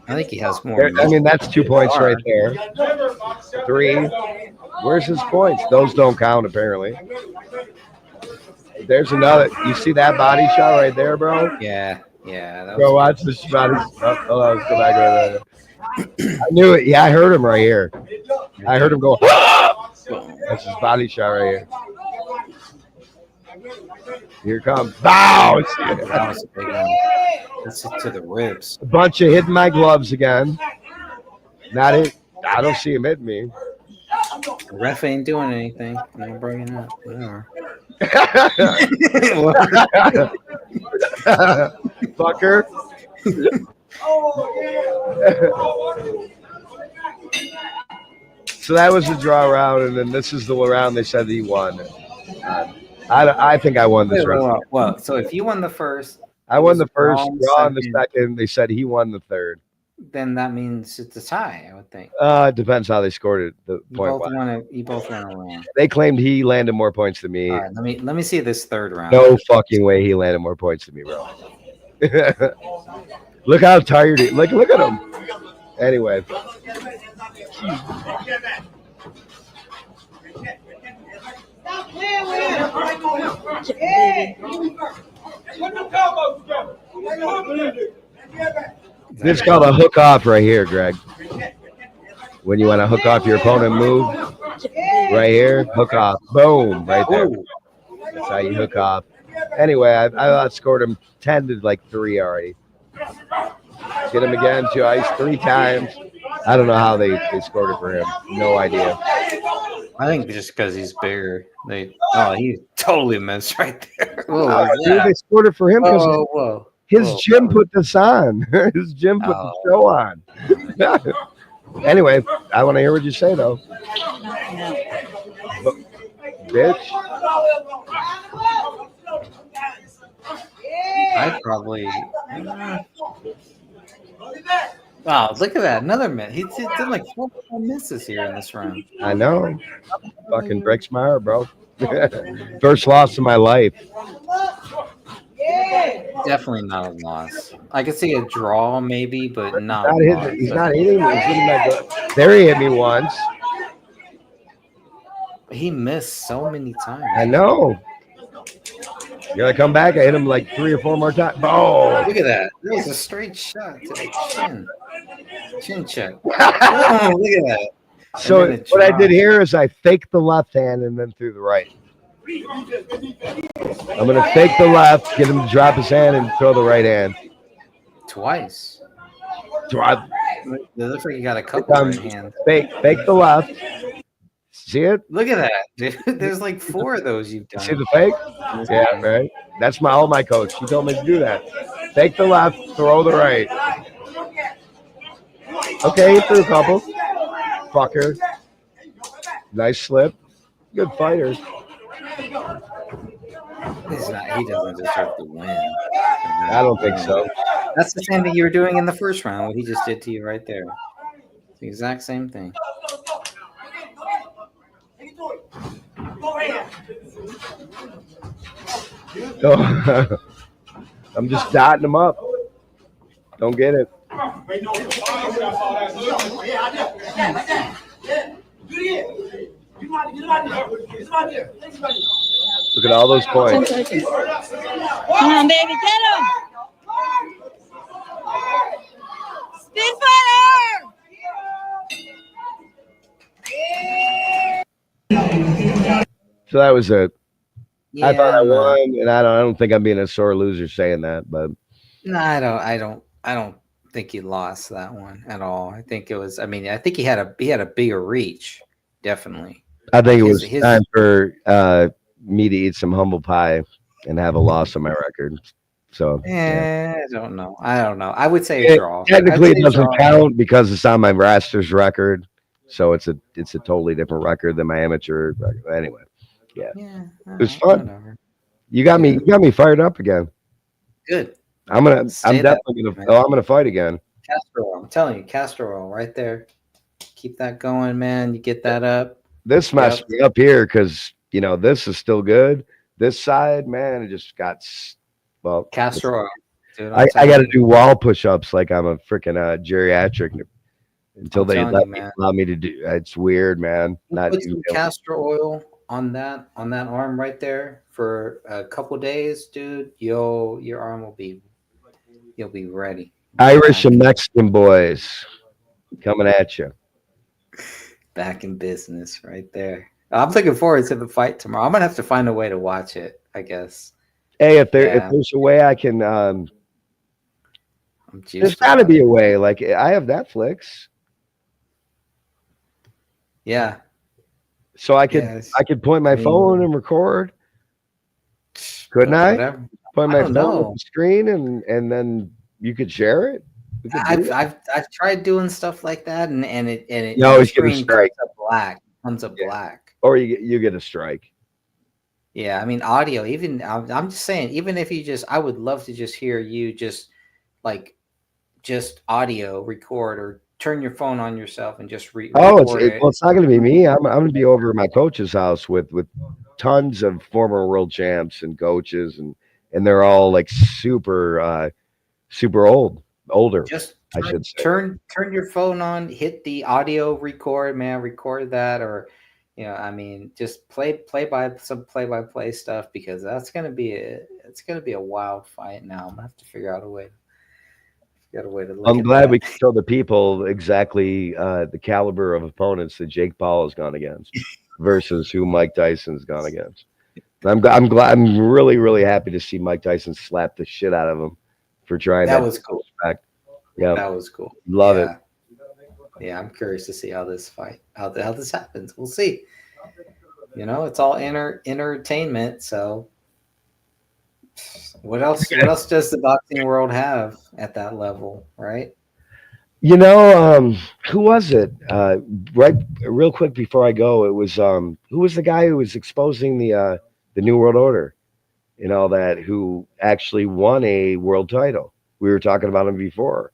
I think he has more.
I mean, that's 2 points right there. 3. Where's his points? Those don't count, apparently. There's another. You see that body shot right there, bro?
Yeah, yeah. That
Bro, watch this body. Oh, hold on, let's go back right there. I knew it. Yeah, I heard him right here. I heard him go. That's his body shot right here. Here it comes. Bow!
That was a big one. That's it to the ribs.
A bunch of hitting my gloves again. Not it. I don't see him hitting me.
The ref ain't doing anything. I'm not bringing it up. Whatever.
Fucker. So that was the draw round, and then this is the round they said he won. I think I won this round.
Well, so if you won the first,
I won the first, draw in the
second.
second. They said he won the third.
Then that means it's a tie, I would think.
It depends how they scored it. The
You
point
both
wise.
won it. You both won a round.
They claimed he landed more points than me.
All right, let me see this third round.
No fucking way he landed more points than me, bro. Look how tired he. Look at him. Anyway. This is called a hook off right here, Greg. When you want to hook off your opponent move, right here, hook off. Boom, right there. That's how you hook off. Anyway, I outscored him 10 to like 3 already. Get him again, twice, 3 times. I don't know how they scored it for him. No idea.
I think just because he's bigger. He totally missed right there.
Dude, they scored it for him because his gym put this on. His gym put the show on. Anyway, I want to hear what you say, though. Bitch.
I'd probably. Wow, look at that. Another miss. He did like 4 misses here in this round.
I know. Fucking breaks my heart, bro. First loss of my life.
Definitely not a loss. I could see a draw maybe, but not.
He's not hitting me. He's hitting my gut. There he hit me once.
He missed so many times.
I know. You gotta come back. I hit him like 3 or 4 more times. Oh,
look at that. That was a straight shot to the chin. Chin check. Oh, look at that.
So what I did here is I faked the left hand and then threw the right. I'm gonna fake the left, get him to drop his hand, and throw the right hand.
Twice.
Drop.
It looks like you got a couple right hands.
Fake the left. See it?
Look at that, dude. There's like 4 of those you've done.
See the fake? Yeah, right. That's my coach. He told me to do that. Fake the left, throw the right. Okay, he threw a couple. Fucker. Nice slip. Good fighter.
He doesn't deserve to win.
I don't think so.
That's the same thing you were doing in the first round. What he just did to you right there. It's the exact same thing.
Oh, I'm just dotting them up. Don't get it. Look at all those points.
Come on, baby, get him! Spitfire!
So that was a.
Yeah,
I thought I
I'm not-
won, and I don't think I'm being a sore loser saying that, but
No, I don't think he lost that one at all. I think it was. I mean, I think he had a bigger reach, definitely.
I think it
His-
was
his-
time for me to eat some humble pie and have a loss on my record. So
I don't know. I would say
It-
a draw.
technically,
I'd
it
say
doesn't
draw.
count because it's on my Rasters record, so it's a totally different record than my amateur record. Anyway, yeah,
Yeah,
it was fun.
whatever.
You got me fired up again.
Good.
I'm
Stay that
definitely
way,
gonna.
man.
Oh, I'm gonna fight again.
Castor oil. I'm telling you, castor oil right there. Keep that going, man. You get that up.
This messed me up here because this is still good. This side, man, it just got well.
Castor oil. Dude,
I got to do wall push-ups like I'm a freaking geriatric until
I'm
they
telling
let
you,
me
man.
allow me to do. It's weird, man. Not
Put
even
some castor oil on that arm right there for a couple days, dude. Your arm will be you'll be ready.
Irish and Mexican boys coming at you.
Back in business right there. I'm looking forward to the fight tomorrow. I'm gonna have to find a way to watch it, I guess.
Hey, if
Yeah.
there's a way I can,
I'm
there's
juiced
got to
about
be
it.
a way. Like I have Netflix,
Yeah.
so I could
Yes.
I could point my
I mean-
phone and record. Couldn't I?
Whatever.
Point
I
my
don't
phone on
know.
the screen and then you could share it. We could do that.
I've tried doing stuff like that, and it
You always
the
get a
screen
strike.
comes up black.
Or you get a strike.
Yeah, I mean audio. Even I'm just saying, even if you I would love to just hear you just audio record or turn your phone on yourself and just
Oh,
record it.
well, it's not going to be me. I'm going to be over at my coach's house with tons of former world champs and coaches, and they're all like super older.
Just
I should say.
turn your phone on, hit the audio record, man, record that, or I mean, just play by play stuff, because it's gonna be a wild fight. Now I'm gonna have to figure out a way to look
I'm
at
glad
that.
we can show the people exactly the caliber of opponents that Jake Paul has gone against versus who Mike Tyson's gone against. And I'm glad. I'm really, really happy to see Mike Tyson slap the shit out of him for trying
That
that.
was cool.
Yeah,
That was cool.
Love it.
Yeah, I'm curious to see how this happens. We'll see. It's all entertainment. So, what else? What else does the boxing world have at that level, right?
Who was it? Right, real quick before I go, it was who was the guy who was exposing the New World Order and all that, who actually won a world title? We were talking about him before,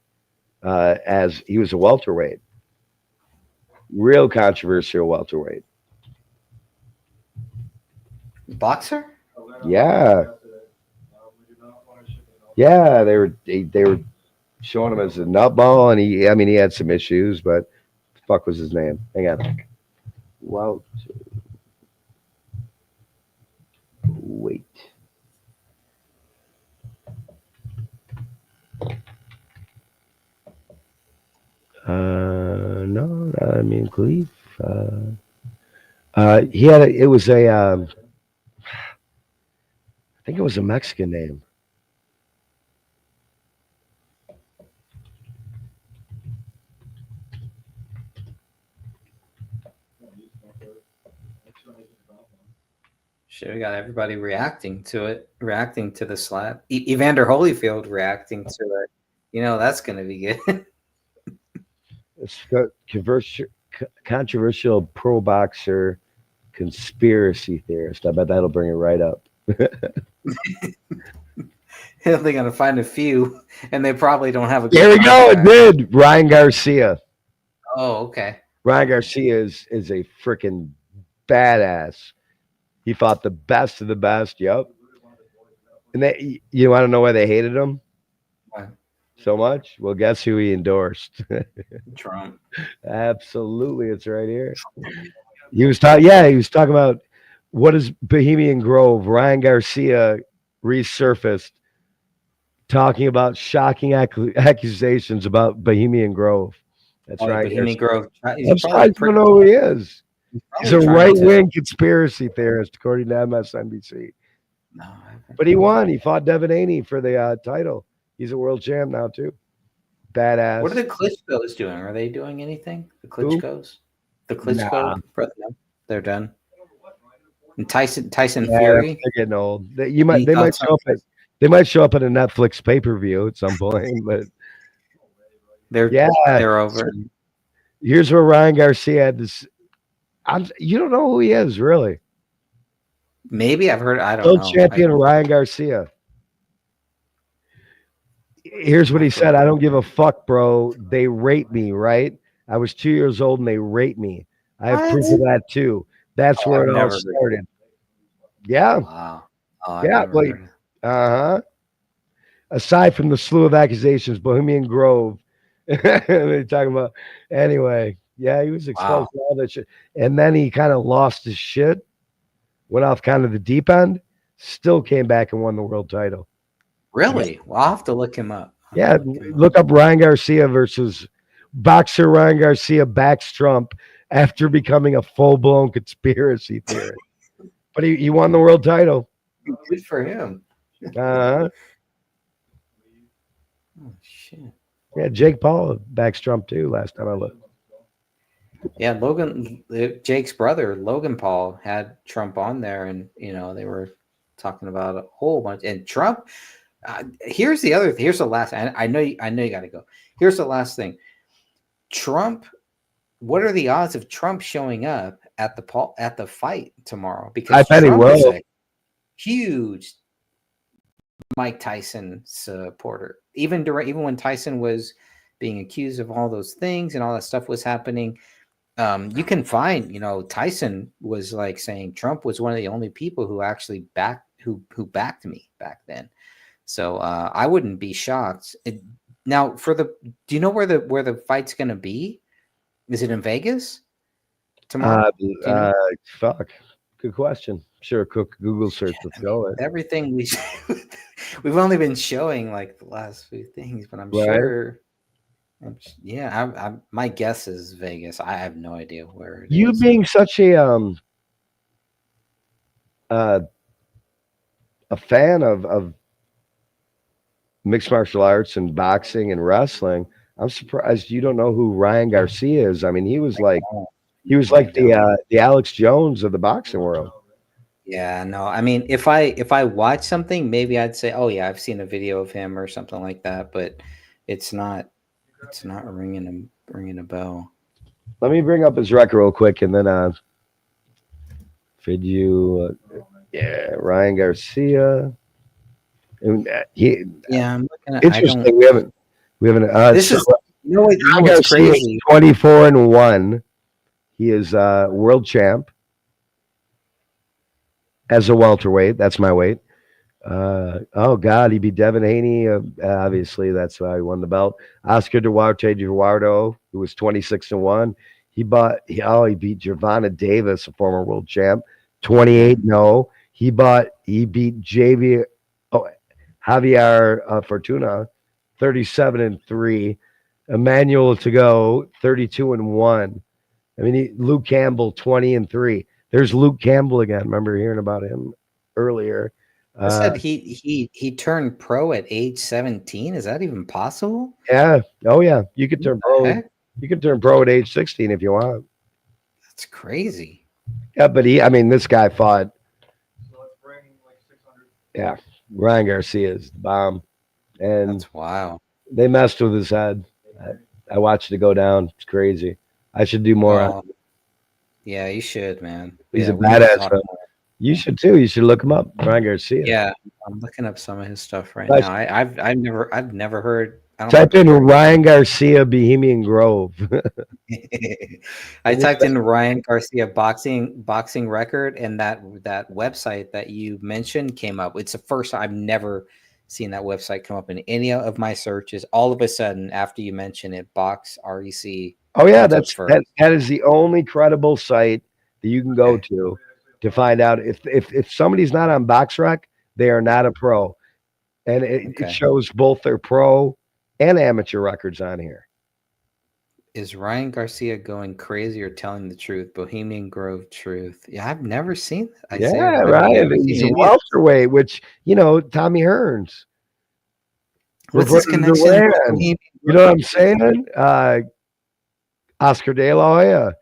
as he was a welterweight, real controversial welterweight.
Boxer?
Yeah, yeah, they were showing him as a nutball, and he had some issues, but fuck was his name? Hang on. Wow. Wait. No, I mean Cleve. I think it was a Mexican name.
Shit, we got everybody reacting to the slap. Evander Holyfield reacting to it. That's going to be good.
It's got controversial pro boxer conspiracy theorist. I bet that'll bring it right up.
They're going to find a few, and they probably don't have a.
There we
good
go. It
contract.
did. Ryan Garcia.
Oh, okay.
Ryan Garcia is a freaking badass. He fought the best of the best. Yep. And you want to know why they hated him
Why?
so much? Well, guess who he endorsed?
Trump.
Absolutely, it's right here. He was talking about what is Bohemian Grove. Ryan Garcia resurfaced talking about shocking accusations about Bohemian Grove. That's right.
Bohemian Grove.
I'm surprised you don't know who he is. He's a right-wing conspiracy theorist, according to MSNBC.
No, I haven't.
But he won. He fought Devin Haney for the title. He's a world champ now too. Badass.
What are the Klitschko's doing? Are they doing anything? The Klitschko's? The Klitschko?
Nah.
No, they're done. And Tyson
Yeah,
Fury.
they're getting old. They
Any
might
thoughts
show up
on
at a Netflix pay-per-view at some point, but
they're over.
Here's where Ryan Garcia had this. You don't know who he is, really.
Maybe I've heard. I don't
World
know.
champion Ryan Garcia. Here's what he said. I don't give a fuck, bro. They rape me, right? I was 2 years old and they raped me. I have proof of that too. That's where
I've
it all
never heard
started. Yeah.
Wow. Oh,
Yeah. Like, aside from the slew of accusations, Bohemian Grove, they're talking about. Anyway, yeah, he was exposed to all that shit. And then he kind of lost his shit, went off kind of the deep end, still came back and won the world title.
Really? Well, I'll have to look him up.
Yeah, look up Ryan Garcia versus boxer Ryan Garcia backs Trump after becoming a full-blown conspiracy theorist. But he won the world title.
Good for him.
Uh-huh.
Oh, shit.
Yeah, Jake Paul backs Trump too, last time I looked.
Yeah, Jake's brother, Logan Paul, had Trump on there, and they were talking about a whole bunch. And Trump, here's the last. I know you got to go. Here's the last thing. Trump. What are the odds of Trump showing up at the fight tomorrow? Because
I bet he
Trump
will.
is a huge Mike Tyson supporter. Even when Tyson was being accused of all those things and all that stuff was happening, you can find, Tyson was like saying Trump was one of the only people who actually backed me back then. So I wouldn't be shocked. Now, do you know where the fight's going to be? Is it in Vegas tomorrow?
Fuck. Good question. Sure, Google search. Let's go.
Everything we've only been showing like the last few things, but I'm sure. Yeah, my guess is Vegas. I have no idea where it
You
is.
being such a fan of mixed martial arts and boxing and wrestling, I'm surprised you don't know who Ryan Garcia is. I mean, he was like the Alex Jones of the boxing world.
Yeah, no. I mean, if I watch something, maybe I'd say, "Oh yeah, I've seen a video of him" or something like that. But it's not ringing a bell.
Let me bring up his record real quick, and then Ryan Garcia. And,
I'm looking at.
Interesting. We haven't.
This is what's
Garcia
crazy.
24-1. He is world champ as a welterweight. That's my weight. Oh God, he beat Devin Haney. Obviously, that's why he won the belt. Oscar Duarte Eduardo, who was 26-1. He beat Gervonta Davis, a former world champ, 28-0. He beat Javier Fortuna, 37-3. Emmanuel Tago, 32-1. I mean, Luke Campbell, 20-3. There's Luke Campbell again. Remember hearing about him earlier.
I said he turned pro at age 17. Is that even possible?
Yeah. Oh yeah. You could turn pro. You can turn pro at age 16 if you want.
That's crazy.
Yeah, but this guy fought. Yeah, Ryan Garcia is the bomb, and
that's wow.
They messed with his head. I watched it go down. It's crazy. I should do more. On it.
Yeah, you should, man.
He's a badass. You should too. You should look him up, Ryan Garcia.
Yeah, I'm looking up some of his stuff right now. I've never heard.
Type in Ryan Garcia Bohemian Grove.
I typed in Ryan Garcia boxing record, and that website that you mentioned came up. It's the first time. I've never seen that website come up in any of my searches. All of a sudden, after you mention it, Box REC.
Oh yeah, that is the only credible site that you can go to find out if somebody's not on BoxRec, they are not a pro, and it shows both their pro and amateur records on here.
Is Ryan Garcia going crazy or telling the truth? Bohemian Grove truth. Yeah, I've never seen that.
Yeah, right. He's a welterweight, which, you know, Tommy Hearns.
What's his connection?
Duran. You know what I'm saying? Oscar De La Hoya.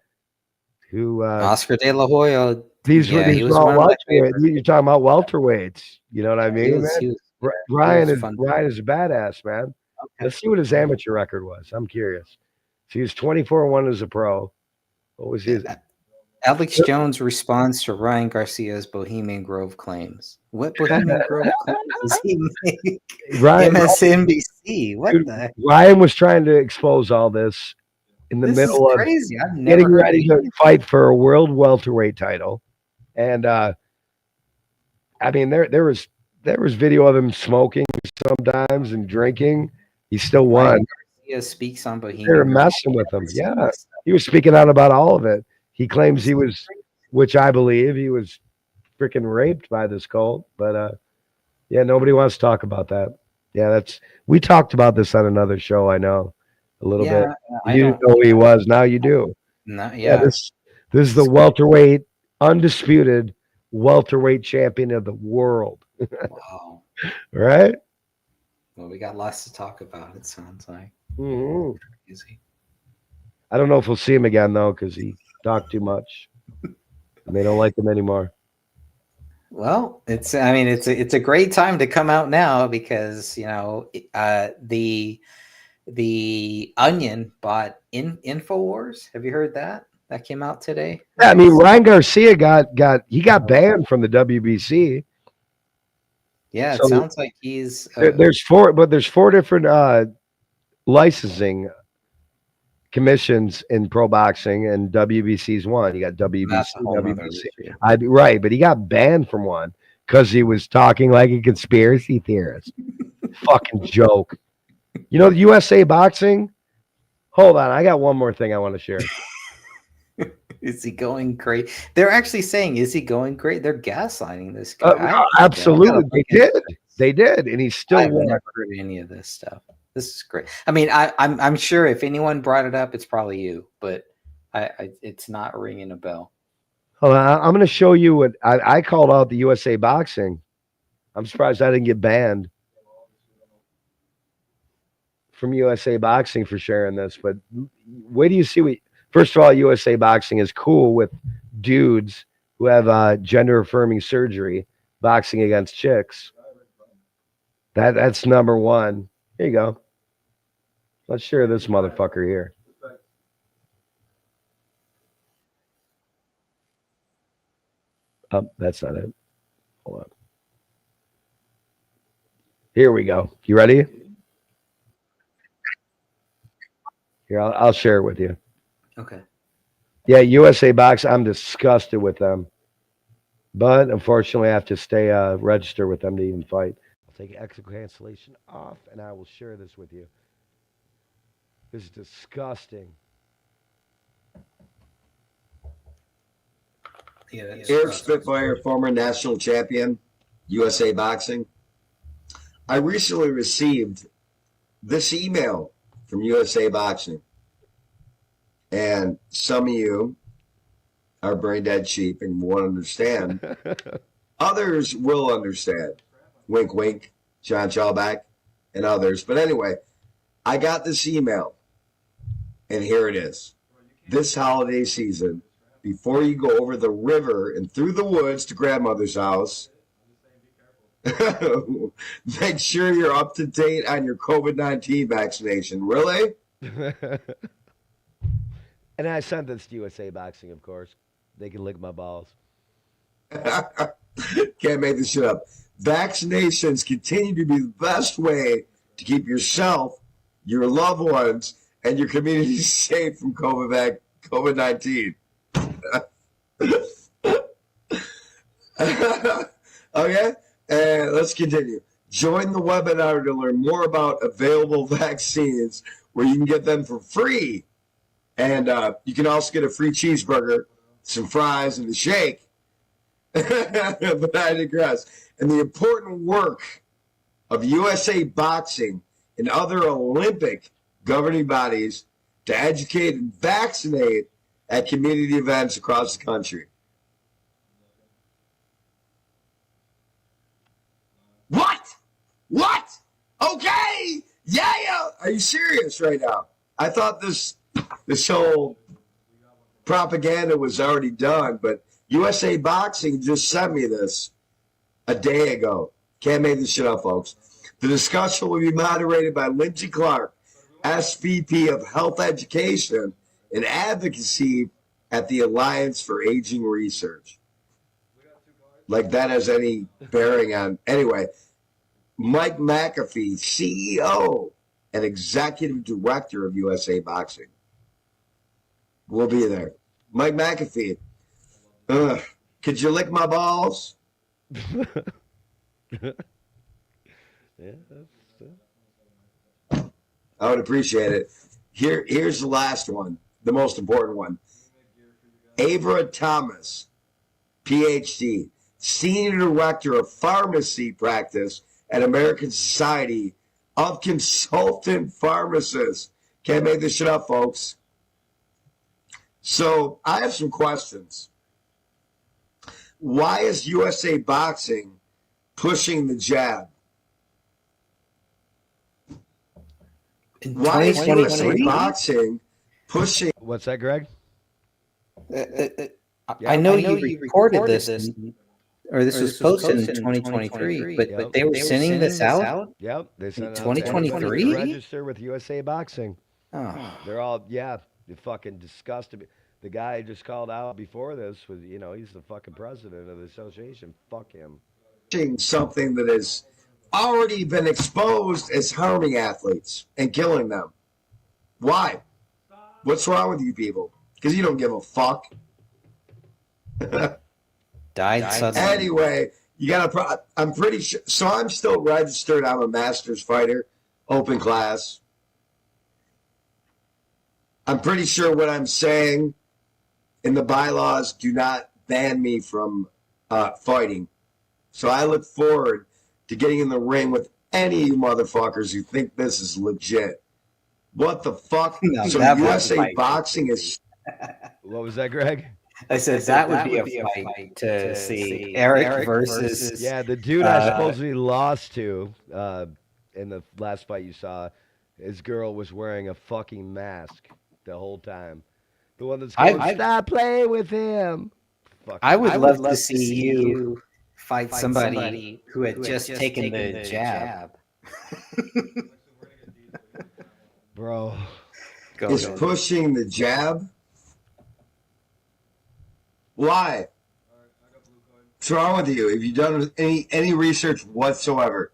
Who
Oscar De La Hoya.
These
yeah,
he was all welterweight. You're talking about welterweights. You know what I mean? Ryan is a badass, man. Okay. Let's see what his amateur record was. I'm curious. So he was 24-1 as a pro. What was his?
Alex Jones responds to Ryan Garcia's Bohemian Grove claims. What Bohemian Grove claims does he make? MSNBC. What the heck?
Ryan was trying to expose all this in the middle of getting ready to fight for a world welterweight title. And I mean, there was video of him smoking sometimes and drinking. He still won.
Ryan Garcia speaks on Bohemian.
They were messing with him. Yeah, he was speaking out about all of it. He claims he was, which I believe, he was freaking raped by this cult. But yeah, nobody wants to talk about that. Yeah, we talked about this on another show. I know a little bit. You didn't know who he was. Now you do.
No,
this is the welterweight, undisputed welterweight champion of the world.
Wow.
Right?
Well, we got lots to talk about. It sounds like.
Mm-hmm. Easy. I don't know if we'll see him again though, because he talked too much, and they don't like him anymore.
Well, it's a great time to come out now because you know the Onion bought InfoWars. Have you heard that? That came out today.
Yeah, I mean Ryan Garcia got banned from the WBC.
Yeah, it sounds like he's
there's four different licensing commissions in pro boxing, and WBC's one. You got WBC. Right, but he got banned from one because he was talking like a conspiracy theorist. Fucking joke. You know, the USA Boxing. Hold on, I got one more thing I want to share.
Is he going great? They're actually saying, is he going great? They're gaslighting this guy.
Absolutely, they did, and he's still.
I've never heard any of this stuff. This is great. I mean, I'm sure if anyone brought it up, it's probably you, but it's not ringing a bell.
Hold on, I'm going to show you what I called out the USA Boxing. I'm surprised I didn't get banned from USA Boxing for sharing this. But wait do you see what? First of all, USA Boxing is cool with dudes who have gender affirming surgery boxing against chicks. That's number one. Here you go. Let's share this motherfucker here. Oh, that's not it. Hold on. Here we go. You ready? Here, I'll share it with you.
Okay.
Yeah, USA Box. I'm disgusted with them, but unfortunately, I have to stay registered with them to even fight. I'll take exit cancellation off, and I will share this with you. This is disgusting.
Yeah, Eric Spitfire, former national champion, USA Boxing. I recently received this email from USA Boxing. And some of you are brain dead sheep and won't understand. Others will understand. Wink, wink, John Chalback and others. But anyway, I got this email, and here it is. This holiday season, before you go over the river and through the woods to grandmother's house, make sure you're up to date on your COVID-19 vaccination. Really?
And I sent this to USA Boxing, of course. They can lick my balls.
Can't make this shit up. Vaccinations continue to be the best way to keep yourself, your loved ones, and your community safe from COVID-19. Okay, and let's continue. Join the webinar to learn more about available vaccines where you can get them for free. And you can also get a free cheeseburger, some fries, and a shake. But I digress. And the important work of USA Boxing and other Olympic governing bodies to educate and vaccinate at community events across the country. What? Okay. Yeah. Are you serious right now? I thought this whole propaganda was already done, but USA Boxing just sent me this a day ago. Can't make this shit up, folks. The discussion will be moderated by Lindsay Clark, SVP of Health Education and Advocacy at the Alliance for Aging Research. Like that has any bearing on... Anyway, Mike McAfee, CEO and Executive Director of USA Boxing. We'll be there. Mike McAfee, could you lick my balls? I would appreciate it. Here's the last one, the most important one. Avra Thomas, PhD, Senior Director of Pharmacy Practice at American Society of Consultant Pharmacists. Can't make this shit up, folks. So I have some questions. Why is USA Boxing pushing the jab? Why is USA Boxing pushing?
What's that, Greg?
I know you recorded this, or this was posted in 2023, but they were sending this out?
Yep, they sent it out.
2023?
Register with USA Boxing.
Oh.
They're all, they're fucking disgusted. The guy I just called out before this was, he's the fucking president of the association. Fuck him.
Something that has already been exposed as harming athletes and killing them. Why? What's wrong with you people? Because you don't give a fuck.
Died suddenly.
Anyway, you got I'm pretty sure. So I'm still registered. I'm a master's fighter, open class. I'm pretty sure what I'm saying in the bylaws do not ban me from fighting. So I look forward to getting in the ring with any of you motherfuckers who think this is legit. What the fuck?
No,
so USA Boxing is...
What was that, Greg?
I said that would be a fight to see Eric versus...
Yeah, the dude I supposedly lost to in the last fight you saw, his girl was wearing a fucking mask the whole time. The one that's going, stop playing with him.
I would love to see you fight somebody who had just taken the jab.
Bro.
Is pushing the jab? Why? What's wrong with you? Have you done any research whatsoever?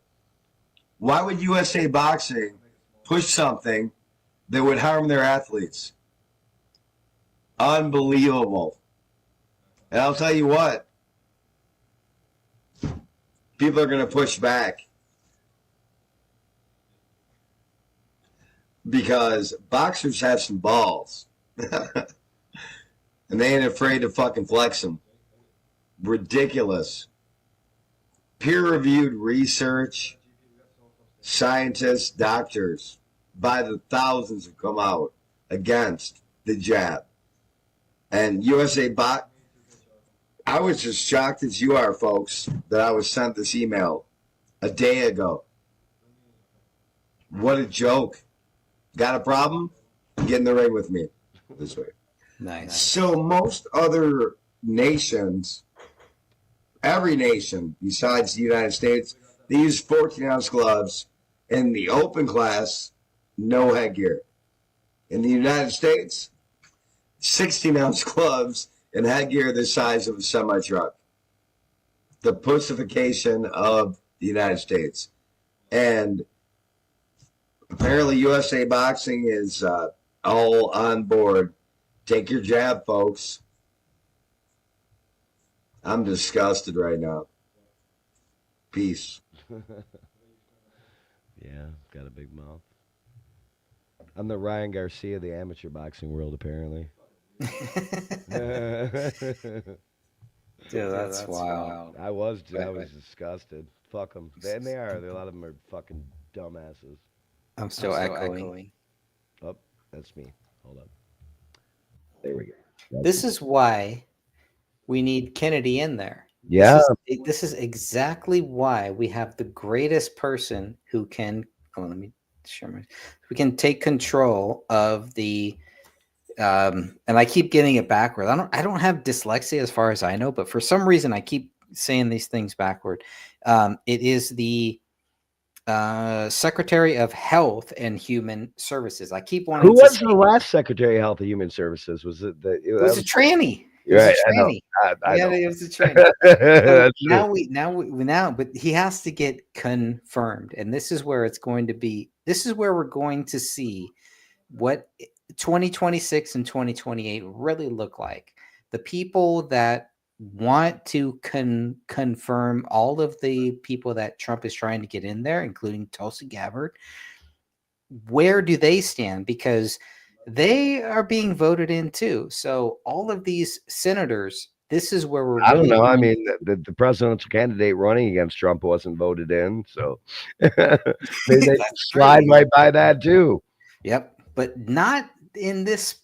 Why would USA Boxing push something that would harm their athletes? Unbelievable. And I'll tell you what, people are going to push back because boxers have some balls. And they ain't afraid to fucking flex them. Ridiculous. Peer-reviewed research, scientists, doctors, by the thousands have come out against the jab. And USA Boxing, I was as shocked as you are, folks, that I was sent this email a day ago. What a joke. Got a problem? Get in the ring with me this way.
Nice.
So most other nations, every nation besides the United States, they use 14-ounce gloves. In the open class, no headgear. In the United States, 16-ounce gloves and headgear the size of a semi-truck. The pussification of the United States. And apparently USA Boxing is all on board. Take your jab, folks. I'm disgusted right now. Peace.
Yeah, got a big mouth. I'm the Ryan Garcia of the amateur boxing world, apparently.
Dude, that's wild.
I was disgusted. Fuck them. And they are. A lot of them are fucking dumbasses.
I'm still echoing.
Oh, that's me. Hold up. There we go.
This is why we need Kennedy in there.
Yeah.
This is exactly why we have the greatest person who can. Oh, let me share my. We can take control of the. And I keep getting it backward. I don't have dyslexia as far as I know, but for some reason I keep saying these things backward. It is the Secretary of Health and Human Services. I keep wanting.
Who was the last Secretary of Health and Human Services? Was it the?
It was a tranny. It
Right,
was a tranny.
I know.
It was a tranny.
That's
Now, but he has to get confirmed, and this is where it's going to be. This is where we're going to see what 2026 and 2028 really look like. The people that want to confirm all of the people that Trump is trying to get in there, including Tulsi Gabbard, where do they stand? Because they are being voted in too. So all of these senators, this is where we're.
I don't
really
know. I
going-
mean, the presidential candidate running against Trump wasn't voted in, so maybe they slide right by that too.
Yep, but not in this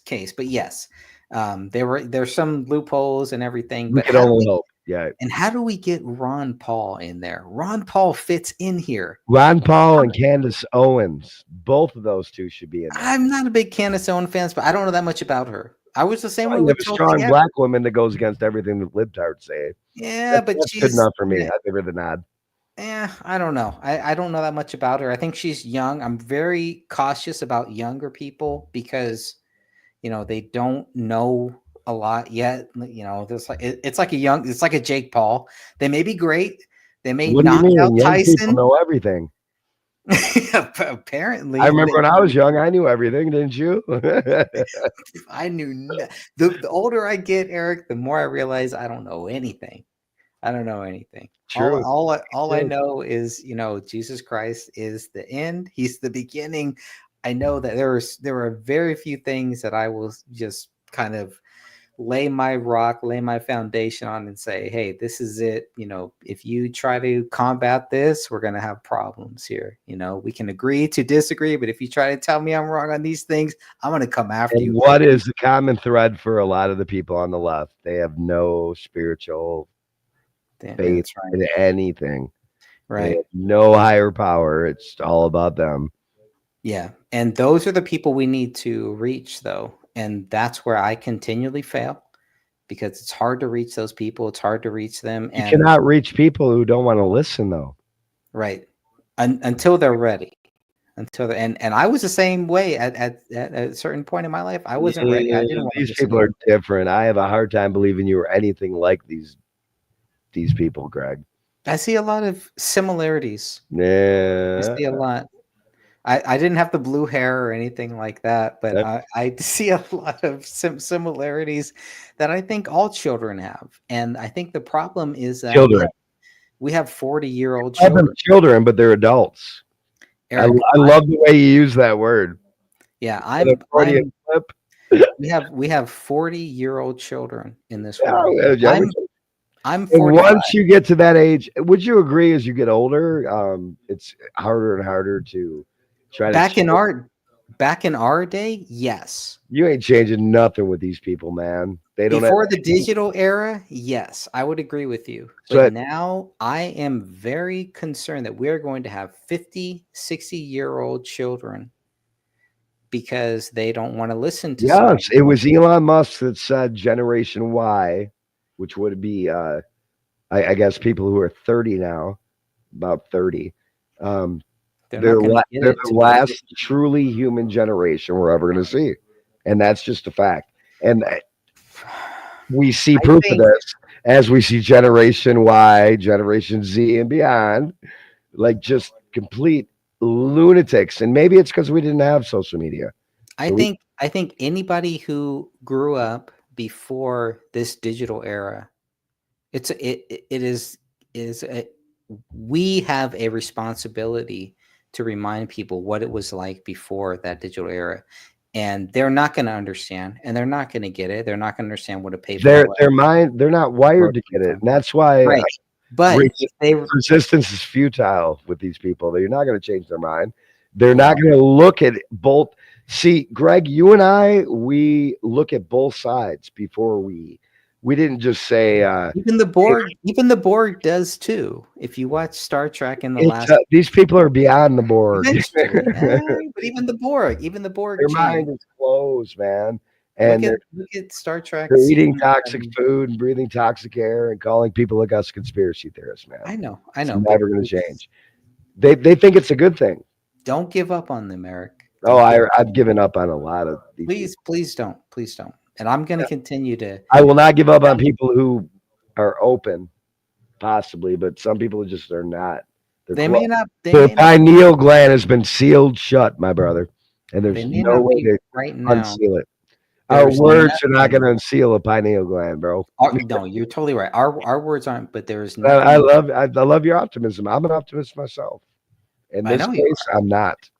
case. But yes, there's some loopholes and everything.
We
But
can
how do
only
we-
hope. Yeah.
And how do we get Ron Paul in there? Ron Paul fits in here.
Ron Paul and Candace Owens, both of those two should be in there.
I'm not a big Candace Owens fan, but I don't know that much about her. I was the same way
You have
with
a
Tulsi
strong
Gabbard.
black woman that goes against everything that libtards say.
Yeah, but
that's
she's
good enough for me.
yeah.
I give her the nod.
I don't know. I don't know that much about her. I think she's young. I'm very cautious about younger people because, they don't know a lot yet. There's like it's like a Jake Paul. They may be great. They may
What do you
knock
mean?
out
Young people
Tyson.
know everything.
Apparently,
I remember when I was young, I knew everything, didn't you?
I knew the older I get, Eric, the more I realize I don't know anything. I don't know anything.
True.
All I
True.
know is, Jesus Christ is the end. He's the beginning. I know that there are very few things that I will just kind of lay my foundation on and say, hey, this is it. If you try to combat this, we're going to have problems here. We can agree to disagree, but if you try to tell me I'm wrong on these things, I'm going to come after
And
you.
what is the common thread for a lot of the people on the left? They have no spiritual faith in anything. They
Right.
have no higher power. It's all about them.
Yeah. And those are the people we need to reach, though. And that's where I continually fail because it's hard to reach those people. It's hard to reach them.
You
And
cannot reach people who don't want to listen, though.
right. Until they're ready. And I was the same way at a certain point in my life. I wasn't ready. I didn't want to
These
listen
people
to
are different. I have a hard time believing you were anything like these people, Greg.
I see a lot of similarities. I
Yeah.
see a lot. I didn't have the blue hair or anything like that, but I see a lot of similarities that I think all children have. And I think the problem is that
Children.
we have 40-year-old
I have
children.
children, but they're adults.
Eric,
I love the way you use that word.
Yeah,
The Freudian slip.
we have 40-year-old children in this
Yeah,
world.
yeah,
I'm
And
45.
once you get to that age, would you agree as you get older, it's harder and harder to try to
Back in our day, yes.
You ain't changing nothing with these people, man. They don't
Before
have,
the digital era, yes, I would agree with you.
So
But now I am very concerned that we're going to have 50, 60-year-old children because they don't want to listen to
yes, it was Elon Musk that said Generation Y, which would be I guess people who are 30 now, about 30.
They're
They're,
not gonna get
they're
it
the
till
last truly human generation we're ever going to see. And that's just a fact. And we see proof of this as we see Generation Y, Generation Z, and beyond, like just complete lunatics. And maybe it's because we didn't have social media.
I think anybody who grew up before this digital era, we have a responsibility to remind people what it was like before that digital era. And they're not going to understand, and they're not going to get it. They're not going to understand what a paper.
Their mind, they're not wired to get it. And that's why
Right. But if they
resistance is futile with these people. They're not going to change their mind. They're not going to look at both See, Greg, you and I, we look at both sides before we didn't just say
Even the Borg does too. If you watch Star Trek in the last,
these people are beyond the Borg.
eventually, but even the Borg,
Their
Gene,
mind is closed, man. And
look at Star Trek.
they're eating
season
toxic
7.
food and breathing toxic air and calling people like us conspiracy theorists, man.
I know.
It's
but
never going to change. They think it's a good thing.
Don't give up on them, Eric.
Oh, I've given up on a lot of these.
Please don't. And I'm going to continue to.
I will not give up on people who are open, possibly, but some people just are not.
They may not.
The pineal gland has been sealed shut, my brother, and there's no way to unseal it. Our words are not going to unseal a pineal gland, bro.
No, you're totally right. Our words aren't, but there is.
I love your optimism. I'm an optimist myself. In this case, I'm not.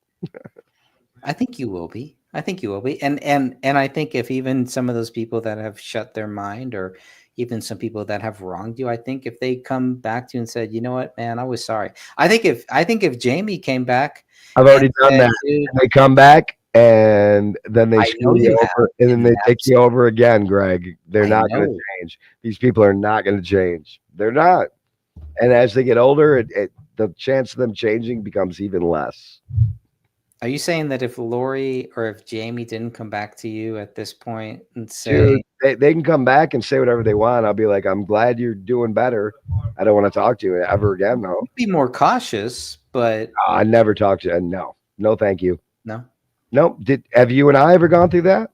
I think you will be. And I think if even some of those people that have shut their mind, or even some people that have wronged you, I think if they come back to you and said, you know what, man, I was sorry. I think if Jamie came back,
I've already done that. They come back and then they screw you over, and then they take you over again, Greg. They're not going to change. These people are not going to change. They're not. And as they get older, the chance of them changing becomes even less.
Are you saying that if Lori or if Jamie didn't come back to you at this point and say,
dude, they can come back and say whatever they want, I'll be like, I'm glad you're doing better. I don't want to talk to you ever again. No,
be more cautious, but
I never talk to you. No, thank you.
No.
Have you and I ever gone through that?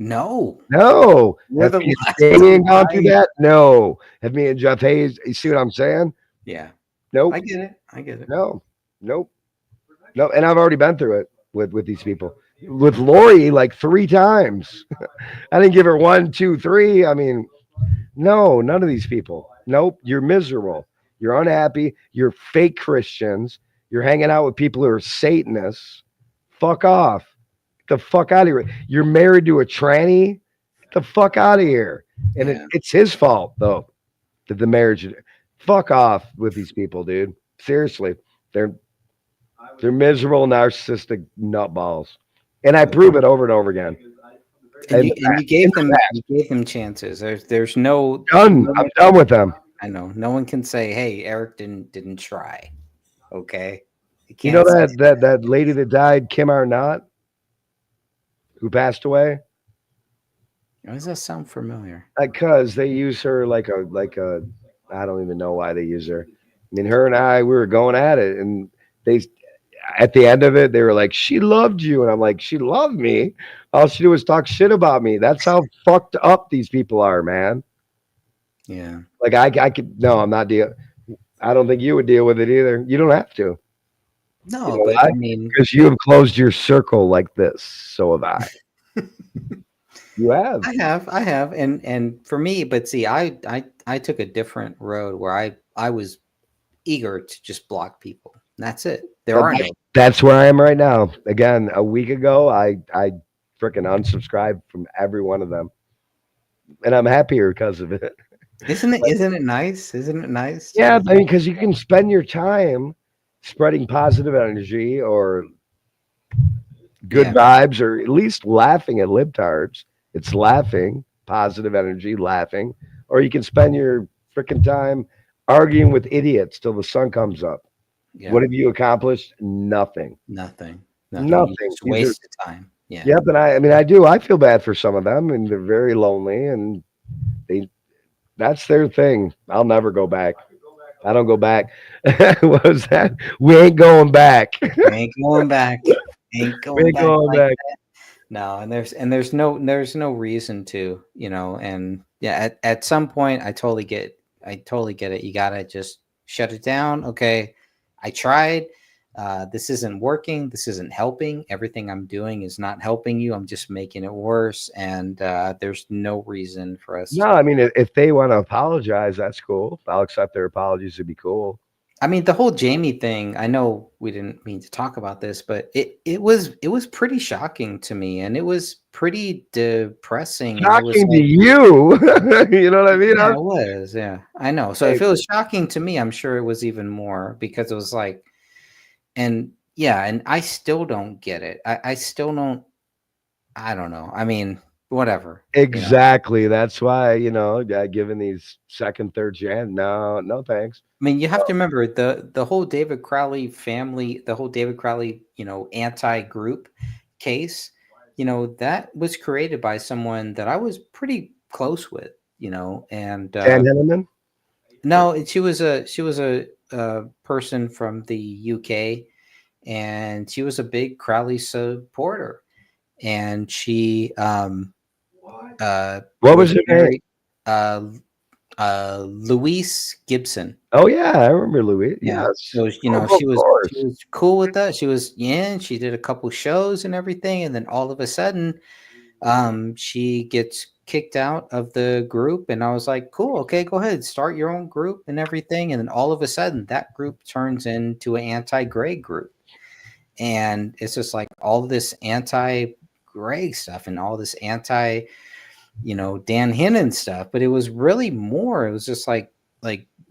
No.
Have me and Damien gone through that? No. Have me and Jeff Hayes? You see what I'm saying?
Yeah.
Nope.
I get it.
Nope. No, and I've already been through it with these people. With Lori, like 3 times. I didn't give her 1, 2, 3. I mean, no, none of these people. Nope. You're miserable. You're unhappy. You're fake Christians. You're hanging out with people who are Satanists. Fuck off. Get the fuck out of here. You're married to a tranny. Get the fuck out of here. And it's his fault, though, that the marriage. Fuck off with these people, dude. Seriously. They're miserable, narcissistic nutballs, and I prove it over and over again.
And you gave them chances. There's no
done. I'm done with them.
I know. No one can say, "Hey, Eric didn't try." Okay.
You know that lady that died, Kim Arnott, who passed away.
Why does that sound familiar?
Because they use her like a. I don't even know why they use her. I mean, her and I, we were going at it, and at the end of it, they were like, she loved you. And I'm like, she loved me. All she did was talk shit about me. That's how fucked up these people are, man.
Yeah.
Like I could, no, I'm not I don't think you would deal with it either. You don't have to.
No,
you know
but
why?
I mean,
because you have closed your circle like this. So have I. You have.
I have. And for me, but see, I took a different road where I was eager to just block people. That's it.
That's where I am right now. Again, a week ago, I freaking unsubscribed from every one of them, and I'm happier because of it.
Isn't it nice? Isn't it nice?
Yeah, I mean, because you can spend your time spreading positive energy or good vibes, or at least laughing at libtards. It's laughing, positive energy, laughing, or you can spend your freaking time arguing with idiots till the sun comes up. Yeah. What have you accomplished? Nothing.
Nothing.
Just
wasted time. Yeah.
Yeah, but I mean, I do. I feel bad for some of them, and they're very lonely, and that's their thing. I'll never go back. I don't go back. What was that? We ain't going back.
We ain't going back. Ain't going back. No, and there's no reason to, and yeah, at some point I totally get it. You gotta just shut it down. Okay. I tried. This isn't working. This isn't helping. Everything I'm doing is not helping you. I'm just making it worse. And there's no reason for us.
No, I mean, if they want to apologize, that's cool. I'll accept their apologies. It'd be cool.
I mean, the whole Jamie thing, I know we didn't mean to talk about this, but it was pretty shocking to me, and it was pretty depressing.
Shocking to you. You know what I mean?
Yeah, it was. Yeah, I know. So if it was shocking to me, I'm sure it was even more, because it was like, and I still don't get it. I still don't I don't know. I mean, whatever. you know.
Exactly. That's why, giving these second, third chance. No, thanks.
I mean, you have to remember the whole David Crowley family, the whole David Crowley, anti-group case, that was created by someone that I was pretty close with, and
Dan Henneman?
no, she was a person from the UK, and she was a big Crowley supporter, and she
What was her name?
married, Louise Gibson.
Oh yeah, I remember Louis.
Yeah.
Yes.
So
Of
she was cool with that. She was and she did a couple shows and everything, and then all of a sudden, she gets kicked out of the group, and I was like, cool, okay, go ahead, start your own group and everything. And then all of a sudden that group turns into an anti-Greg group. And it's just like all this anti-Greg stuff and all this anti, Dan Hennon stuff. But it was really more. It was just like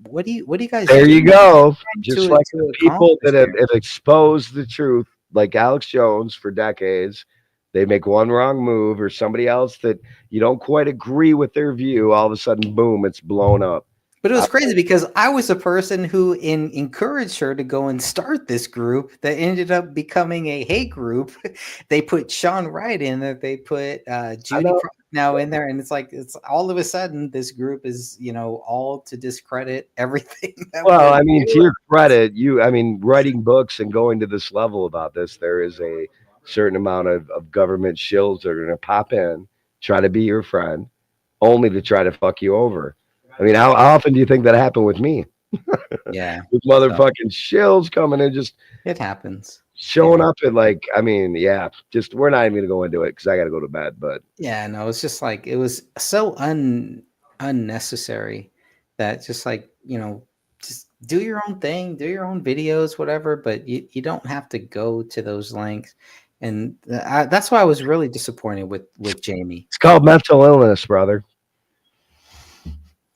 what do you guys
There you
do?
go.
Trying
Just
to-
like
to
the people
accomplish
that have
here?
exposed the truth, like Alex Jones for decades. They make one wrong move, or somebody else that you don't quite agree with their view. All of a sudden, boom, it's blown up.
But it was crazy because I was the person who encouraged her to go and start this group that ended up becoming a hate group. They put Sean Wright in there. They put Judy
know.
now in there. And it's all of a sudden this group is, all to discredit everything. that
Well,
we're
I mean, to
doing.
your credit, writing books and going to this level about this, there is a certain amount of government shills that are going to pop in, try to be your friend, only to try to fuck you over. I mean, how often do you think that happened with me?
Yeah.
With motherfucking shills coming in, just
It happens.
showing up at just we're not even gonna go into it because I got to go to bed. But
Yeah, no, it's just like it was so unnecessary that just just do your own thing, do your own videos, whatever, but you don't have to go to those lengths. And that's why I was really disappointed with Jamie.
it's called mental illness, brother.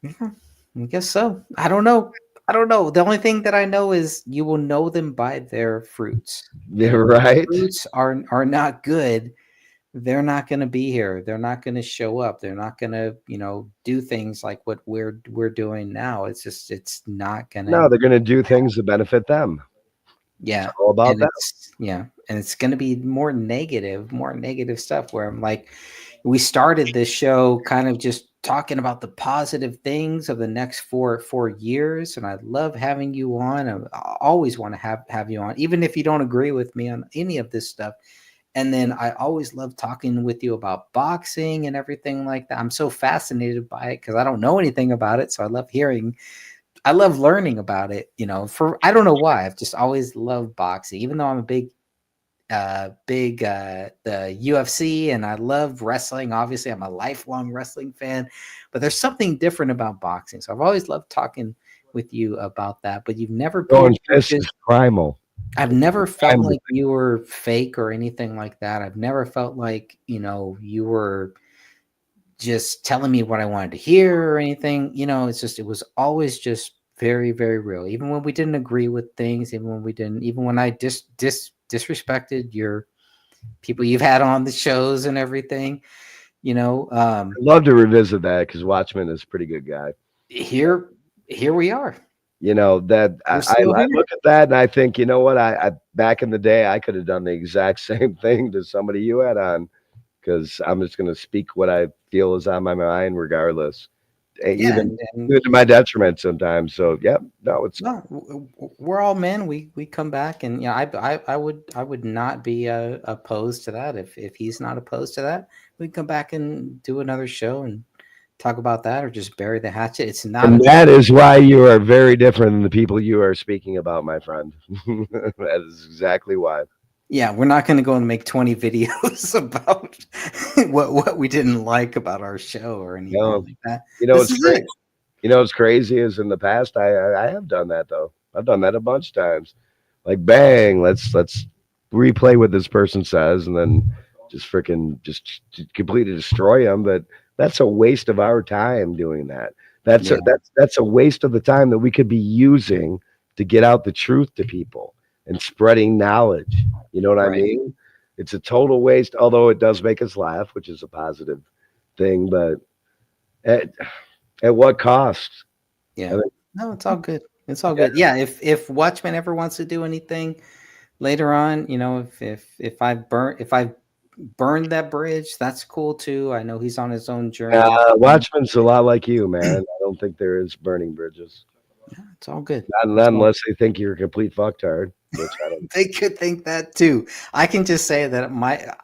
I guess so. I don't know. The only thing that I know is you will know them by their fruits.
Yeah,
If their
right.
fruits are not good, they're not going to be here. They're not going to show up. They're not going to, do things like what we're doing now. It's not going to.
No, they're gonna do things that benefit them.
Yeah.
All about
And
that.
and it's going to be more negative stuff where I'm like, we started this show kind of just talking about the positive things of the next four years. And I love having you on. I always want to have you on, even if you don't agree with me on any of this stuff. And then I always love talking with you about boxing and everything like that. I'm so fascinated by it because I don't know anything about it. So I love learning about it, I don't know why. I've just always loved boxing, even though I'm a big the UFC and I love wrestling. Obviously, I'm a lifelong wrestling fan, but there's something different about boxing. So I've always loved talking with you about that, but you've never
Going
been
fist is primal.
I've never felt
Primal.
like you were fake or anything like that. I've never felt like, you were just telling me what I wanted to hear or anything. It was always just very, very real. Even when we didn't agree with things, even when I disrespected your people you've had on the shows and everything,
I'd love to revisit that because Watchman is a pretty good guy.
here we are.
That I
still here.
look at that and I think, you know what? I back in the day I could have done the exact same thing to somebody you had on, because I'm just going to speak what I feel is on my mind, regardless, even to my detriment sometimes. So
we're all men. We come back, and I would not be opposed to that. If he's not opposed to that, we come back and do another show and talk about that, or just bury the hatchet. It's not.
And that is why you are very different than the people you are speaking about, my friend. That is exactly why.
Yeah, we're not going to go and make 20 videos about what we didn't like about our show or anything like that. This is
Crazy.
it.
What's crazy is in the past I have done that though. I've done that a bunch of times. Like bang, let's replay what this person says, and then just freaking just completely destroy them. But that's a waste of our time doing that. That's a waste of the time that we could be using to get out the truth to people and spreading knowledge. You know what I mean? It's a total waste, although it does make us laugh, which is a positive thing. But at what cost?
Yeah. No, it's all good. It's all good. Yeah. If Watchmen ever wants to do anything later on, if I burned that bridge, that's cool too. I know he's on his own journey.
Watchmen's a lot like you, man. I don't think there is burning bridges.
Yeah, it's all good.
Not unless they think you're a complete fucktard. Which I don't.
They could think that too. I can just say that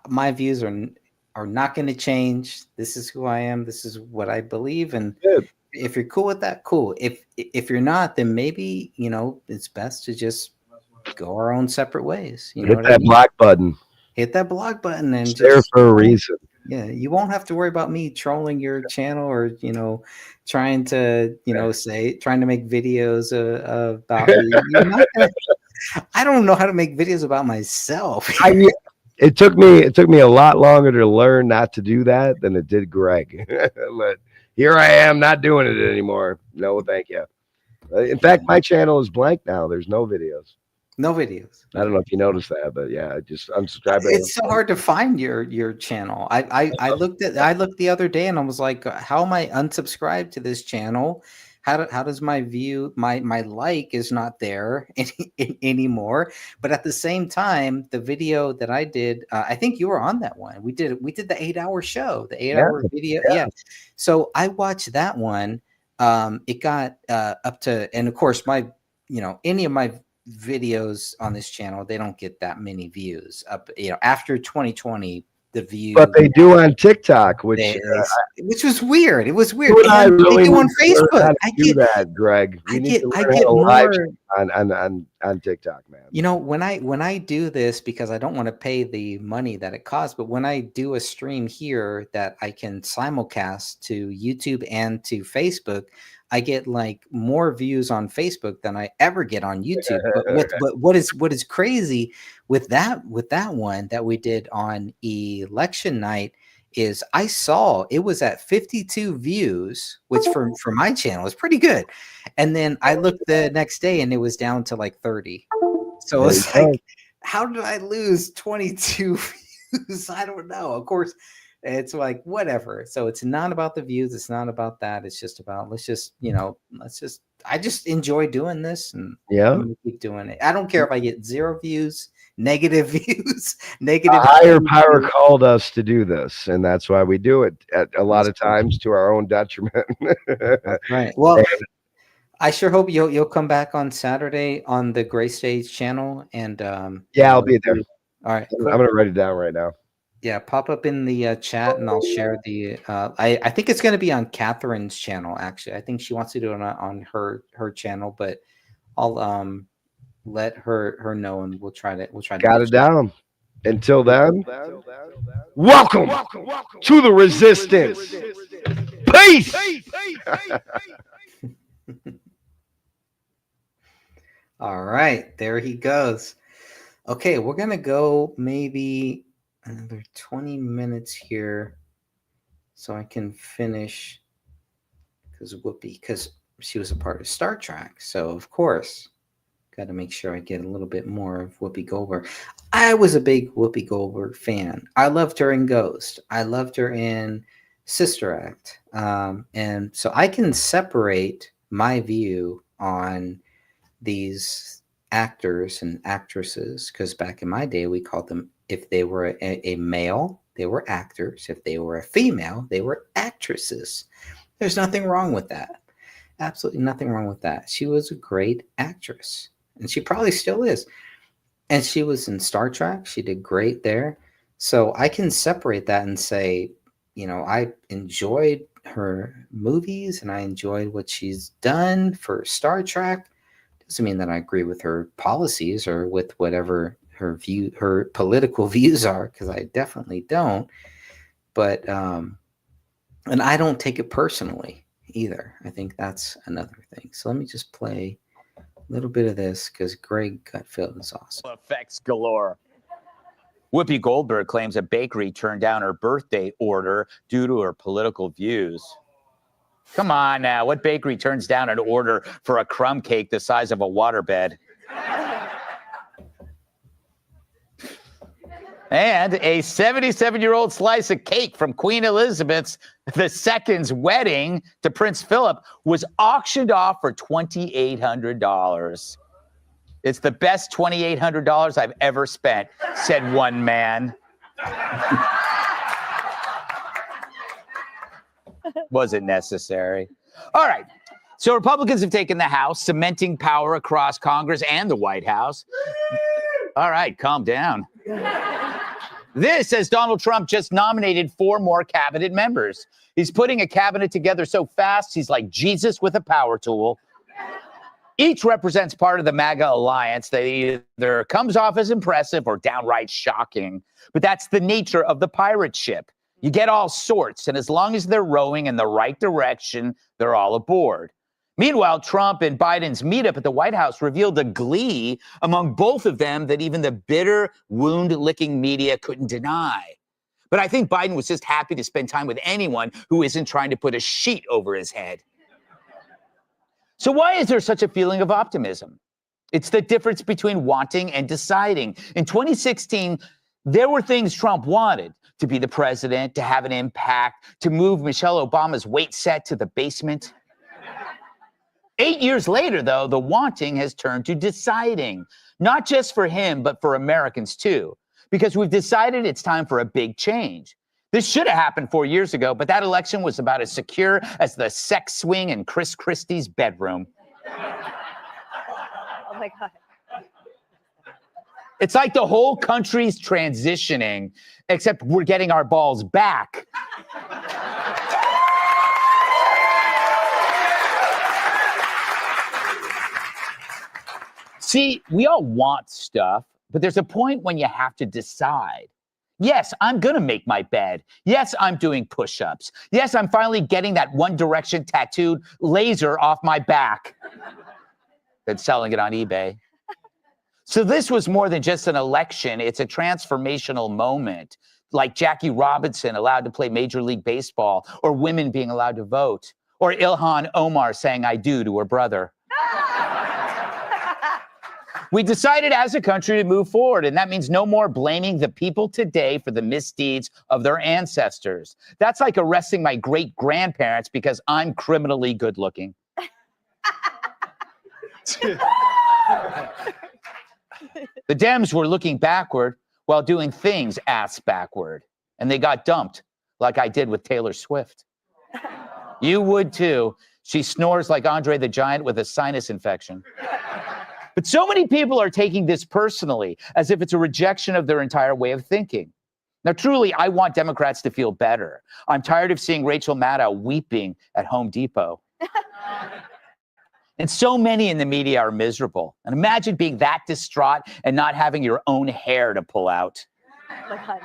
my views are not going to change. This is who I am. This is what I believe, and if you're cool with that, cool. If you're not, then maybe it's best to just go our own separate ways. You know,
hit that block button.
Hit that block button, and
it's there for a reason.
Yeah, you won't have to worry about me trolling your channel or trying to trying to make videos about me. I don't know how to make videos about myself.
It took me a lot longer to learn not to do that than it did Greg. But here I am, not doing it anymore. No, thank you. In fact, my channel is blank now. There's no videos.
No videos.
I don't know if you noticed that, but yeah, I just unsubscribed.
It's so hard to find your channel. I looked the other day and I was like, how am I unsubscribed to this channel? How does my view, my like is not there anymore? But at the same time, the video that I did, I think you were on that one. We did the 8-hour show, the 8-hour video. Yeah. So I watched that one. It got up to, and of course any of my videos on this channel, they don't get that many views up, after 2020. The view,
but they do on TikTok, which
was weird. It was weird.
I really
they do on Facebook.
I get that, Greg.
I get more
on TikTok, man.
When I do this, because I don't want to pay the money that it costs, but when I do a stream here that I can simulcast to YouTube and to Facebook, I get like more views on Facebook than I ever get on YouTube. But what is crazy with that one that we did on election night is I saw it was at 52 views, which for my channel is pretty good. And then I looked the next day and it was down to like 30. So it's like, how did I lose 22 views? I don't know. Of course, it's like whatever. So it's not about the views. It's not about that. It's just about I just enjoy doing this, and I'm gonna keep doing it. I don't care if I get 0 views, negative views, negative.
A higher power called us to do this, and that's why we do it at a lot of times to our own detriment.
Right. Well, I sure hope you'll come back on Saturday on the Gray Stage channel, and
I'll be there.
All right,
I'm gonna write it down right now.
Yeah, pop up in the chat, and I'll share the. I think it's going to be on Catherine's channel. Actually, I think she wants to do it on her channel, but I'll let her know, and we'll try to.
Got it down. Until then, welcome to the resistance. Peace.
All right, there he goes. Okay, we're gonna go maybe another 20 minutes here so I can finish because she was a part of Star Trek. So of course, got to make sure I get a little bit more of Whoopi Goldberg. I was a big Whoopi Goldberg fan. I loved her in Ghost. I loved her in Sister Act. And so I can separate my view on these actors and actresses, because back in my day, we called them, if they were a male, they were actors. If they were a female, they were actresses. There's nothing wrong with that. Absolutely nothing wrong with that. She was a great actress, and she probably still is. And she was in Star Trek. She did great there. So I can separate that and say, I enjoyed her movies and I enjoyed what she's done for Star Trek. Doesn't mean that I agree with her policies or with whatever her political views are, because I definitely don't. But and I don't take it personally either. I think that's another thing. So let me just play a little bit of this, because Greg Gutfeld is awesome.
Effects galore. Whoopi Goldberg claims a bakery turned down her birthday order due to her political views. Come on now, what bakery turns down an order for a crumb cake the size of a waterbed? And a 77-year-old slice of cake from Queen Elizabeth II's wedding to Prince Philip was auctioned off for $2,800. It's the best $2,800 I've ever spent, said one man. Wasn't necessary. All right. So Republicans have taken the House, cementing power across Congress and the White House. All right, calm down. This, as Donald Trump just nominated 4 more cabinet members. He's putting a cabinet together so fast, he's like Jesus with a power tool. Each represents part of the MAGA alliance that either comes off as impressive or downright shocking. But that's the nature of the pirate ship. You get all sorts, and as long as they're rowing in the right direction, they're all aboard. Meanwhile, Trump and Biden's meetup at the White House revealed a glee among both of them that even the bitter, wound-licking media couldn't deny. But I think Biden was just happy to spend time with anyone who isn't trying to put a sheet over his head. So why is there such a feeling of optimism? It's the difference between wanting and deciding. In 2016, there were things Trump wanted: to be the president, to have an impact, to move Michelle Obama's weight set to the basement. 8 years later, though, the wanting has turned to deciding, not just for him, but for Americans too, because we've decided it's time for a big change. This should have happened 4 years ago, but that election was about as secure as the sex swing in Chris Christie's bedroom.
Oh my God.
It's like the whole country's transitioning, except we're getting our balls back. See, we all want stuff, but there's a point when you have to decide. Yes, I'm going to make my bed. Yes, I'm doing push-ups. Yes, I'm finally getting that One Direction tattooed laser off my back. Then selling it on eBay. So this was more than just an election. It's a transformational moment, like Jackie Robinson allowed to play Major League Baseball, or women being allowed to vote, or Ilhan Omar saying I do to her brother. We decided as a country to move forward, and that means no more blaming the people today for the misdeeds of their ancestors. That's like arresting my great-grandparents because I'm criminally good-looking. The Dems were looking backward while doing things ass backward, and they got dumped like I did with Taylor Swift. You would too. She snores like Andre the Giant with a sinus infection. But so many people are taking this personally, as if it's a rejection of their entire way of thinking. Now, truly, I want Democrats to feel better. I'm tired of seeing Rachel Maddow weeping at Home Depot. And so many in the media are miserable. And imagine being that distraught and not having your own hair to pull out.
Oh my God.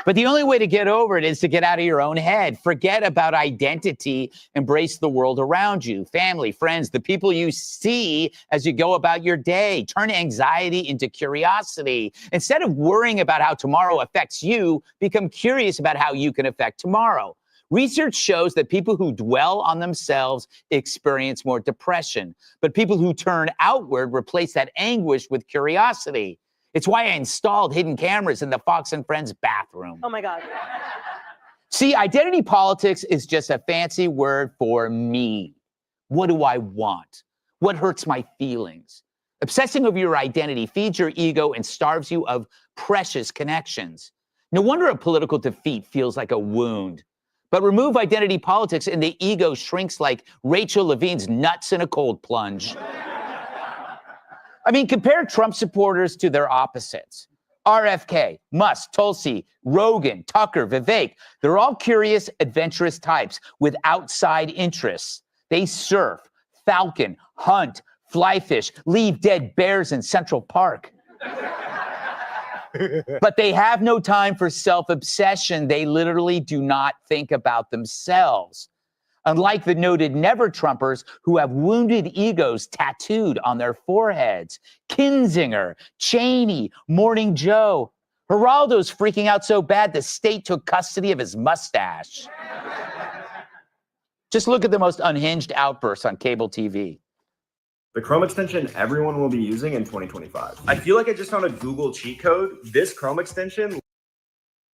But the only way to get over it is to get out of your own head. Forget about identity. Embrace the world around you, family, friends, the people you see as you go about your day. Turn anxiety into curiosity. Instead of worrying about how tomorrow affects you, become curious about how you can affect tomorrow. Research shows that people who dwell on themselves experience more depression, but people who turn outward replace that anguish with curiosity. It's why I installed hidden cameras in the Fox and Friends bathroom.
Oh my God.
See, identity politics is just a fancy word for me. What do I want? What hurts my feelings? Obsessing over your identity feeds your ego and starves you of precious connections. No wonder a political defeat feels like a wound. But remove identity politics and the ego shrinks like Rachel Levine's nuts in a cold plunge. I mean, compare Trump supporters to their opposites. RFK, Musk, Tulsi, Rogan, Tucker, Vivek. They're all curious, adventurous types with outside interests. They surf, falcon, hunt, fly fish, leave dead bears in Central Park. But they have no time for self-obsession. They literally do not think about themselves. Unlike the noted never-Trumpers who have wounded egos tattooed on their foreheads. Kinzinger, Cheney, Morning Joe. Geraldo's freaking out so bad the state took custody of his mustache. Just look at the most unhinged outbursts on cable TV.
the Chrome extension everyone will be using in 2025. I feel like I just found a Google cheat code. This Chrome extension.
I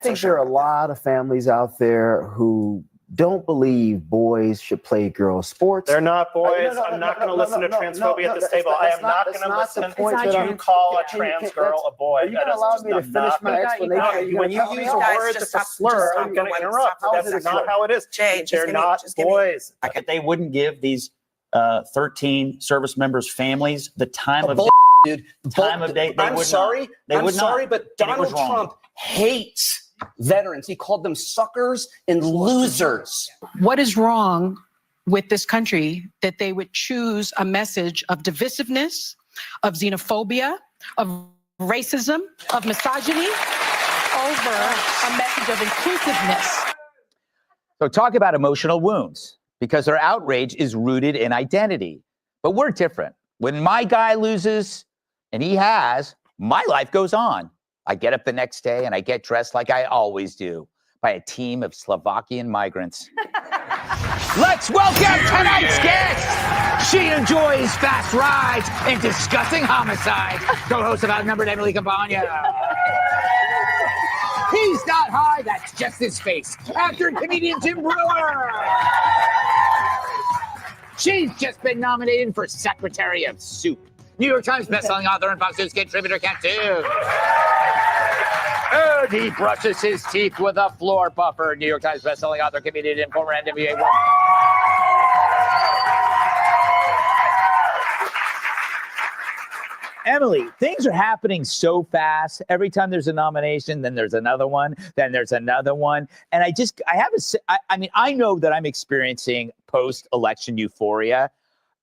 think there are a lot of families out there who don't believe boys should play girls' sports.
They're not boys. I'm not going to listen to transphobia at this table. I am not going to listen to you call a trans girl a boy.
Are you going to allow me to finish my explanation?
When you use a word that's a slur, I'm going to interrupt. That's not how it is. They're not boys.
They wouldn't give these 13 service members' families the time of day,
dude.
Time of day.
I'm sorry, but Donald Trump hates veterans. He called them suckers and losers.
What is wrong with this country that they would choose a message of divisiveness, of xenophobia, of racism, of misogyny over a message of inclusiveness?
So talk about emotional wounds, because their outrage is rooted in identity. But we're different. When my guy loses, and he has, my life goes on. I get up the next day and I get dressed like I always do by a team of Slovakian migrants. Let's welcome tonight's guest. She enjoys fast rides and disgusting homicides. Co-host of Outnumbered, Emily Campagna. He's not high, that's just his face. Actor and comedian Tim Brewer. She's just been nominated for Secretary of Soup. New York Times bestselling author and Fox News contributor Cat Too. And he brushes his teeth with a floor buffer. New York Times bestselling author, comedian, and former NWA winner. Emily, things are happening so fast. Every time there's a nomination, then there's another one, then there's another one. And I know that I'm experiencing post-election euphoria.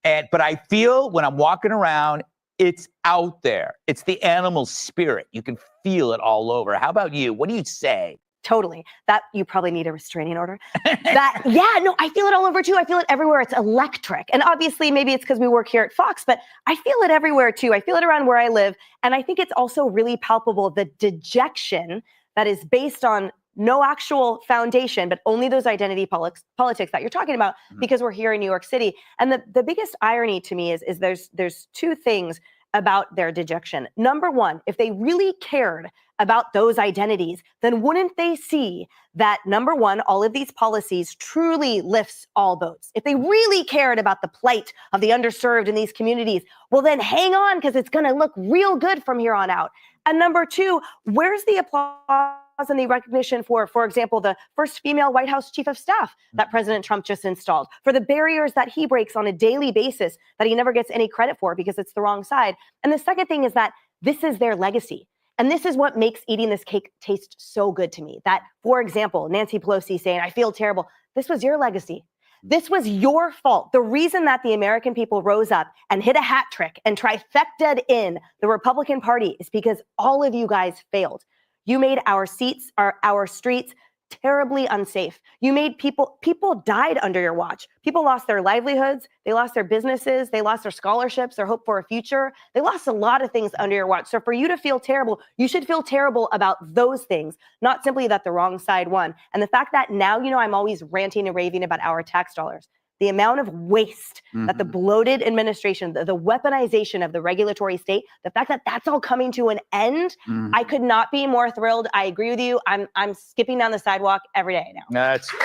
But I feel when I'm walking around, it's out there. It's the animal spirit. You can feel it all over. How about you? What do you say?
Totally. That you probably need a restraining order. I feel it all over too. I feel it everywhere. It's electric. And obviously maybe it's because we work here at Fox, but I feel it everywhere too. I feel it around where I live. And I think it's also really palpable, the dejection that is based on no actual foundation, but only those identity politics that you're talking about, because we're here in New York City. And the biggest irony to me is there's two things about their dejection. Number one, if they really cared about those identities, then wouldn't they see that, number one, all of these policies truly lifts all boats? If they really cared about the plight of the underserved in these communities, well then hang on, because it's gonna look real good from here on out. And number two, where's the applause and the recognition for example, the first female White House chief of staff that President Trump just installed, for the barriers that he breaks on a daily basis that he never gets any credit for because it's the wrong side? And the second thing is that this is their legacy. And this is what makes eating this cake taste so good to me. That, for example, Nancy Pelosi saying, I feel terrible. This was your legacy. This was your fault. The reason that the American people rose up and hit a hat trick and trifecta'd in the Republican Party is because all of you guys failed. You made our seats, our streets terribly unsafe. You made people died under your watch. People lost their livelihoods. They lost their businesses. They lost their scholarships, their hope for a future. They lost a lot of things under your watch. So for you to feel terrible, you should feel terrible about those things, not simply that the wrong side won. And the fact that now, I'm always ranting and raving about our tax dollars. The amount of waste that the bloated administration, the weaponization of the regulatory state, the fact that that's all coming to an end, I could not be more thrilled. I agree with you. I'm skipping down the sidewalk every day now.
That's all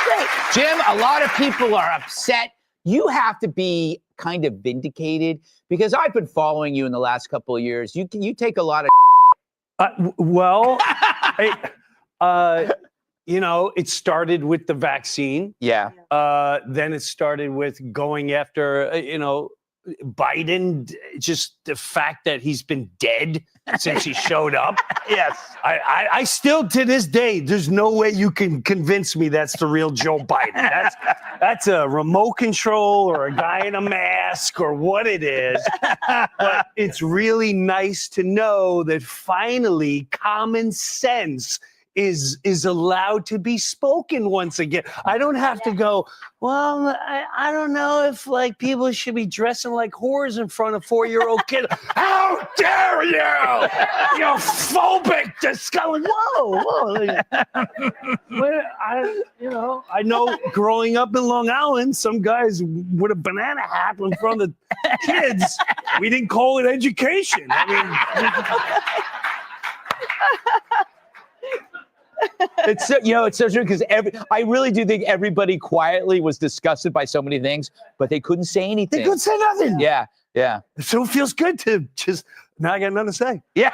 right. Jim, a lot of people are upset. You have to be kind of vindicated, because I've been following you in the last couple of years. You take a lot of
it started with the vaccine.
Yeah.
Then it started with going after, Biden, just the fact that he's been dead since he showed up.
Yes.
I still, to this day, there's no way you can convince me that's the real Joe Biden. That's a remote control or a guy in a mask or what it is. But it's really nice to know that finally common sense is allowed to be spoken once again. I don't have to go, well, I don't know if like people should be dressing like whores in front of 4-year-old kids. How dare you? You phobic, disgusting. Whoa. I know growing up in Long Island, some guys with a banana hat in front of the kids, we didn't call it education.
It's so, it's so true because I really do think everybody quietly was disgusted by so many things, but they couldn't say anything.
They couldn't say nothing.
Yeah.
So it feels good to just now I got nothing to say.
Yeah.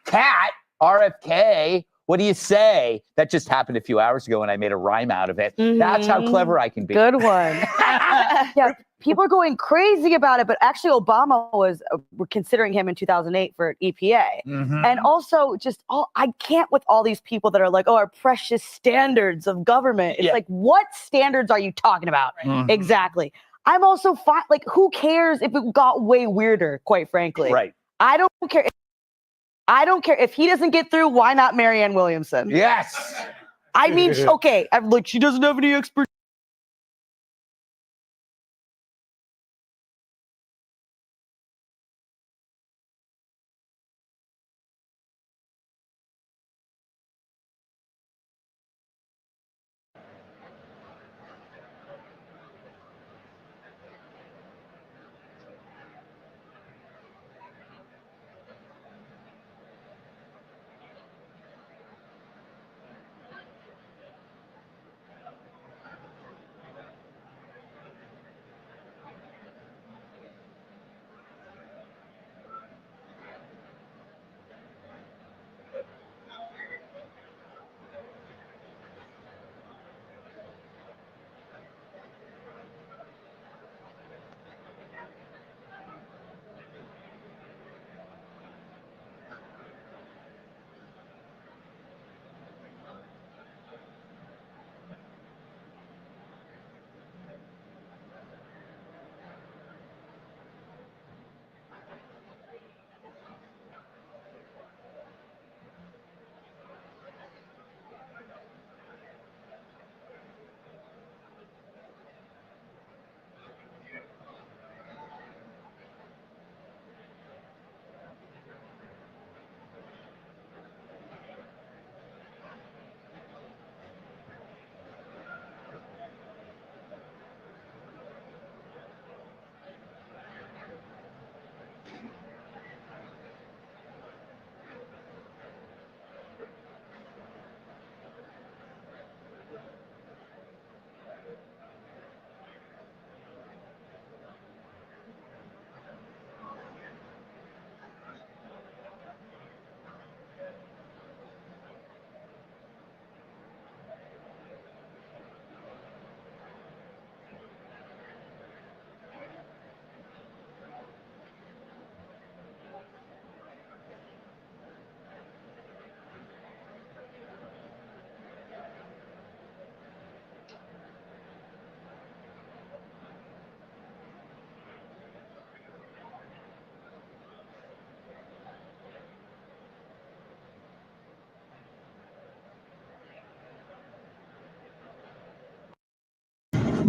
Cat, RFK, what do you say? That just happened a few hours ago and I made a rhyme out of it. That's how clever I can be.
Good one. Yeah, people are going crazy about it, but actually Obama was considering him in 2008 for EPA. And also I can't with all these people that are like, oh, our precious standards of government. It's like, what standards are you talking about? Exactly. I'm also fine. Like, who cares if it got way weirder, quite frankly?
Right.
I don't care. I don't care if he doesn't get through. Why not Marianne Williamson?
Yes.
I mean, okay. Look, she doesn't have any expertise.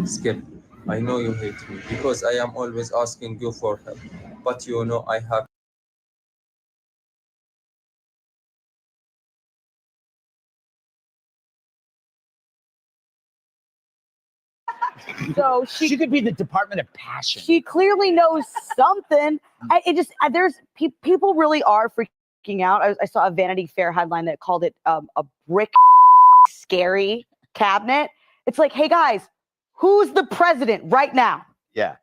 Skip, I know you hate me because I am always asking you for help, but you know I have.
So
she could be the Department of Passion.
She clearly knows something. There's people really are freaking out. I saw a Vanity Fair headline that called it a brick scary cabinet. It's like, hey guys, who's the president right now?
Yeah.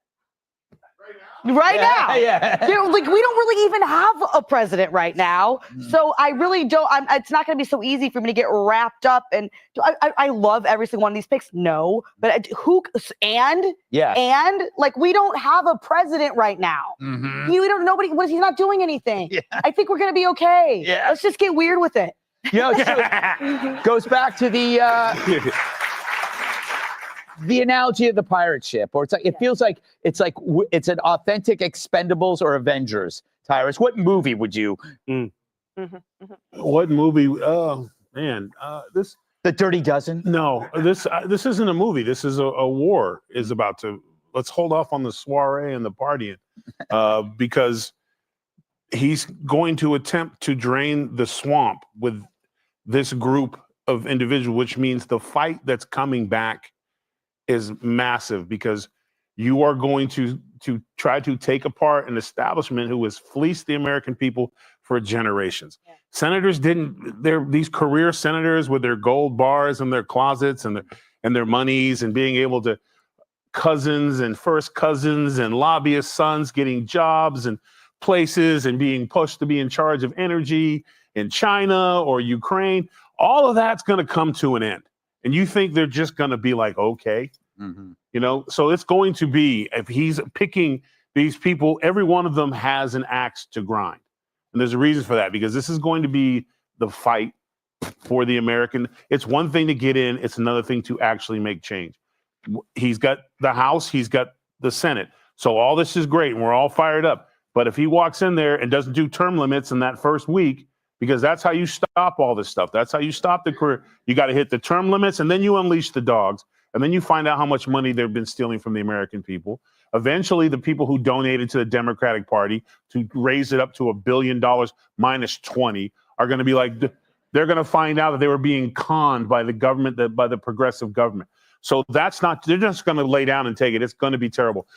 Right now.
Yeah.
Like, we don't really even have a president right now. So I really don't, it's not going to be so easy for me to get wrapped up. And I love every single one of these picks. No, but and like, we don't have a president right now. He's not doing anything.
Yeah.
I think we're going to be okay.
Yeah.
Let's just get weird with it.
So goes back to the analogy of the pirate ship, or it feels like it's an authentic Expendables or Avengers. Tyrus, what movie would you
What movie? Oh man, this
The Dirty Dozen.
no, this isn't a movie. This is a war is about to. Let's hold off on the soiree and the partying, because he's going to attempt to drain the swamp with this group of individuals, which means the fight that's coming back is massive, because you are going to try to take apart an establishment who has fleeced the American people for generations. Senators they're these career senators with their gold bars in their closets and their monies and being able to cousins and first cousins and lobbyist sons getting jobs and places and being pushed to be in charge of energy in China or Ukraine. All of that's going to come to an end. And you think they're just going to be like, okay, you know, so it's going to be, if he's picking these people, every one of them has an axe to grind. And there's a reason for that, because this is going to be the fight for the American. It's one thing to get in. It's another thing to actually make change. He's got the House. He's got the Senate. So all this is great and we're all fired up. But if he walks in there and doesn't do term limits in that first week, because that's how you stop all this stuff. That's how you stop the career. You got to hit the term limits, and then you unleash the dogs. And then you find out how much money they've been stealing from the American people. Eventually, the people who donated to the Democratic Party to raise it up to $1 billion minus 20 are going to be like, they're going to find out that they were being conned by the government, by the progressive government. So that's not, they're just going to lay down and take it. It's going to be terrible.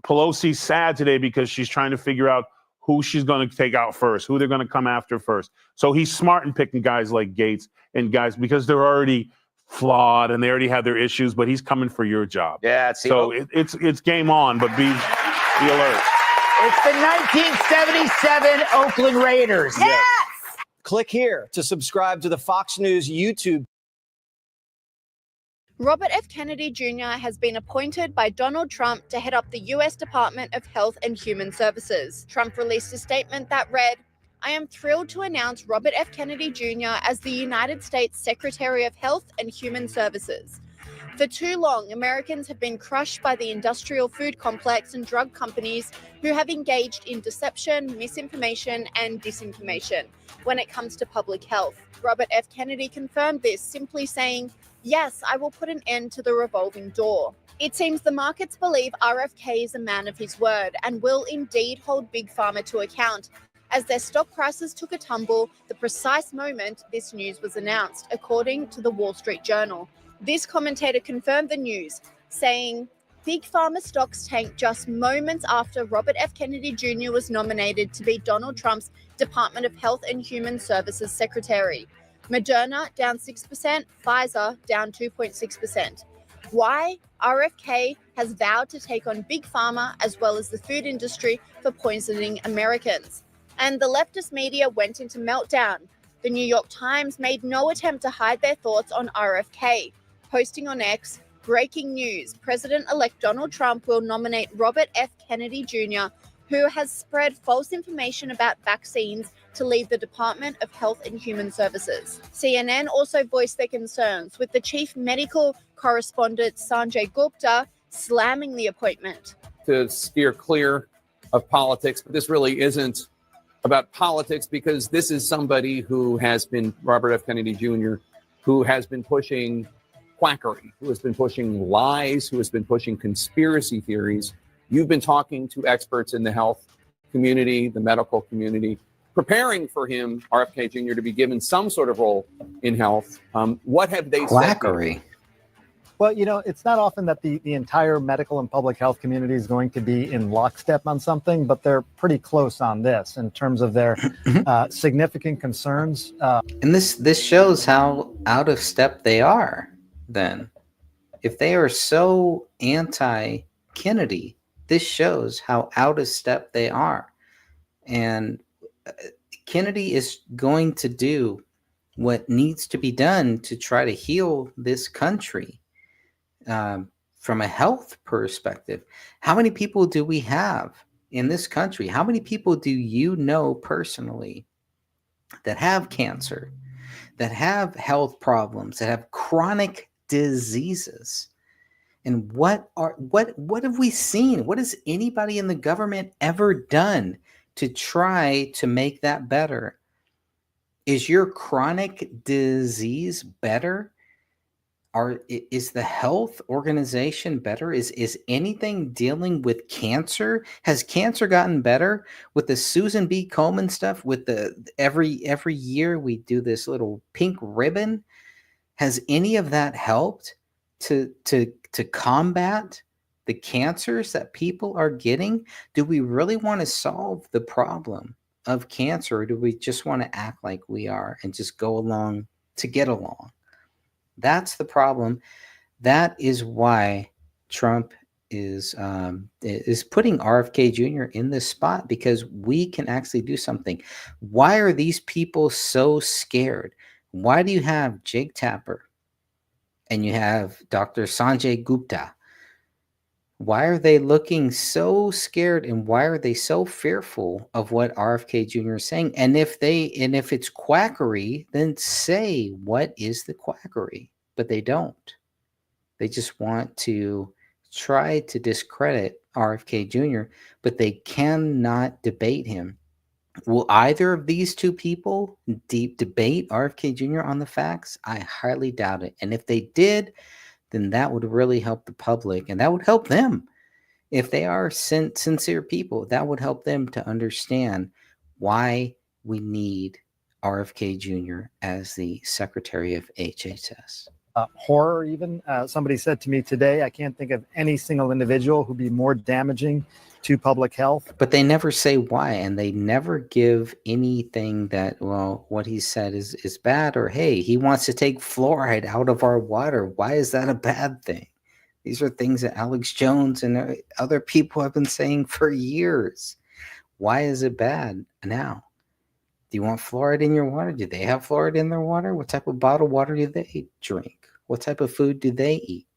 Pelosi's sad today because she's trying to figure out who she's going to take out first, who they're going to come after first. So he's smart in picking guys like Gates and guys because they're already flawed and they already have their issues, but he's coming for your job.
Yeah,
so it's game on, but be alert.
It's the 1977 Oakland Raiders.
Yes! Click here to subscribe to the Fox News YouTube.
Robert F. Kennedy Jr. has been appointed by Donald Trump to head up the U.S. Department of Health and Human Services. Trump released a statement that read, "I am thrilled to announce Robert F. Kennedy Jr. as the United States Secretary of Health and Human Services. For too long, Americans have been crushed by the industrial food complex and drug companies who have engaged in deception, misinformation, and disinformation when it comes to public health." Robert F. Kennedy confirmed this, simply saying, "Yes, I will put an end to the revolving door." It seems the markets believe RFK is a man of his word and will indeed hold Big Pharma to account, as their stock prices took a tumble the precise moment this news was announced, according to the Wall Street Journal. This commentator confirmed the news, saying, "Big Pharma stocks tanked just moments after Robert F. Kennedy Jr. was nominated to be Donald Trump's Department of Health and Human Services Secretary. Moderna down 6%, Pfizer down 2.6%. Why? RFK has vowed to take on Big Pharma as well as the food industry for poisoning Americans. And the leftist media went into meltdown. The New York Times made no attempt to hide their thoughts on RFK, posting on X, "Breaking news, President-elect Donald Trump will nominate Robert F. Kennedy Jr., who has spread false information about vaccines, to lead the Department of Health and Human Services." CNN also voiced their concerns, with the chief medical correspondent Sanjay Gupta slamming the appointment.
To steer clear of politics, but this really isn't about politics, because this is somebody who has been, Robert F. Kennedy Jr., who has been pushing quackery, who has been pushing lies, who has been pushing conspiracy theories. You've been talking to experts in the health community, the medical community, preparing for him, RFK Jr., to be given some sort of role in health. What have they
Quackery.
said?
Well, you know, it's not often that the entire medical and public health community is going to be in lockstep on something, but they're pretty close on this in terms of their significant concerns.
And this shows how out of step they are then. If they are so anti-Kennedy, this shows how out of step they are. And Kennedy is going to do what needs to be done to try to heal this country from a health perspective. How many people do we have in this country? How many people do you know personally that have cancer, that have health problems, that have chronic diseases? And what have we seen? What has anybody in the government ever done to try to make that better? Is your chronic disease better? Is the health organization better? Is anything dealing with cancer? Has cancer gotten better with the Susan B. Komen stuff? With the every year we do this little pink ribbon. Has any of that helped to combat the cancers that people are getting? Do we really want to solve the problem of cancer, or do we just want to act like we are and just go along to get along? That's the problem. That is why Trump is putting RFK Jr. in this spot, because we can actually do something. Why are these people so scared? Why do you have Jake Tapper and you have Dr. Sanjay Gupta? Why are they looking so scared, and why are they so fearful of what RFK Jr. is saying? And if it's quackery, then say what is the quackery. But they don't. They just want to try to discredit RFK Jr., but they cannot debate him. Will either of these two people debate RFK Jr. on the facts? I highly doubt it. And if they did, then that would really help the public, and that would help them. If they are sincere people, that would help them to understand why we need RFK Jr. as the Secretary of HHS.
Horror, even. Somebody said to me today, I can't think of any single individual who'd be more damaging to public health.
But they never say why, and they never give anything that, well, what he said is bad, or hey, he wants to take fluoride out of our water. Why is that a bad thing? These are things that Alex Jones and other people have been saying for years. Why is it bad now? Do you want fluoride in your water? Do they have fluoride in their water? What type of bottled water do they drink? What type of food do they eat?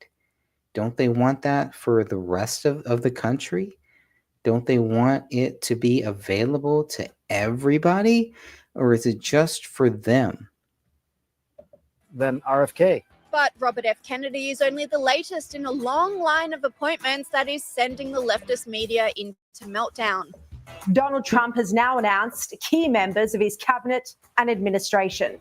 Don't they want that for the rest of the country? Don't they want it to be available to everybody? Or is it just for them?
Then RFK.
But Robert F. Kennedy is only the latest in a long line of appointments that is sending the leftist media into meltdown.
Donald Trump has now announced key members of his cabinet and administration.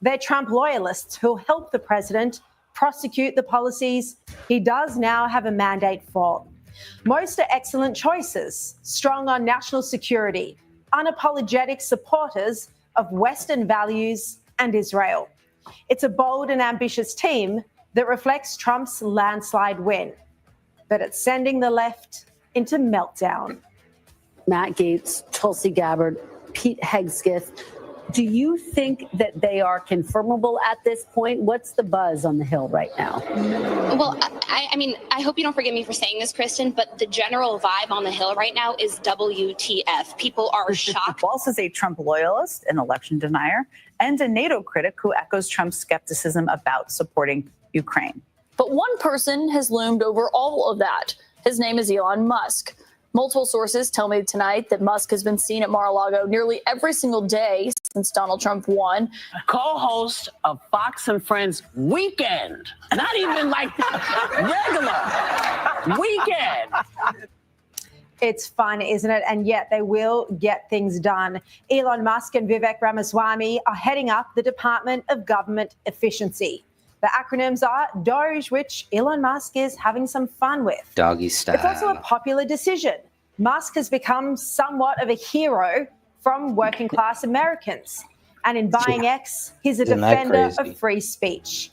They're Trump loyalists who'll help the president prosecute the policies he does now have a mandate for. Most are excellent choices, strong on national security, unapologetic supporters of Western values and Israel. It's a bold and ambitious team that reflects Trump's landslide win, but it's sending the left into meltdown.
Matt Gaetz, Tulsi Gabbard, Pete Hegseth. Do you think that they are confirmable at this point? What's the buzz on the Hill right now?
Well, I mean, I hope you don't forgive me for saying this, Kristen, but the general vibe on the Hill right now is WTF. People are shocked.
Walz is a Trump loyalist, an election denier, and a NATO critic who echoes Trump's skepticism about supporting Ukraine.
But one person has loomed over all of that. His name is Elon Musk. Multiple sources tell me tonight that Musk has been seen at Mar-a-Lago nearly every single day since Donald Trump won.
Co-host of Fox and Friends Weekend. Not even like regular weekend.
It's fun, isn't it? And yet they will get things done. Elon Musk and Vivek Ramaswamy are heading up the Department of Government Efficiency. The acronyms are DOGE, which Elon Musk is having some fun with.
Doggy style.
It's also a popular decision. Musk has become somewhat of a hero from working class Americans. And in buying X, he's a defender of free speech.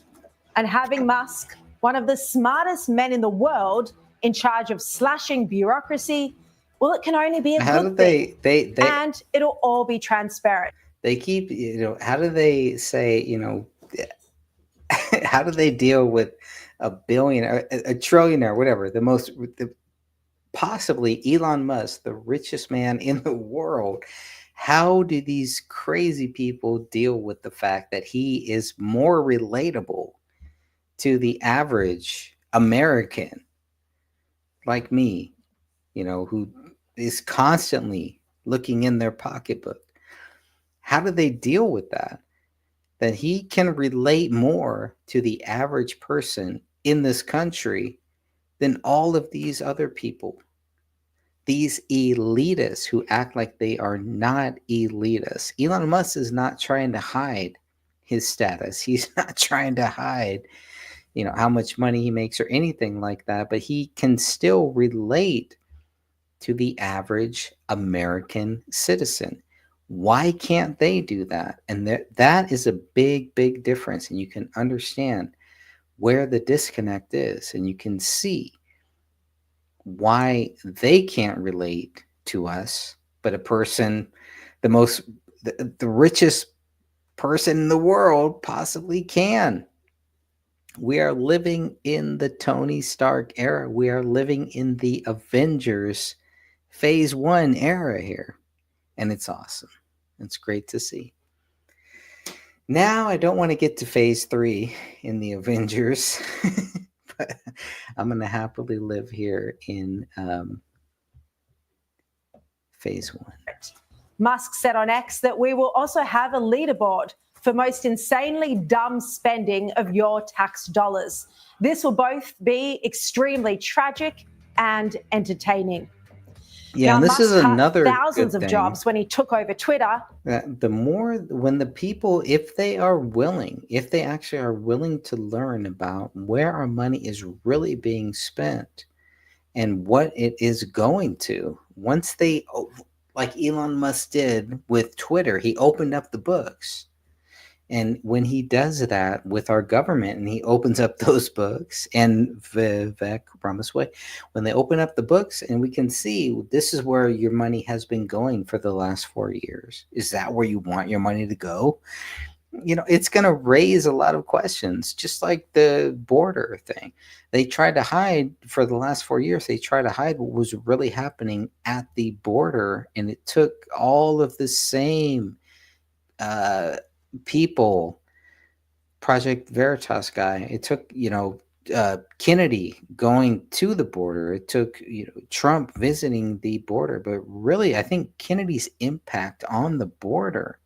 And having Musk, one of the smartest men in the world, in charge of slashing bureaucracy, well, it can only be a good thing. And it'll all be transparent.
They keep, how do they say, how do they deal with a billionaire, a trillionaire, whatever, possibly Elon Musk, the richest man in the world? How do these crazy people deal with the fact that he is more relatable to the average American like me, who is constantly looking in their pocketbook? How do they deal with that? That he can relate more to the average person in this country than all of these other people. these elitists who act like they are not elitists. Elon Musk is not trying to hide his status. He's not trying to hide, how much money he makes or anything like that, but he can still relate to the average American citizen. Why can't they do that? And that is a big, big difference. And you can understand where the disconnect is, and you can see why they can't relate to us, but a person, the richest person in the world possibly can. We are living in the Tony Stark era. We are living in the Avengers Phase 1 era here. And it's awesome. It's great to see. Now, I don't want to get to Phase 3 in the Avengers, but I'm going to happily live here in Phase 1.
Musk said on X that we will also have a leaderboard for most insanely dumb spending of your tax dollars. This will both be extremely tragic and entertaining.
Yeah,
now,
and this
Musk
is
cut
another
thousands
good
of
thing.
jobs when he took over Twitter.
The more, when the people, if they actually are willing to learn about where our money is really being spent and what it is going to, once they, like Elon Musk did with Twitter, he opened up the books. And when he does that with our government and he opens up those books, and Vivek Ramaswamy, when they open up the books and we can see this is where your money has been going for the last 4 years. Is that where you want your money to go? It's going to raise a lot of questions, just like the border thing. They tried to hide for the last 4 years. They tried to hide what was really happening at the border. And it took all of the same people, Project Veritas guy. It took, Kennedy going to the border. It took, Trump visiting the border. But really, I think Kennedy's impact on the border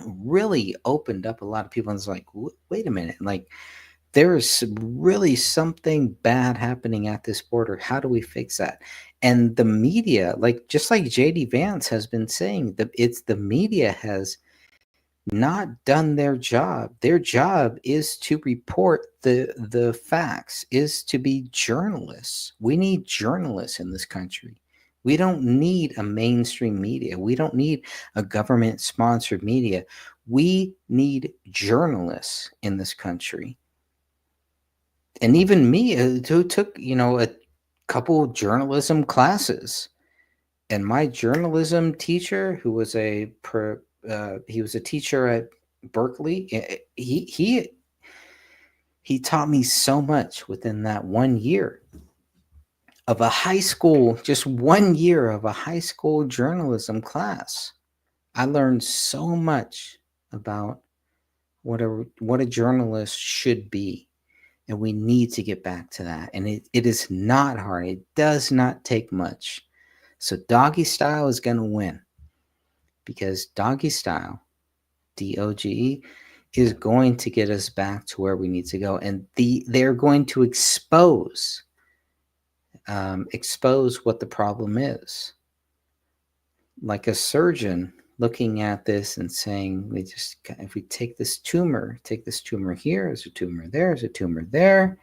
really opened up a lot of people. And it's like, wait a minute, like there is really something bad happening at this border. How do we fix that? And the media, just like JD Vance has been saying, the media has not done their job. Their job is to report the facts, is to be journalists. We need journalists in this country. We don't need a mainstream media. We don't need a government-sponsored media. We need journalists in this country. And even me, who took, a couple of journalism classes, and my journalism teacher, who was he was a teacher at Berkeley. He taught me so much within that 1 year of a high school, just 1 year of a high school journalism class. I learned so much about what a journalist should be. And we need to get back to that. And it is not hard. It does not take much. So Doggy Style is going to win. Because Doggy Style, DOGE, is going to get us back to where we need to go. And they're going to expose what the problem is. Like a surgeon looking at this and saying, if we take this tumor here, there's a tumor there's a tumor there.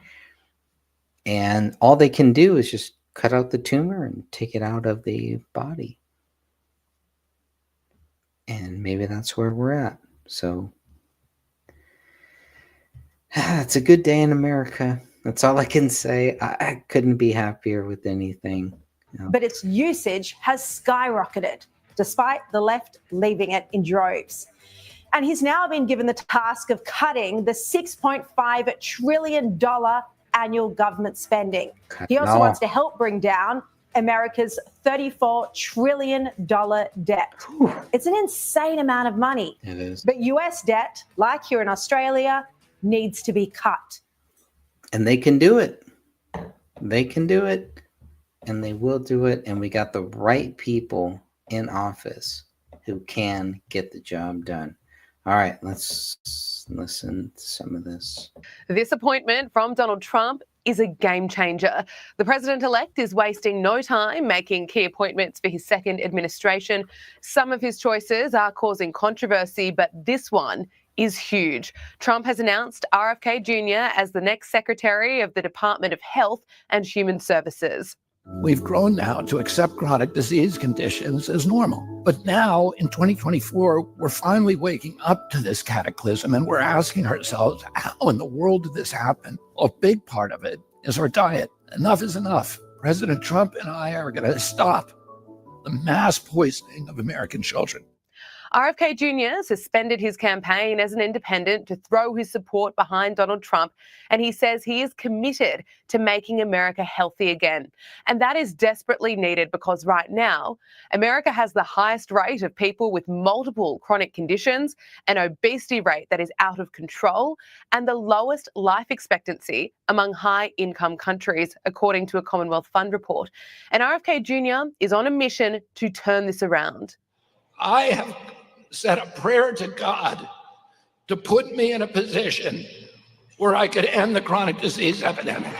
And all they can do is just cut out the tumor and take it out of the body. And maybe that's where we're at. So it's a good day in America. That's all I can say. I couldn't be happier with anything.
But its usage has skyrocketed, despite the left leaving it in droves. And he's now been given the task of cutting the $6.5 trillion annual government spending. He also wants to help bring down America's $34 trillion debt. It's an insane amount of money.
It is.
But US debt, like here in Australia, needs to be cut.
And they can do it. They can do it. And they will do it. And we got the right people in office who can get the job done. All right, let's listen to some of this.
This appointment from Donald Trump is a game changer. The president-elect is wasting no time making key appointments for his second administration. Some of his choices are causing controversy, but this one is huge. Trump has announced RFK Jr. as the next Secretary of the Department of Health and Human Services.
We've grown now to accept chronic disease conditions as normal. But now, in 2024, we're finally waking up to this cataclysm and we're asking ourselves, how in the world did this happen? A big part of it is our diet. Enough is enough. President Trump and I are going to stop the mass poisoning of American children.
RFK Jr. suspended his campaign as an independent to throw his support behind Donald Trump, and he says he is committed to making America healthy again. And that is desperately needed because right now, America has the highest rate of people with multiple chronic conditions, an obesity rate that is out of control, and the lowest life expectancy among high-income countries, according to a Commonwealth Fund report. And RFK Jr. is on a mission to turn this around.
I have said a prayer to God to put me in a position where I could end the chronic disease epidemic.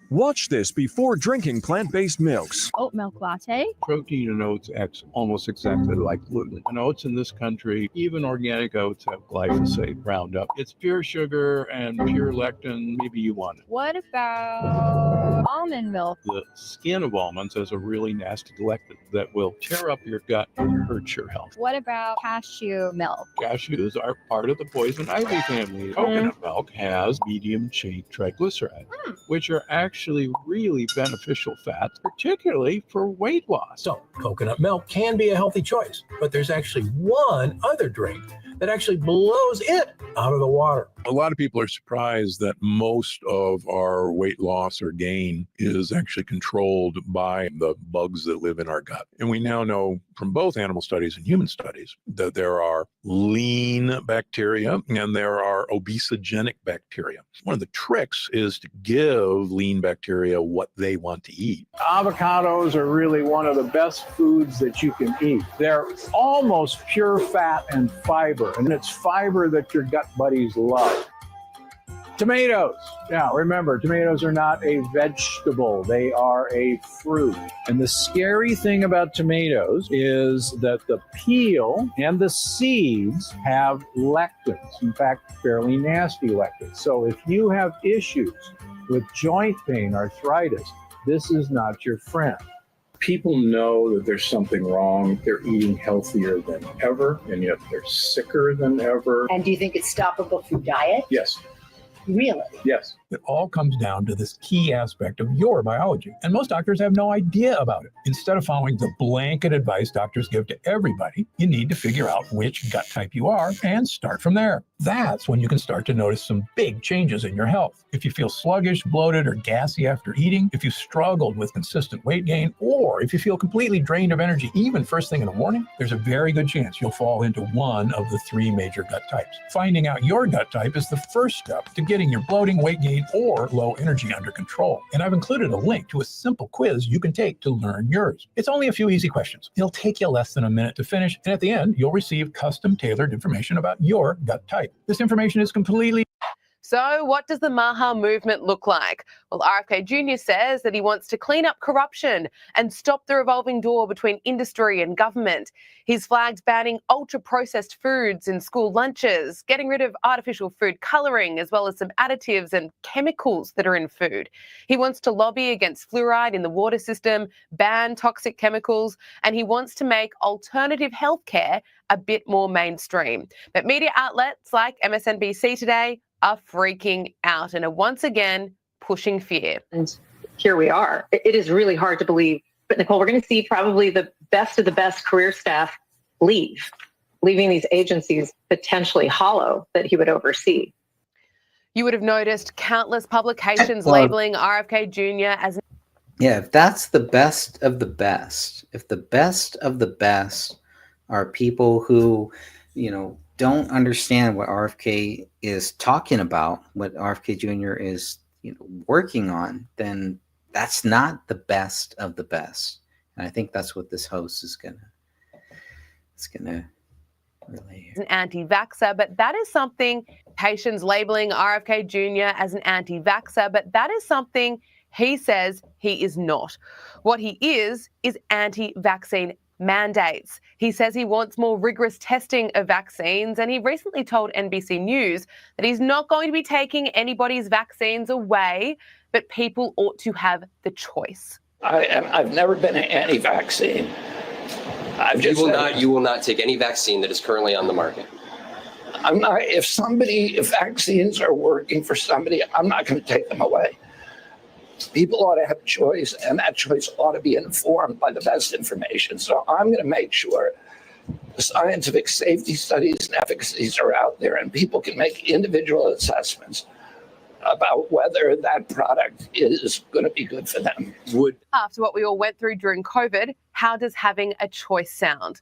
Watch this before drinking plant-based milks.
Oat milk latte.
Protein in oats acts almost exactly like gluten. And oats in this country, even organic oats, have glyphosate, Roundup. It's pure sugar and pure lectin. Maybe you want it.
What about almond milk?
The skin of almonds has a really nasty lectin that will tear up your gut and hurt your health.
What about cashew milk?
Cashews are part of the poison ivy family. Coconut milk has medium-chain triglycerides, which are actually really beneficial fats, particularly for weight loss.
So, coconut milk can be a healthy choice, but there's actually one other drink that actually blows it out of the water.
A lot of people are surprised that most of our weight loss or gain is actually controlled by the bugs that live in our gut. And we now know from both animal studies and human studies that there are lean bacteria and there are obesogenic bacteria. One of the tricks is to give lean bacteria what they want to eat.
Avocados are really one of the best foods that you can eat. They're almost pure fat and fiber, and it's fiber that your gut buddies love. Tomatoes. Now, remember, tomatoes are not a vegetable. They are a fruit. And the scary thing about tomatoes is that the peel and the seeds have lectins. In fact, fairly nasty lectins. So if you have issues with joint pain, arthritis, this is not your friend.
People know that there's something wrong. They're eating healthier than ever, and yet they're sicker than ever.
And do you think it's stoppable through diet?
Yes.
Really?
Yes.
It all comes down to this key aspect of your biology. And most doctors have no idea about it. Instead of following the blanket advice doctors give to everybody, you need to figure out which gut type you are and start from there. That's when you can start to notice some big changes in your health. If you feel sluggish, bloated, or gassy after eating, if you struggled with consistent weight gain, or if you feel completely drained of energy even first thing in the morning, there's a very good chance you'll fall into one of the three major gut types. Finding out your gut type is the first step to getting your bloating, weight gain, or low energy under control. And I've included a link to a simple quiz you can take to learn yours. It's only a few easy questions. It'll take you less than a minute to finish, and at the end, you'll receive custom tailored information about your gut type. This information is completely
So what does the Maha movement look like? Well, RFK Jr. says that he wants to clean up corruption and stop the revolving door between industry and government. He's flagged banning ultra-processed foods in school lunches, getting rid of artificial food colouring, as well as some additives and chemicals that are in food. He wants to lobby against fluoride in the water system, ban toxic chemicals, and he wants to make alternative healthcare a bit more mainstream. But media outlets like MSNBC today are freaking out and are once again pushing fear.
And here we are. It is really hard to believe. But Nicole, we're going to see probably the best of the best career staff leaving these agencies potentially hollow that he would oversee.
You would have noticed countless publications labeling RFK Jr. as...
Yeah, if that's the best of the best, if the best of the best are people who, don't understand what RFK is talking about, what RFK Jr. is, working on, then that's not the best of the best. And I think that's what this host is gonna
an anti-vaxxer, but that is something Haitians labeling RFK Jr. as an anti-vaxxer, but that is something he says he is not. What he is anti-vaccine mandates. He says he wants more rigorous testing of vaccines, and he recently told NBC News that he's not going to be taking anybody's vaccines away, but people ought to have the choice.
I've never been an anti-vaccine.
You will not take any vaccine that is currently on the market.
I'm not. If vaccines are working for somebody, I'm not going to take them away. People ought to have a choice, and that choice ought to be informed by the best information. So I'm going to make sure the scientific safety studies and efficacies are out there, and people can make individual assessments about whether that product is going to be good for them.
After what we all went through during COVID, how does having a choice sound?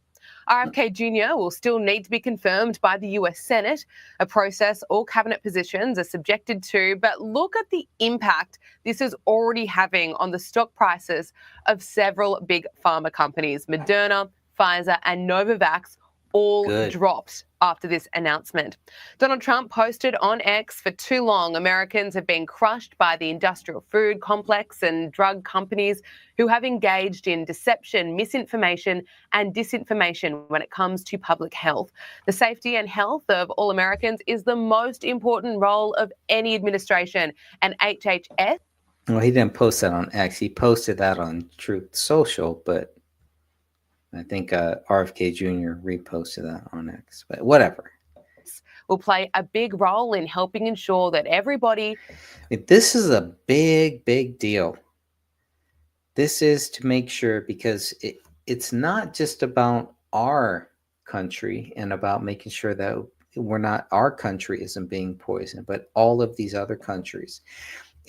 RFK Jr. will still need to be confirmed by the US Senate, a process all cabinet positions are subjected to. But look at the impact this is already having on the stock prices of several big pharma companies. Moderna, Pfizer, and Novavax all dropped after this announcement. Donald Trump posted on X, for too long, Americans have been crushed by the industrial food complex and drug companies who have engaged in deception, misinformation, and disinformation when it comes to public health. The safety and health of all Americans is the most important role of any administration, and HHS.
Well, he didn't post that on X. He posted that on Truth Social, but I think RFK Jr. reposted that on X, but whatever.
Will play a big role in helping ensure that everybody.
This is a big, big deal. This is to make sure, because it's not just about our country and about making sure that our country isn't being poisoned, but all of these other countries.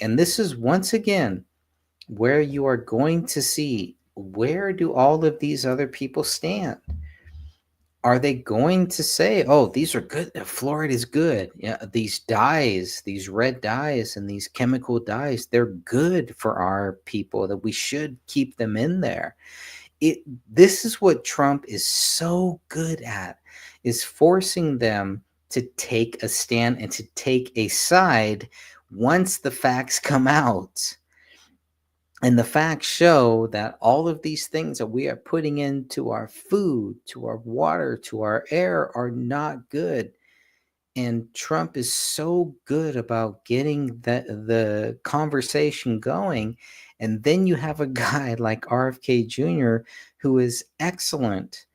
And this is once again where you are going to see, where do all of these other people stand? Are they going to say, oh, these are good, fluoride is good. Yeah, these dyes, these red dyes and these chemical dyes, they're good for our people, that we should keep them in there. This is what Trump is so good at, is forcing them to take a stand and to take a side once the facts come out. And the facts show that all of these things that we are putting into our food, to our water, to our air are not good. And Trump is so good about getting the conversation going. And then you have a guy like RFK Jr. who is excellent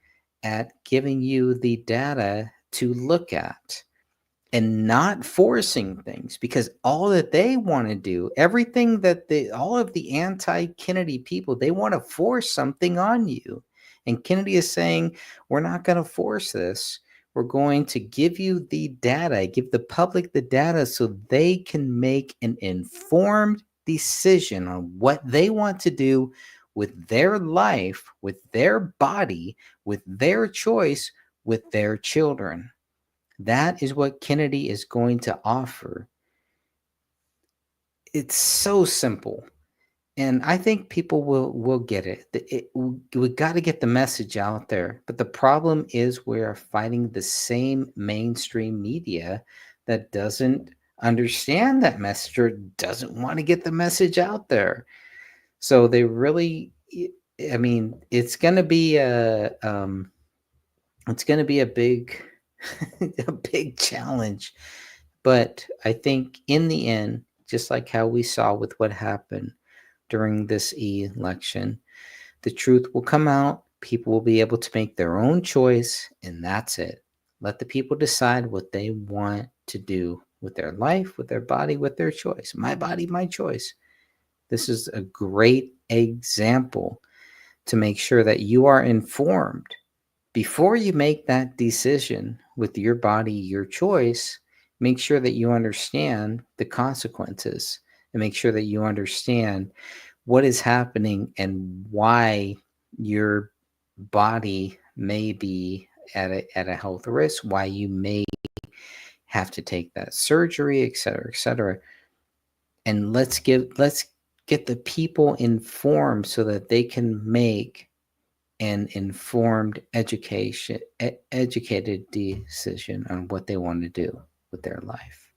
at giving you the data to look at and not forcing things, because all that they want to do, everything that all of the anti-Kennedy people, they want to force something on you. And Kennedy is saying, we're not going to force this. We're going to give you the data, give the public the data so they can make an informed decision on what they want to do with their life, with their body, with their choice, with their children. That is what Kennedy is going to offer. It's so simple. And I think people will get it. We got to get the message out there. But the problem is we are fighting the same mainstream media that doesn't understand that message or doesn't want to get the message out there. So they really, I mean, it's going to be a big a big challenge. But I think in the end, just like how we saw with what happened during this election, the truth will come out. People will be able to make their own choice, and that's it. Let the people decide what they want to do with their life, with their body, with their choice. My body, my choice. This is a great example to make sure that you are informed before you make that decision with your body, your choice. Make sure that you understand the consequences and make sure that you understand what is happening and why your body may be at a health risk, why you may have to take that surgery, et cetera, et cetera. And let's get the people informed so that they can make an informed educated decision on what they want to do with their life.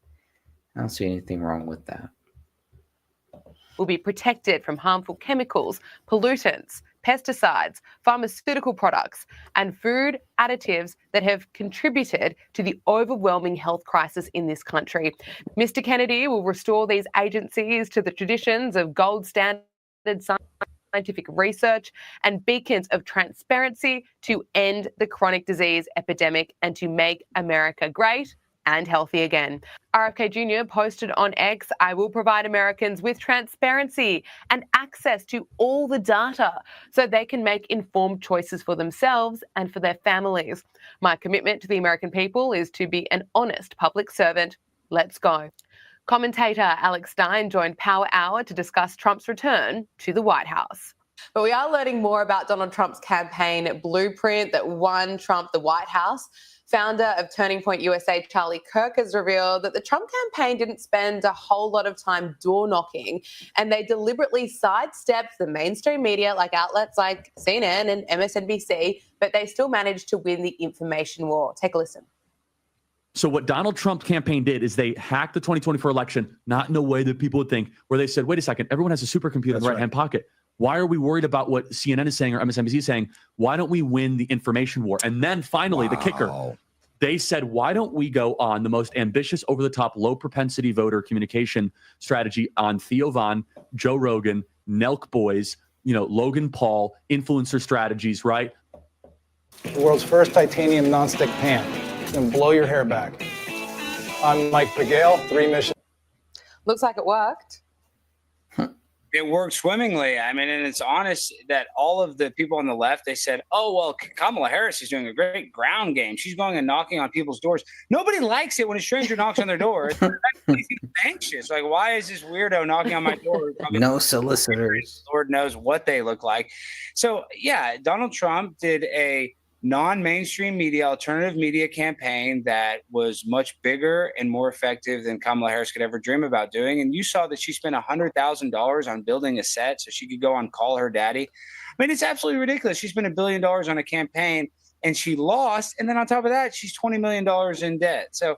I don't see anything wrong with that.
Will be protected from harmful chemicals, pollutants, pesticides, pharmaceutical products, and food additives that have contributed to the overwhelming health crisis in this country. Mr. Kennedy will restore these agencies to the traditions of gold standard scientific research and beacons of transparency to end the chronic disease epidemic and to make America great and healthy again. RFK Jr. posted on X, "I will provide Americans with transparency and access to all the data so they can make informed choices for themselves and for their families. My commitment to the American people is to be an honest public servant. Let's go." Commentator Alex Stein joined Power Hour to discuss Trump's return to the White House. But we are learning more about Donald Trump's campaign blueprint that won Trump the White House. Founder of Turning Point USA, Charlie Kirk, has revealed that the Trump campaign didn't spend a whole lot of time door knocking, and they deliberately sidestepped the mainstream media like outlets like CNN and MSNBC, but they still managed to win the information war. Take a listen.
So what Donald Trump's campaign did is they hacked the 2024 election, not in a way that people would think, where they said, wait a second, everyone has a supercomputer in the right-hand pocket. Why are we worried about what CNN is saying or MSNBC is saying? Why don't we win the information war? And then finally, the kicker, they said, why don't we go on the most ambitious, over-the-top, low-propensity voter communication strategy on Theo Von, Joe Rogan, Nelk Boys, Logan Paul, influencer strategies, right?
The world's first titanium nonstick pan. It's going to blow your hair back. I'm Mike Pagale, 3 Mission.
Looks like it worked.
It worked swimmingly. I mean, and it's honest that all of the people on the left, they said, oh, well, Kamala Harris is doing a great ground game. She's going and knocking on people's doors. Nobody likes it when a stranger knocks on their door. It's anxious. Like, why is this weirdo knocking on my door?
No solicitors.
Lord knows what they look like. So, yeah, Donald Trump did a non-mainstream media, alternative media campaign that was much bigger and more effective than Kamala Harris could ever dream about doing. And you saw that she spent $100,000 on building a set so she could go on Call Her Daddy. I mean, it's absolutely ridiculous. She spent $1 billion on a campaign and she lost. And then on top of that, she's $20 million in debt. So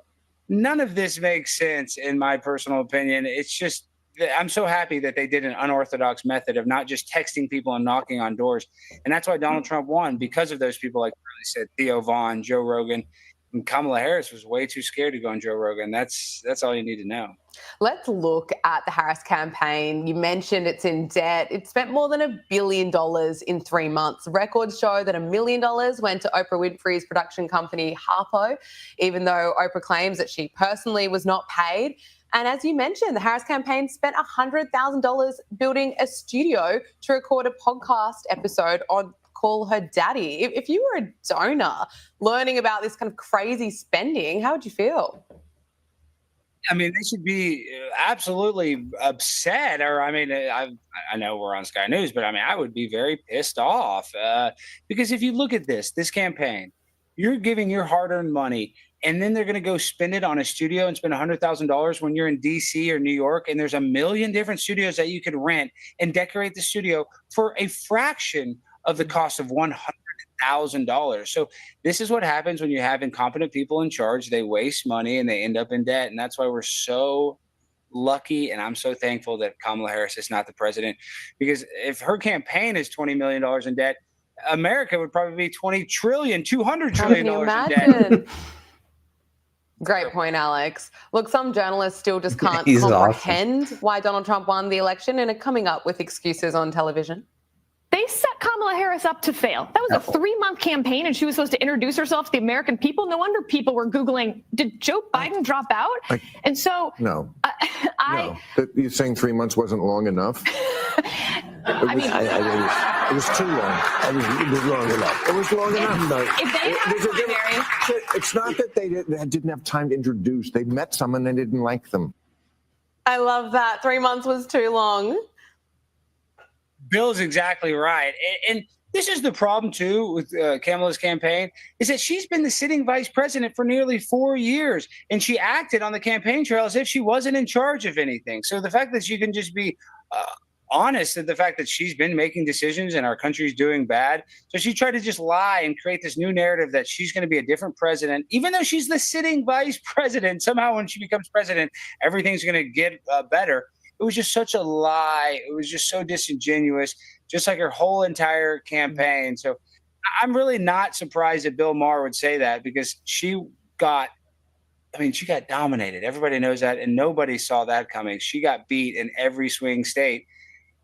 none of this makes sense, in my personal opinion. It's just, I'm so happy that they did an unorthodox method of not just texting people and knocking on doors. And that's why Donald Trump won, because of those people, like I said, Theo Von, Joe Rogan, and Kamala Harris was way too scared to go on Joe Rogan. That's all you need to know.
Let's look at the Harris campaign. You mentioned it's in debt. It spent more than $1 billion in 3 months. Records show that $1 million went to Oprah Winfrey's production company, Harpo, even though Oprah claims that she personally was not paid. And as you mentioned, the Harris campaign spent $100,000 building a studio to record a podcast episode on Call Her Daddy. If you were a donor learning about this kind of crazy spending, how would you feel?
I mean, they should be absolutely upset. Or, I mean, I know we're on Sky News, but I mean, I would be very pissed off because if you look at this campaign, you're giving your hard-earned money, and then they're going to go spend it on a studio and spend $100,000 when you're in DC or New York, and there's a million different studios that you could rent and decorate the studio for a fraction of the cost of $100,000. So this is what happens when you have incompetent people in charge. They waste money and they end up in debt, and that's why we're so lucky, and I'm so thankful that Kamala Harris is not the president, because if her campaign is $20 million in debt, America would probably be $200 trillion in debt.
Great point, Alex. Look, some journalists still just can't
He's
comprehend why Donald Trump won the election and are coming up with excuses on television.
They set Kamala Harris up to fail. That was a 3-month campaign, and she was supposed to introduce herself to the American people. No wonder people were Googling, did Joe Biden drop out? And so...
No. You're saying 3 months wasn't long enough? It was too long. It was long enough. It was long enough. No.
If they had a primary...
It's not that they didn't have time to introduce. They met someone they didn't like them.
I love that. 3 months was too long.
Bill's exactly right. And this is the problem, too, with Kamala's campaign, is that she's been the sitting vice president for nearly 4 years, and she acted on the campaign trail as if she wasn't in charge of anything. So the fact that she can just be honest at the fact that she's been making decisions and our country's doing bad. So she tried to just lie and create this new narrative that she's going to be a different president, even though she's the sitting vice president. Somehow when she becomes president, everything's going to get better. It was just such a lie. It was just so disingenuous, just like her whole entire campaign. So I'm really not surprised that Bill Maher would say that, because she got dominated. Everybody knows that, and nobody saw that coming. She got beat in every swing state.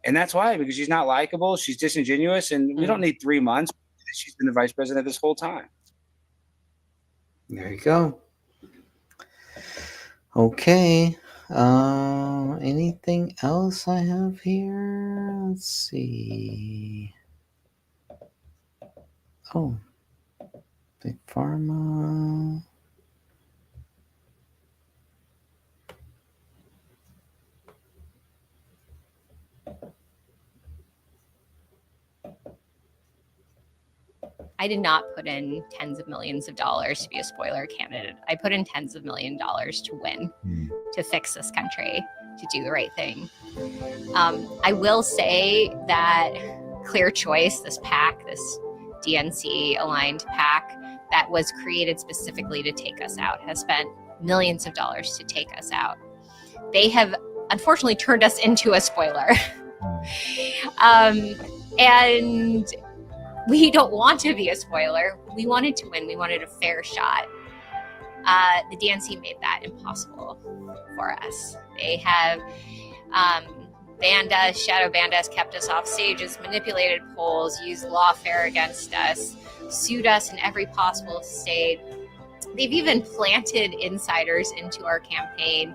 And that's why, because she's not likable, she's disingenuous, and we don't need 3 months. She's been the vice president this whole time.
There you go. Okay. Anything else I have here? Let's see. Oh, Big Pharma.
I did not put in tens of millions of dollars to be a spoiler candidate. I put in tens of $millions to win, to fix this country, to do the right thing. I will say that Clear Choice, this PAC, this DNC aligned PAC that was created specifically to take us out, has spent millions of dollars to take us out. They have unfortunately turned us into a spoiler. And we don't want to be a spoiler. We wanted to win. We wanted a fair shot. The DNC made that impossible for us. They have banned us, shadow banned us, kept us off stages, manipulated polls, used lawfare against us, sued us in every possible state. They've even planted insiders into our campaign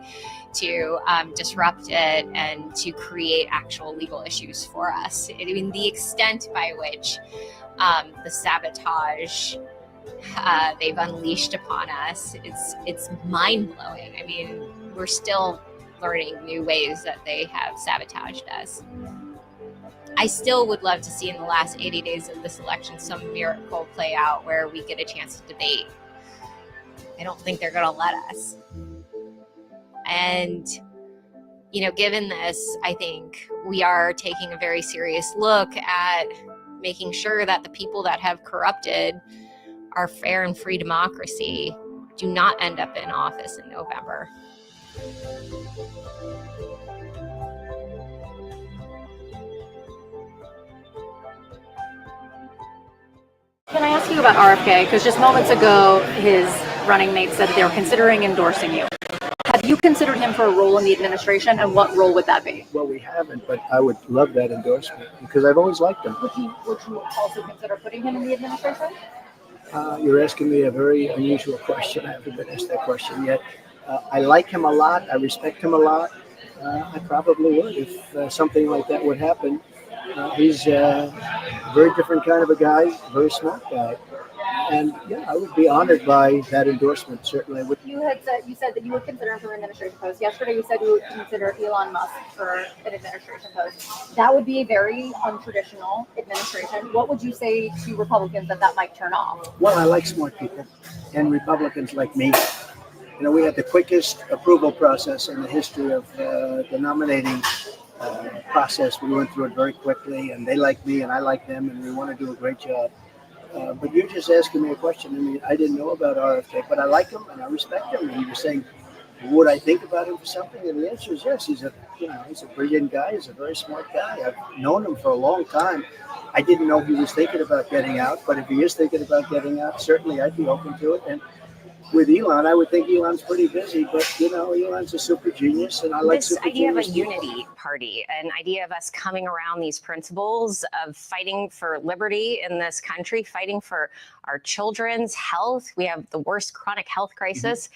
to disrupt it and to create actual legal issues for us. I mean, the extent by which the sabotage they've unleashed upon us, it's mind-blowing. I mean, we're still learning new ways that they have sabotaged us. I still would love to see in the last 80 days of this election some miracle play out where we get a chance to debate. I don't think they're going to let us. And, you know, given this, I think we are taking a very serious look at making sure that the people that have corrupted our fair and free democracy do not end up in office in November.
Can I ask you about RFK? Because just moments ago, his running mate said they were considering endorsing you. Have you considered him for a role in the administration, and what role would that be?
Well, we haven't, but I would love that endorsement because I've always liked him.
Would you also consider putting him in the administration?
You're asking me a very unusual question. I haven't been asked that question yet. I like him a lot. I respect him a lot. I probably would if something like that would happen. He's a very different kind of a guy, very smart guy. And yeah, I would be honored by that endorsement. Certainly would.
You said that you would consider him for an administration post. Yesterday, you said you would consider Elon Musk for an administration post. That would be a very untraditional administration. What would you say to Republicans that might turn off?
Well, I like smart people, and Republicans like me. You know, we had the quickest approval process in the history of the nominating process. We went through it very quickly, and they like me, and I like them, and we want to do a great job. But you're just asking me a question. I mean, I didn't know about RFK, but I like him and I respect him. And you're saying, would I think about him for something? And the answer is yes. He's a brilliant guy. He's a very smart guy. I've known him for a long time. I didn't know he was thinking about getting out, but if he is thinking about getting out, certainly I'd be open to it. And with Elon, I would think Elon's pretty busy, but you know, Elon's a super genius, and I like
this
super
idea of a
genius
unity party, an idea of us coming around these principles of fighting for liberty in this country, fighting for our children's health. We have the worst chronic health crisis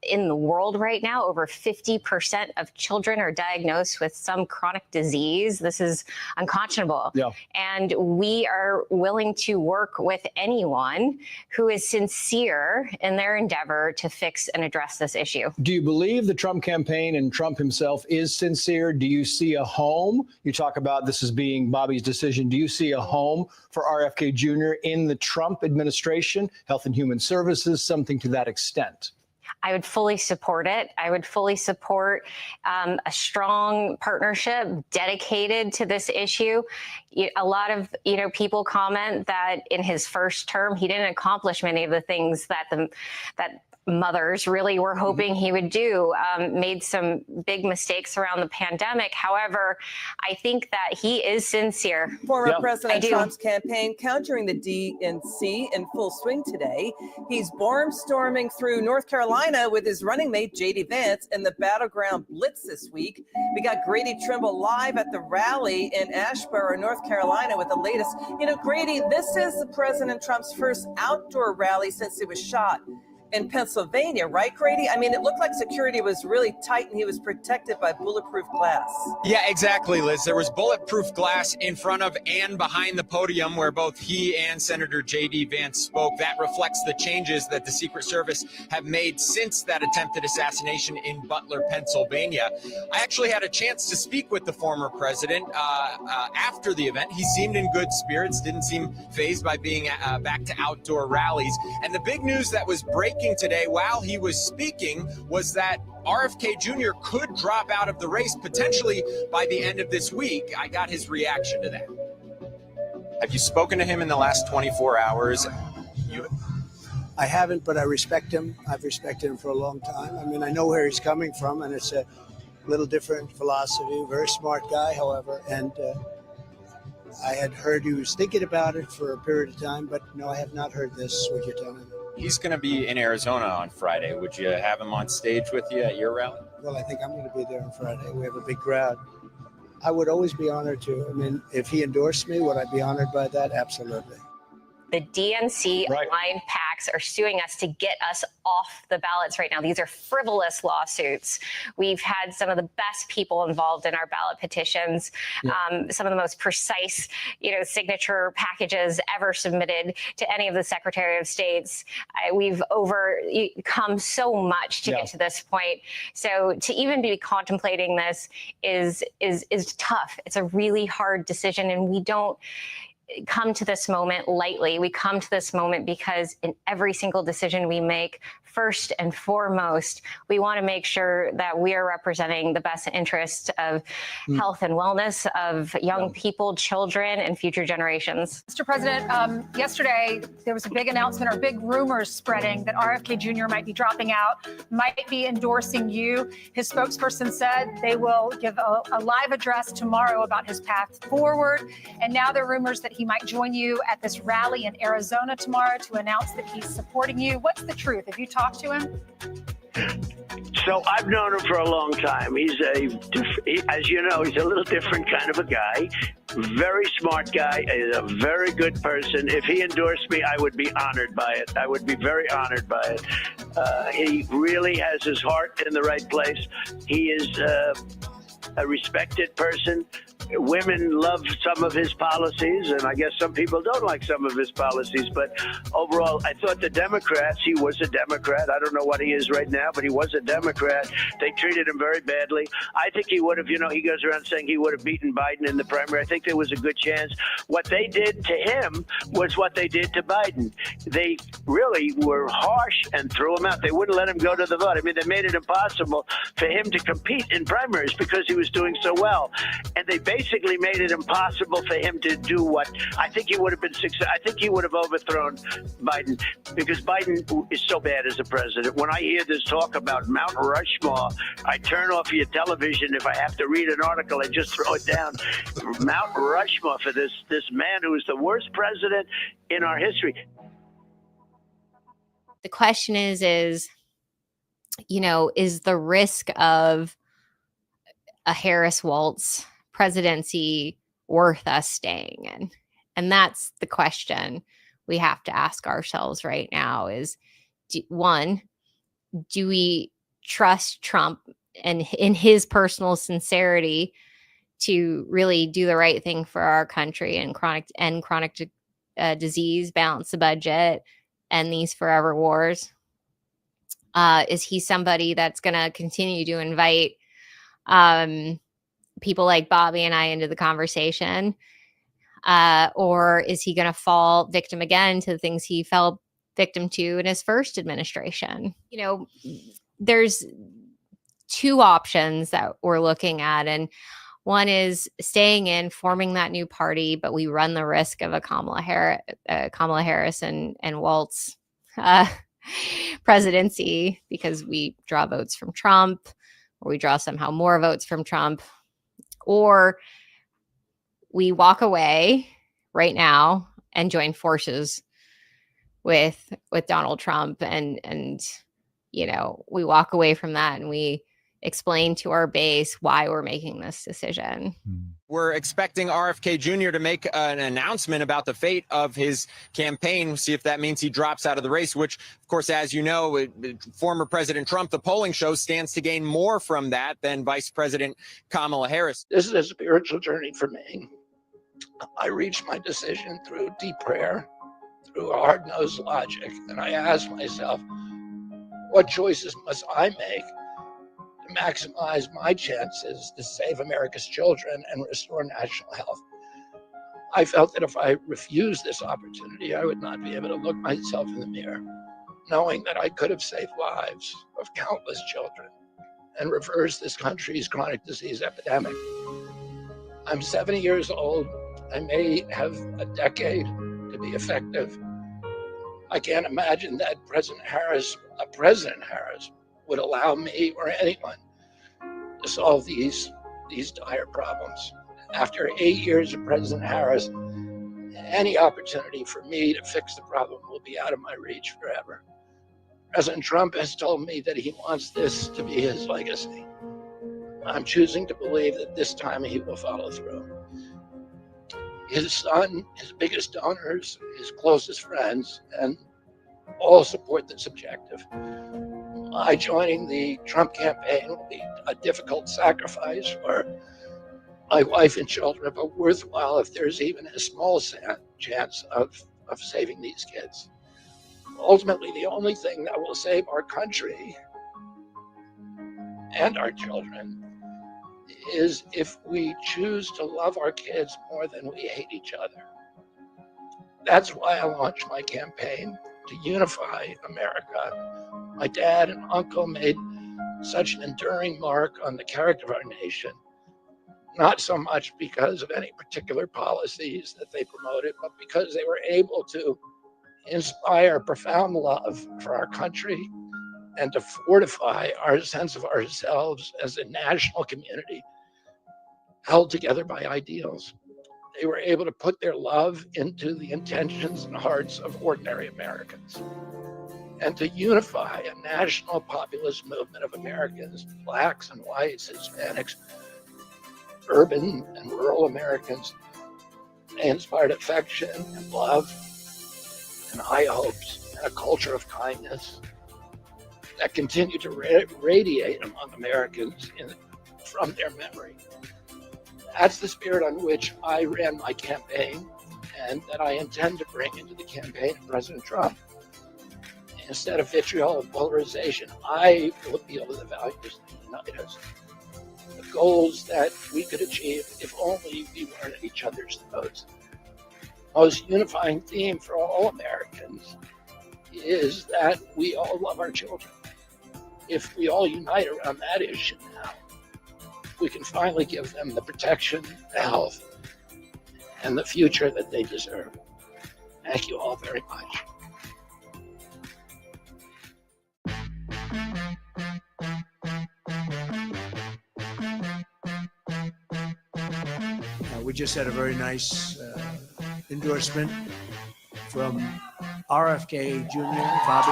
in the world right now. Over 50% of children are diagnosed with some chronic disease. This is unconscionable.
Yeah.
And we are willing to work with anyone who is sincere in their endeavor to fix and address this issue.
Do you believe the Trump campaign and Trump himself is sincere? Do you see a home? You talk about this as being Bobby's decision. Do you see a home for RFK Jr. in the Trump administration, Health and Human Services, something to that extent?
I would fully support it. I would fully support a strong partnership dedicated to this issue. A lot of people comment that in his first term he didn't accomplish many of the things that mothers really were hoping he would do, made some big mistakes around the pandemic. However, I think that he is sincere.
Former President Trump's campaign countering the DNC in full swing today. He's storming through North Carolina with his running mate, J.D. Vance, in the Battleground Blitz this week. We got Grady Trimble live at the rally in Asheboro, North Carolina with the latest. Grady, this is President Trump's first outdoor rally since he was shot in Pennsylvania, right, Grady? I mean, it looked like security was really tight and he was protected by bulletproof glass.
Yeah, exactly, Liz. There was bulletproof glass in front of and behind the podium where both he and Senator J.D. Vance spoke. That reflects the changes that the Secret Service have made since that attempted assassination in Butler, Pennsylvania. I actually had a chance to speak with the former president after the event. He seemed in good spirits, didn't seem fazed by being back to outdoor rallies. And the big news that was breaking today while he was speaking was that RFK Jr. could drop out of the race potentially by the end of this week. I got his reaction to that. Have you spoken to him in the last 24 hours?
I haven't, but I respect him. I've respected him for a long time. I mean, I know where he's coming from, and it's a little different philosophy. Very smart guy, however, and I had heard he was thinking about it for a period of time, but no, I have not heard this, what you're telling me.
He's going to be in Arizona on Friday. Would you have him on stage with you at your rally?
Well, I think I'm going to be there on Friday. We have a big crowd. I would always be honored to. I mean, if he endorsed me, would I be honored by that? Absolutely.
The DNC aligned PACs are suing us to get us off the ballots right now. These are frivolous lawsuits. We've had some of the best people involved in our ballot petitions, some of the most precise, signature packages ever submitted to any of the Secretary of States. We've overcome so much to get to this point. So to even be contemplating this is tough. It's a really hard decision, and we don't come to this moment lightly. We come to this moment because in every single decision we make, first and foremost, we want to make sure that we are representing the best interest of health and wellness of young people, children, and future generations.
Mr. President, yesterday there was a big announcement or big rumors spreading that RFK Jr. might be dropping out, might be endorsing you. His spokesperson said they will give a live address tomorrow about his path forward. And now there are rumors that he might join you at this rally in Arizona tomorrow to announce that he's supporting you. What's the truth? Have you talked to him?
So I've known him for a long time. He's as you know, he's a little different kind of a guy. Very smart guy. He's a very good person. If he endorsed me, I would be honored by it. I would be very honored by it. He really has his heart in the right place. He is a respected person. Women love some of his policies, and I guess some people don't like some of his policies. But overall, I thought the Democrats, he was a Democrat. I don't know what he is right now, but he was a Democrat. They treated him very badly. I think he would have, he goes around saying he would have beaten Biden in the primary. I think there was a good chance. What they did to him was what they did to Biden. They really were harsh and threw him out. They wouldn't let him go to the vote. I mean, they made it impossible for him to compete in primaries because he was doing so well. And they basically made it impossible for him to do what I think he would have been successful. I think he would have overthrown Biden because Biden is so bad as a president. When I hear this talk about Mount Rushmore, I turn off your television. If I have to read an article, I just throw it down. Mount Rushmore for this man who is the worst president in our history.
The question is the risk of a Harris Waltz presidency worth us staying in? And that's the question we have to ask ourselves right now is, do we trust Trump and in his personal sincerity to really do the right thing for our country and chronic disease, balance the budget, end these forever wars? Is he somebody that's going to continue to invite people like Bobby and I into the conversation? Or is he going to fall victim again to the things he fell
victim to in his first administration. You know, there's two options that we're looking at, and one is staying in, forming that new party, but we run the risk of a Kamala Harris and Waltz presidency because we draw votes from Trump, or we draw somehow more votes from Trump, or we walk away right now and join forces with Donald Trump, and you know, we walk away from that and we explain to our base why we're making this decision.
We're expecting RFK Jr. to make an announcement about the fate of his campaign. We'll see if that means he drops out of the race, which, of course, as you know, former President Trump, the polling shows, stands to gain more from that than Vice President Kamala Harris.
This is a spiritual journey for me. I reached my decision through deep prayer, through hard-nosed logic, and I asked myself, what choices must I make to maximize my chances to save America's children and restore national health? I felt that if I refused this opportunity, I would not be able to look myself in the mirror, knowing that I could have saved lives of countless children and reversed this country's chronic disease epidemic. I'm 70 years old. I may have a decade to be effective. I can't imagine that President Harris would allow me or anyone to solve these dire problems. After 8 years of President Harris, any opportunity for me to fix the problem will be out of my reach forever. President Trump has told me that he wants this to be his legacy. I'm choosing to believe that this time he will follow through. His son, his biggest donors, his closest friends, and all support this objective. My joining the Trump campaign will be a difficult sacrifice for my wife and children, but worthwhile if there's even a small chance of saving these kids. Ultimately, the only thing that will save our country and our children is if we choose to love our kids more than we hate each other. That's why I launched my campaign to unify America. My dad and uncle made such an enduring mark on the character of our nation, not so much because of any particular policies that they promoted, but because they were able to inspire profound love for our country and to fortify our sense of ourselves as a national community held together by ideals. They were able to put their love into the intentions and hearts of ordinary Americans and to unify a national populist movement of Americans, Blacks and whites, Hispanics, urban and rural Americans. They inspired affection and love and high hopes and a culture of kindness that continue to radiate among Americans from their memory. That's the spirit on which I ran my campaign and that I intend to bring into the campaign of President Trump. Instead of vitriol and polarization, I will appeal to the values that unite us, the goals that we could achieve if only we weren't at each other's throats. The most unifying theme for all Americans is that we all love our children. If we all unite around that issue now, we can finally give them the protection, the health, and the future that they deserve. Thank you all very much.
We just had a very nice endorsement from RFK Jr., Bobby.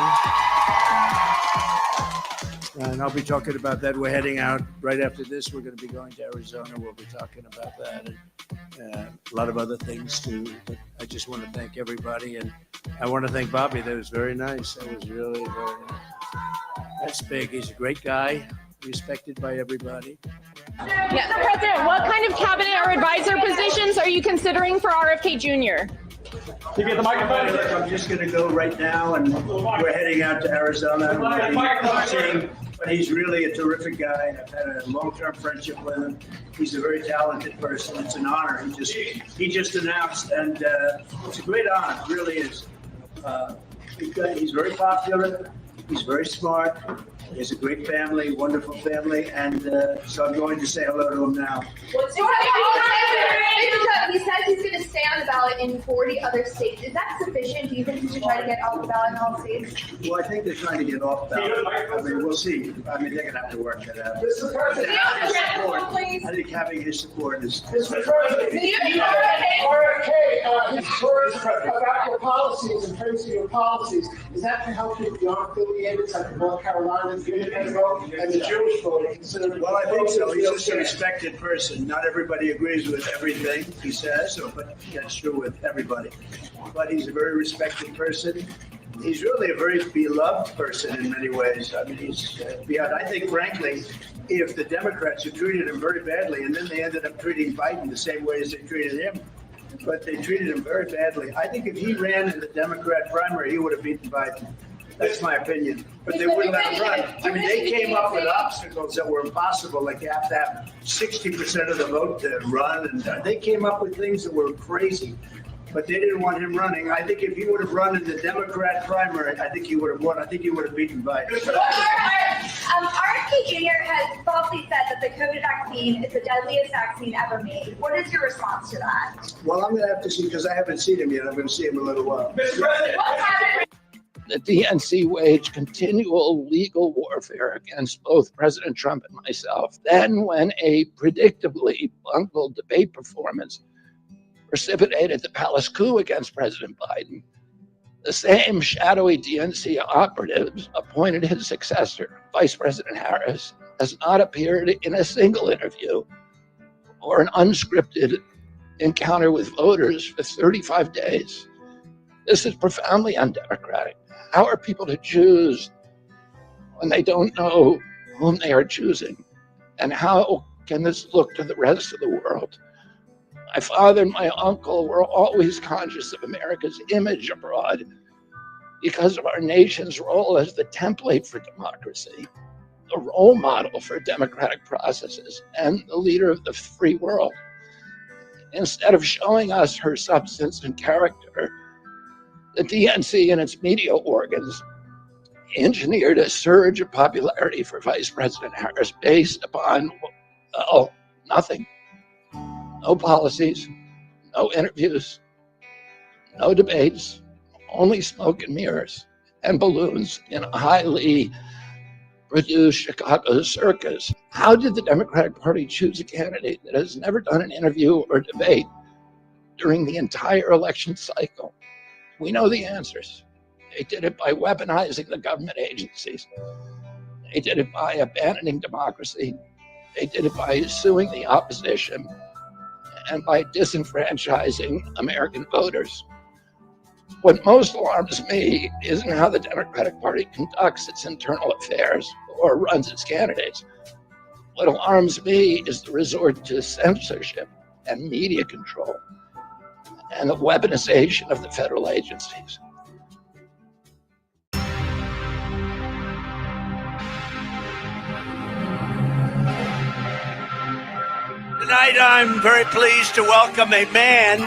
And I'll be talking about that. We're heading out right after this. We're going to be going to Arizona. We'll be talking about that and a lot of other things too. But I just want to thank everybody. And I want to thank Bobby. That was very nice. That was really very nice. That's big. He's a great guy, respected by everybody.
Yeah. So, President, what kind of cabinet or advisor positions are you considering for RFK Jr.?
You get the microphone? I'm just going to go right now, and we're heading out to Arizona. But he's really a terrific guy, and I've had a long-term friendship with him. He's a very talented person. It's an honor. He just announced, and it's a great honor. It really is. He's very popular. He's very smart. He has a great family, wonderful family, and so I'm going to say hello to him now.
He says he's going to stay on the ballot in 40 other states. Is that sufficient? Do you think he should try to get off the ballot in all states?
Well, I think they're trying to get off the ballot. I mean, we'll see. I mean, they're going to have to work that out. I think having his support is.
Mr. President, RFK, his words about your policies and praising your policies, is that to help you beyond affiliated like the North Carolina Unit vote and the Jewish vote?
Well, I think so. He's just a respected person. Not everybody agrees with everything he says, but that's true with everybody. But he's a very respected person. He's really a very beloved person in many ways. I mean, he's beyond. I think, frankly, if the Democrats had treated him very badly, and then they ended up treating Biden the same way as they treated him, but they treated him very badly. I think if he ran in the Democrat primary, he would have beaten Biden. That's my opinion. But they wouldn't let him run. I mean, they came up with obstacles that were impossible, like you have to have 60% of the vote to run, and they came up with things that were crazy. But they didn't want him running. I think if he would have run in the Democrat primary, I think he would have won. I think he would have beaten Biden.
RFK Jr. has falsely said that the COVID vaccine is the deadliest vaccine ever made. What is your response to that?
Well, I'm going to have to see, because I haven't seen him yet. I'm going to see him in a little while.
The DNC waged continual legal warfare against both President Trump and myself. Then, when a predictably bungled debate performance precipitated the palace coup against President Biden, the same shadowy DNC operatives appointed his successor, Vice President Harris, has not appeared in a single interview or an unscripted encounter with voters for 35 days. This is profoundly undemocratic. How are people to choose when they don't know whom they are choosing? And how can this look to the rest of the world? My father and my uncle were always conscious of America's image abroad because of our nation's role as the template for democracy, the role model for democratic processes, and the leader of the free world. Instead of showing us her substance and character, the DNC and its media organs engineered a surge of popularity for Vice President Harris based upon, well, nothing. No policies, no interviews, no debates, only smoke and mirrors and balloons in a highly produced Chicago circus. How did the Democratic Party choose a candidate that has never done an interview or debate during the entire election cycle? We know the answers. They did it by weaponizing the government agencies. They did it by abandoning democracy. They did it by suing the opposition and by disenfranchising American voters. What most alarms me isn't how the Democratic Party conducts its internal affairs or runs its candidates. What alarms me is the resort to censorship and media control and the weaponization of the federal agencies.
Tonight, I'm very pleased to welcome a man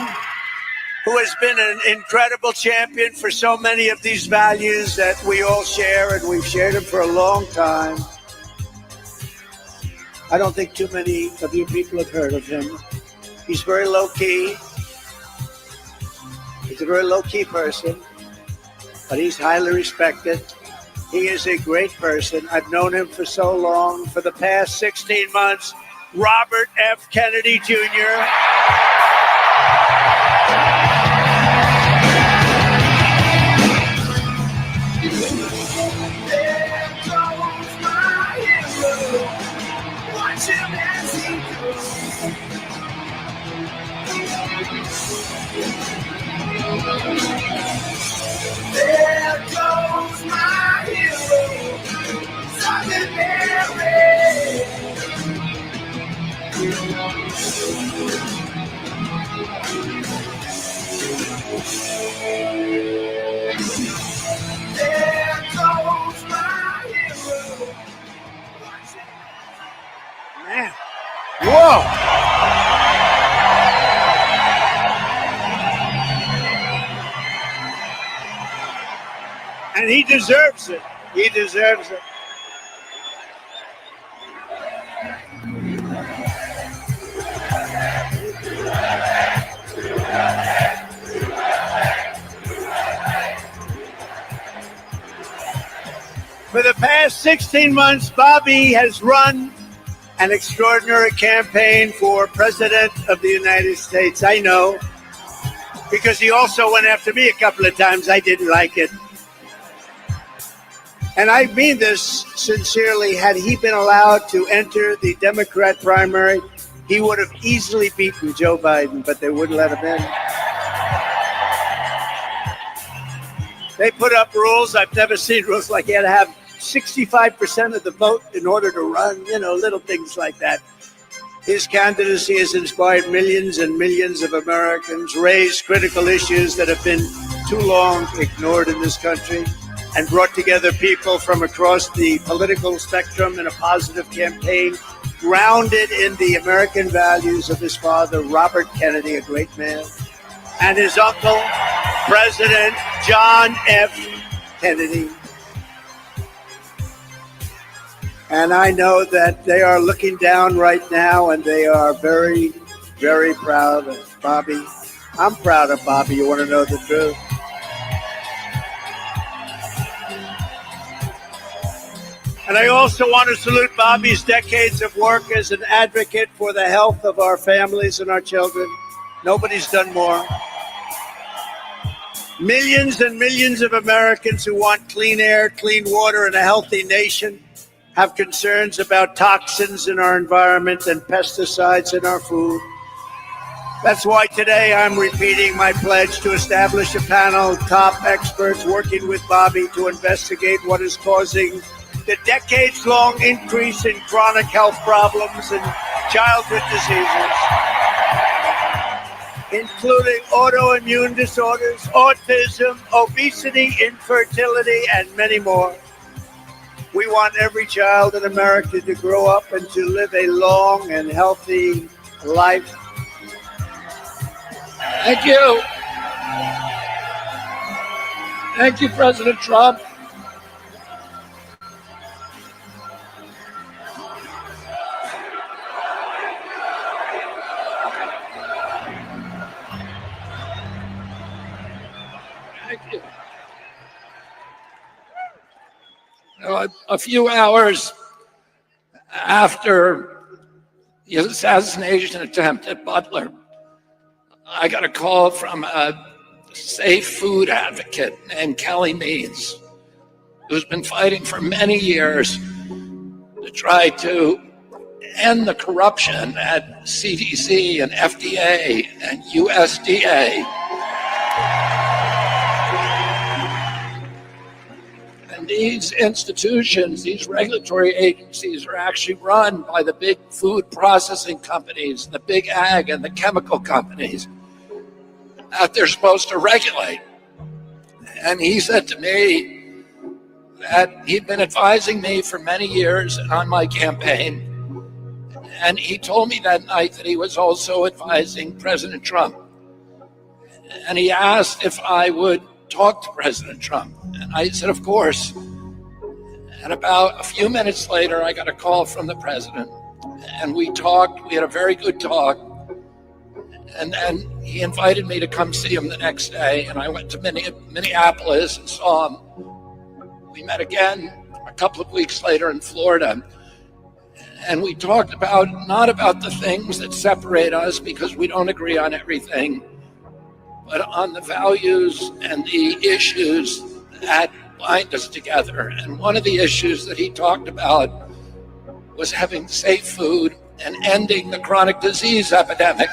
who has been an incredible champion for so many of these values that we all share, and we've shared them for a long time. I don't think too many of you people have heard of him. He's very low-key. He's a very low-key person, but he's highly respected. He is a great person. I've known him for so long. For the past 16 months, Robert F. Kennedy Jr.
There goes my hero, Sergeant Mary.
And he deserves it. He deserves it. For the past 16 months, Bobby has run an extraordinary campaign for President of the United States. I know, because he also went after me a couple of times. I didn't like it. And I mean this sincerely. Had he been allowed to enter the Democrat primary, he would have easily beaten Joe Biden, but they wouldn't let him in. They put up rules. I've never seen rules like he had to have 65% of the vote in order to run, little things like that. His candidacy has inspired millions and millions of Americans, raised critical issues that have been too long ignored in this country, and brought together people from across the political spectrum in a positive campaign, grounded in the American values of his father, Robert Kennedy, a great man, and his uncle, President John F. Kennedy. And I know that they are looking down right now, and they are very, very proud of Bobby. I'm proud of Bobby. You want to know the truth? And I also want to salute Bobby's decades of work as an advocate for the health of our families and our children. Nobody's done more. Millions and millions of Americans who want clean air, clean water, and a healthy nation have concerns about toxins in our environment and pesticides in our food. That's why today I'm repeating my pledge to establish a panel of top experts working with Bobby to investigate what is causing the decades-long increase in chronic health problems and childhood diseases, including autoimmune disorders, autism, obesity, infertility, and many more. We want every child in America to grow up and to live a long and healthy life.
Thank you. Thank you, President Trump. Thank you. A few hours after the assassination attempt at Butler, I got a call from a safe food advocate named Kelly Means, who's been fighting for many years to try to end the corruption at CDC and FDA and USDA. And these institutions, these regulatory agencies are actually run by the big food processing companies, the big ag and the chemical companies that they're supposed to regulate. And he said to me that he'd been advising me for many years on my campaign. And he told me that night that he was also advising President Trump. And he asked if I would talk to President Trump. And I said, of course. And about a few minutes later, I got a call from the president. And we talked. We had a very good talk. And then he invited me to come see him the next day. And I went to Minneapolis and saw him. We met again a couple of weeks later in Florida. And we talked about, not about the things that separate us because we don't agree on everything, but on the values and the issues that bind us together. And one of the issues that he talked about was having safe food and ending the chronic disease epidemic.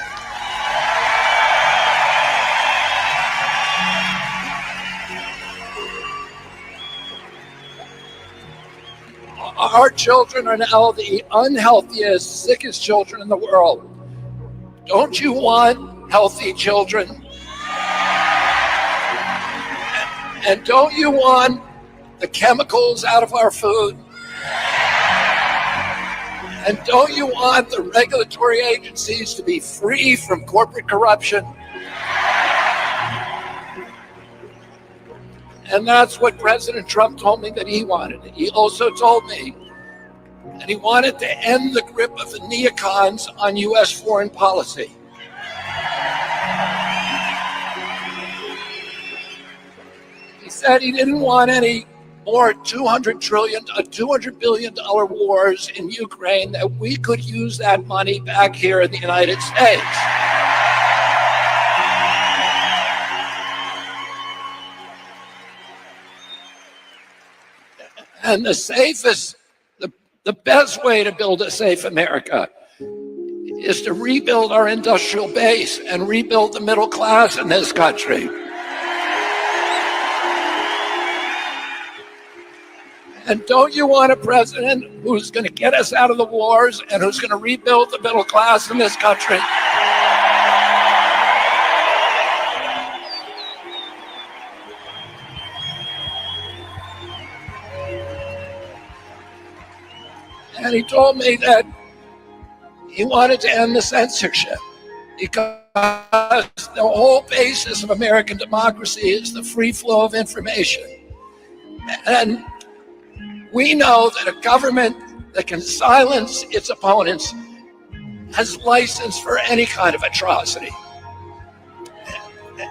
Our children are now the unhealthiest, sickest children in the world. Don't you want healthy children? And don't you want the chemicals out of our food? And don't you want the regulatory agencies to be free from corporate corruption?
And that's what President Trump told me that he wanted. He also told me that he wanted to end the grip of the neocons on U.S. foreign policy. He said he didn't want any more $200 billion wars in Ukraine, that we could use that money back here in the United States. And the best way to build a safe America is to rebuild our industrial base and rebuild the middle class in this country. And don't you want a president who's going to get us out of the wars and who's going to rebuild the middle class in this country? And he told me that he wanted to end the censorship because the whole basis of American democracy is the free flow of information. And we know that a government that can silence its opponents has license for any kind of atrocity.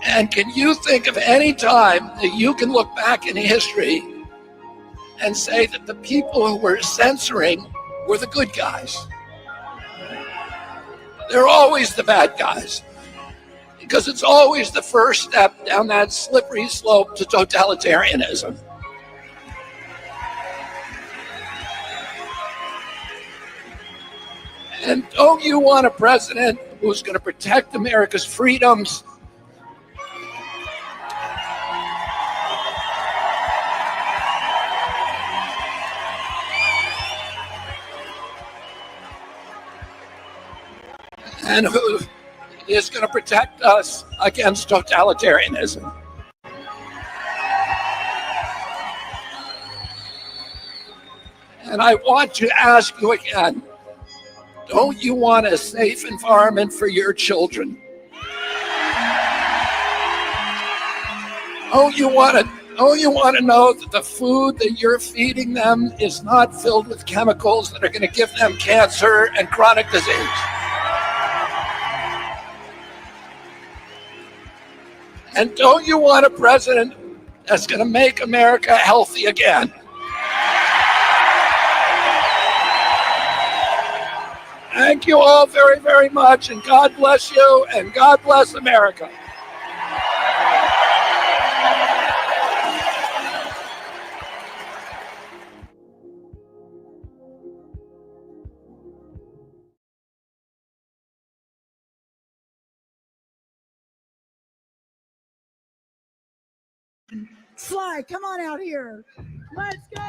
And can you think of any time that you can look back in history and say that the people who were censoring were the good guys? They're always the bad guys, because it's always the first step down that slippery slope to totalitarianism. And don't you want a president who's going to protect America's freedoms? And who is going to protect us against totalitarianism? And I want to ask you again, don't you want a safe environment for your children? Don't you want to know that the food that you're feeding them is not filled with chemicals that are going to give them cancer and chronic disease? And don't you want a president that's going to make America healthy again? Thank you all very, very much, and God bless you, and God bless America.
Sly, come on out here. Let's go.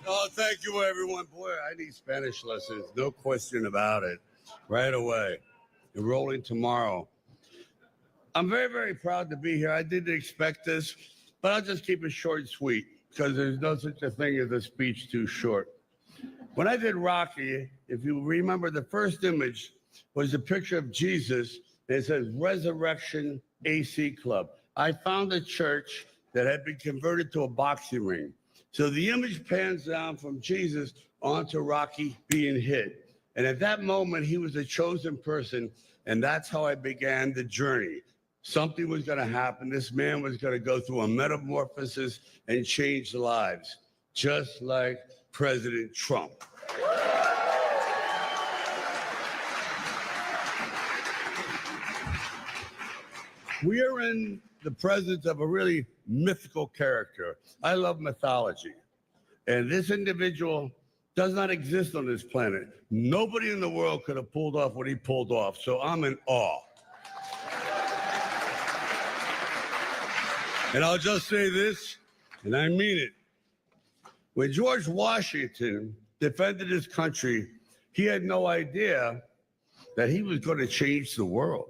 Oh, thank you, everyone. Boy, I need Spanish lessons. No question about it. Right away. Enrolling tomorrow. I'm very, very proud to be here. I didn't expect this, but I'll just keep it short and sweet because there's no such a thing as a speech too short. When I did Rocky, if you remember, the first image was a picture of Jesus, and it says Resurrection AC Club. I found a church that had been converted to a boxing ring. So the image pans down from Jesus onto Rocky being hit. And at that moment, he was a chosen person, and that's how I began the journey. Something was going to happen. This man was going to go through a metamorphosis and change lives, just like President Trump. We are in the presence of a really mythical character. I love mythology. And this individual does not exist on this planet. Nobody in the world could have pulled off what he pulled off. So I'm in awe. And I'll just say this, and I mean it. When George Washington defended his country, he had no idea that he was going to change the world.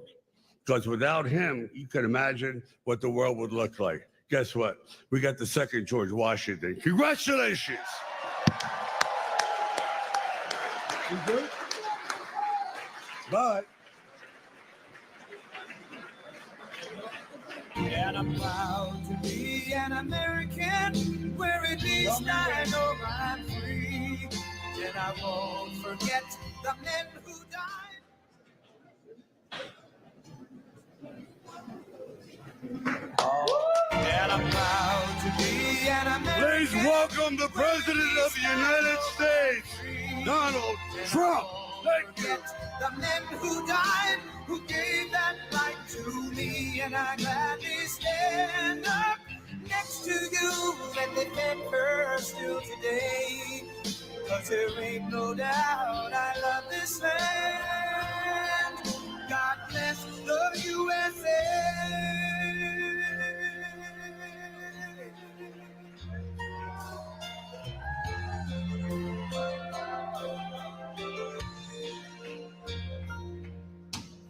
Because without him, you can imagine what the world would look like. Guess what? We got the second George Washington. Congratulations. We do. But.
And I'm proud to be an American, where at least I know I'm free. And I won't forget the men who died. And I'm proud to be an American.
Please welcome the President of the United States, Donald Trump. Thank you.
The men who died, who gave that right to me, and I gladly stand up next to you and defend her still today. 'Cause there ain't no doubt I love this land. God bless the USA.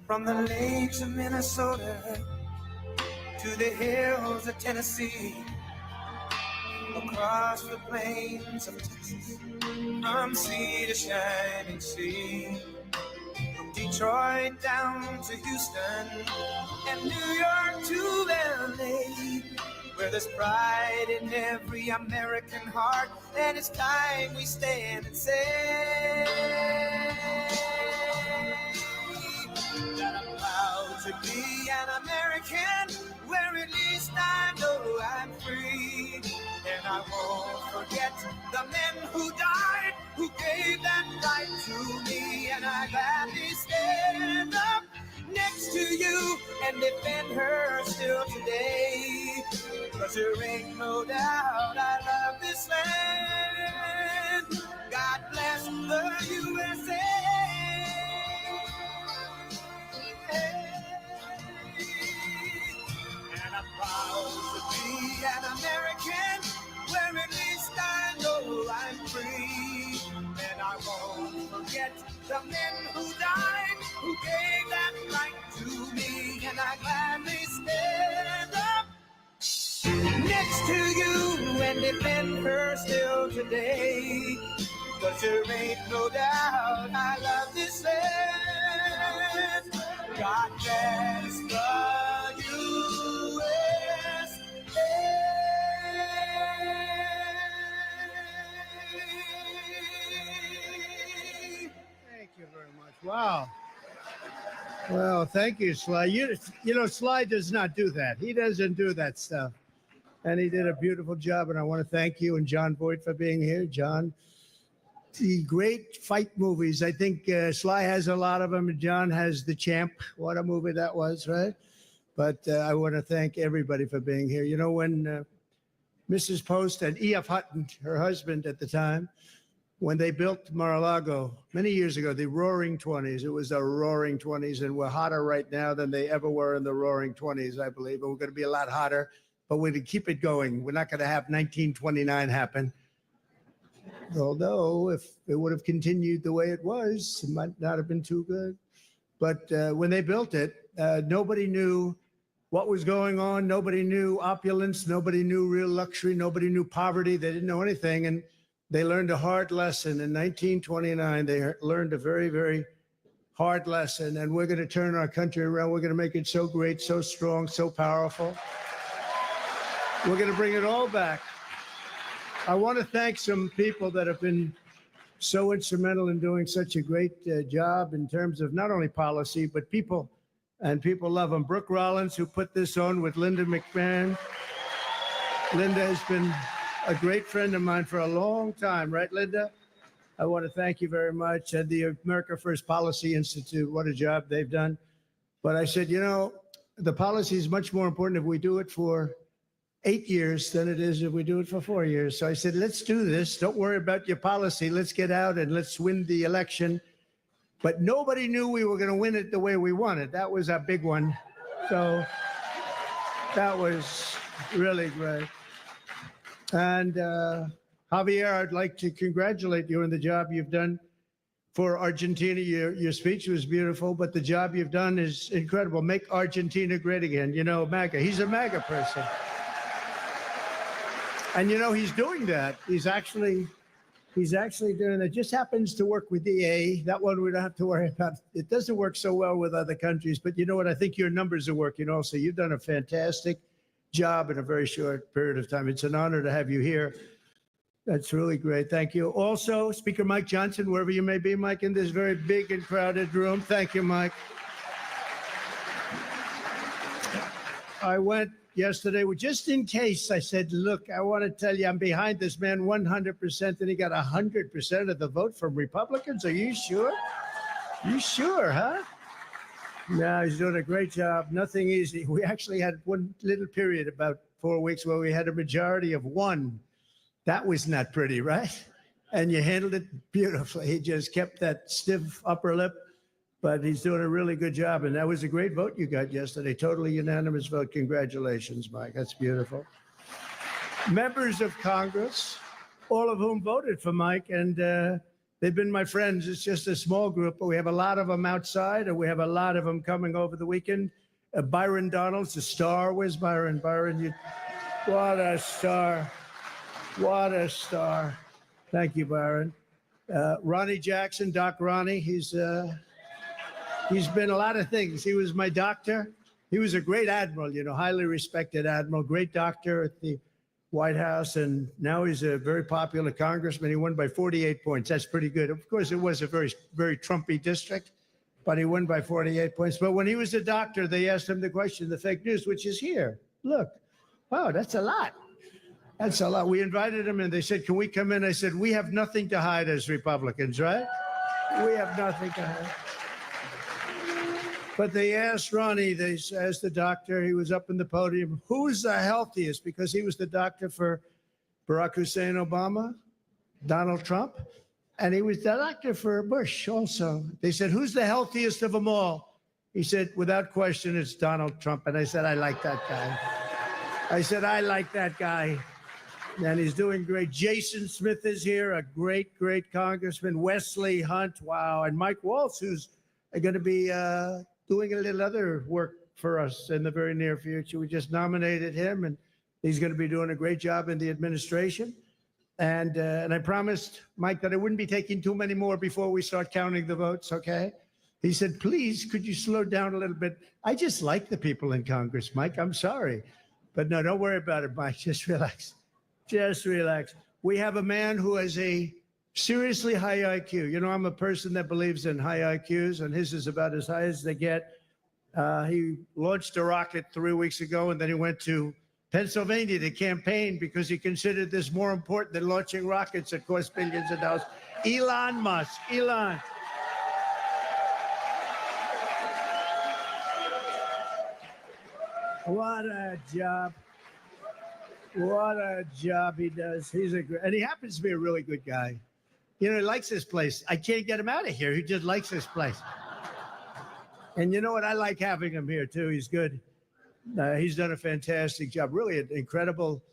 From the lakes of Minnesota to the hills of Tennessee, across the plains of Texas, from sea to shining sea, from Detroit down to Houston and New York to LA, where there's pride in every American heart, and it's time we stand and say that I'm proud to be an American, where at least I know I'm free. And I won't forget the men who died, who gave that right to me. And I gladly stand up next to you and defend her still today. 'Cause there ain't no doubt I love this land. God bless the USA. And I'm proud to be an American, where at least I know I'm free. And I won't forget the men who died, who gave that right to me. And I gladly stand up next to you and defend her still today. 'Cause there ain't no doubt I love this land. God bless the USA.
Thank you very much. Wow. Well, thank you, Sly. You know, Sly does not do that. He doesn't do that stuff. And he did a beautiful job. And I want to thank you and John Boyd for being here. John, the great fight movies. I think Sly has a lot of them. And John has The Champ. What a movie that was, right? But I want to thank everybody for being here. You know, when Mrs. Post and E.F. Hutton, her husband at the time, when they built Mar-a-Lago many years ago, the Roaring 20s, it was the Roaring 20s, and we're hotter right now than they ever were in the Roaring 20s, I believe. And we're going to be a lot hotter, but we're going to keep it going. We're not going to have 1929 happen. Although if it would have continued the way it was, it might not have been too good. But when they built it, nobody knew what was going on. Nobody knew opulence. Nobody knew real luxury. Nobody knew poverty. They didn't know anything. And they learned a hard lesson. In 1929, they learned a very, very hard lesson. And we're going to turn our country around. We're going to make it so great, so strong, so powerful. We're going to bring it all back. I want to thank some people that have been so instrumental in doing such a great job in terms of not only policy, but people, and people love them. Brooke Rollins, who put this on with Linda McMahon. Linda has been a great friend of mine for a long time, right, Linda? I want to thank you very much. And the America First Policy Institute, what a job they've done. But I said, you know, the policy is much more important if we do it for 8 years than it is if we do it for 4 years. So I said, let's do this. Don't worry about your policy. Let's get out and let's win the election. But nobody knew we were going to win it the way we wanted. That was a big one. So that was really great. And Javier, I'd like to congratulate you on the job you've done for Argentina. Your speech was beautiful, but the job you've done is incredible. Make Argentina great again. You know, MAGA. He's a MAGA person. And, you know, he's doing that. He's actually He's actually doing it. Just happens to work with EA. That one we don't have to worry about. It doesn't work so well with other countries, but you know what? I think your numbers are working also. You've done a fantastic job in a very short period of time. It's an honor to have you here. That's really great. Thank you. Also, Speaker Mike Johnson, wherever you may be, Mike, in this very big and crowded room. Thank you, Mike. I went yesterday, just in case, I said, look, I want to tell you I'm behind this man 100%, and he got 100% of the vote from Republicans. Are you sure? You sure, huh? No, he's doing a great job. Nothing easy. We actually had one little period about 4 weeks where we had a majority of one. That was not pretty, right? And you handled it beautifully. He just kept that stiff upper lip, but he's doing a really good job. And that was a great vote you got yesterday. Totally unanimous vote. Congratulations, Mike. That's beautiful. Members of Congress, all of whom voted for Mike, and they've been my friends. It's just a small group, but we have a lot of them outside, and we have a lot of them coming over the weekend. Byron Donalds, the star. Where's Byron? Byron, what a star. What a star. Thank you, Byron. Ronnie Jackson, Doc Ronnie, he's been a lot of things. He was my doctor. He was a great admiral, highly respected admiral, great doctor at the White House, and now he's a very popular congressman. He won by 48 points. That's pretty good. Of course, it was a very, very Trumpy district, but he won by 48 points. But when he was a doctor, they asked him the question, the fake news, which is here. Look, wow, that's a lot. That's a lot. We invited him and they said, can we come in? I said, we have nothing to hide as Republicans, right? We have nothing to hide. But they asked Ronnie, they asked the doctor, he was up in the podium, who's the healthiest? Because he was the doctor for Barack Hussein Obama, Donald Trump, and he was the doctor for Bush also. They said, who's the healthiest of them all? He said, without question, it's Donald Trump. And I said, I like that guy. I said, I like that guy. And he's doing great. Jason Smith is here, a great, great congressman. Wesley Hunt, wow. And Mike Waltz, who's going to be doing a little other work for us in the very near future. We just nominated him, and he's going to be doing a great job in the administration. And I promised Mike that I wouldn't be taking too many more before we start counting the votes, okay? He said, please, could you slow down a little bit? I just like the people in Congress, Mike. I'm sorry. But no, don't worry about it, Mike. Just relax. Just relax. We have a man who has a seriously high IQ. I'm a person that believes in high IQs, and his is about as high as they get. He launched a rocket 3 weeks ago, and then he went to Pennsylvania to campaign because he considered this more important than launching rockets that cost billions of dollars. Elon Musk. Elon. What a job. What a job he does. And he happens to be a really good guy. He likes this place. I can't get him out of here. He just likes this place. And you know what? I like having him here, too. He's good. He's done a fantastic job. Really an incredible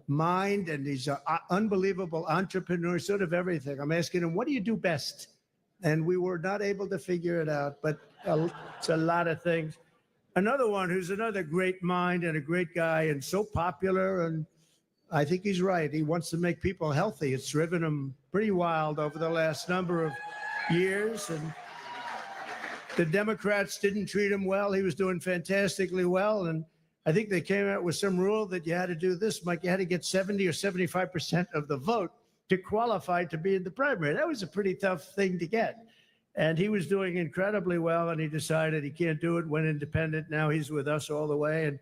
mind, and he's an unbelievable entrepreneur, sort of everything. I'm asking him, what do you do best? And we were not able to figure it out, but it's a lot of things. Another one who's another great mind and a great guy and so popular, and I think he's right. He wants to make people healthy. It's driven him pretty wild over the last number of years, and the Democrats didn't treat him well. He was doing fantastically well, and I think they came out with some rule that you had to do this, Mike. You had to get 70 or 75% of the vote to qualify to be in the primary. That was a pretty tough thing to get. And he was doing incredibly well, and he decided he can't do it, went independent. Now he's with us all the way. And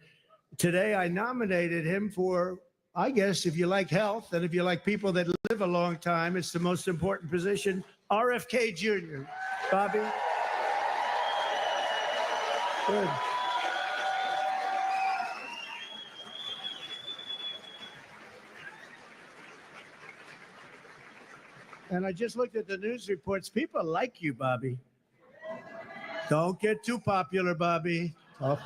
today I nominated him for, I guess, if you like health and if you like people that live a long time, it's the most important position, RFK Jr. Bobby? Good. And I just looked at the news reports. People like you, Bobby. Don't get too popular, Bobby. Oh.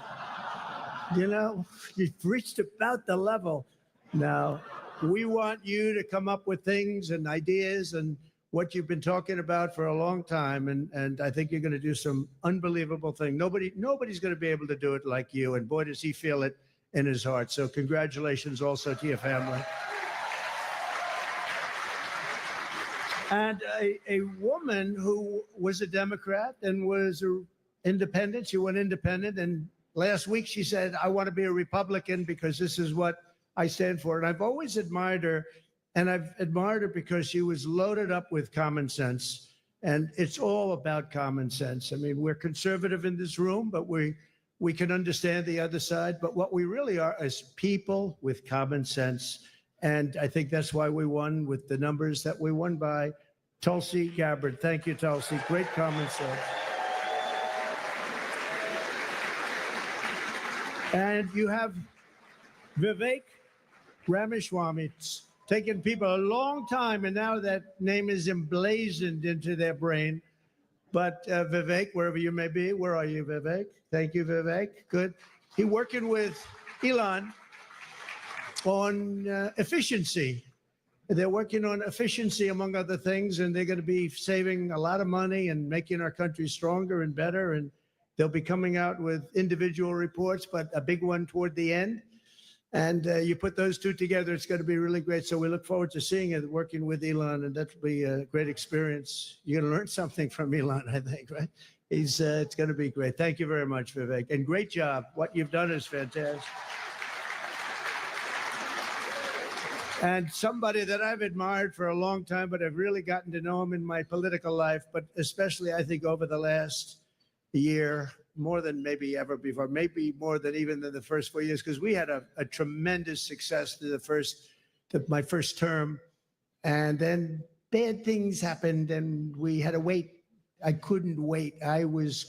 You've reached about the level. Now, we want you to come up with things and ideas and what you've been talking about for a long time. And I think you're going to do some unbelievable thing. Nobody's going to be able to do it like you. And boy, does he feel it in his heart. So congratulations also to your family. And a woman who was a Democrat and was an independent, she went independent. And last week she said, I want to be a Republican because this is what I stand for. And I've always admired her. And I've admired her because she was loaded up with common sense. And it's all about common sense. I mean, we're conservative in this room, but we can understand the other side. But what we really are is people with common sense. And I think that's why we won with the numbers that we won by. Tulsi Gabbard. Thank you, Tulsi. Great common sense. And you have Vivek Ramaswamy. It's taken people a long time, and now that name is emblazoned into their brain. But Vivek, wherever you may be, where are you, Vivek? Thank you, Vivek. Good. He's working with Elon on efficiency. They're working on efficiency, among other things, and they're going to be saving a lot of money and making our country stronger and better. And they'll be coming out with individual reports, but a big one toward the end. And you put those two together, it's going to be really great. So we look forward to seeing it, working with Elon, and that'll be a great experience. You're going to learn something from Elon, I think, right? It's going to be great. Thank you very much, Vivek. And great job. What you've done is fantastic. And somebody that I've admired for a long time, but I've really gotten to know him in my political life, but especially I think over the last year, more than maybe ever before, maybe more than even the first 4 years, because we had a tremendous success to my first term. And then bad things happened and we had to wait. I couldn't wait. I was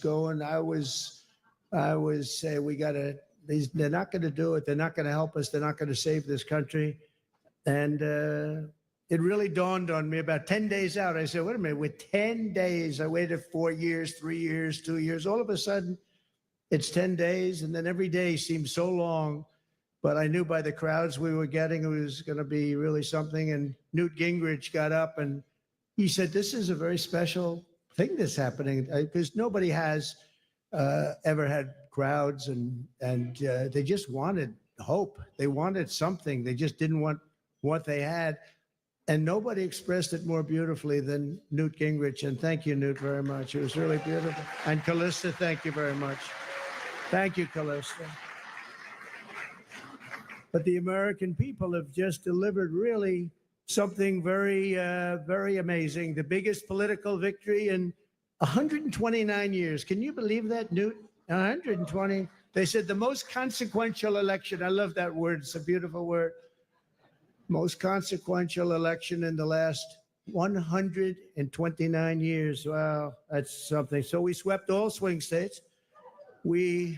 saying, they're not going to do it. They're not going to help us. They're not going to save this country. And it really dawned on me about 10 days out. I said, wait a minute, with 10 days, I waited 4 years, 3 years, 2 years. All of a sudden, it's 10 days. And then every day seemed so long. But I knew by the crowds we were getting, it was going to be really something. And Newt Gingrich got up and he said, this is a very special thing that's happening, because nobody has ever had crowds. And they just wanted hope. They wanted something. They just didn't want what they had. And nobody expressed it more beautifully than Newt Gingrich. And thank you, Newt, very much. It was really beautiful. And Callista, thank you very much. Thank you, Callista. But the American people have just delivered really something very, very amazing. The biggest political victory in 129 years. Can you believe that, Newt? 120. They said the most consequential election. I love that word. It's a beautiful word. Most consequential election in the last 129 years. Wow, that's something. So we swept all swing states. We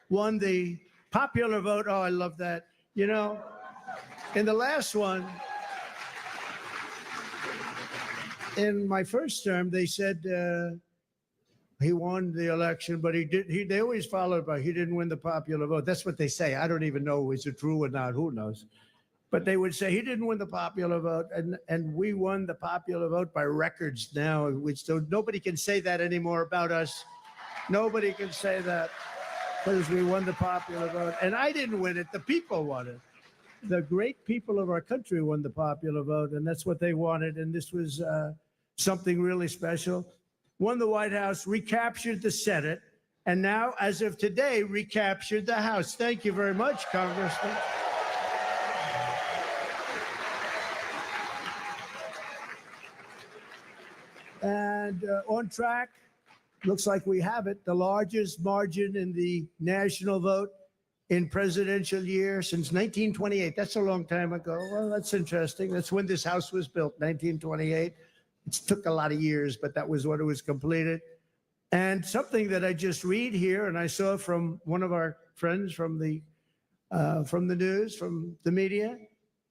won the popular vote. Oh, I love that. You know, in the last one, in my first term, they said he won the election, but they always followed by he didn't win the popular vote. That's what they say. I don't even know, is it true or not? Who knows? But they would say he didn't win the popular vote, and we won the popular vote by records now. So nobody can say that anymore about us. Nobody can say that, because we won the popular vote. And I didn't win it. The people won it. The great people of our country won the popular vote, and that's what they wanted. And this was something really special. Won the White House, recaptured the Senate, and now, as of today, recaptured the House. Thank you very much, Congressman. And on track, looks like we have it, the largest margin in the national vote in presidential year since 1928. That's a long time ago. Well, that's interesting. That's when this house was built, 1928. It took a lot of years, but that was when it was completed. And something that I just read here, and I saw from one of our friends from the news, from the media,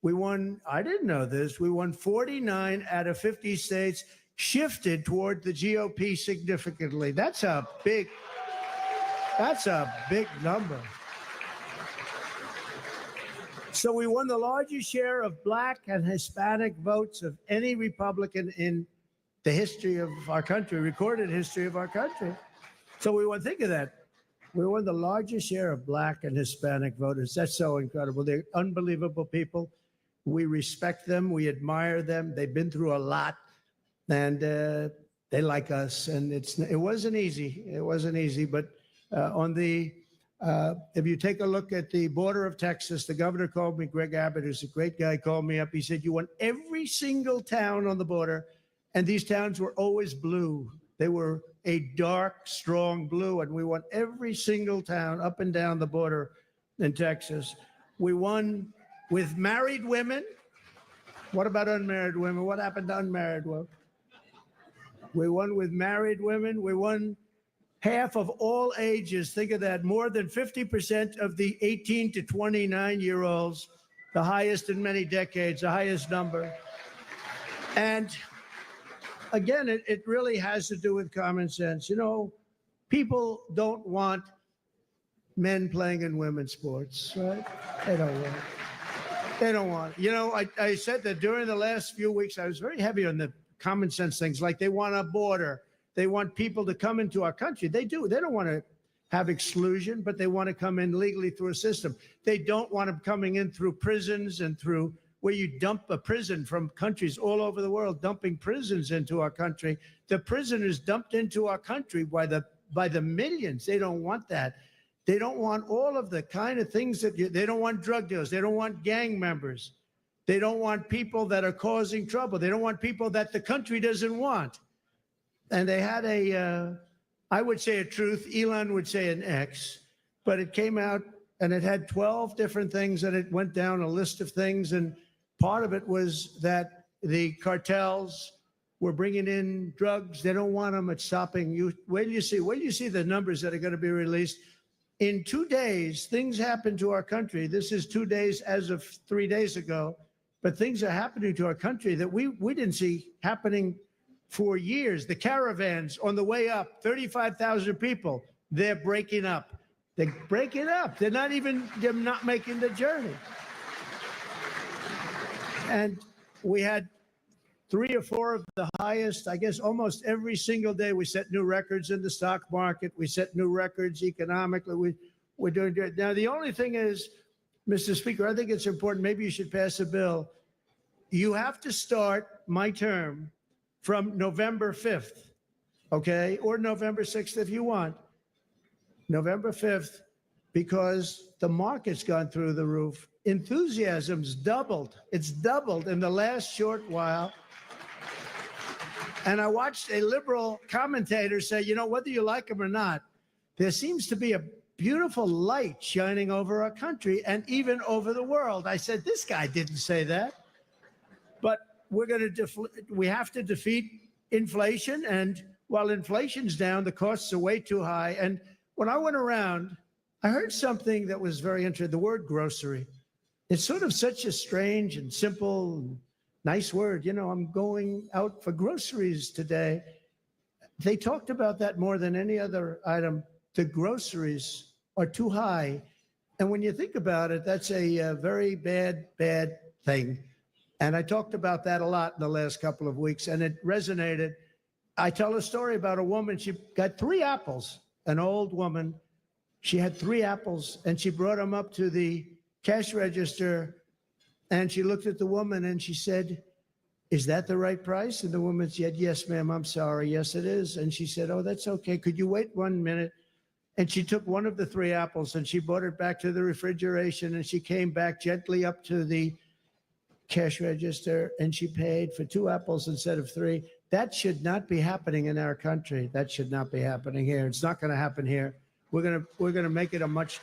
we won, I didn't know this, we won 49 out of 50 states, shifted toward the GOP significantly. That's a big number. So we won the largest share of Black and Hispanic votes of any Republican in the history of our country, recorded history of our country. So we won, think of that. We won the largest share of Black and Hispanic voters. That's so incredible. They're unbelievable people. We respect them. We admire them. They've been through a lot. and they like us. And it wasn't easy. It wasn't easy. But if you take a look at the border of Texas, the governor called me, Greg Abbott, who's a great guy, called me up. He said, you want every single town on the border, and these towns were always blue. They were a dark, strong blue, and we want every single town up and down the border in Texas. We won with married women. What about unmarried women? What happened to unmarried women? We won with married women. We won half of all ages. Think of that. More than 50% of the 18 to 29-year-olds, the highest in many decades, the highest number. And again, it really has to do with common sense. You know, people don't want men playing in women's sports, right? They don't want it. They don't want it. You know, I said that during the last few weeks, I was very heavy on the common sense things, like they want a border. They want people to come into our country. They do. They don't want to have exclusion, but they want to come in legally through a system. They don't want them coming in through prisons and through where you dump a prison from countries all over the world, dumping prisons into our country. The prisoners dumped into our country by the millions. They don't want that. They don't want all of the kind of things that they don't want drug dealers. They don't want gang members. They don't want people that are causing trouble. They don't want people that the country doesn't want. And they had I would say a truth, Elon would say an X, but it came out and it had 12 different things, and it went down a list of things. And part of it was that the cartels were bringing in drugs. They don't want them at stopping you. Wait till you see the numbers that are going to be released. In 2 days, things happened to our country. This is 2 days as of 3 days ago, but things are happening to our country that we didn't see happening for years. The caravans on the way up, 35,000 people, they're breaking up. They're breaking up. They're not making the journey. And we had 3 or 4 of the highest, I guess almost every single day we set new records in the stock market. We set new records economically. We're doing good. Now, the only thing is, Mr. Speaker, I think it's important, maybe you should pass a bill. You have to start my term from November 5th, okay? Or November 6th if you want. November 5th, because the market's gone through the roof. Enthusiasm's doubled. It's doubled in the last short while. And I watched a liberal commentator say, you know, whether you like him or not, there seems to be a beautiful light shining over our country and even over the world. I said, this guy didn't say that. But we have to defeat inflation. And while inflation's down, the costs are way too high. And when I went around, I heard something that was very interesting, the word grocery. It's sort of such a strange and simple, nice word. You know, I'm going out for groceries today. They talked about that more than any other item. The groceries are too high. And when you think about it, that's a very bad thing. And I talked about that a lot in the last couple of weeks, and it resonated. I tell a story about a woman. She got 3 apples, an old woman. She had 3 apples, and she brought them up to the cash register, and she looked at the woman, and she said, is that the right price? And the woman said, yes, ma'am, I'm sorry. Yes, it is. And she said, oh, that's okay. Could you wait 1 minute? And she took one of the 3 apples, and she brought it back to the refrigeration, and she came back gently up to the cash register, and she paid for 2 apples instead of 3. That should not be happening in our country. That should not be happening here. It's not going to happen here. We're going to make it a much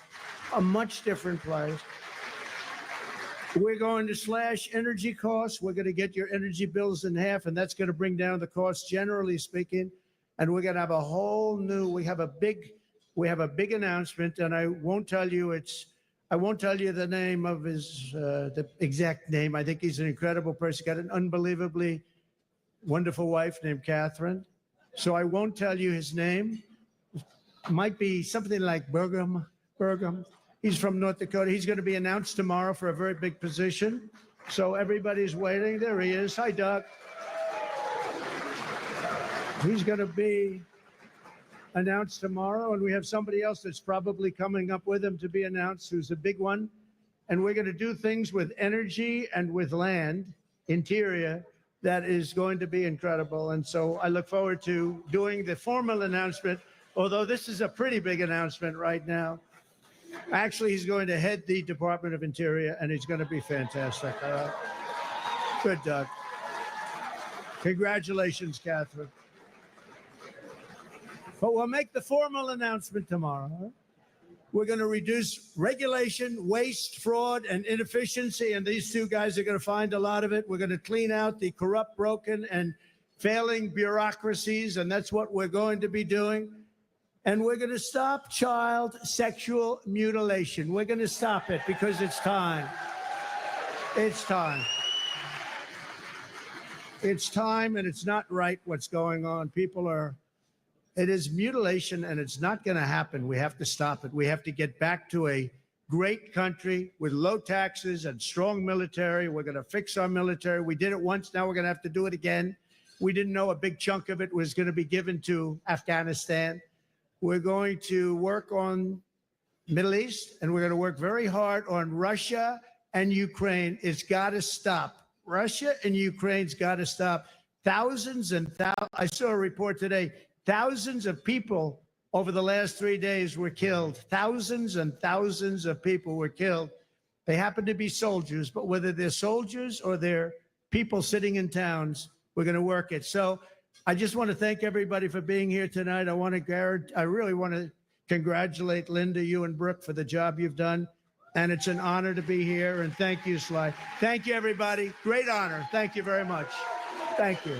different place. We're going to slash energy costs. We're going to get your energy bills in half, and that's going to bring down the costs, generally speaking. And we're going to have a whole new. We have a big announcement, and I won't tell you the name of his, the exact name. I think he's an incredible person. Got an unbelievably wonderful wife named Catherine. So I won't tell you his name. Might be something like Burgum. He's from North Dakota. He's going to be announced tomorrow for a very big position. So everybody's waiting. There he is. Hi, Doug. He's going to be announced tomorrow, and we have somebody else that's probably coming up with him to be announced, who's a big one. And we're going to do things with energy and with land, interior, that is going to be incredible. And so I look forward to doing the formal announcement, although this is a pretty big announcement right now. Actually, he's going to head the Department of Interior, and he's going to be fantastic. Good, Doug. Congratulations, Catherine. But we'll make the formal announcement tomorrow. We're going to reduce regulation, waste, fraud, and inefficiency, and these two guys are going to find a lot of it. We're going to clean out the corrupt, broken, and failing bureaucracies, and that's what we're going to be doing. And we're going to stop child sexual mutilation. We're going to stop it because it's time. It's time. It's time, and it's not right what's going on. It is mutilation, and it's not going to happen. We have to stop it. We have to get back to a great country with low taxes and strong military. We're going to fix our military. We did it once. Now we're going to have to do it again. We didn't know a big chunk of it was going to be given to Afghanistan. We're going to work on Middle East, and we're going to work very hard on Russia and Ukraine. It's got to stop. Russia and Ukraine's got to stop. Thousands and thousands. I saw a report today. Thousands of people over the last 3 days were killed. Thousands and thousands of people were killed. They happen to be soldiers, but whether they're soldiers or they're people sitting in towns, we're going to work it. So I just want to thank everybody for being here tonight. I really want to congratulate Linda, you and Brooke for the job you've done. And it's an honor to be here. And thank you, Sly. Thank you, everybody. Great honor. Thank you very much. Thank you.